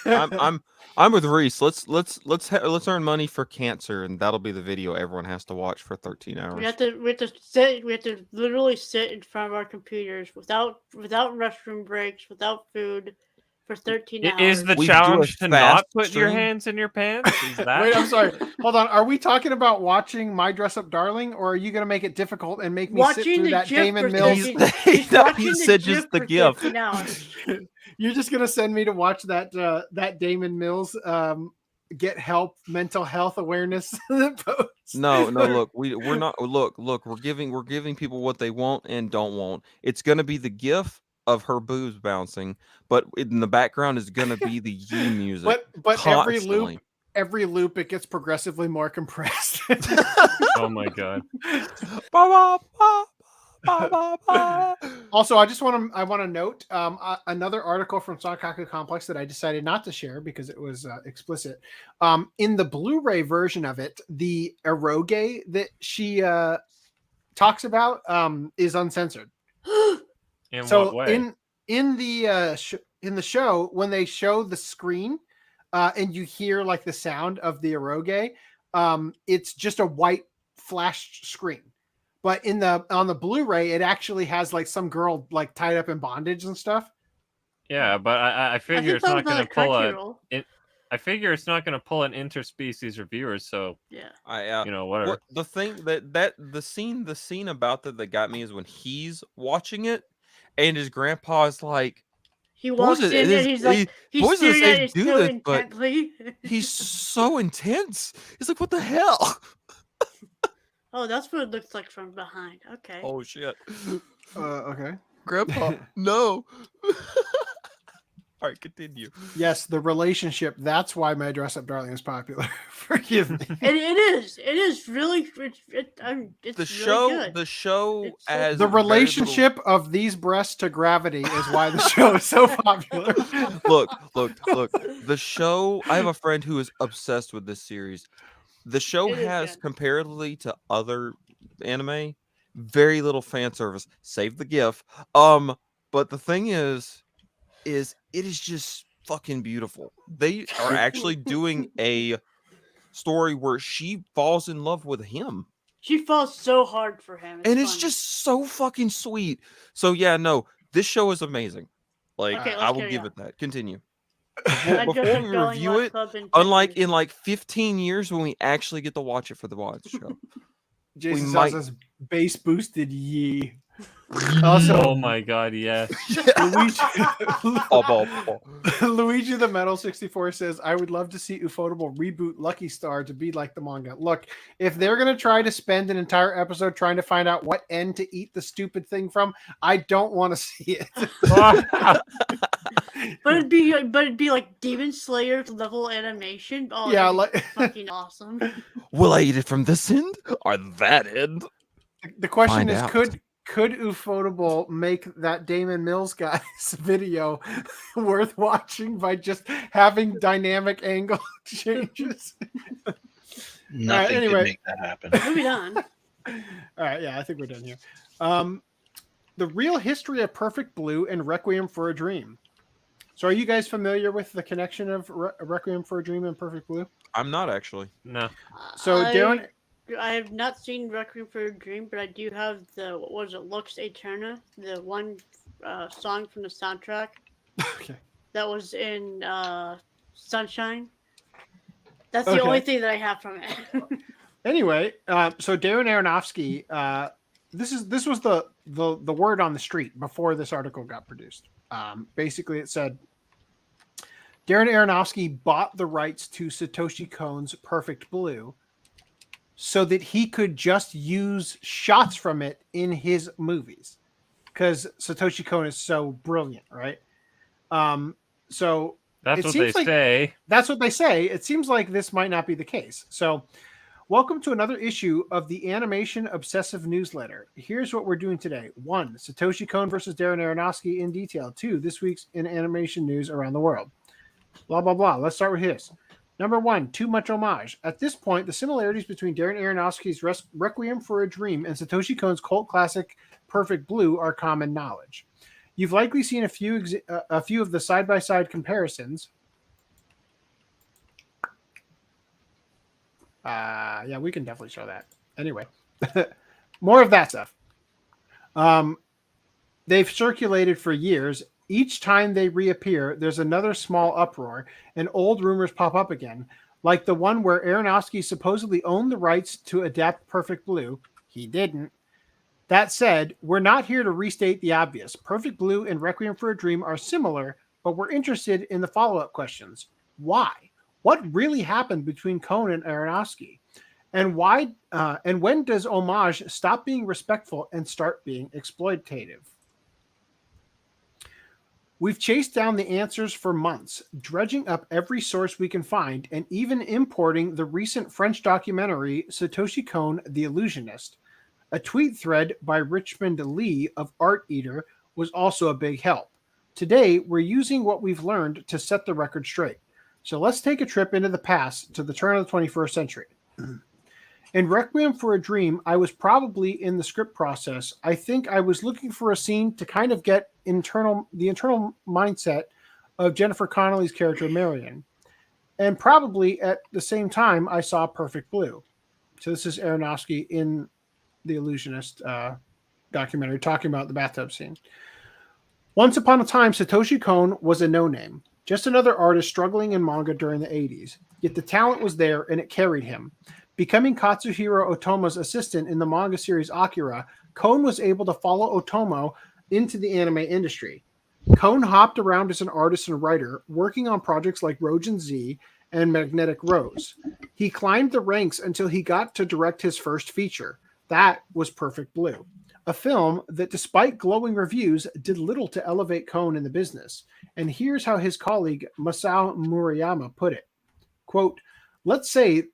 right. I'm with Rhys. Let's earn money for cancer, and that'll be the video everyone has to watch for 13 hours. We have to literally sit in front of our computers without restroom breaks, without food for 13 hours. Is the We do a challenge to not fast put your stream. hands in your pants? Is that? Wait, I'm sorry. Hold on. Are we talking about watching My Dressup Darling, or are you going to make it difficult and make me sit Watching through the that GIF Damon for Mills? 13 he's No, watching he the said GIF just the for GIF. 13 hours. You're just going to send me to watch that Damon Mills get help mental health awareness post. No, look, we're not. Look, we're giving people what they want and don't want. It's gonna be the GIF of her boobs bouncing, but in the background is gonna be the Yee music. But constantly. every loop it gets progressively more compressed. Oh my god. Also, I want to note another article from Sankaku Complex that I decided not to share because it was explicit. In the Blu-ray version of it, the eroge that she talks about is uncensored. In So what way? in the show, when they show the screen and you hear like the sound of the eroge, it's just a white flashed screen. But on the Blu-ray, it actually has like some girl like tied up in bondage and stuff. Yeah, but I figure it's not going to pull Crunchyroll. I figure it's not going to pull an interspecies reviewers. So Yeah. you know, whatever. The thing the scene about that got me is when he's watching it and his grandpa's like, He walks in and he's like, he's boys staring say at it do so this, but intently. he's so intense. He's like, what the hell? Oh, that's what it looks like from behind. Okay. Oh shit. Okay. Grandpa, no. All right, continue. Yes, the relationship. That's why My Dressup Darling is popular. Forgive me. And it is really it's The really show, good. the show It's so as The very relationship of these breasts to gravity is why the show is so popular. look. The show. I have a friend who is obsessed with this series. The show It is has, good. comparatively to other anime, very little fan service. Save the GIF. But the thing is it is just fucking beautiful. They are actually doing a story where she falls in love with him. She falls so hard for him. And it's funny. just so fucking sweet. So yeah, no, this show is amazing. Like Okay, I let's will carry give on. it that. Continue. My Before Dressup we Darling review Watch it, Club in unlike Tekken. in like 15 years when we actually get to watch it for the watch show. Jason might- tells us bass boosted Yee. Also, Oh my god, yes. Luigi the Metal 64 says, I would love to see Ufotable reboot Lucky Star to be like the manga. Look, if they're going to try to spend an entire episode trying to find out what end to eat the stupid thing from, I don't want to see it. But it'd be like Demon Slayer level animation. Oh, yeah, like fucking awesome. Will I eat it from this end or that end? The question Find is, out. could Ufotable make that Daman Mills guy's video worth watching by just having dynamic angle changes? Nothing anyway. could make that happen. Moving on. All right, yeah, I think we're done here. The real history of Perfect Blue and Requiem for a Dream. So are you guys familiar with the connection of Requiem for a Dream and Perfect Blue? I'm not actually. No. So Darren, I have not seen Requiem for a Dream, but I do have the, what was it, Lux Aeterna, the one song from the soundtrack. Okay. That was in Sunshine. That's the only thing that I have from it. Anyway, so Darren Aronofsky, this was the word on the street before this article got produced. Basically, it said Darren Aronofsky bought the rights to Satoshi Kon's Perfect Blue so that he could just use shots from it in his movies, because Satoshi Kon is so brilliant, right? So that's what they say. That's what they say. It seems like this might not be the case. So welcome to another issue of the Animation Obsessive Newsletter. Here's what we're doing today. 1, Satoshi Kon versus Darren Aronofsky in detail. 2, this week's in animation news around the world. Blah, blah, blah. Let's start with his. Number 1, too much homage. At this point, the similarities between Darren Aronofsky's Requiem for a Dream and Satoshi Kon's cult classic Perfect Blue are common knowledge. You've likely seen a few of the side-by-side comparisons. Yeah, we can definitely show that. Anyway, more of that stuff. They've circulated for years. Each time they reappear, there's another small uproar, and old rumors pop up again, like the one where Aronofsky supposedly owned the rights to adapt Perfect Blue. He didn't. That said, we're not here to restate the obvious. Perfect Blue and Requiem for a Dream are similar, but we're interested in the follow-up questions. Why? What really happened between Kon and Aronofsky? And why? And when does homage stop being respectful and start being exploitative? We've chased down the answers for months, dredging up every source we can find, and even importing the recent French documentary Satoshi Kon, The Illusionist. A tweet thread by Richmond Lee of Art Eater was also a big help. Today, we're using what we've learned to set the record straight. So let's take a trip into the past to the turn of the 21st century. In Requiem for a Dream, I was probably in the script process. I think I was looking for a scene to kind of get the internal mindset of Jennifer Connelly's character, Marion. And probably at the same time, I saw Perfect Blue. So this is Aronofsky in The Illusionist documentary talking about the bathtub scene. Once upon a time, Satoshi Kon was a no-name. Just another artist struggling in manga during the 80s. Yet the talent was there and it carried him. Becoming Katsuhiro Otomo's assistant in the manga series Akira, Kon was able to follow Otomo into the anime industry. Kon hopped around as an artist and writer, working on projects like Rojin Z and Magnetic Rose. He climbed the ranks until he got to direct his first feature. That was Perfect Blue, a film that, despite glowing reviews, did little to elevate Kon in the business. And here's how his colleague Masao Murayama put it. Quote, let's say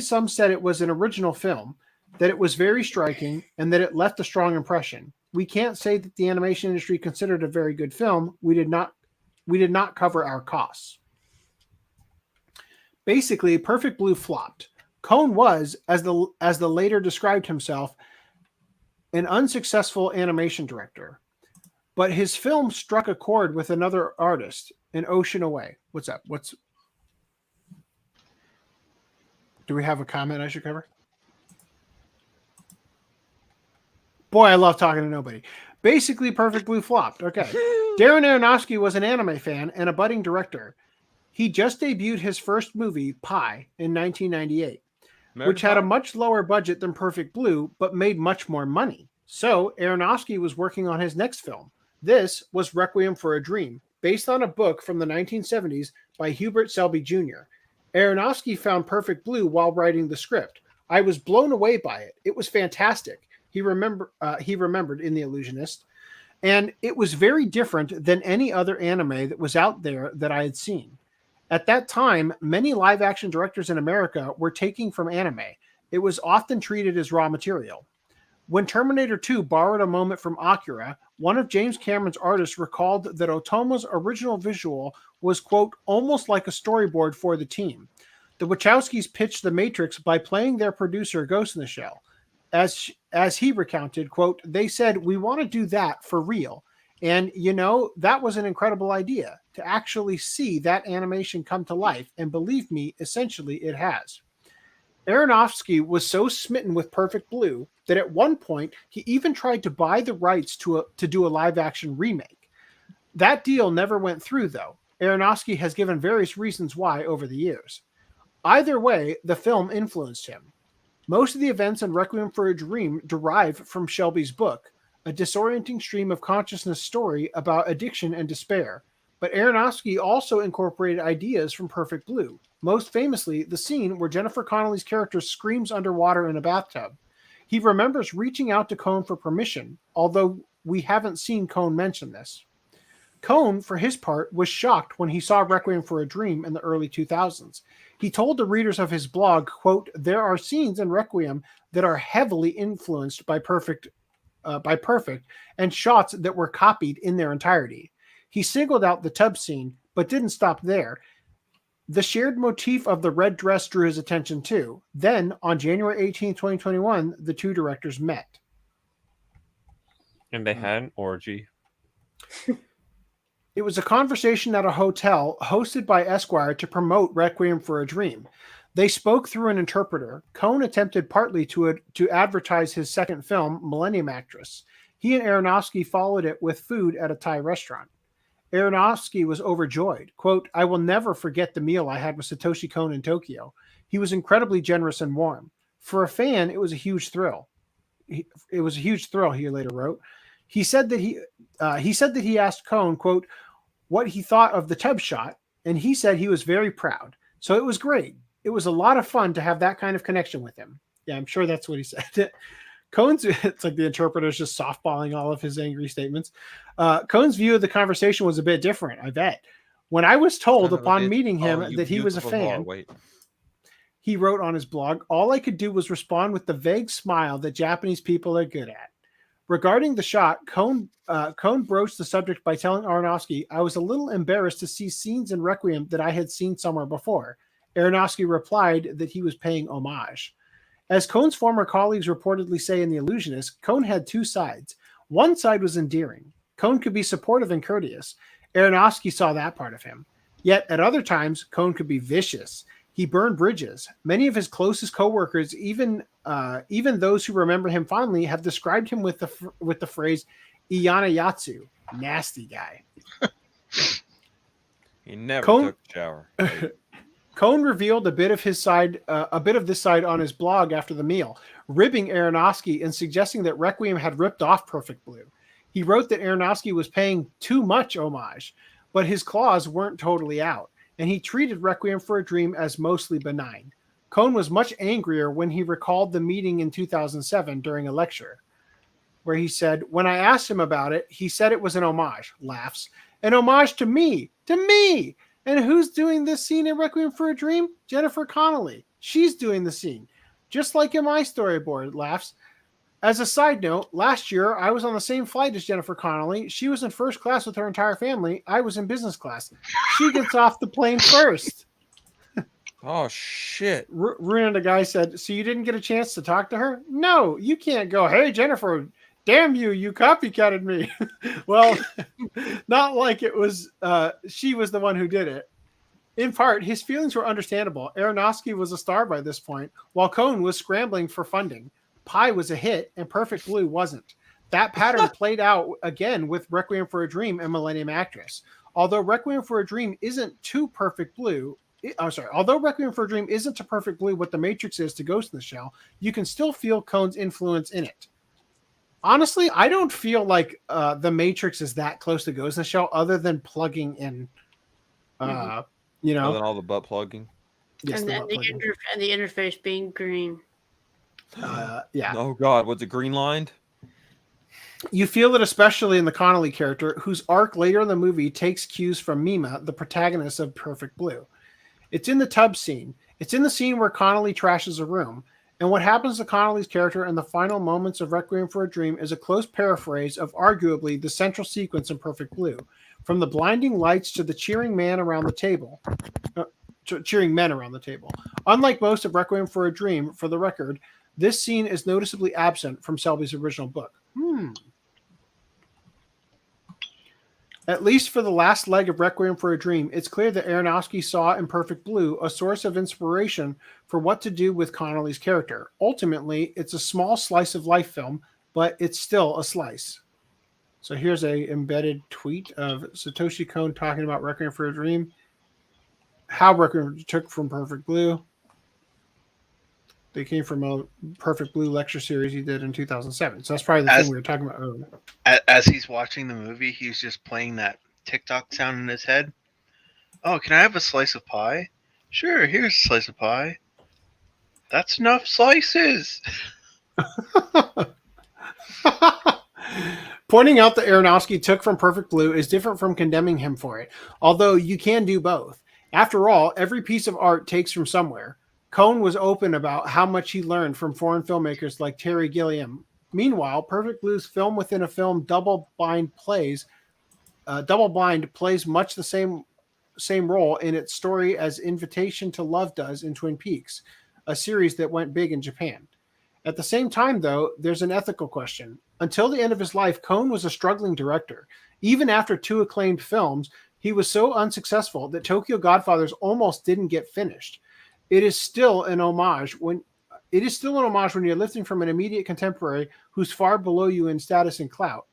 some said it was an original film, that it was very striking, and that it left a strong impression. We can't say that the animation industry considered it a very good film. We did not cover our costs. Basically, Perfect Blue flopped. Kon was, as the later described himself, an unsuccessful animation director. But his film struck a chord with another artist, An Ocean Away. What's up? Do we have a comment I should cover? Boy, I love talking to nobody. Basically, Perfect Blue flopped. Okay. Darren Aronofsky was an anime fan and a budding director. He just debuted his first movie, Pi, in 1998, which had a much lower budget than Perfect Blue, but made much more money. So Aronofsky was working on his next film. This was Requiem for a Dream, based on a book from the 1970s by Hubert Selby Jr. Aronofsky found Perfect Blue while writing the script. I was blown away by it. It was fantastic. He remembered in The Illusionist. And it was very different than any other anime that was out there that I had seen. At that time, many live-action directors in America were taking from anime. It was often treated as raw material. When Terminator 2 borrowed a moment from Akira, one of James Cameron's artists recalled that Otomo's original visual was, quote, almost like a storyboard for the team. The Wachowskis pitched The Matrix by playing their producer Ghost in the Shell. As he recounted, quote, they said, we want to do that for real. And, you know, that was an incredible idea to actually see that animation come to life. And believe me, essentially it has. Aronofsky was so smitten with Perfect Blue that at one point he even tried to buy the rights to do a live-action remake. That deal never went through, though. Aronofsky has given various reasons why over the years. Either way, the film influenced him. Most of the events in Requiem for a Dream derive from Shelby's book, a disorienting stream of consciousness story about addiction and despair. But Aronofsky also incorporated ideas from Perfect Blue, most famously the scene where Jennifer Connelly's character screams underwater in a bathtub. He remembers reaching out to Cohn for permission, although we haven't seen Cohn mention this. Cohn, for his part, was shocked when he saw Requiem for a Dream in the early 2000s. He told the readers of his blog, quote, there are scenes in Requiem that are heavily influenced by Perfect and shots that were copied in their entirety. He singled out the tub scene, but didn't stop there. The shared motif of the red dress drew his attention too. Then, on January 18, 2021, the two directors met. And they had an orgy. It was a conversation at a hotel hosted by Esquire to promote Requiem for a Dream. They spoke through an interpreter. Cohn attempted partly to advertise his second film, Millennium Actress. He and Aronofsky followed it with food at a Thai restaurant. Aronofsky was overjoyed. Quote, I will never forget the meal I had with Satoshi Kon in Tokyo. He was incredibly generous and warm. For a fan, it was a huge thrill. It was a huge thrill, he later wrote. He said that he asked Cohn, quote, what he thought of the tub shot, and he said he was very proud. So it was great. It was a lot of fun to have that kind of connection with him. Yeah, I'm sure that's what he said. Cohn's, it's like the interpreter's just softballing all of his angry statements. Cohn's view of the conversation was a bit different, I bet. When I was told upon meeting him that he was a fan, he wrote on his blog, all I could do was respond with the vague smile that Japanese people are good at. Regarding the shot, Cohn broached the subject by telling Aronofsky, I was a little embarrassed to see scenes in Requiem that I had seen somewhere before. Aronofsky replied that he was paying homage. As Cohn's former colleagues reportedly say in The Illusionist, Cohn had two sides. One side was endearing. Cohn could be supportive and courteous. Aronofsky saw that part of him. Yet at other times, Cohn could be vicious. He burned bridges. Many of his closest co-workers, even those who remember him fondly, have described him with the phrase "Iyana Yatsu," nasty guy. He never took a shower. Cohn revealed a bit of this side on his blog after the meal, ribbing Aronofsky and suggesting that Requiem had ripped off Perfect Blue. He wrote that Aronofsky was paying too much homage, but his claws weren't totally out, and he treated Requiem for a Dream as mostly benign. Cohn was much angrier when he recalled the meeting in 2007 during a lecture, where he said, when I asked him about it, he said it was an homage, laughs, an homage to me! And who's doing this scene in Requiem for a Dream? Jennifer Connelly. She's doing the scene. Just like in my storyboard, laughs. As a side note, last year I was on the same flight as Jennifer Connelly. She was in first class with her entire family. I was in business class. She gets off the plane first. Oh, shit. Runa the guy said, so you didn't get a chance to talk to her? No, you can't go, hey, Jennifer, damn you copycatted me. Well, not like it was, she was the one who did it. In part, his feelings were understandable. Aronofsky was a star by this point, while Cohn was scrambling for funding. Pi was a hit, and Perfect Blue wasn't. That pattern played out again with Requiem for a Dream and Millennium Actress. Although Requiem for a Dream isn't to Perfect Blue, although Requiem for a Dream isn't to Perfect Blue what The Matrix is to Ghost in the Shell, you can still feel Cohn's influence in it. Honestly, I don't feel like the Matrix is that close to Ghost in the Shell, other than plugging in. You know, Other than all the butt plugging. Yes, and the then butt the, plugging. and the interface being green. Yeah. Oh God, was it green lined? You feel it especially in the Connolly character, whose arc later in the movie takes cues from Mima, the protagonist of Perfect Blue. It's in the tub scene. It's in the scene where Connolly trashes a room. And what happens to Connolly's character in the final moments of Requiem for a Dream is a close paraphrase of arguably the central sequence in Perfect Blue. From the blinding lights to the cheering man around the table. Cheering men around the table. Unlike most of Requiem for a Dream, for the record, this scene is noticeably absent from Selby's original book. At least for the last leg of Requiem for a Dream, it's clear that Aronofsky saw in Perfect Blue a source of inspiration for what to do with Connolly's character. Ultimately, it's a small slice of life film, but it's still a slice. So here's a embedded tweet of Satoshi Kon talking about Requiem for a Dream. How Requiem took from Perfect Blue. They came from a Perfect Blue lecture series he did in 2007. So that's probably the thing we were talking about earlier. As he's watching the movie, he's just playing that TikTok sound in his head. Oh, can I have a slice of pie? Sure, here's a slice of pie. That's enough slices. Pointing out that Aronofsky took from Perfect Blue is different from condemning him for it, although you can do both. After all, every piece of art takes from somewhere. Cohn was open about how much he learned from foreign filmmakers like Terry Gilliam. Meanwhile, Perfect Blue's film within a film Double Blind plays much the same role in its story as Invitation to Love does in Twin Peaks, a series that went big in Japan. At the same time, though, there's an ethical question. Until the end of his life, Cohn was a struggling director. Even after 2 acclaimed films, he was so unsuccessful that Tokyo Godfathers almost didn't get finished. It is still an homage when you're lifting from an immediate contemporary who's far below you in status and clout.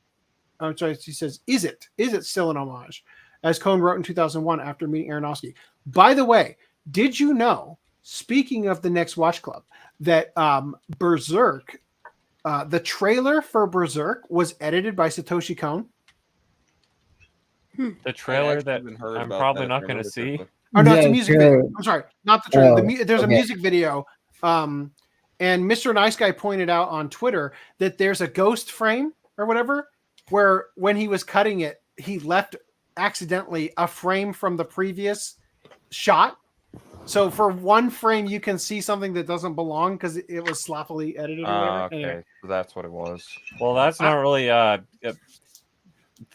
I'm sorry, he says, is it still an homage? As Cohn wrote in 2001 after meeting Aronofsky. By the way, did you know, speaking of the next Watch Club, that Berserk, the trailer for Berserk was edited by Satoshi Kon? The trailer that I'm probably not going to see. Oh, no, it's a music video. I'm sorry, not the trailer. There's a music video. And Mr. Nice Guy pointed out on Twitter that there's a ghost frame or whatever, where when he was cutting it, he left accidentally a frame from the previous shot. So for one frame, you can see something that doesn't belong because it was sloppily edited or whatever. Okay, Anyway. so that's what it was. Well, that's not really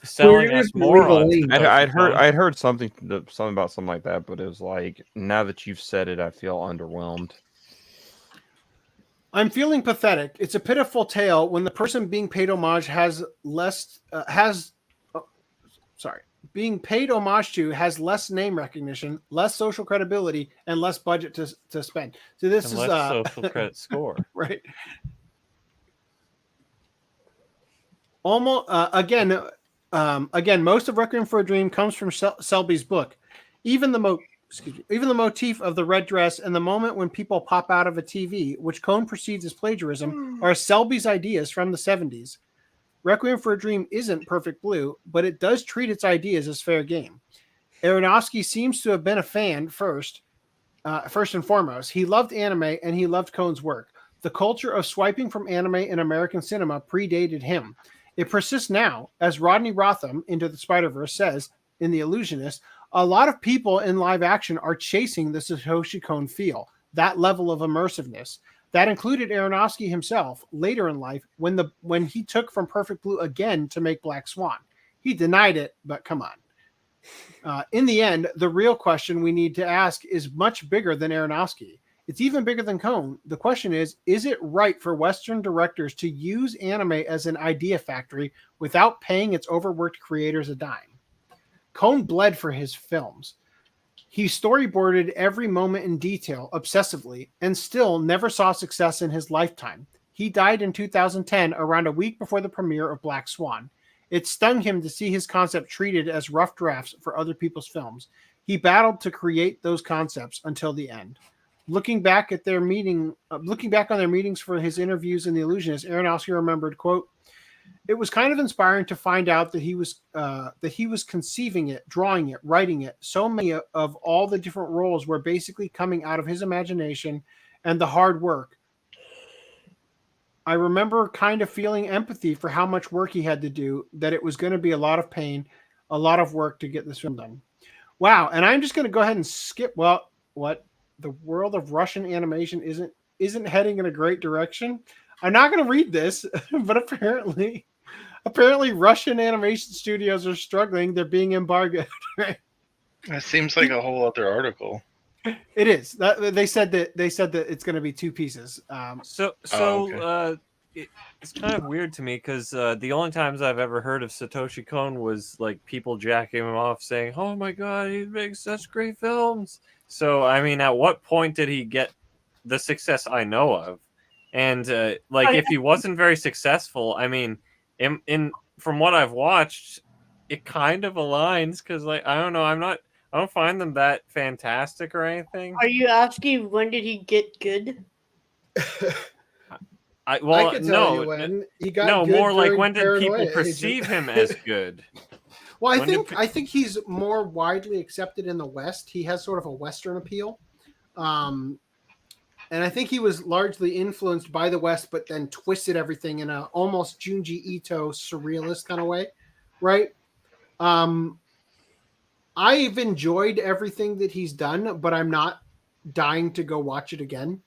selling us more on. I'd heard something about something like that, but it was like, now that you've said it, I feel underwhelmed. I'm feeling pathetic. It's a pitiful tale when the person being paid homage being paid homage to has less name recognition, less social credibility, and less budget to spend. So this and is less social credit score, right? Almost again, most of Requiem for a Dream comes from Selby's book. Even the motif of the red dress and the moment when people pop out of a TV, which Cohn perceives as plagiarism, are Selby's ideas from the 70s. Requiem for a Dream isn't Perfect Blue, but it does treat its ideas as fair game. Aronofsky seems to have been a fan first and foremost. He loved anime and he loved Cohn's work. The culture of swiping from anime in American cinema predated him. It persists now, as Rodney Rotham, Into the Spider-Verse, says in The Illusionist, a lot of people in live action are chasing the Satoshi Kon feel, that level of immersiveness. That included Aronofsky himself later in life when he took from Perfect Blue again to make Black Swan. He denied it, but come on. In the end, the real question we need to ask is much bigger than Aronofsky. It's even bigger than Cohn. The question is it right for Western directors to use anime as an idea factory without paying its overworked creators a dime? Cohn bled for his films. He storyboarded every moment in detail, obsessively, and still never saw success in his lifetime. He died in 2010, around a week before the premiere of Black Swan. It stung him to see his concept treated as rough drafts for other people's films. He battled to create those concepts until the end. Looking back on their meetings for his interviews in The Illusionist, Aronofsky remembered, quote, It was kind of inspiring to find out that he was conceiving it, drawing it, writing it. So many of all the different roles were basically coming out of his imagination and the hard work. I remember kind of feeling empathy for how much work he had to do, that it was going to be a lot of pain, a lot of work to get this film done. Wow. And I'm just going to go ahead and skip. Well, what? The world of Russian animation isn't heading in a great direction. I'm not going to read this, but apparently Russian animation studios are struggling. They're being embargoed. Right? That seems like a whole other article. It is. They said that it's going to be 2 pieces. It's kind of weird to me because the only times I've ever heard of Satoshi Kon was like people jacking him off, saying, "Oh my god, he makes such great films." So I mean, at what point did he get the success I know of? And if he wasn't very successful, I mean, from what I've watched, it kind of aligns because I don't know, I don't find them that fantastic or anything. Are you asking when did he get good? I can tell you when he got good. More like when did people perceive him as good? Well, I think he's more widely accepted in the West. He has sort of a Western appeal. And I think he was largely influenced by the West, but then twisted everything in a almost Junji Ito surrealist kind of way, right? I've enjoyed everything that he's done, but I'm not dying to go watch it again,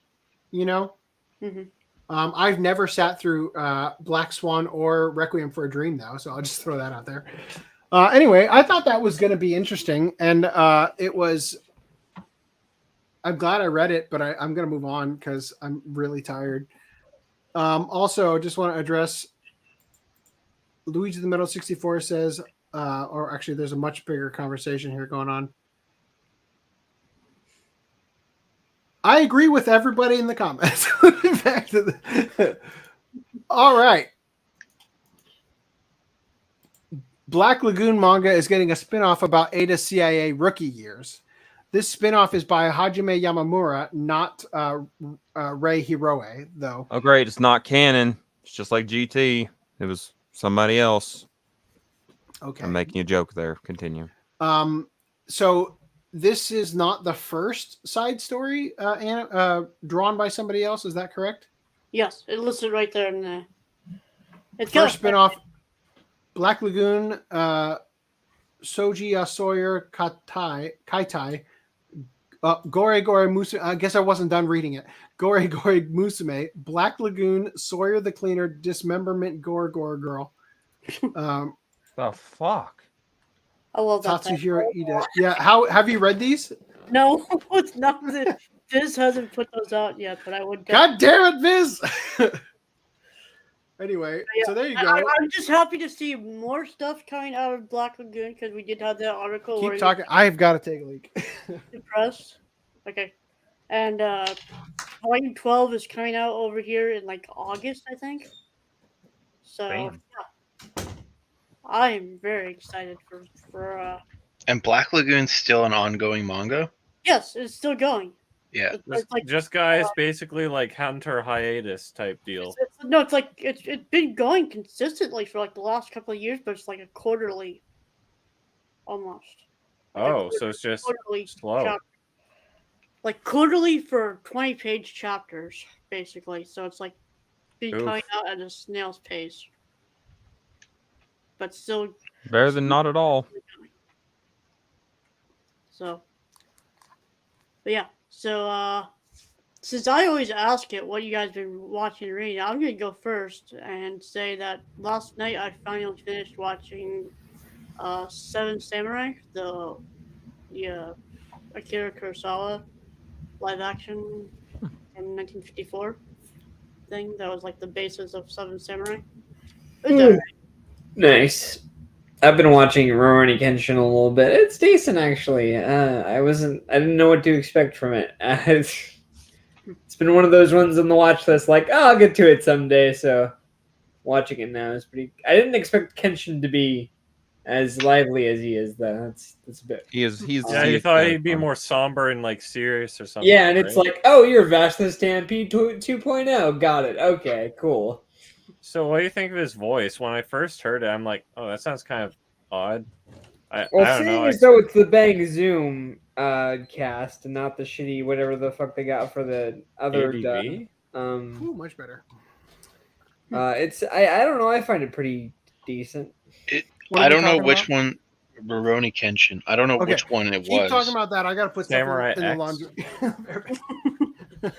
you know? Mm-hmm. I've never sat through Black Swan or Requiem for a Dream, though, so I'll just throw that out there. Anyway, I thought that was going to be interesting, and it was... I'm glad I read it, but I'm going to move on because I'm really tired. Also, I just want to address Luigi the Metal 64 says, or actually there's a much bigger conversation here going on. I agree with everybody in the comments. Back to all right. Black Lagoon manga is getting a spin-off about Ada's CIA rookie years. This spin-off is by Hajime Yamamura, not Rei Hiroe, though. Oh, great. It's not canon. It's just like GT. It was somebody else. Okay. I'm making a joke there. Continue. So this is not the first side story drawn by somebody else. Is that correct? Yes. It listed right there in the... It's first spin-off, Black Lagoon, Soji Sawyer Kaitai, Gore Musume. I guess I wasn't done reading it. Gore Musume, Black Lagoon, Sawyer the Cleaner, Dismemberment, Gawr Gura Girl. The fuck? I love that. Tatsuhiro Ida. Yeah, how have you read these? No, it's not. Viz hasn't put those out yet, but I would. God damn it, Viz! Anyway, yeah, so there you go. I'm just happy to see more stuff coming out of Black Lagoon because we did have that article. Keep talking. I've got to take a leak. Depressed. Okay. And Hawaii 12 is coming out over here in like August, I think. So yeah. I'm very excited for And Black Lagoon's still an ongoing manga? Yes, it's still going. Yeah. It's like, just guys basically like Hunter hiatus type deal. It's like it's been going consistently for like the last couple of years, but it's like a quarterly almost. Oh, so it's just slow. Chapter. Like quarterly for 20-page chapters, basically. So it's like been coming out at a snail's pace. But still better than not at all. So, but yeah. So, since I always ask it, what you guys been watching and reading, I'm gonna go first and say that last night I finally finished watching Seven Samurai, the Akira Kurosawa live action from 1954 thing that was like the basis of Seven Samurai. Nice. I've been watching Rurouni Kenshin a little bit. It's decent, actually. I didn't know what to expect from it. It's been one of those ones on the watch list, like, oh, I'll get to it someday. So watching it now is pretty. I didn't expect Kenshin to be as lively as he is, though. That's a bit. You thought he'd be more somber and like serious or something. Yeah, and it's like, oh, you're Vashta Stampede 2.0. Got it. Okay, cool. So what do you think of his voice? When I first heard it, I'm like, oh, that sounds kind of odd. I Well, don't know. seeing as though it's the Bang Zoom cast and not the shitty whatever the fuck they got for the other dub, ADV? Ooh, much better. it's I don't know. I find it pretty decent. What are I we don't know talking which about? one. Rurouni Kenshin. I don't know Okay, which one it Keep was. talking about that. I gotta put Samurai something in the X? laundry.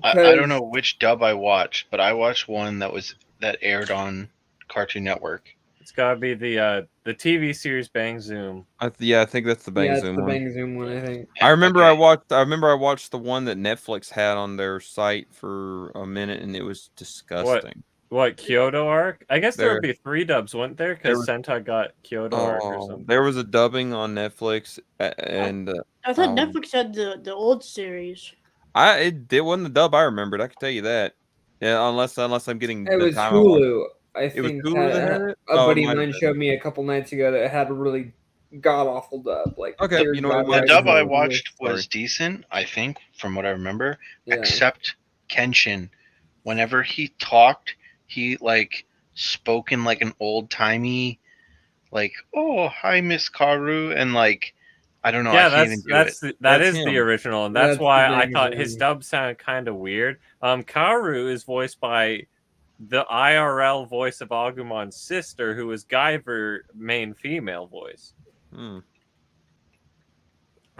I don't know which dub I watched, but I watched one that aired on Cartoon Network. It's gotta be the TV series Bang Zoom. I think that's the Bang Yeah, it's Zoom the one. Bang Zoom one. I think. I remember Okay. I remember I watched the one that Netflix had on their site for a minute, and it was disgusting. What Kyoto arc? I guess there There- would be 3 dubs, wouldn't there? there Because was- Sentai got Kyoto arc or something. There was a dubbing on Netflix, and I thought Netflix had the old series. it wasn't the dub I remembered. I can tell you that. Yeah, unless I'm getting It the was time I watched. Hulu. I It was think Hulu that had it? a Oh, it buddy of might have mine been. showed me a couple nights ago that had a really god awful dub. Like Okay, clear you know what, God The might dub be I Hulu. watched Sorry. was decent, I think, from what I remember. Yeah. Except Kenshin, whenever he talked, he like spoke in like an old timey, like, "Oh, hi, Miss Karu," and like, I don't know. Yeah, I can't even do it. that That's is the him. original, and that's That's the why I Bang thought his Zoom. dub sounded kind of weird. Kaoru is voiced by the IRL voice of Agumon's sister, who is Guyver main female voice.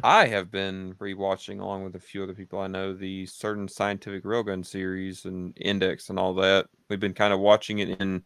I have been rewatching, along with a few other people I know, the certain Scientific Railgun series and Index and all that. We've been kind of watching it in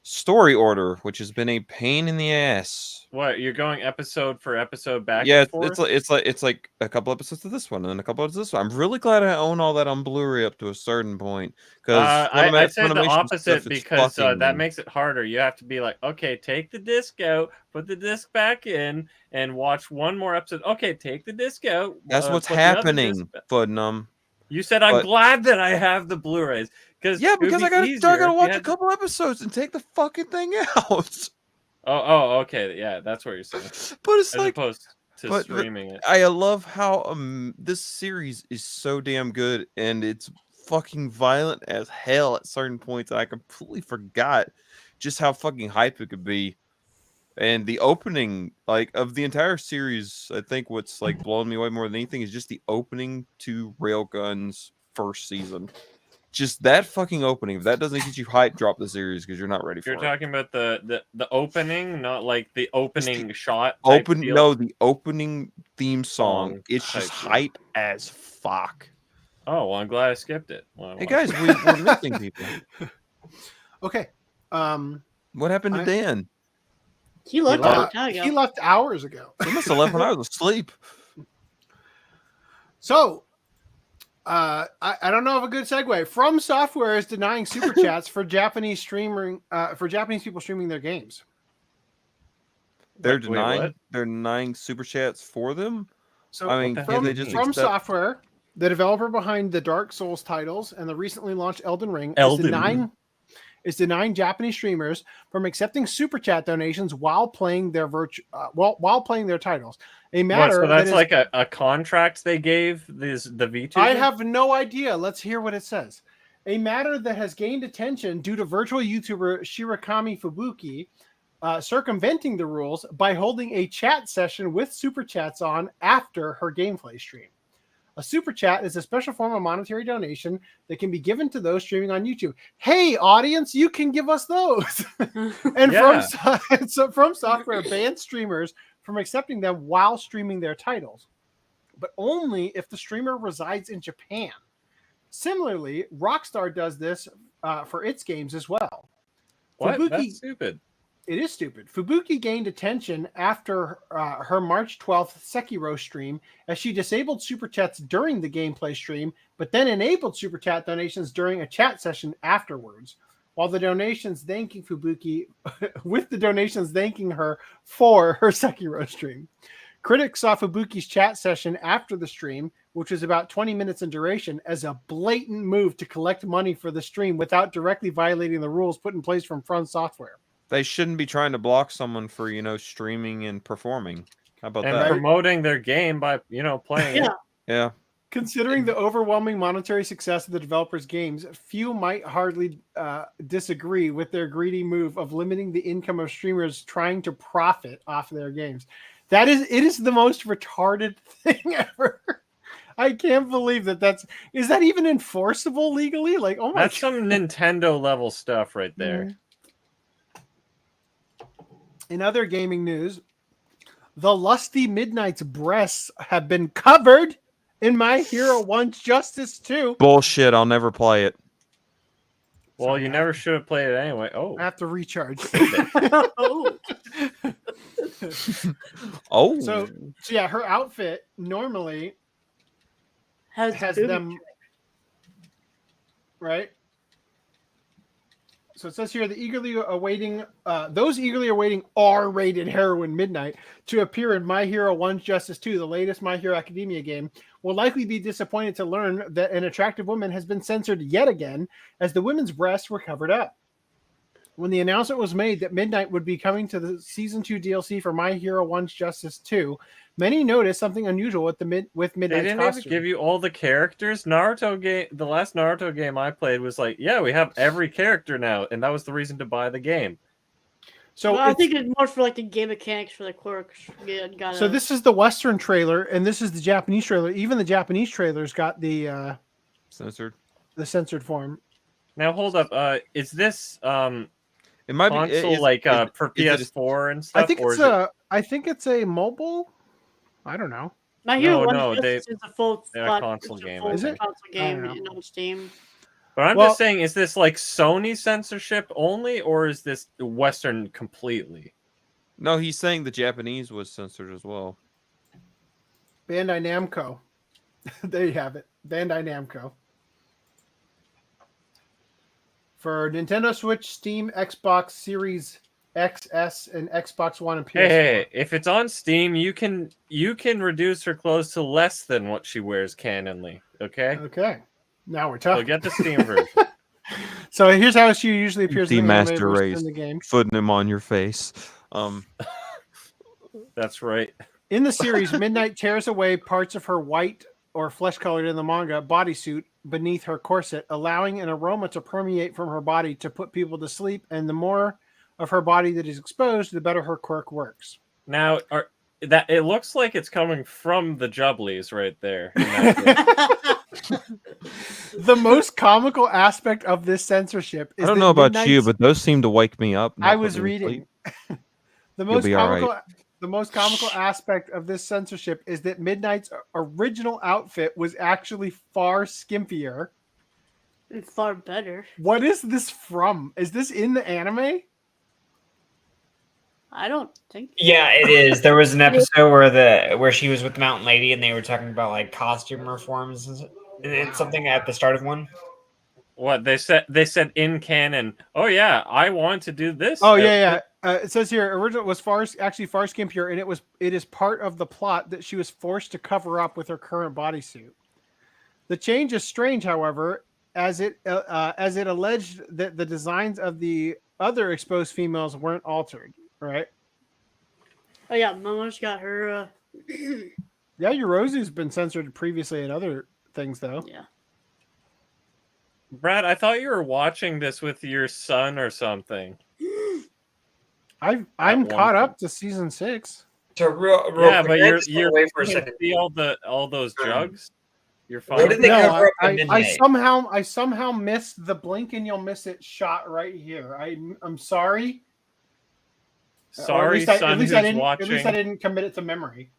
story order, which has been a pain in the ass. What, you're going episode for episode back Yeah, and forth? it's like a couple episodes of this one and then a couple episodes of this one. I'm really glad I own all that on Blu-ray up to a certain point, because I'd say the opposite, because that makes it harder. You have to be like, okay, take the disc out, put the disc back in, and watch one more episode. Okay, take the disc out. That's what's put the other disc happening, back. Fudnum. You said I'm But- glad that I have the Blu-rays, because Yeah, because I gotta watch a couple. couple episodes and take the fucking thing out. Oh, okay, yeah, that's what you're saying. But it's As like, opposed to but streaming it. I love how this series is so damn good, and it's fucking violent as hell at certain points. And I completely forgot just how fucking hype it could be. And the opening, like, of the entire series, I think what's like blowing me away more than anything is just the opening to Railgun's first season. Just that fucking opening. If that doesn't get you hyped, drop the series because you're not ready for You're it. talking about the opening, not like the opening shot. type deal? No, the opening theme song. Song It's just type deal. hype as fuck. Oh, well, I'm glad I skipped it. Well, Hey guys, we're missing people. Okay. What happened to Dan? He left a long time ago. He left hours ago. He must have left when I was asleep. So, I don't know of a good segue. From Software is denying super chats for Japanese streaming for Japanese people streaming their games. They're Wait, denying what? they're denying super chats for them. So, I mean, the can hell they do you just mean? From accept- Software, the developer behind the Dark Souls titles and the recently launched Elden Ring, is denying Japanese streamers from accepting super chat donations while playing their while playing their titles. A matter so that's that is, like a contract they gave the VTuber? I have no idea. Let's hear what it says. A matter that has gained attention due to virtual YouTuber Shirakami Fubuki circumventing the rules by holding a chat session with super chats on after her gameplay stream. A super chat is a special form of monetary donation that can be given to those streaming on YouTube. Hey, audience, you can give us those. And from Software bans streamers from accepting them while streaming their titles, but only if the streamer resides in Japan. Similarly, Rockstar does this for its games as well. What? Fubuki- That's stupid. It is stupid. Fubuki gained attention after her March 12th Sekiro stream as she disabled super chats during the gameplay stream, but then enabled super chat donations during a chat session afterwards. While the donations thanking Fubuki, with the donations thanking her for her Sekiro stream. Critics saw Fubuki's chat session after the stream, which was about 20 minutes in duration, as a blatant move to collect money for the stream without directly violating the rules put in place from From Software. They shouldn't be trying to block someone for, streaming and performing. How about And that? promoting their game by, playing it. Yeah. Considering the overwhelming monetary success of the developers' games, few might hardly disagree with their greedy move of limiting the income of streamers trying to profit off their games. It is the most retarded thing ever. I can't believe is that even enforceable legally? Like, oh my That's some Nintendo level stuff right there. In other gaming news, the lusty Midnight's breasts have been covered in My Hero Wants Justice 2. Bullshit. I'll never play it. Well, you never should have played it anyway. Oh, I have to recharge. Oh. Oh. So yeah, her outfit normally has booby them right. So it says here those eagerly awaiting R-rated heroine Midnight to appear in My Hero Wants Justice 2, the latest My Hero Academia game, will likely be disappointed to learn that an attractive woman has been censored yet again, as the women's breasts were covered up. When the announcement was made that Midnight would be coming to the Season 2 DLC for My Hero Wants Justice 2, many noticed something unusual with Midnight's they didn't costume. even give you all the characters. The last Naruto game I played was like, yeah, we have every character now, and that was the reason to buy the game. So I think it's more for like the game mechanics for the quirks. So this is the Western trailer, and this is the Japanese trailer. Even the Japanese trailers got the censored form. Now hold up. Is this it might console for PS4 and stuff? I think it's a mobile. I don't know. My Hero No, is a full console game. Is it? console game on Steam. But I'm just saying, is this like Sony censorship only, or is this Western completely? No, he's saying the Japanese was censored as well. Bandai Namco. There you have it. Bandai Namco. For Nintendo Switch, Steam, Xbox Series XS, and Xbox One and PS4. Hey, if it's on Steam, you can reduce her clothes to less than what she wears canonly. Okay. Okay. Now we're talking. So get the Steam version. So here's how she usually appears The in Master the Race, in the game. putting him on your face. That's right. In the series, Midnight tears away parts of her white or flesh-colored in the manga bodysuit beneath her corset, allowing an aroma to permeate from her body to put people to sleep. And the more of her body that is exposed, the better her quirk works. Now, it looks like it's coming from the Jubblies right there. The most comical aspect of this censorship is I don't know about you, but those seem to wake me up. I was reading. The most comical aspect of this censorship is that Midnight's original outfit was actually far skimpier. And far better. What is this from? Is this in the anime? I don't think. Yeah, it is. There was an episode where she was with the Mountain Lady and they were talking about like costume reforms and something at the start of one. What they said in canon. Oh yeah, I want to do this. Oh yeah. It says here original was far skimpier, and it is part of the plot that she was forced to cover up with her current bodysuit. The change is strange, however, as it alleged that the designs of the other exposed females weren't altered. Right. Oh yeah, Momo's got her. Yeah, Yorozu's been censored previously in other things, though. Yeah. Brad, I thought you were watching this with your son or something. I'm caught up to season 6. So real yeah, quick, but you're away for a you second. see all those jugs. You're fine. Where did they cover up I Midnight? somehow missed the blink and you'll miss it shot right here. I'm sorry. Sorry, son, who's watching. At least I didn't commit it to memory.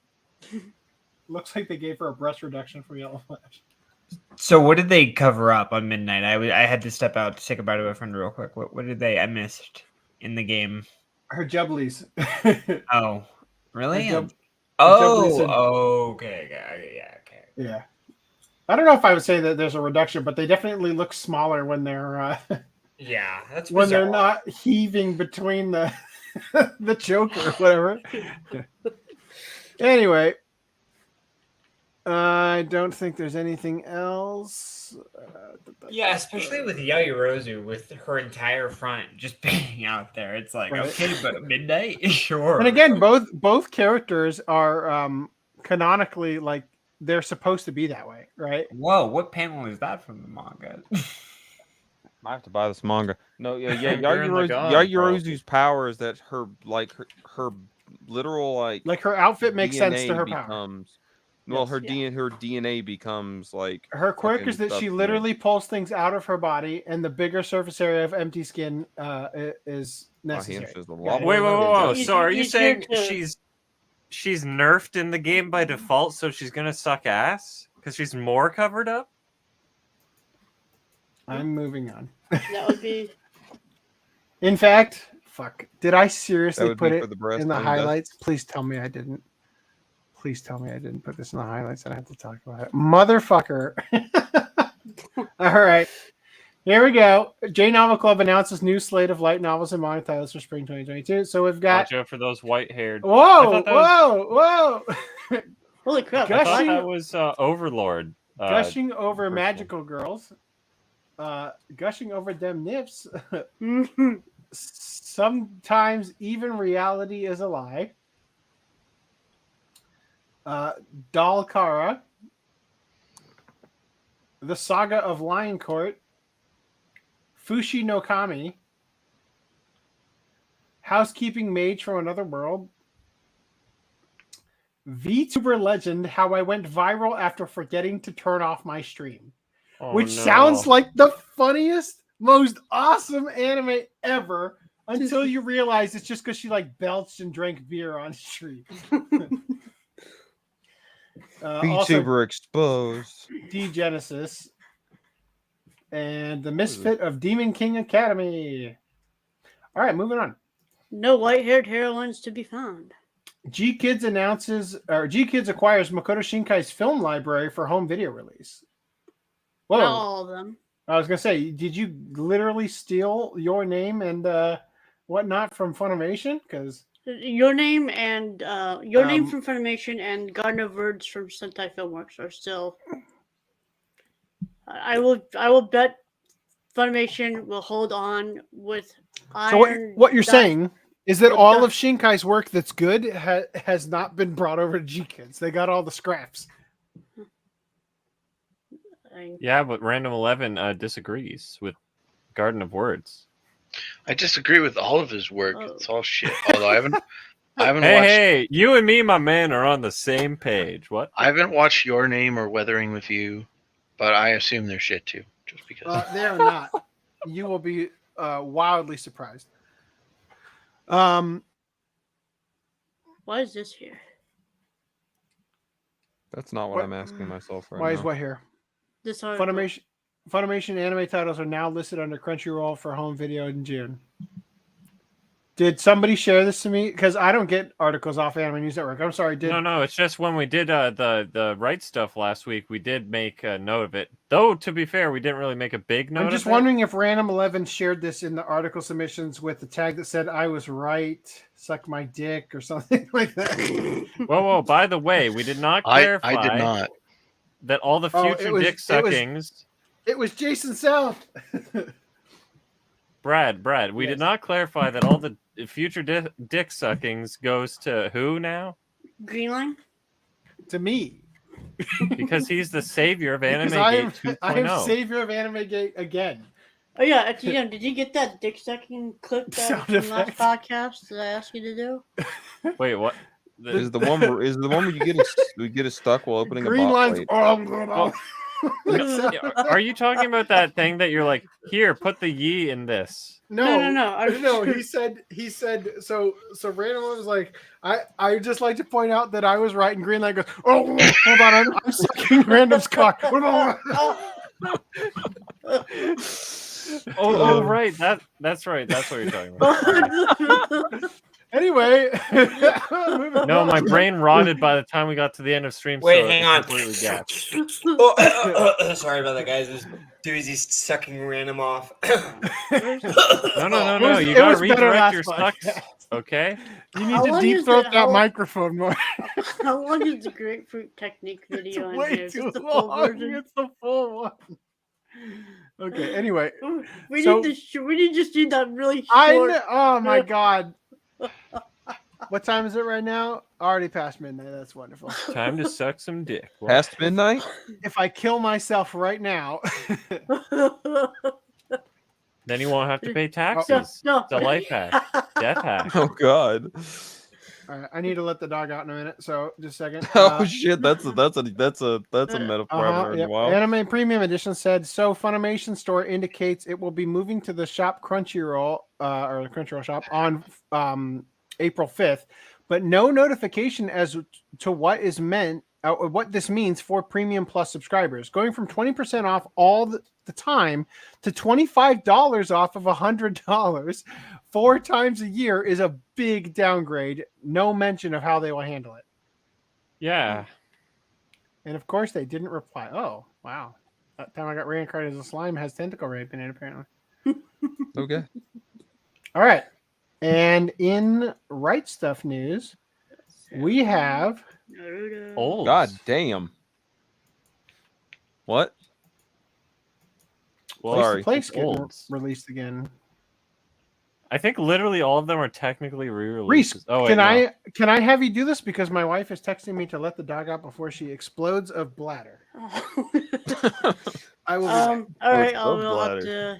Looks like they gave her a breast reduction for Yellow Flash. So what did they cover up on Midnight? I had to step out to say goodbye to a friend real quick. What did I missed in the game? Her jubblies. Oh, really? Her Okay. Yeah. I don't know if I would say that there's a reduction, but they definitely look smaller when they're Yeah, that's when bizarre. they're not heaving between the the choke or whatever. Anyway, I don't think there's anything else. Yeah, especially with Yayorozu with her entire front just being out there. It's like, Right. okay, but Midnight? Sure. And again, both characters are canonically like they're supposed to be that way, right? Whoa, what panel is that from the manga? I have to buy this manga. No, yeah, You're in the god, Yaoyorozu's power is that her literal Like her outfit makes sense to DNA her power. becomes well, Yes. her DNA becomes like Her quirk fucking is that she substance. literally pulls things out of her body, and the bigger surface area of empty skin is necessary. there's a Got lot it. Wait, whoa. You- So are you you saying should, she's nerfed in the game by default, so she's gonna suck ass because she's more covered up? I'm moving on. That would be. In fact, fuck. Did I That seriously would put be it for the breast in the bone highlights? Please tell me I didn't. Please tell me I didn't put this in the highlights. I have to talk about it. Motherfucker. All right. Here we go. J Novel Club announces new slate of light novels and manga titles for spring 2022. So we've got. Watch out for those white-haired. Whoa! Whoa! Holy crap! I thought Gushing- that was Overlord. Gushing over first magical girls. Gushing over them nips. Sometimes even reality is a lie. Dalkara. The Saga of Lion Court. Fushi no Kami. Housekeeping Mage from Another World. VTuber Legend, How I Went Viral After Forgetting to Turn Off My Stream. Oh, Which no. sounds like the funniest, most awesome anime ever until you realize it's just because she like belched and drank beer on stream. Also, VTuber exposed. D-Genesis and the Misfit of Demon King Academy. All right, moving on. No white-haired heroines to be found. G-Kids acquires Makoto Shinkai's film library for home video release. Whoa. Not all of them. I was going to say, did you literally steal your name and whatnot from Funimation? Because Your name and your name from Funimation and Garden of Words from Sentai Filmworks are still. I will bet Funimation will hold on with so iron. what you're dust- saying is that with all dust- of Shinkai's work that's good has not been brought over to G-Kids. They got all the scraps. Yeah, but Random 11 disagrees with Garden of Words. I disagree with all of his work. Oh. It's all shit. Although I haven't watched. Hey, you and me, my man, are on the same page. What? I haven't watched Your Name or Weathering with You, but I assume they're shit too, just because. They are not. You will be wildly surprised. Why is this here? That's not what What- I'm asking myself right Why now. is what here? This article. Funimation anime titles are now listed under Crunchyroll for home video in June. Did somebody share this to me? Because I don't get articles off Anime News Network. I'm sorry. No, it's just when we did the right stuff last week, we did make a note of it. Though, to be fair, we didn't really make a big note I'm just of wondering if Random 11 shared this in the article submissions with the tag that said "I was right, suck my dick" or something like that. it. Whoa, by the way, we did not I clarify did not. that all the Oh, future dick suckings... It was Jason South. Brad, we did not clarify that all the future dick suckings goes to who now? Greenline? To me. Because he's the savior of Anime Because Gate I am 2.0. savior of Anime Gate again. Oh yeah, at the end, did you get that dick sucking clip Sound from last effect. podcast that I asked you to do? Wait, what? Is the one where you get it stuck while opening Green a bot lines. plate? No, are you talking about that thing that you're like, here, put the ye in this? No. No. He said. So Random was like, I just like to point out that I was right, and Greenlight goes, oh, hold on, I'm sucking Random's cock. Oh, right. That's right. That's what you're talking about. Anyway, No, my brain rotted by the time we got to the end of stream. Wait, so hang it on. completely gapped. Sorry about that, guys. This doozy's sucking random off. No. You It gotta was better redirect last your podcast. sucks. Okay. You need How to long deep is throat it? that How- microphone more. How long is the grapefruit technique video in Way here? Is too this the full long. version? It's the full one. Okay. Anyway, We So- need to just do that really short. I know. Oh my god. What time is it right now? Already past midnight. That's wonderful. Time to suck some dick. What? Past midnight? If I kill myself right now, Then you won't have to pay taxes. No. It's a life hack. Death hack. Oh God. all right, I need to let the dog out in a minute. So just a second. Oh shit, that's a metaphor I haven't heard in Yep. a while. Anime Premium Edition said so. Funimation Store indicates it will be moving to the shop Crunchyroll or the Crunchyroll shop on April 5th, but no notification as to what is meant. What this means for Premium Plus subscribers, going from 20% off all the time to $25 off of $100 4 times a year is a big downgrade. No mention of how they will handle it. Yeah. And of course, they didn't reply. Oh, wow. That time I got reincarnated as a slime has tentacle rape in it, apparently. Okay. All right. And in Right Stuff news, we have... Naruto. Old. God damn. What? Well, Place Sorry, to Place it's getting old. released again. I think literally all of them are technically re-releases. Reese, Oh, wait, can no. can I have you do this because my wife is texting me to let the dog out before she explodes of bladder. I will. All right, I Of will have bladder.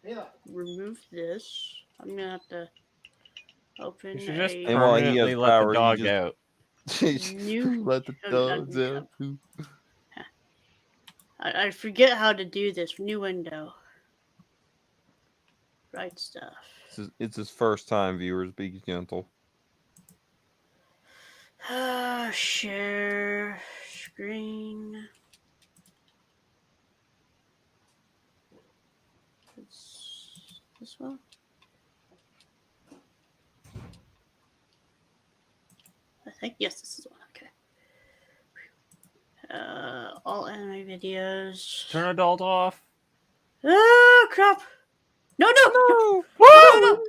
to remove this. I'm gonna have to open You should just And while he has permanently let power, the he dog just- out. New Let the dogs out. I forget how to do this. New window. Right Stuff. It's his first time, viewers. Be gentle. Share screen. This one. I think yes, this is the one. Okay. All anime videos. Turn adult off. Oh crap! No! No! No!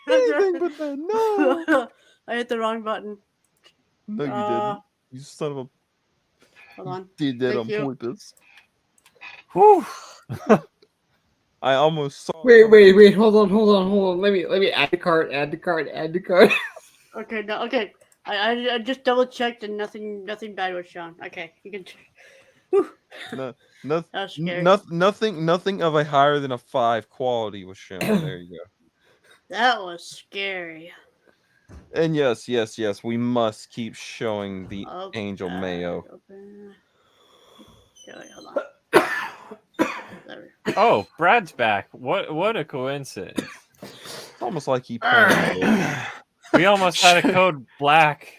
Anything but that. No! I hit the wrong button. No, you didn't. You son of a. Hold on. Did that Thank on you. purpose. Whew. I almost saw. Wait. Hold on. Let me add to cart. Okay, no, okay. I just double checked and nothing bad was shown. Okay, you can. Whew. No, That was scary. nothing of a higher than a 5 quality was shown. There you go. That was scary. And yes, we must keep showing the Angel Mayo. Open. Okay, wait, hold on. There we go. Oh, Brad's back. What a coincidence. It's almost like he planned. We almost had a code black.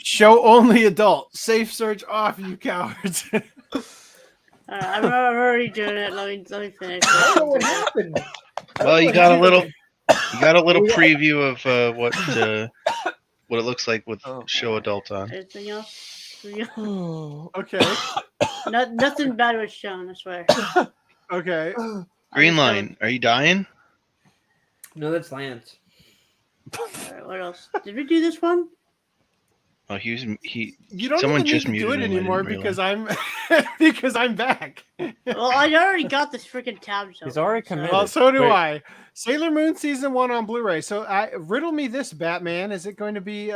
Show only adult. Safe search off, you cowards. I'm already doing it. Let me finish. I don't know what happened. Well, you got a little preview of what it looks like with show adult on. Anything else? Okay. Nothing bad was shown. I swear. Okay. Green line, are you dying? No, that's Lance. Alright, what else? Did we do this one? Oh, he. You don't Someone even just need to do muted it him, I anymore didn't because I'm back. Well, I already got this freaking tab. He's already committed. Well, so do Wait. I. Sailor Moon season 1 on Blu-ray. So, riddle me this, Batman. Is it going to be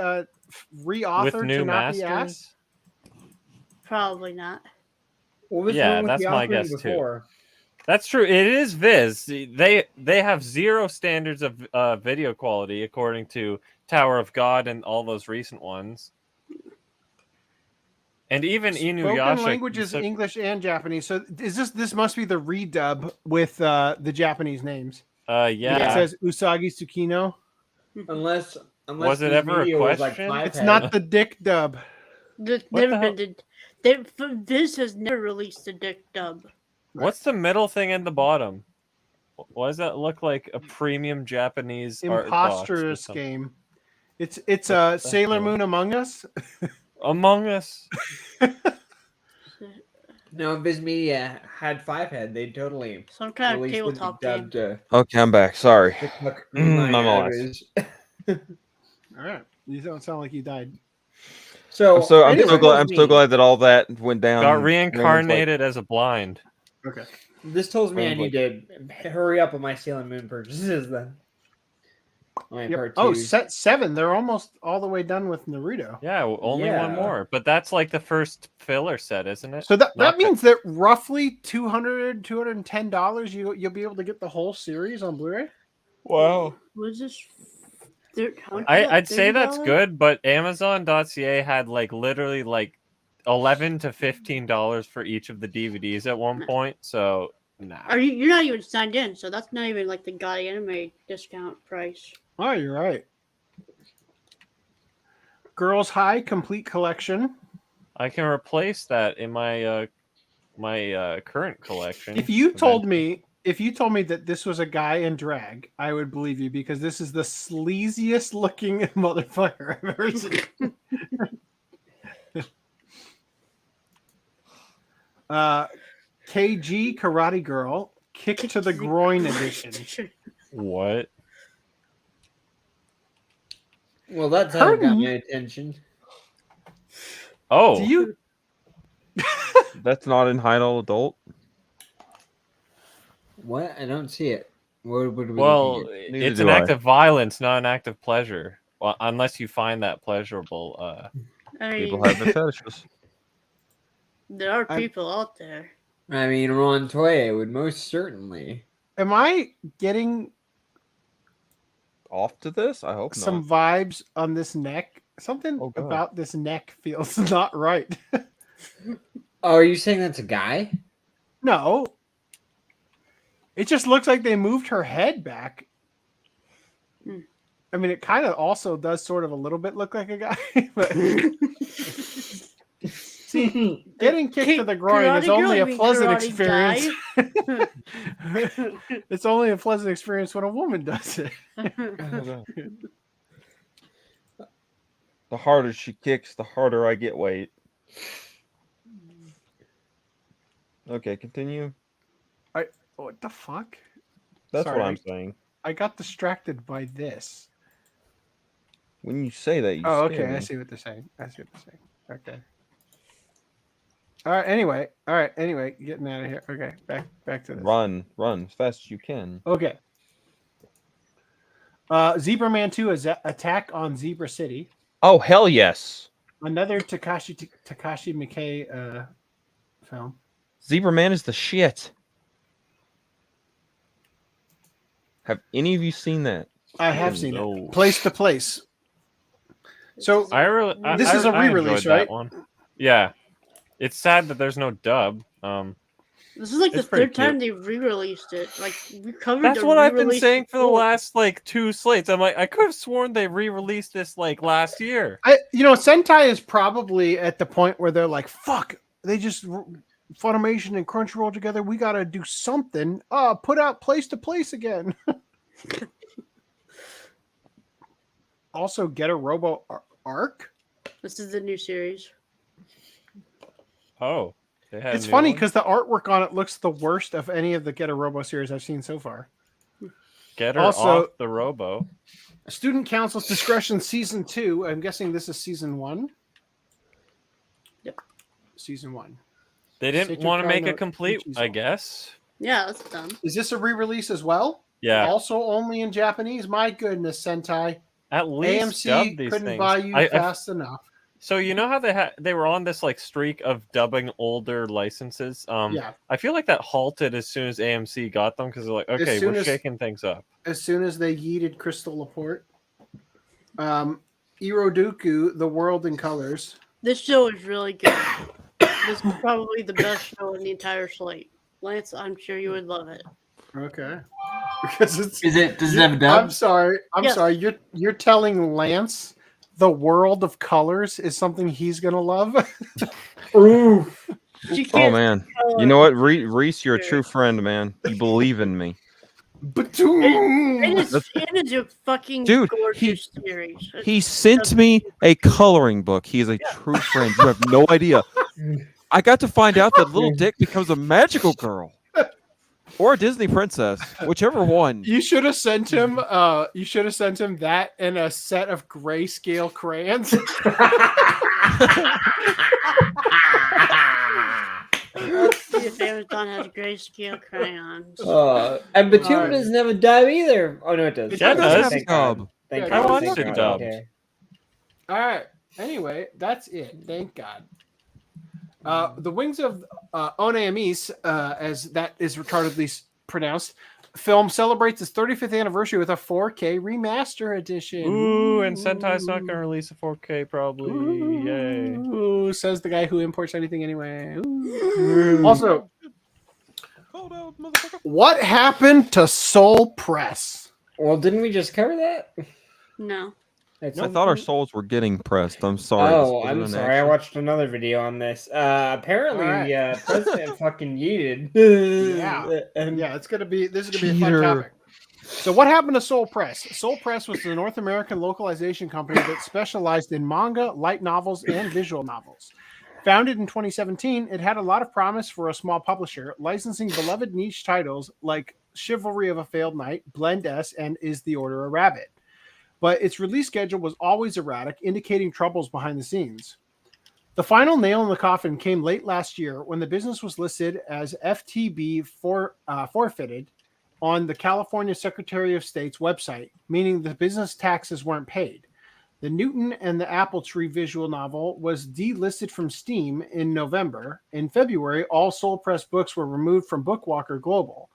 reauthored new to not be masters? asked? Probably not. What was Yeah, wrong with that's the my authoring guess, too. before? That's true. It is Viz. They have 0 standards of video quality according to Tower of God and all those recent ones. And even Spoken Inuyasha. language is English and Japanese. So is this must be the redub with the Japanese names? Yeah. It says Usagi Tsukino. Unless Was it the ever a video was like question? 5 It's head. not the dick dub. This What never the hell? been did. This has never released a dick dub. What's the middle thing in the bottom? Why does that look like a premium Japanese art box or Imposterous something? game. It's What the Sailor hell? Moon Among Us. Among Us. No, if Viz Media had 5 head, they'd totally Some kind of release the tabletop game. dubbed. Okay, I'm back. Sorry. I'm Nonetheless. All right. You don't sound like you died. So I'm so anyway, glad. I'm this so tells me- glad that all that went down. Got Everyone's like, reincarnated as a blind. Okay. This tells me I Sounds need to hurry up on my Sailor Moon purchases then. Only Yep. part Oh, 2. set 7. They're almost all the way done with Naruto. Yeah, only Yeah. one more. But that's like the first filler set, isn't it? So that Not means that roughly $210 you'll be able to get the whole series on Blu-ray. Wow. Was this? How much was that? I'd say that's $30? good, but Amazon.ca had like literally like $11 to $15 for each of the DVDs at one point. So nah. You're not even signed in, so that's not even like the God Anime discount price. Oh, you're right. Girls High Complete Collection. I can replace that in my my current collection. If you told me that this was a guy in drag, I would believe you because this is the sleaziest looking motherfucker I've ever seen. KG Karate Girl Kick to the Groin edition. What? Well, that's how got my attention. Oh, Do you? That's not in Heidel Adult. What? I don't see it. What would we well, looking at? Neither it's do an act I. of violence, not an act of pleasure. Well, unless you find that pleasurable. I People mean, have their fetishes. there are I'm- people out there. I mean, Ron Toei would most certainly. Am I getting Off to this? I hope some not. vibes on this neck? Something Oh, God. about this neck feels not right. Oh, are you saying that's a guy? No. It just looks like they moved her head back. Hmm. I mean, it kind of also does sort of a little bit look like a guy. But see, getting kicked to the groin is Karate only girl, a you mean pleasant karate experience. It's only a pleasant experience when a woman does it. The harder she kicks, the harder I get weight. Okay, continue. What the fuck? That's Sorry, what I'm saying. I got distracted by this. When you say that, you Oh, scare okay. I me. see what they're saying. Okay. All right. Anyway, getting out of here. Okay, back to this. Run as fast as you can. Okay. Zebra Man 2 is Attack on Zebra City. Oh, hell yes. Another Takashi Miike film. Zebra Man is the shit. Have any of you seen that? I have seen No. it. Place to Place. So this is a I re-release, enjoyed that right? one. Yeah, it's sad that there's no dub. This is like the It's pretty third time they re-released it. Like we covered. That's the what I've been re-release saying for the before. last like 2 slates. I'm like, I could have sworn they re-released this like last year. Sentai is probably at the point where they're like, fuck, they just Funimation and Crunchyroll together. We got to do something. Put out Place to Place again. Also, Get a Robo Arc. This is the new series. Oh, they had. It's new funny ones? because the artwork on it looks the worst of any of the Get a Robo series I've seen so far. Get her also- off the Robo. Student Council's Discretion Season 2. I'm guessing this is Season 1. Yep. Season 1. They didn't Seito want to make Kano a complete, Ichizo. I guess. Yeah, that's done. Is this a re-release as well? Yeah, Also only in Japanese? My goodness, Sentai. at least dub AMC these couldn't things. buy you I- fast enough. So you know how they were on this like streak of dubbing older licenses. Yeah. I feel like that halted as soon as AMC got them because they're like, okay, soon we're as- shaking things up. As soon as they yeeted Crystal Laporte. Iroduku, The World in Colors. This show is really good. This is probably the best show in the entire slate. Lance, I'm sure you would love it. Okay. Because it's Does it have a dub? I'm sorry. Yes. sorry. You're telling Lance The World of Colors is something he's gonna love? She Oh can't man, tell you know us. what, Rhys, you're a true friend, man. You believe in me, It is a fucking Dude, gorgeous series. He sent me a coloring book. He is a true friend. You have no idea. I got to find out that Little Dick becomes a magical girl or a Disney princess, whichever one. You should have sent him. You should have sent him that and a set of grayscale crayons. if Amazon has grayscale crayons. And Batum Alright. doesn't have a dub either. Oh no, it does. Yeah, it does. Thank Dub. God. Thank Yeah, God. I watched Thank it God. dubbed. Okay. All right. Anyway, that's it. Thank God. The Wings of Oneamis, as that is retardedly pronounced, film celebrates its 35th anniversary with a 4K remaster edition. Ooh, and Sentai's not gonna release a 4K probably. Yay! Ooh, says the guy who imports anything anyway. Ooh. Also, what happened to Soul Press? Well, didn't we just cover that? No. That's I thought our souls were getting pressed. I'm sorry. Oh, This I'm wasn't an sorry. I action. watched another video on this. Apparently, Alright. President fucking yeeted. Yeah. And Yeah, this is gonna be a fun Cheater. topic. So what happened to Soul Press? Soul Press was the North American localization company that specialized in manga, light novels, and visual novels. Founded in 2017, it had a lot of promise for a small publisher, licensing beloved niche titles like Chivalry of a Failed Knight, Blend S, and Is the Order a Rabbit. But its release schedule was always erratic, indicating troubles behind the scenes. The final nail in the coffin came late last year when the business was listed as FTB forfeited on the California Secretary of State's website, meaning the business taxes weren't paid. The Newton and the Apple Tree visual novel was delisted from Steam in November. In February, all Soul Press books were removed from Bookwalker Global.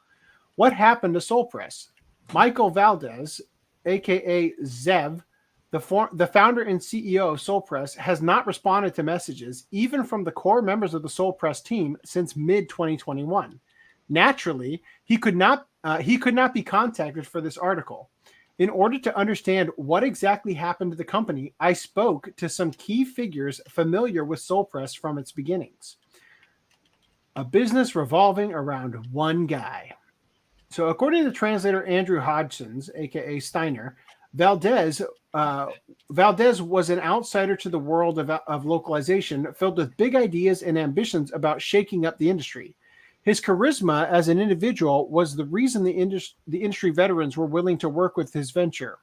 What happened to Soul Press? Michael Valdez, aka Zev, the founder and CEO of Soul Press, has not responded to messages, even from the core members of the Soul Press team, since mid-2021. Naturally, he could not be contacted for this article. In order to understand what exactly happened to the company, I spoke to some key figures familiar with Soul Press from its beginnings. A business revolving around one guy. So according to translator Andrew Hodgson's, aka Steiner, Valdez was an outsider to the world of localization, filled with big ideas and ambitions about shaking up the industry. His charisma as an individual was the reason the industry veterans were willing to work with his venture.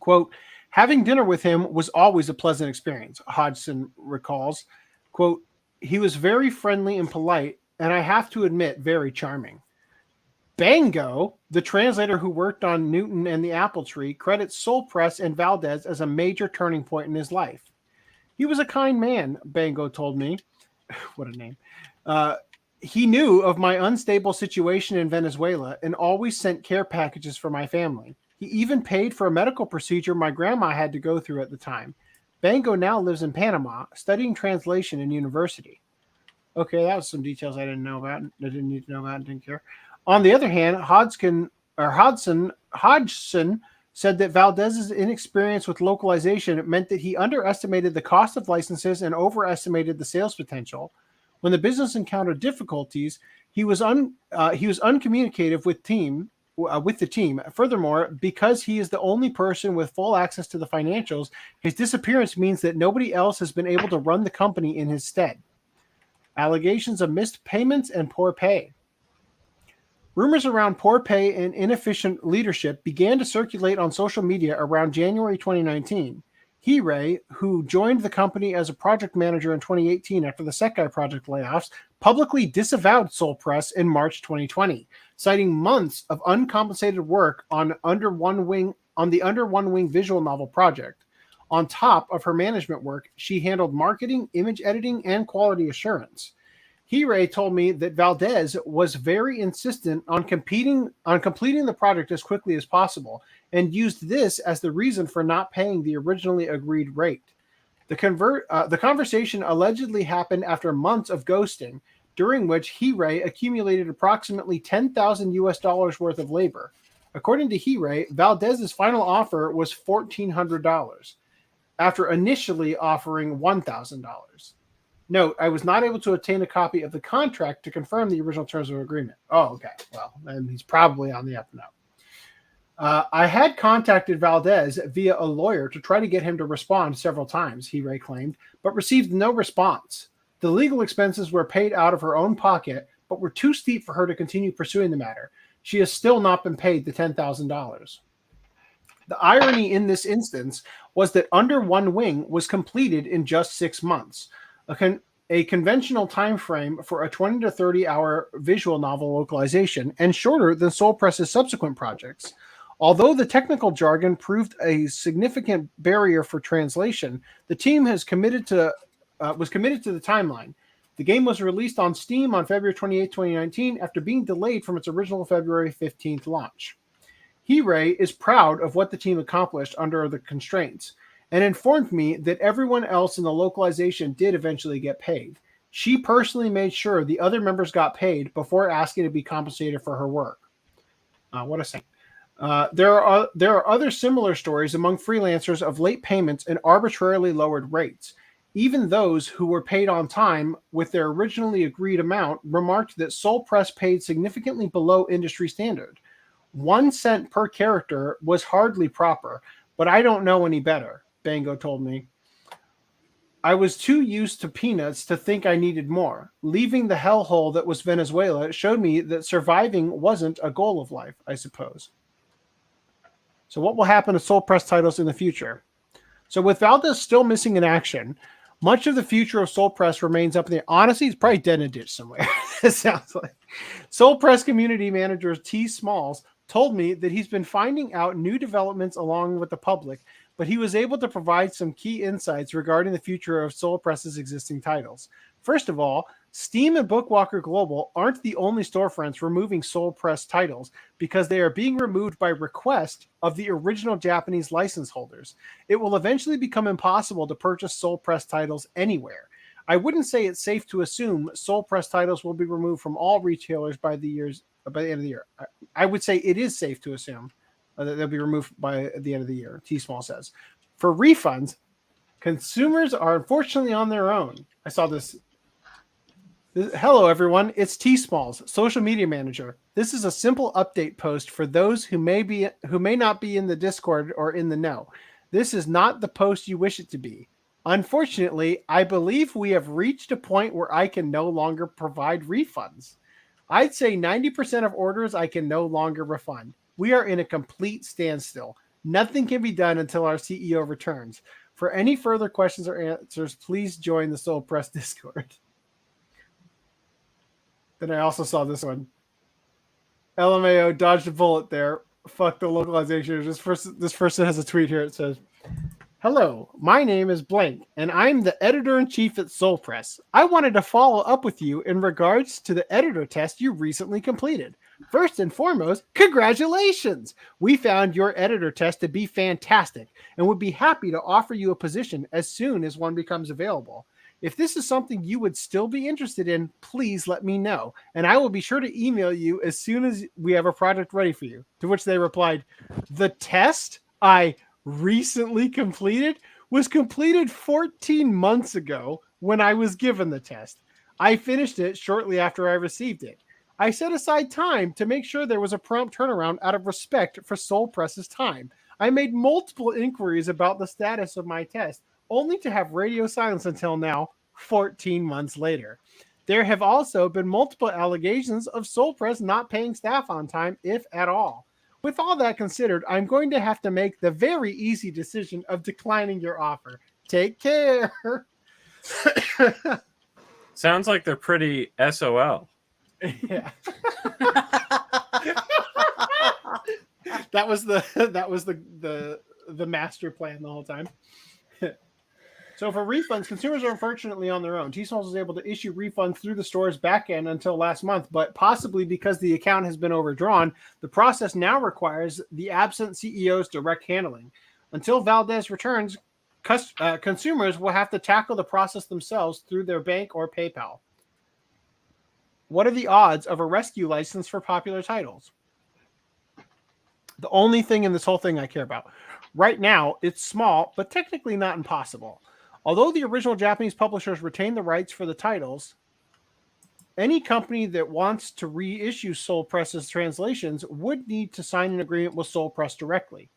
Quote, having dinner with him was always a pleasant experience, Hodgson recalls. Quote, he was very friendly and polite, and I have to admit, very charming. Bango, the translator who worked on Newton and the Apple Tree, credits Soul Press and Valdez as a major turning point in his life. He was a kind man, Bango told me. What a name. He knew of my unstable situation in Venezuela and always sent care packages for my family. He even paid for a medical procedure my grandma had to go through at the time. Bango now lives in Panama, studying translation in university. Okay, that was some details I didn't know about. I didn't need to know about and didn't care. On the other hand, Hodgson said that Valdez's inexperience with localization meant that he underestimated the cost of licenses and overestimated the sales potential. When the business encountered difficulties, he was uncommunicative with the team. Furthermore, because he is the only person with full access to the financials, his disappearance means that nobody else has been able to run the company in his stead. Allegations of missed payments and poor pay. Rumors around poor pay and inefficient leadership began to circulate on social media around January 2019. Hirei, who joined the company as a project manager in 2018 after the Sekai project layoffs, publicly disavowed Soul Press in March 2020, citing months of uncompensated work on the Under One Wing visual novel project. On top of her management work, she handled marketing, image editing, and quality assurance. Hirei told me that Valdez was very insistent on completing the project as quickly as possible and used this as the reason for not paying the originally agreed rate. The conversation allegedly happened after months of ghosting, during which Hirei accumulated approximately $10,000 worth of labor. According to Hirei, Valdez's final offer was $1,400, after initially offering $1,000. Note, I was not able to obtain a copy of the contract to confirm the original terms of agreement. Oh, okay. Well, then he's probably on the up and up. I had contacted Valdez via a lawyer to try to get him to respond several times, Hirei claimed, but received no response. The legal expenses were paid out of her own pocket, but were too steep for her to continue pursuing the matter. She has still not been paid the $10,000. The irony in this instance was that Under One Wing was completed in just 6 months. a conventional time frame for a 20 to 30 hour visual novel localization and shorter than Soul Press's subsequent projects. Although the technical jargon proved a significant barrier for translation, the team was committed to the timeline. The game was released on Steam on February 28, 2019, after being delayed from its original February 15th launch. Hirei is proud of what the team accomplished under the constraints, and informed me that everyone else in the localization did eventually get paid. She personally made sure the other members got paid before asking to be compensated for her work. What a saint. There are other similar stories among freelancers of late payments and arbitrarily lowered rates. Even those who were paid on time with their originally agreed amount remarked that Soul Press paid significantly below industry standard. 1 cent per character was hardly proper, but I don't know any better, Bango told me. I was too used to peanuts to think I needed more. Leaving the hellhole that was Venezuela showed me that surviving wasn't a goal of life, I suppose. So what will happen to Soul Press titles in the future? So with Valdez still missing in action, much of the future of Soul Press remains up in the air. Honestly, it's probably dead in a ditch somewhere. It sounds like. Soul Press community manager T. Smalls told me that he's been finding out new developments along with the public, but he was able to provide some key insights regarding the future of Soul Press's existing titles. First of all, Steam and Bookwalker Global aren't the only storefronts removing Soul Press titles, because they are being removed by request of the original Japanese license holders. It will eventually become impossible to purchase Soul Press titles anywhere. I wouldn't say it's safe to assume Soul Press titles will be removed from all retailers by the end of the year. I would say it is safe to assume that they'll be removed by the end of the year, T-Small says. For refunds, consumers are unfortunately on their own. I saw this. Hello, everyone. It's T-Smalls, social media manager. This is a simple update post for those who may not be in the Discord or in the know. This is not the post you wish it to be. Unfortunately, I believe we have reached a point where I can no longer provide refunds. I'd say 90% of orders I can no longer refund. We are in a complete standstill. Nothing can be done until our CEO returns. For any further questions or answers, please join the Soul Press Discord. Then I also saw this one. LMAO dodged a bullet there. Fuck the localization. This person has a tweet here. It says, "Hello, my name is Blank, and I'm the editor-in-chief at Soul Press. I wanted to follow up with you in regards to the editor test you recently completed. First and foremost, congratulations! We found your editor test to be fantastic and would be happy to offer you a position as soon as one becomes available. If this is something you would still be interested in, please let me know, and I will be sure to email you as soon as we have a project ready for you." To which they replied, "The test I recently completed was completed 14 months ago when I was given the test. I finished it shortly after I received it. I set aside time to make sure there was a prompt turnaround out of respect for Soul Press's time. I made multiple inquiries about the status of my test, only to have radio silence until now, 14 months later. There have also been multiple allegations of Soul Press not paying staff on time, if at all. With all that considered, I'm going to have to make the very easy decision of declining your offer. Take care." Sounds like they're pretty SOL. Yeah. That was the master plan the whole time. So for refunds, consumers are unfortunately on their own. T-Smalls was able to issue refunds through the store's backend until last month, but possibly because the account has been overdrawn, the process now requires the absent CEO's direct handling. Until Valdez returns, consumers will have to tackle the process themselves through their bank or PayPal. What are the odds of a rescue license for popular titles? The only thing in this whole thing I care about. Right now, it's small, but technically not impossible. Although the original Japanese publishers retain the rights for the titles, any company that wants to reissue Soul Press's translations would need to sign an agreement with Soul Press directly.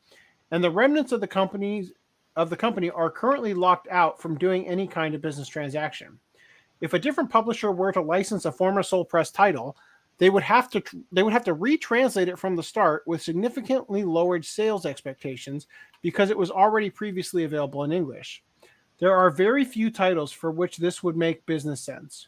And the remnants of the company are currently locked out from doing any kind of business transaction. If a different publisher were to license a former Soul Press title, they would have to retranslate it from the start with significantly lowered sales expectations because it was already previously available in English. There are very few titles for which this would make business sense.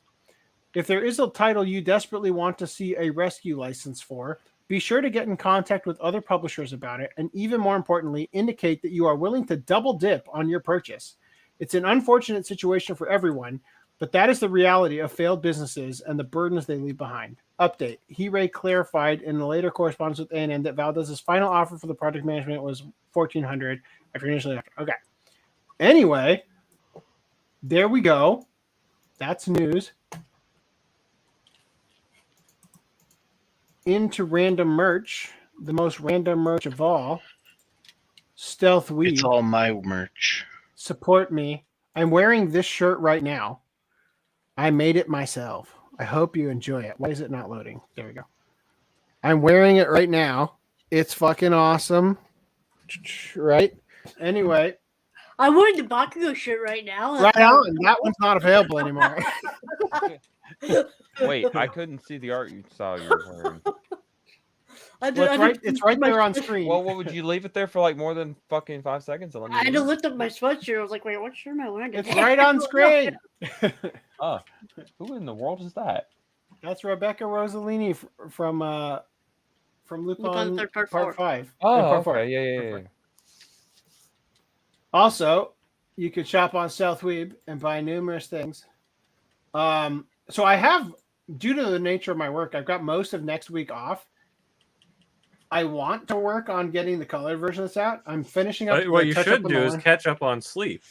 If there is a title you desperately want to see a rescue license for, be sure to get in contact with other publishers about it, and even more importantly, indicate that you are willing to double dip on your purchase. It's an unfortunate situation for everyone, but that is the reality of failed businesses and the burdens they leave behind. Update. Hirai clarified in the later correspondence with A&M that Valdez's final offer for the project management was $1,400 after initially after. Okay. Anyway, there we go. That's news. Into random merch. The most random merch of all. Stealth Weed. It's all my merch. Support me. I'm wearing this shirt right now. I made it myself. I hope you enjoy it. Why is it not loading? There we go. I'm wearing it right now. It's fucking awesome. Right? Anyway. I'm wearing the Bakugo shirt right now. Right on. That one's not available anymore. Wait, I couldn't see the art you saw you were wearing. It's right there on screen. Well, what would you leave it there for like more than fucking 5 seconds? And let me I had to lift up my sweatshirt. I was like, wait, what shirt am I wearing? It's right on screen. Oh, who in the world is that? That's Rebecca Rossellini from Lupin Part 5. Oh, Part 4. okay. Yeah. Also, you could shop on Stealthweeb and buy numerous things. So I have, due to the nature of my work, I've got most of next week off. I want to work on getting the colored version that's out. I'm finishing up. What you should do is catch up on sleep.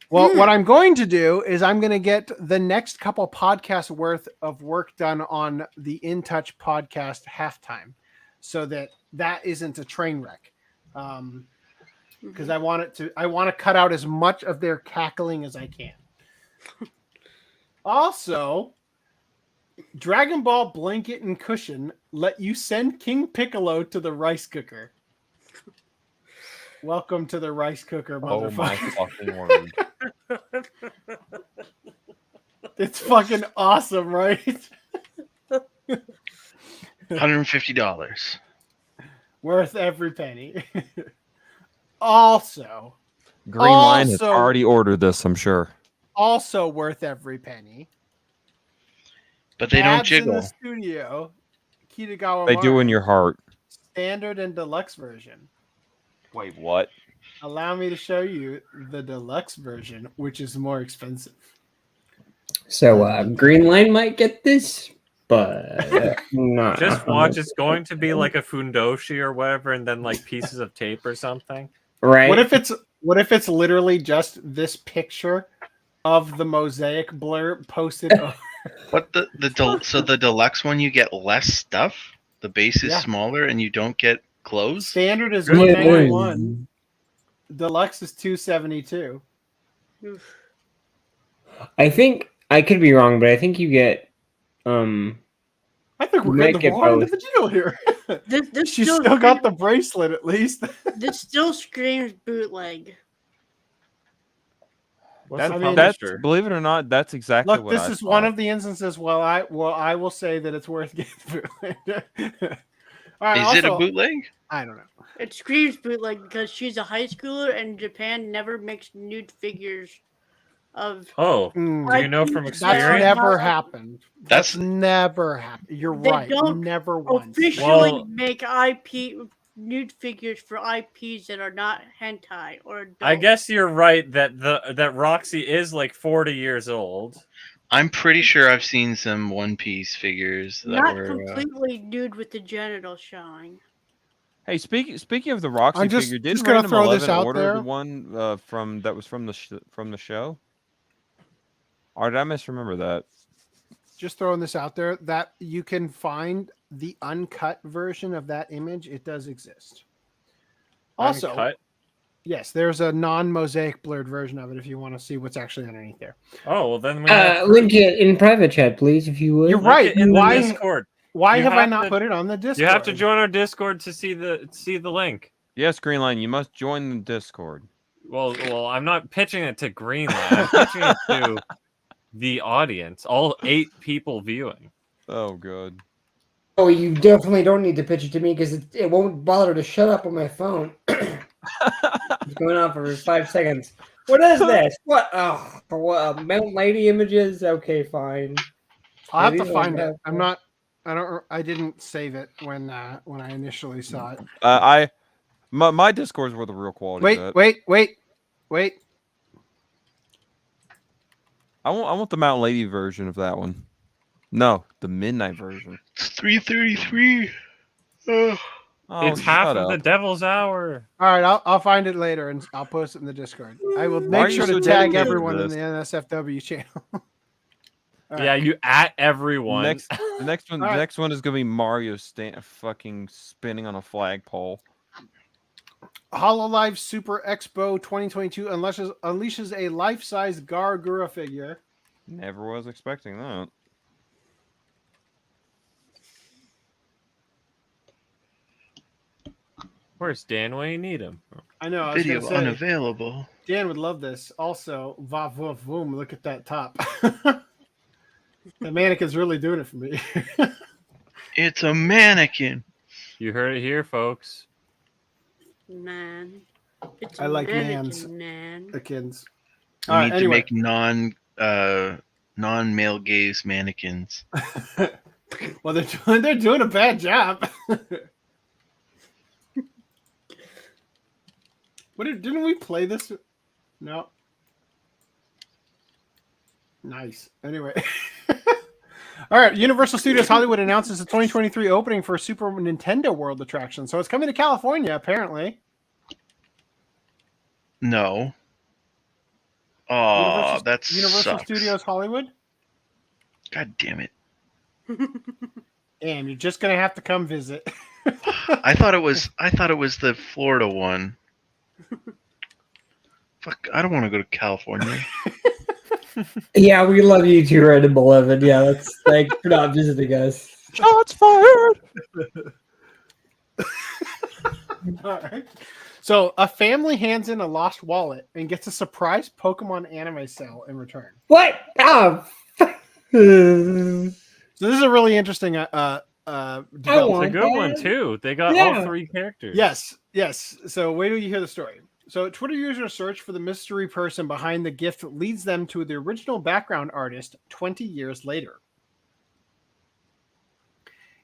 Well, what I'm going to do is I'm going to get the next couple podcasts worth of work done on the In Touch podcast halftime, so that isn't a train wreck. Because I want to cut out as much of their cackling as I can. Also, Dragon Ball Blanket and Cushion let you send King Piccolo to the rice cooker. Welcome to the rice cooker, motherfucker. Oh my fucking word. It's fucking awesome, right? $150. Worth every penny. Also, Green Line has already ordered this, I'm sure. Also worth every penny. But they don't Abs jiggle. in the studio. Kitagawa They do in your heart. Standard and deluxe version. Wait, what? Allow me to show you the deluxe version, which is more expensive. So Green Line might get this, but not. Just watch. It's going to be like a fundoshi or whatever, and then like pieces of tape or something. Right. What if it's literally just this picture of the mosaic blur posted? What so the deluxe one, you get less stuff. The base is smaller, and you don't get clothes. Standard is $191. Deluxe is $272. I think I could be wrong, but I think you get. I think we're getting the wrong end of the deal here. She's still got the bracelet, at least. This still screams bootleg. That's believe it or not, that's exactly Look, what this I is thought. one of the instances. I will say that it's worth getting bootleg. All right, Is it a bootleg? I don't know. It screams bootleg because she's a high schooler and Japan never makes nude figures of. Oh, do you know from experience? That's never happened. That's never happened. You're They right. don't Never once. officially make IP nude figures for IPs that are not hentai or adult. I guess you're right that Roxy is like 40 years old. I'm pretty sure I've seen some One Piece figures that not were completely nude with the genitals showing. Hey, speaking of the Roxy I'm just- figure, did just gonna Random throw this 11 out order there. the one from the show? Or did I misremember that? Just throwing this out there that you can find the uncut version of that image. It does exist. Also, Uncut? yes, there's a non-mosaic blurred version of it if you want to see what's actually underneath there. Oh, well then we have Link it in private chat, please, if you would. You're Link right. it in the Why? Discord. Why You have I have not to- put it on the Discord? You have to join our Discord to see the link. Yes, Green Line, you must join the Discord. Well, I'm not pitching it to Greenland. I'm pitching it to the audience, all 8 people viewing. Oh, good. Oh, you definitely don't need to pitch it to me because it won't bother to shut up on my phone. It's going on for 5 seconds. What is this? What? Oh, what? Mount Lady images? Okay, fine. I'll have to These are find it. bad. I'm not. I didn't save it when I initially saw it. My Discords were the real quality. Wait. I want the Mountain Lady version of that one. No, the midnight version. It's 3:33. Ugh. Oh, It's half shut of the up. Devil's Hour. All right, I'll find it later and I'll post it in the Discord. I will Why are make you sure to so tag dedicated to everyone in this? the NSFW channel. All Yeah, right. you at everyone. The next one. All The right. next one is gonna be Mario fucking spinning on a flagpole. HoloLive Super Expo 2022 unleashes a life-size Gawr Gura figure. Never was expecting that. Where's Dan when you need him? I know. I was Video gonna say, unavailable. Dan would love this. Also, va voom voom. Look at that top. The mannequin's really doing it for me. It's a mannequin. You heard it here, folks. Man. It's I like mannequin, mans. man. Akins. We All right, need anyway. to make non-male gaze mannequins. Well, they're doing a bad job. Didn't we play this? No. Nice. Anyway. All right. Universal Studios Hollywood announces the 2023 opening for Super Nintendo World attraction. So it's coming to California, apparently. No. Oh, that's Universal Studios Hollywood. God damn it! And you're just gonna have to come visit. I thought it was the Florida one. Fuck! I don't want to go to California. Yeah, we love you too, Red and Beloved. Yeah, thanks for not visiting us. Shots fired. All right. So a family hands in a lost wallet and gets a surprise Pokemon anime cell in return. What? Oh. So this is a really interesting It's a development. good one too. They got all 3 characters. Yes. So wait till you hear the story. So Twitter users search for the mystery person behind the gift that leads them to the original background artist 20 years later.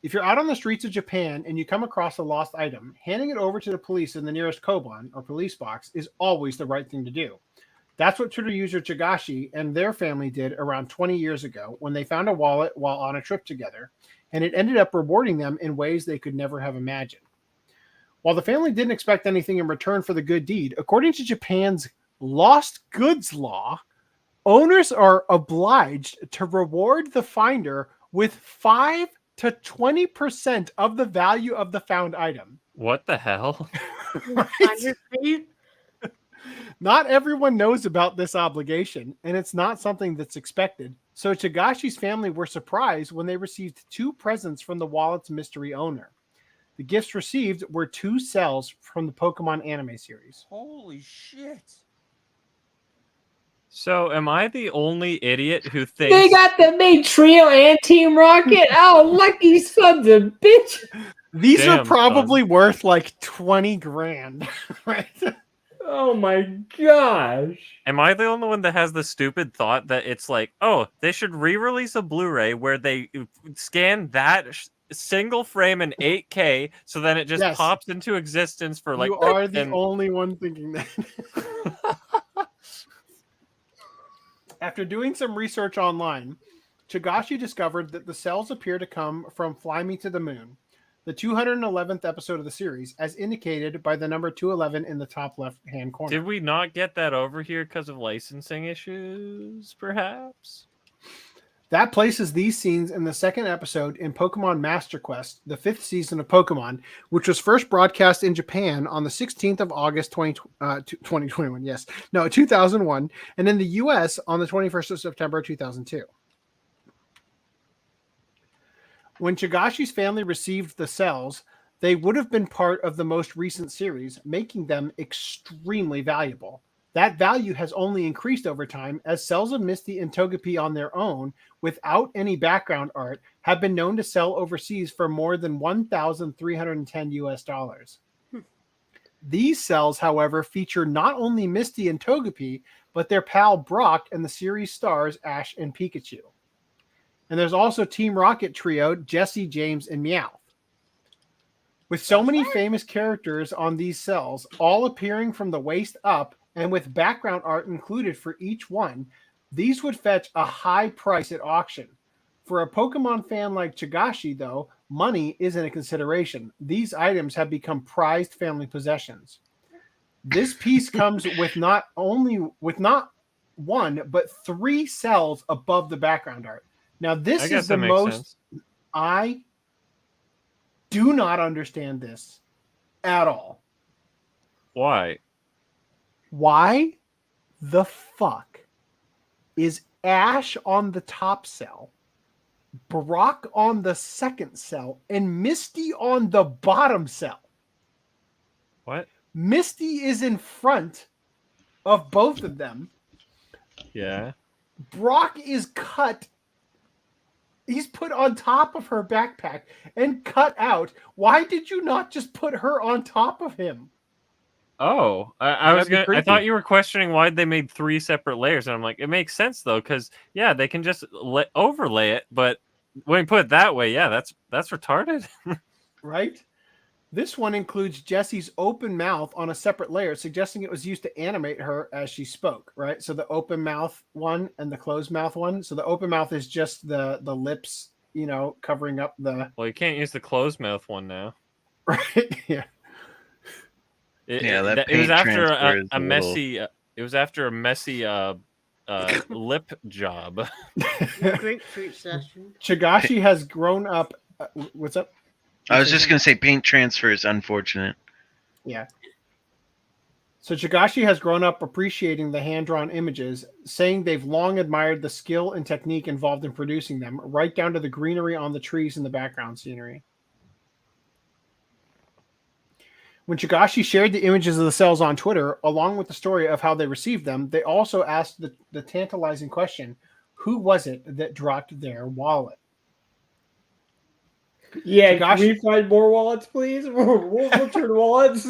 If you're out on the streets of Japan and you come across a lost item, handing it over to the police in the nearest Koban or police box is always the right thing to do. That's what Twitter user Chagashi and their family did around 20 years ago when they found a wallet while on a trip together, and it ended up rewarding them in ways they could never have imagined. While the family didn't expect anything in return for the good deed, according to Japan's lost goods law, owners are obliged to reward the finder with 5 to 20% of the value of the found item. What the hell? Right? Not everyone knows about this obligation, and it's not something that's expected. So Chagashi's family were surprised when they received 2 presents from the wallet's mystery owner. The gifts received were 2 cells from the Pokemon anime series. Holy shit. So am I the only idiot who thinks They got the main trio and Team Rocket. Oh, lucky sons of bitch. These Damn, are probably worth like 20 grand, right? Oh my gosh. Am I the only one that has the stupid thought that it's like, oh, they should re-release a Blu-ray where they scan that single frame in 8K, so then it just Yes. pops into existence for like. You are the and- only one thinking that. After doing some research online, Chagashi discovered that the cells appear to come from Fly Me to the Moon, the 211th episode of the series, as indicated by the number 211 in the top left-hand corner. Did we not get that over here because of licensing issues, perhaps? That places these scenes in the second episode in Pokemon Master Quest, the 5th season of Pokemon, which was first broadcast in Japan on the 16th of August 2021. 2001, and in the US on the 21st of September 2002. When Chagashi's family received the cells, they would have been part of the most recent series, making them extremely valuable. That value has only increased over time as cells of Misty and Togepi on their own, without any background art, have been known to sell overseas for more than $1,310 US. These cells, however, feature not only Misty and Togepi, but their pal Brock and the series stars Ash and Pikachu. And there's also Team Rocket trio, Jesse, James, and Meowth. With so many famous characters on these cells, all appearing from the waist up, and with background art included for each one, these would fetch a high price at auction. For a Pokemon fan like Chigashi, though, money isn't a consideration. These items have become prized family possessions. This piece comes with not one, but 3 cells above the background art. Now, this is the most... I do not understand this at all. Why? Why the fuck is Ash on the top cell, Brock on the second cell, and Misty on the bottom cell? What? Misty is in front of both of them. Yeah. Brock is cut. He's put on top of her backpack and cut out. Why did you not just put her on top of him? Oh, I thought you were questioning why they made 3 separate layers, and I'm like, it makes sense though, because yeah, they can just overlay it, but when you put it that way, yeah, that's retarded. Right? This one includes Jessie's open mouth on a separate layer, suggesting it was used to animate her as she spoke, right? So the open mouth one and the closed mouth one. So the open mouth is just the lips, covering up the... Well, you can't use the closed mouth one now. Right? Yeah. It was after a messy... it was after a messy lip job. Grapefruit session. Chigashi has grown up... what's up? I was just going to say paint transfer is unfortunate. Yeah. So Chigashi has grown up appreciating the hand-drawn images, saying they've long admired the skill and technique involved in producing them, right down to the greenery on the trees in the background scenery. When Chigashi shared the images of the cells on Twitter, along with the story of how they received them, they also asked the tantalizing question, who was it that dropped their wallet? Yeah, can we find more wallets, please? We'll return wallets.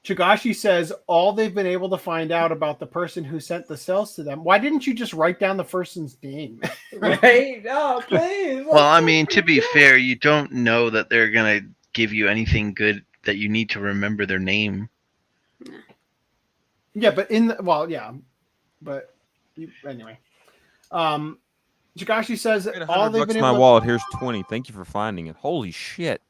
Chigashi says all they've been able to find out about the person who sent the cells to them. Why didn't you just write down the person's name? Right? No, please. Well, I mean, to be fair, you don't know that they're going to give you anything good that you need to remember their name. Yeah, but anyway. Chigashi says all they've been able my to... wallet. Here's 20. Thank you for finding it. Holy shit.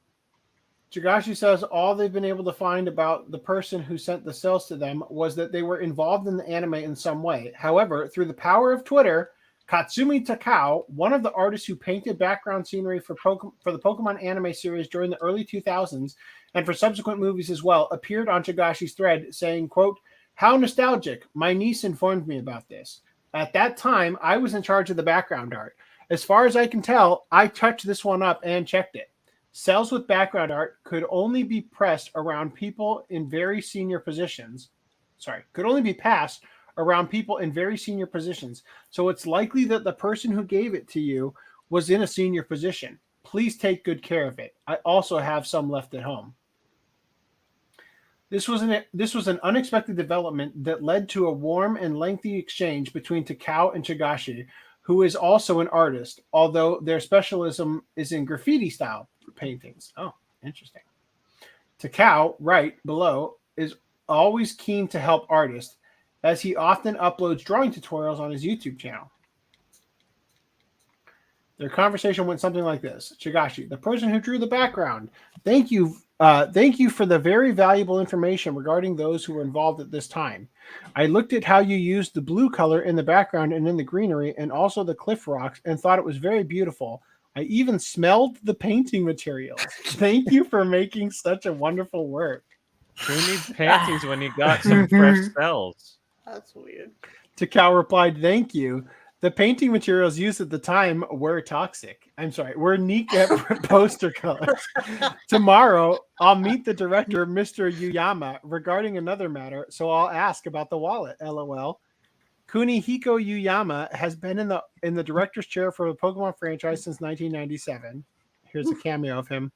Chigashi says all they've been able to find about the person who sent the cells to them was that they were involved in the anime in some way. However, through the power of Twitter, Katsumi Takao, one of the artists who painted background scenery for the Pokemon anime series during the early 2000s and for subsequent movies as well, appeared on Chigashi's thread saying, quote, "How nostalgic. My niece informed me about this. At that time, I was in charge of the background art. As far as I can tell, I touched this one up and checked it. Cells with background art could only be pressed around people in very senior positions. Could only be passed around people in very senior positions. So it's likely that the person who gave it to you was in a senior position. Please take good care of it. I also have some left at home." This was an unexpected development that led to a warm and lengthy exchange between Takao and Chigashi, who is also an artist, although their specialism is in graffiti-style paintings. Oh, interesting. Takao, right below, is always keen to help artists, as he often uploads drawing tutorials on his YouTube channel. Their conversation went something like this. Chigashi, the person who drew the background. Thank you for the very valuable information regarding those who were involved at this time. I looked at how you used the blue color in the background and in the greenery and also the cliff rocks and thought it was very beautiful. I even smelled the painting materials. Thank you for making such a wonderful work. Who needs panties when you got some fresh cells? That's weird. Takao replied, "Thank you. The painting materials used at the time were toxic. Were Nika poster colors. Tomorrow, I'll meet the director, Mr. Yuyama, regarding another matter, so I'll ask about the wallet, LOL. Kunihiko Yuyama has been in the director's chair for the Pokemon franchise since 1997. Here's a cameo of him.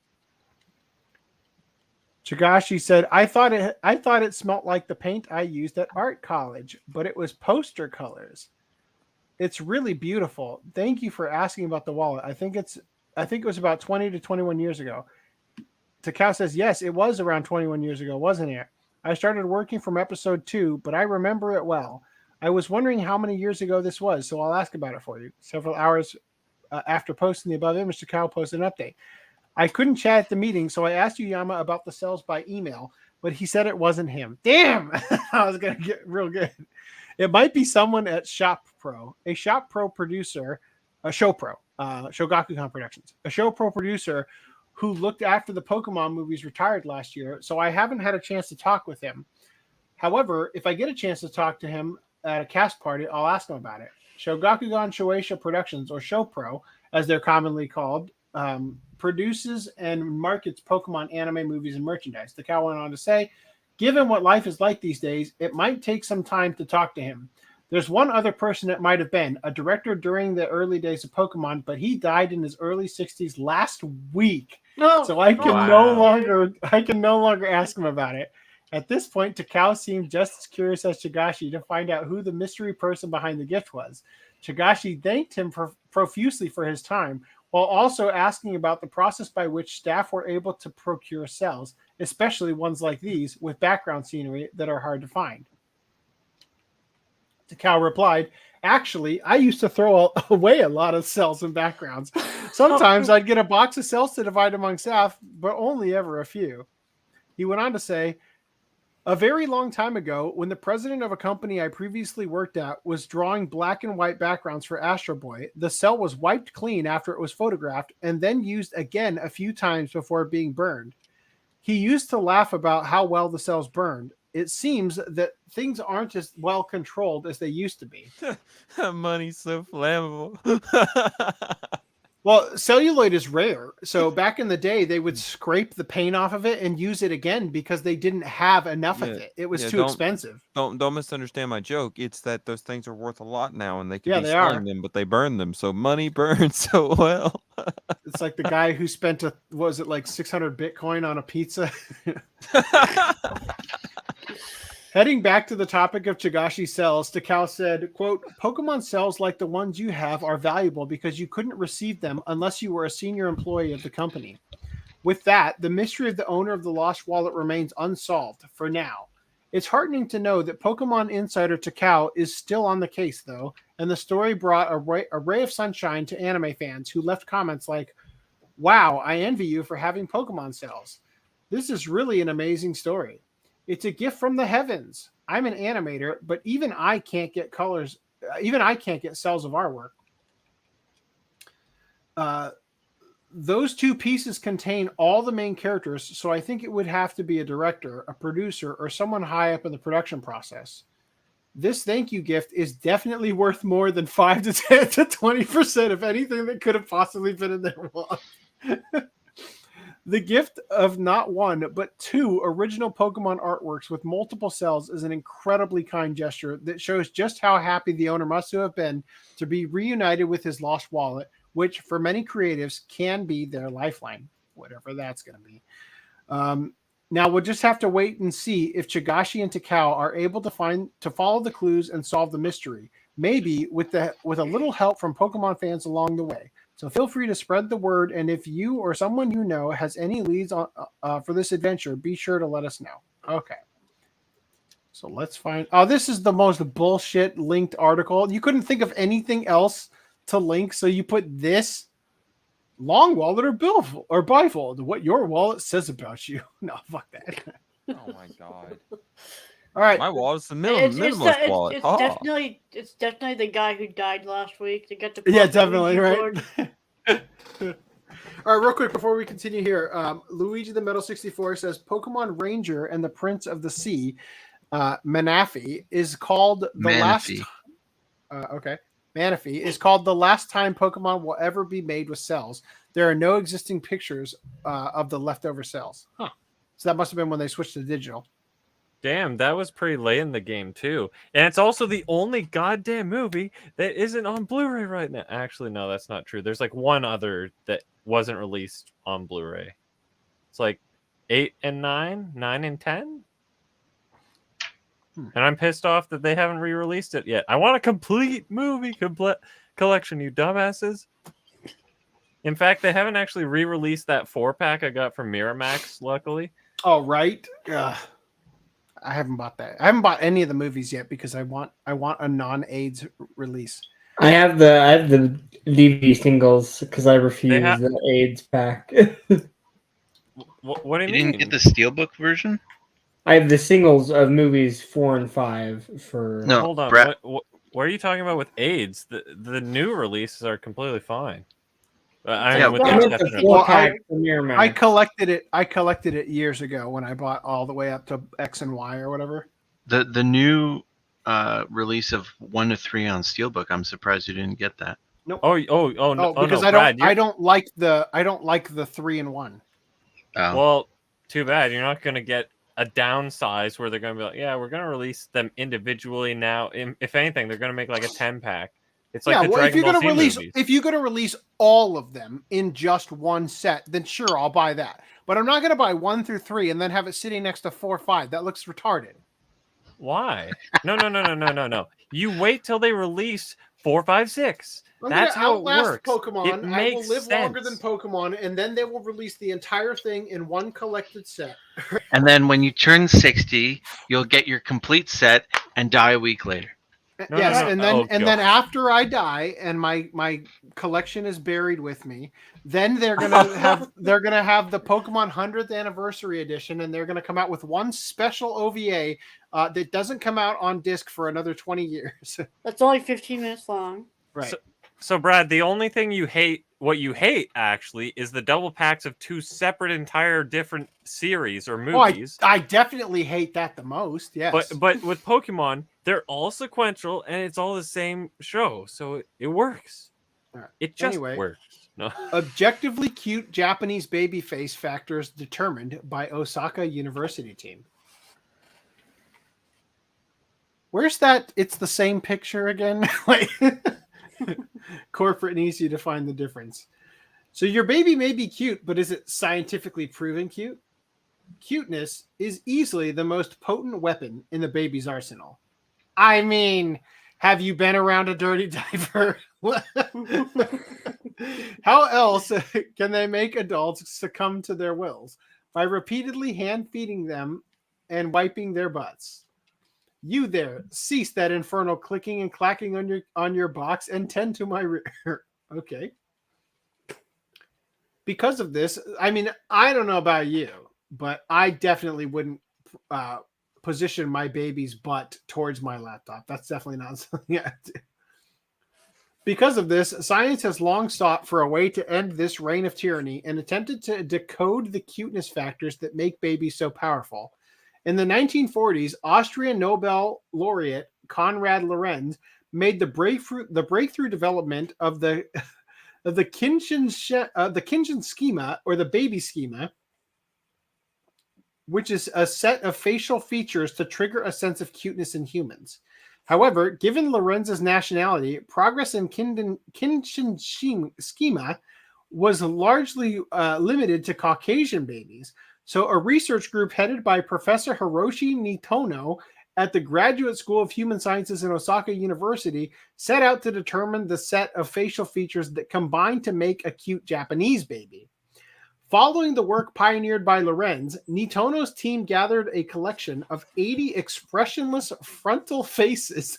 Chagashi said, I thought it smelled like the paint I used at art college, but it was poster colors. It's really beautiful. Thank you for asking about the wallet. I think it was about 20 to 21 years ago. Takao says, yes, it was around 21 years ago, wasn't it? I started working from episode 2, but I remember it well. I was wondering how many years ago this was, so I'll ask about it for you. Several hours after posting the above image, Takao posted an update. I couldn't chat at the meeting, so I asked Yuyama about the cells by email, but he said it wasn't him. Damn! I was going to get real good. It might be someone at Shop Pro, a Shop Pro producer, a Show Pro, Shogakukan Productions, a Show Pro producer who looked after the Pokemon movies, retired last year, so I haven't had a chance to talk with him. However, if I get a chance to talk to him at a cast party, I'll ask him about it. Shogakukan Shueisha Productions, or Show Pro, as they're commonly called, produces and markets Pokemon anime movies and merchandise. The cow went on to say, given what life is like these days, it might take some time to talk to him. There's one other person it might have been, a director during the early days of Pokemon, but he died in his early 60s last week. No. So I can no longer ask him about it. At this point, Takao seemed just as curious as Chagashi to find out who the mystery person behind the gift was. Chagashi thanked him profusely for his time, while also asking about the process by which staff were able to procure cells, especially ones like these with background scenery that are hard to find. Takao replied, actually, I used to throw away a lot of cells and backgrounds. Sometimes I'd get a box of cells to divide among staff, but only ever a few. He went on to say, a very long time ago, when the president of a company I previously worked at was drawing black and white backgrounds for Astro Boy, the cell was wiped clean after it was photographed and then used again a few times before being burned. He used to laugh about how well the cells burned. It seems that things aren't as well controlled as they used to be. Money's so flammable. Well, celluloid is rare. So back in the day, they would scrape the paint off of it and use it again because they didn't have enough of it. It was too expensive. Don't misunderstand my joke. It's that those things are worth a lot now, and they could be they selling are. them, but they burn them. So money burns so well. It's like the guy who spent like 600 Bitcoin on a pizza. Heading back to the topic of Chagashi cells, Takao said, quote, Pokemon cells like the ones you have are valuable because you couldn't receive them unless you were a senior employee of the company. With that, the mystery of the owner of the lost wallet remains unsolved for now. It's heartening to know that Pokemon insider Takao is still on the case, though, and the story brought a ray of sunshine to anime fans who left comments like, wow, I envy you for having Pokemon cells. This is really an amazing story. It's a gift from the heavens. I'm an animator, but even I can't get colors. Even I can't get cells of artwork. Those two pieces contain all the main characters, so I think it would have to be a director, a producer, or someone high up in the production process. This thank you gift is definitely worth more than 5 to 10 to 20% of anything that could have possibly been in their wallet. The gift of not one, but 2 original Pokemon artworks with multiple cells is an incredibly kind gesture that shows just how happy the owner must have been to be reunited with his lost wallet, which for many creatives can be their lifeline, whatever that's going to be. Now we'll just have to wait and see if Chagashi and Takao are able to follow the clues and solve the mystery, maybe with a little help from Pokemon fans along the way. So feel free to spread the word, and if you or someone you know has any leads on for this adventure, be sure to let us know. Okay. So let's find... Oh, this is the most bullshit linked article. You couldn't think of anything else to link, so you put this long wallet or bifold. What your wallet says about you. No, fuck that. Oh my god. All right. My wallet's the minimalist wallet. It's definitely the guy who died last week to get the definitely right. All right, real quick before we continue here, Luigi the Metal 64 says Pokemon Ranger and the Prince of the Sea, Manaphy, is called the last. Manaphy is called the last time Pokemon will ever be made with cells. There are no existing pictures of the leftover cells. Huh. So that must have been when they switched to digital. Damn, that was pretty late in the game, too. And it's also the only goddamn movie that isn't on Blu-ray right now. Actually, no, that's not true. There's like one other that wasn't released on Blu-ray. It's like 8 and 9, 9 and 10. Hmm. And I'm pissed off that they haven't re-released it yet. I want a complete movie collection, you dumbasses. In fact, they haven't actually re-released that 4-pack I got from Miramax, luckily. Oh, right. Ugh. I haven't bought that. I haven't bought any of the movies yet because I want a non-AIDS release. I have the DVD singles because I refuse have- the AIDS pack. What do you You mean? didn't get the steelbook version? I have the singles of movies 4 and 5 for. No, Hold on. Brett. What are you talking about with AIDS? The new releases are completely fine. I Yeah, mean, with I the meant exception the of- 4-pack from Miramax. I collected it years ago when I bought all the way up to X and Y or whatever. The new release of 1 to 3 on Steelbook. I'm surprised you didn't get that. Oh, no, because no, I Brad, don't like the 3 and 1. Oh. Well, too bad. You're not going to get a downsize where they're going to be like, yeah, we're going to release them individually now. If anything, they're going to make like a 10-pack. It's like the Dragon Ball Z movies. If you're gonna release all of them in just one set, then sure, I'll buy that. But I'm not gonna buy 1 through 3 and then have it sitting next to 4, 5. That looks retarded. Why? No. You wait till they release 4, 5, 6. I'm That's gonna how it outlast works. Pokemon. It I will makes live longer than sense. Pokemon, and then they will release the entire thing in one collected set. And then when you turn 60, you'll get your complete set and die a week later. Yes, no. and then Oh, then God. after I die and my collection is buried with me, then they're gonna have the Pokemon 100th anniversary edition, and they're gonna come out with one special OVA that doesn't come out on disc for another 20 years. That's only 15 minutes long. Right. So, Brad, the only thing you hate, what you hate actually, is the double packs of 2 separate, entire different series or movies. I definitely hate that the most. Yes, But with Pokemon, they're all sequential and it's all the same show, so it works. All right. It just Anyway. works. No. Objectively cute Japanese baby face factors determined by Osaka University team. Where's that? It's the same picture again. Like, corporate needs you to find the difference. So your baby may be cute, but is it scientifically proven cute? Cuteness is easily the most potent weapon in the baby's arsenal. I mean, have you been around a dirty diaper? How else can they make adults succumb to their wills? By repeatedly hand feeding them and wiping their butts. You there, cease that infernal clicking and clacking on your box and tend to my rear. Okay. Because of this, I mean, I don't know about you, but I definitely wouldn't position my baby's butt towards my laptop. That's definitely not something I do. Because of this, science has long sought for a way to end this reign of tyranny and attempted to decode the cuteness factors that make babies so powerful. In the 1940s, Austrian Nobel laureate Konrad Lorenz made the breakthrough development of the Kinshasa schema, or the baby schema, which is a set of facial features to trigger a sense of cuteness in humans. However, given Lorenz's nationality, progress in Kinshin schema was largely limited to Caucasian babies. So a research group headed by Professor Hiroshi Nitono at the Graduate School of Human Sciences in Osaka University set out to determine the set of facial features that combine to make a cute Japanese baby. Following the work pioneered by Lorenz, Nitono's team gathered a collection of 80 expressionless frontal faces.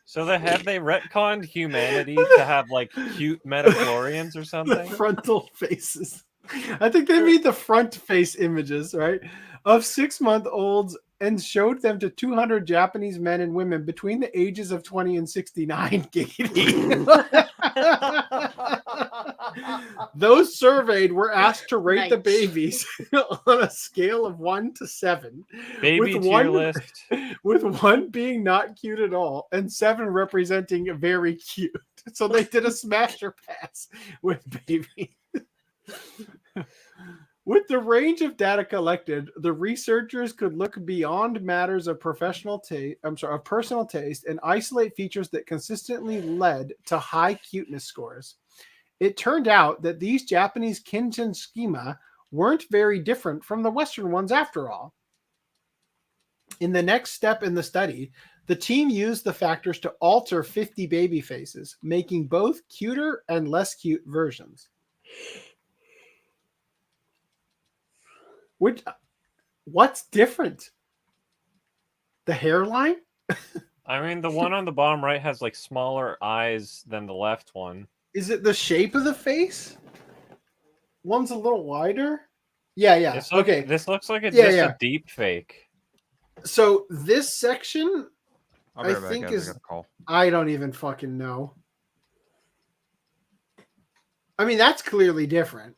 So have they retconned humanity to have like cute metaflorians or The something? frontal faces. I think they made the front face images, right, of 6-month-olds and showed them to 200 Japanese men and women between the ages of 20 and 69. Those surveyed were asked to rate the Nice. babies on a scale of 1 to 7. Baby with tier one, list. with 1 being not cute at all and 7 representing very cute. So they did a smash or pass with baby. With the range of data collected, the researchers could look beyond matters of personal taste and isolate features that consistently led to high cuteness scores. It turned out that these Japanese Kinshin schema weren't very different from the Western ones after all. In the next step in the study, the team used the factors to alter 50 baby faces, making both cuter and less cute versions. What's different? The hairline? I mean, the one on the bottom right has like smaller eyes than the left one. Is it the shape of the face? One's a little wider. Yeah. Okay. This looks like it's just a deep fake. So this section, I'll be I right back, think guys. I is. got a call. I don't even fucking know. I mean, that's clearly different.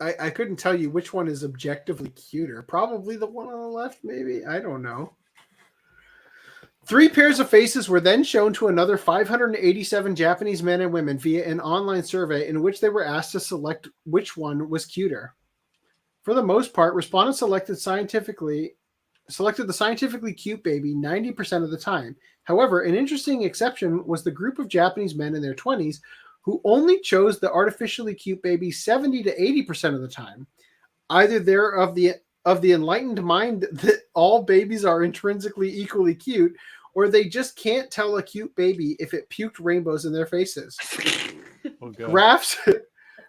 I couldn't tell you which one is objectively cuter. Probably the one on the left, maybe. I don't know. 3 pairs of faces were then shown to another 587 Japanese men and women via an online survey in which they were asked to select which one was cuter. For the most part, respondents selected the scientifically cute baby 90% of the time. However, an interesting exception was the group of Japanese men in their 20s who only chose the artificially cute baby 70 to 80% of the time. Either they're of the enlightened mind that all babies are intrinsically equally cute, or they just can't tell a cute baby if it puked rainbows in their faces. Oh, God.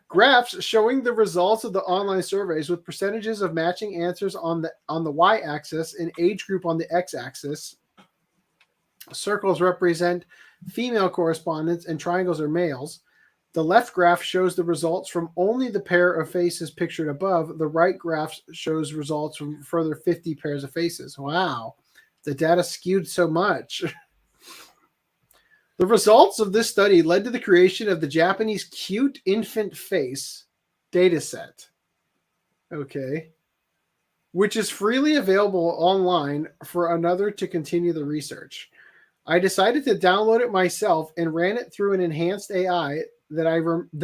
Graphs showing the results of the online surveys with percentages of matching answers on the y-axis and age group on the x-axis. Circles represent female correspondents and triangles are males. The left graph shows the results from only the pair of faces pictured above. The right graph shows results from further 50 pairs of faces. Wow, the data skewed so much. The results of this study led to the creation of the Japanese cute infant face dataset. Okay. Which is freely available online for another to continue the research. I decided to download it myself and ran it through an enhanced AI that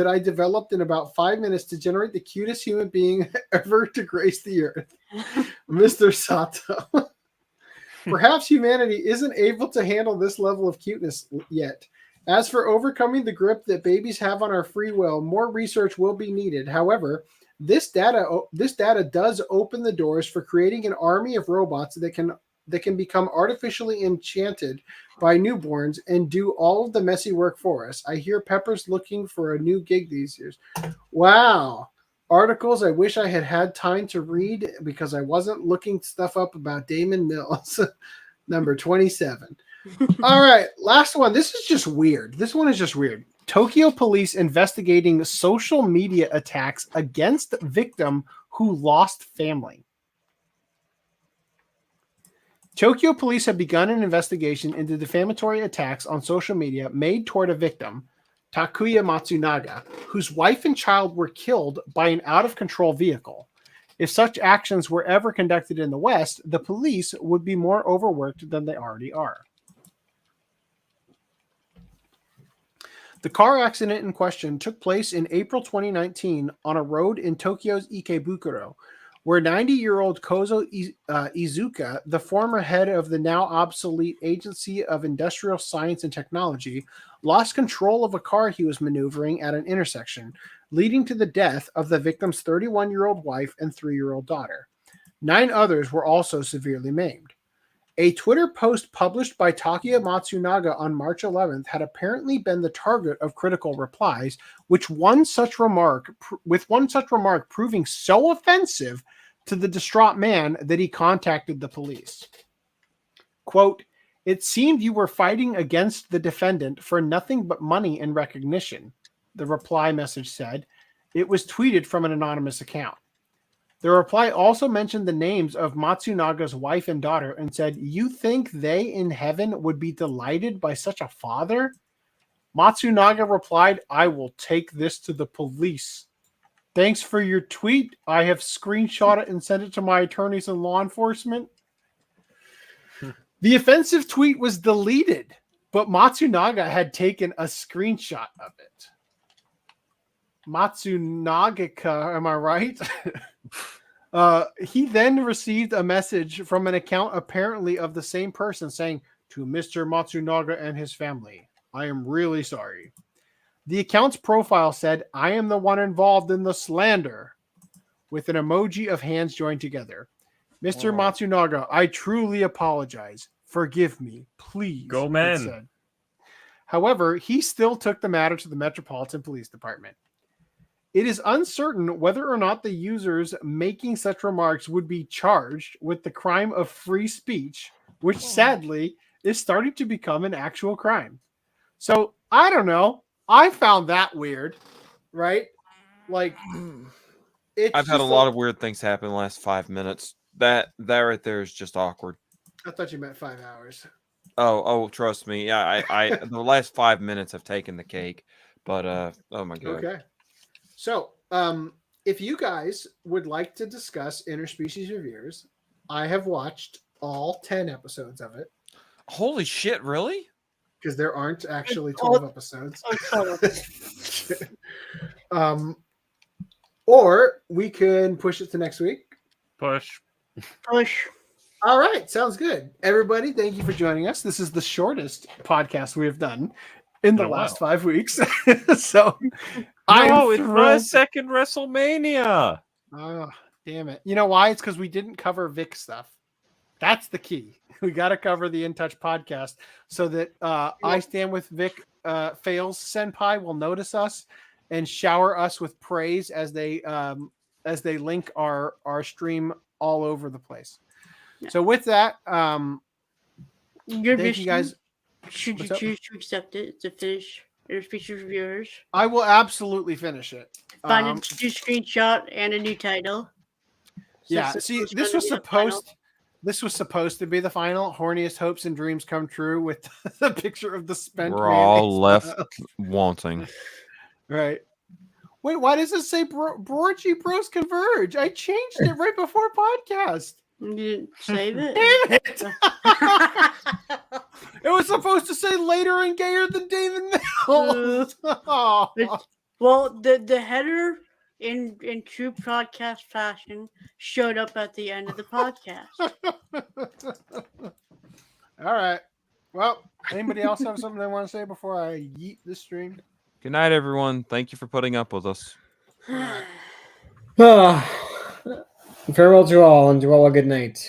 I developed in about 5 minutes to generate the cutest human being ever to grace the earth, Mr. Sato. Perhaps humanity isn't able to handle this level of cuteness yet. As for overcoming the grip that babies have on our free will, more research will be needed. However, this data does open the doors for creating an army of robots that can become artificially enchanted by newborns and do all of the messy work for us. I hear Pepper's looking for a new gig these years. Wow. Articles I wish I had time to read because I wasn't looking stuff up about Daman Mills. Number 27. All right, last one. This is just weird. This one is just weird. Tokyo police investigating social media attacks against victim who lost family. Tokyo police have begun an investigation into defamatory attacks on social media made toward a victim, Takuya Matsunaga, whose wife and child were killed by an out-of-control vehicle. If such actions were ever conducted in the West, the police would be more overworked than they already are. The car accident in question took place in April 2019 on a road in Tokyo's Ikebukuro, where 90-year-old Kozo Izuka, the former head of the now obsolete Agency of Industrial Science and Technology, lost control of a car he was maneuvering at an intersection, leading to the death of the victim's 31-year-old wife and 3-year-old daughter. 9 others were also severely maimed. A Twitter post published by Takuya Matsunaga on March 11th had apparently been the target of critical replies, with one such remark proving so offensive to the distraught man that he contacted the police. Quote, "It seemed you were fighting against the defendant for nothing but money and recognition," the reply message said. It was tweeted from an anonymous account. The reply also mentioned the names of Matsunaga's wife and daughter and said, "You think they in heaven would be delighted by such a father?" Matsunaga replied, "I will take this to the police. Thanks for your tweet. I have screenshot it and sent it to my attorneys and law enforcement." The offensive tweet was deleted, but Matsunaga had taken a screenshot of it. Matsunagika, am I right? He then received a message from an account apparently of the same person saying, "To Mr. Matsunaga and his family, I am really sorry. The account's profile said, "I am the one involved in the slander," with an emoji of hands joined together. Mr. Matsunaga, I truly apologize. Forgive me, please. Go it men. said. However, he still took the matter to the Metropolitan Police Department. It is uncertain whether or not the users making such remarks would be charged with the crime of free speech, which sadly is starting to become an actual crime. So, I don't know. I found that weird, right? Like, I've had a lot of weird things happen in the last 5 minutes. That right there is just awkward. I thought you meant 5 hours. Oh, trust me. Yeah, I the last 5 minutes have taken the cake. But oh my god. Okay. So, if you guys would like to discuss Interspecies Reviewers, I have watched all 10 episodes of it. Holy shit, really? Because there aren't actually 12 episodes. Or we can push it to next week. Push. All right. Sounds good. Everybody, thank you for joining us. This is the shortest podcast we have done in the last 5 weeks. So it's the second WrestleMania. Oh, damn it. You know why? It's because we didn't cover Vic stuff. That's the key. We got to cover the In Touch podcast so that I Stand With Vic Fails Senpai will notice us and shower us with praise as they link our stream all over the place. Yeah. So with that, thank you guys. Should you choose to accept it to finish Interspecies Reviewers? I will absolutely finish it. Find a new screenshot and a new title. Yeah, see, this was supposed to be the final. Horniest hopes and dreams come true with the picture of the spent. We're all left wanting. Right. Wait, why does it say Brogy Bros Converge? I changed it right before podcast. You didn't save it? Damn it! It was supposed to say later and gayer than David Mills. Well, the header in true podcast fashion showed up at the end of the podcast. All right. Well, anybody else have something they want to say before I yeet this stream? Good night, everyone. Thank you for putting up with us. Farewell to all, and to all a good night.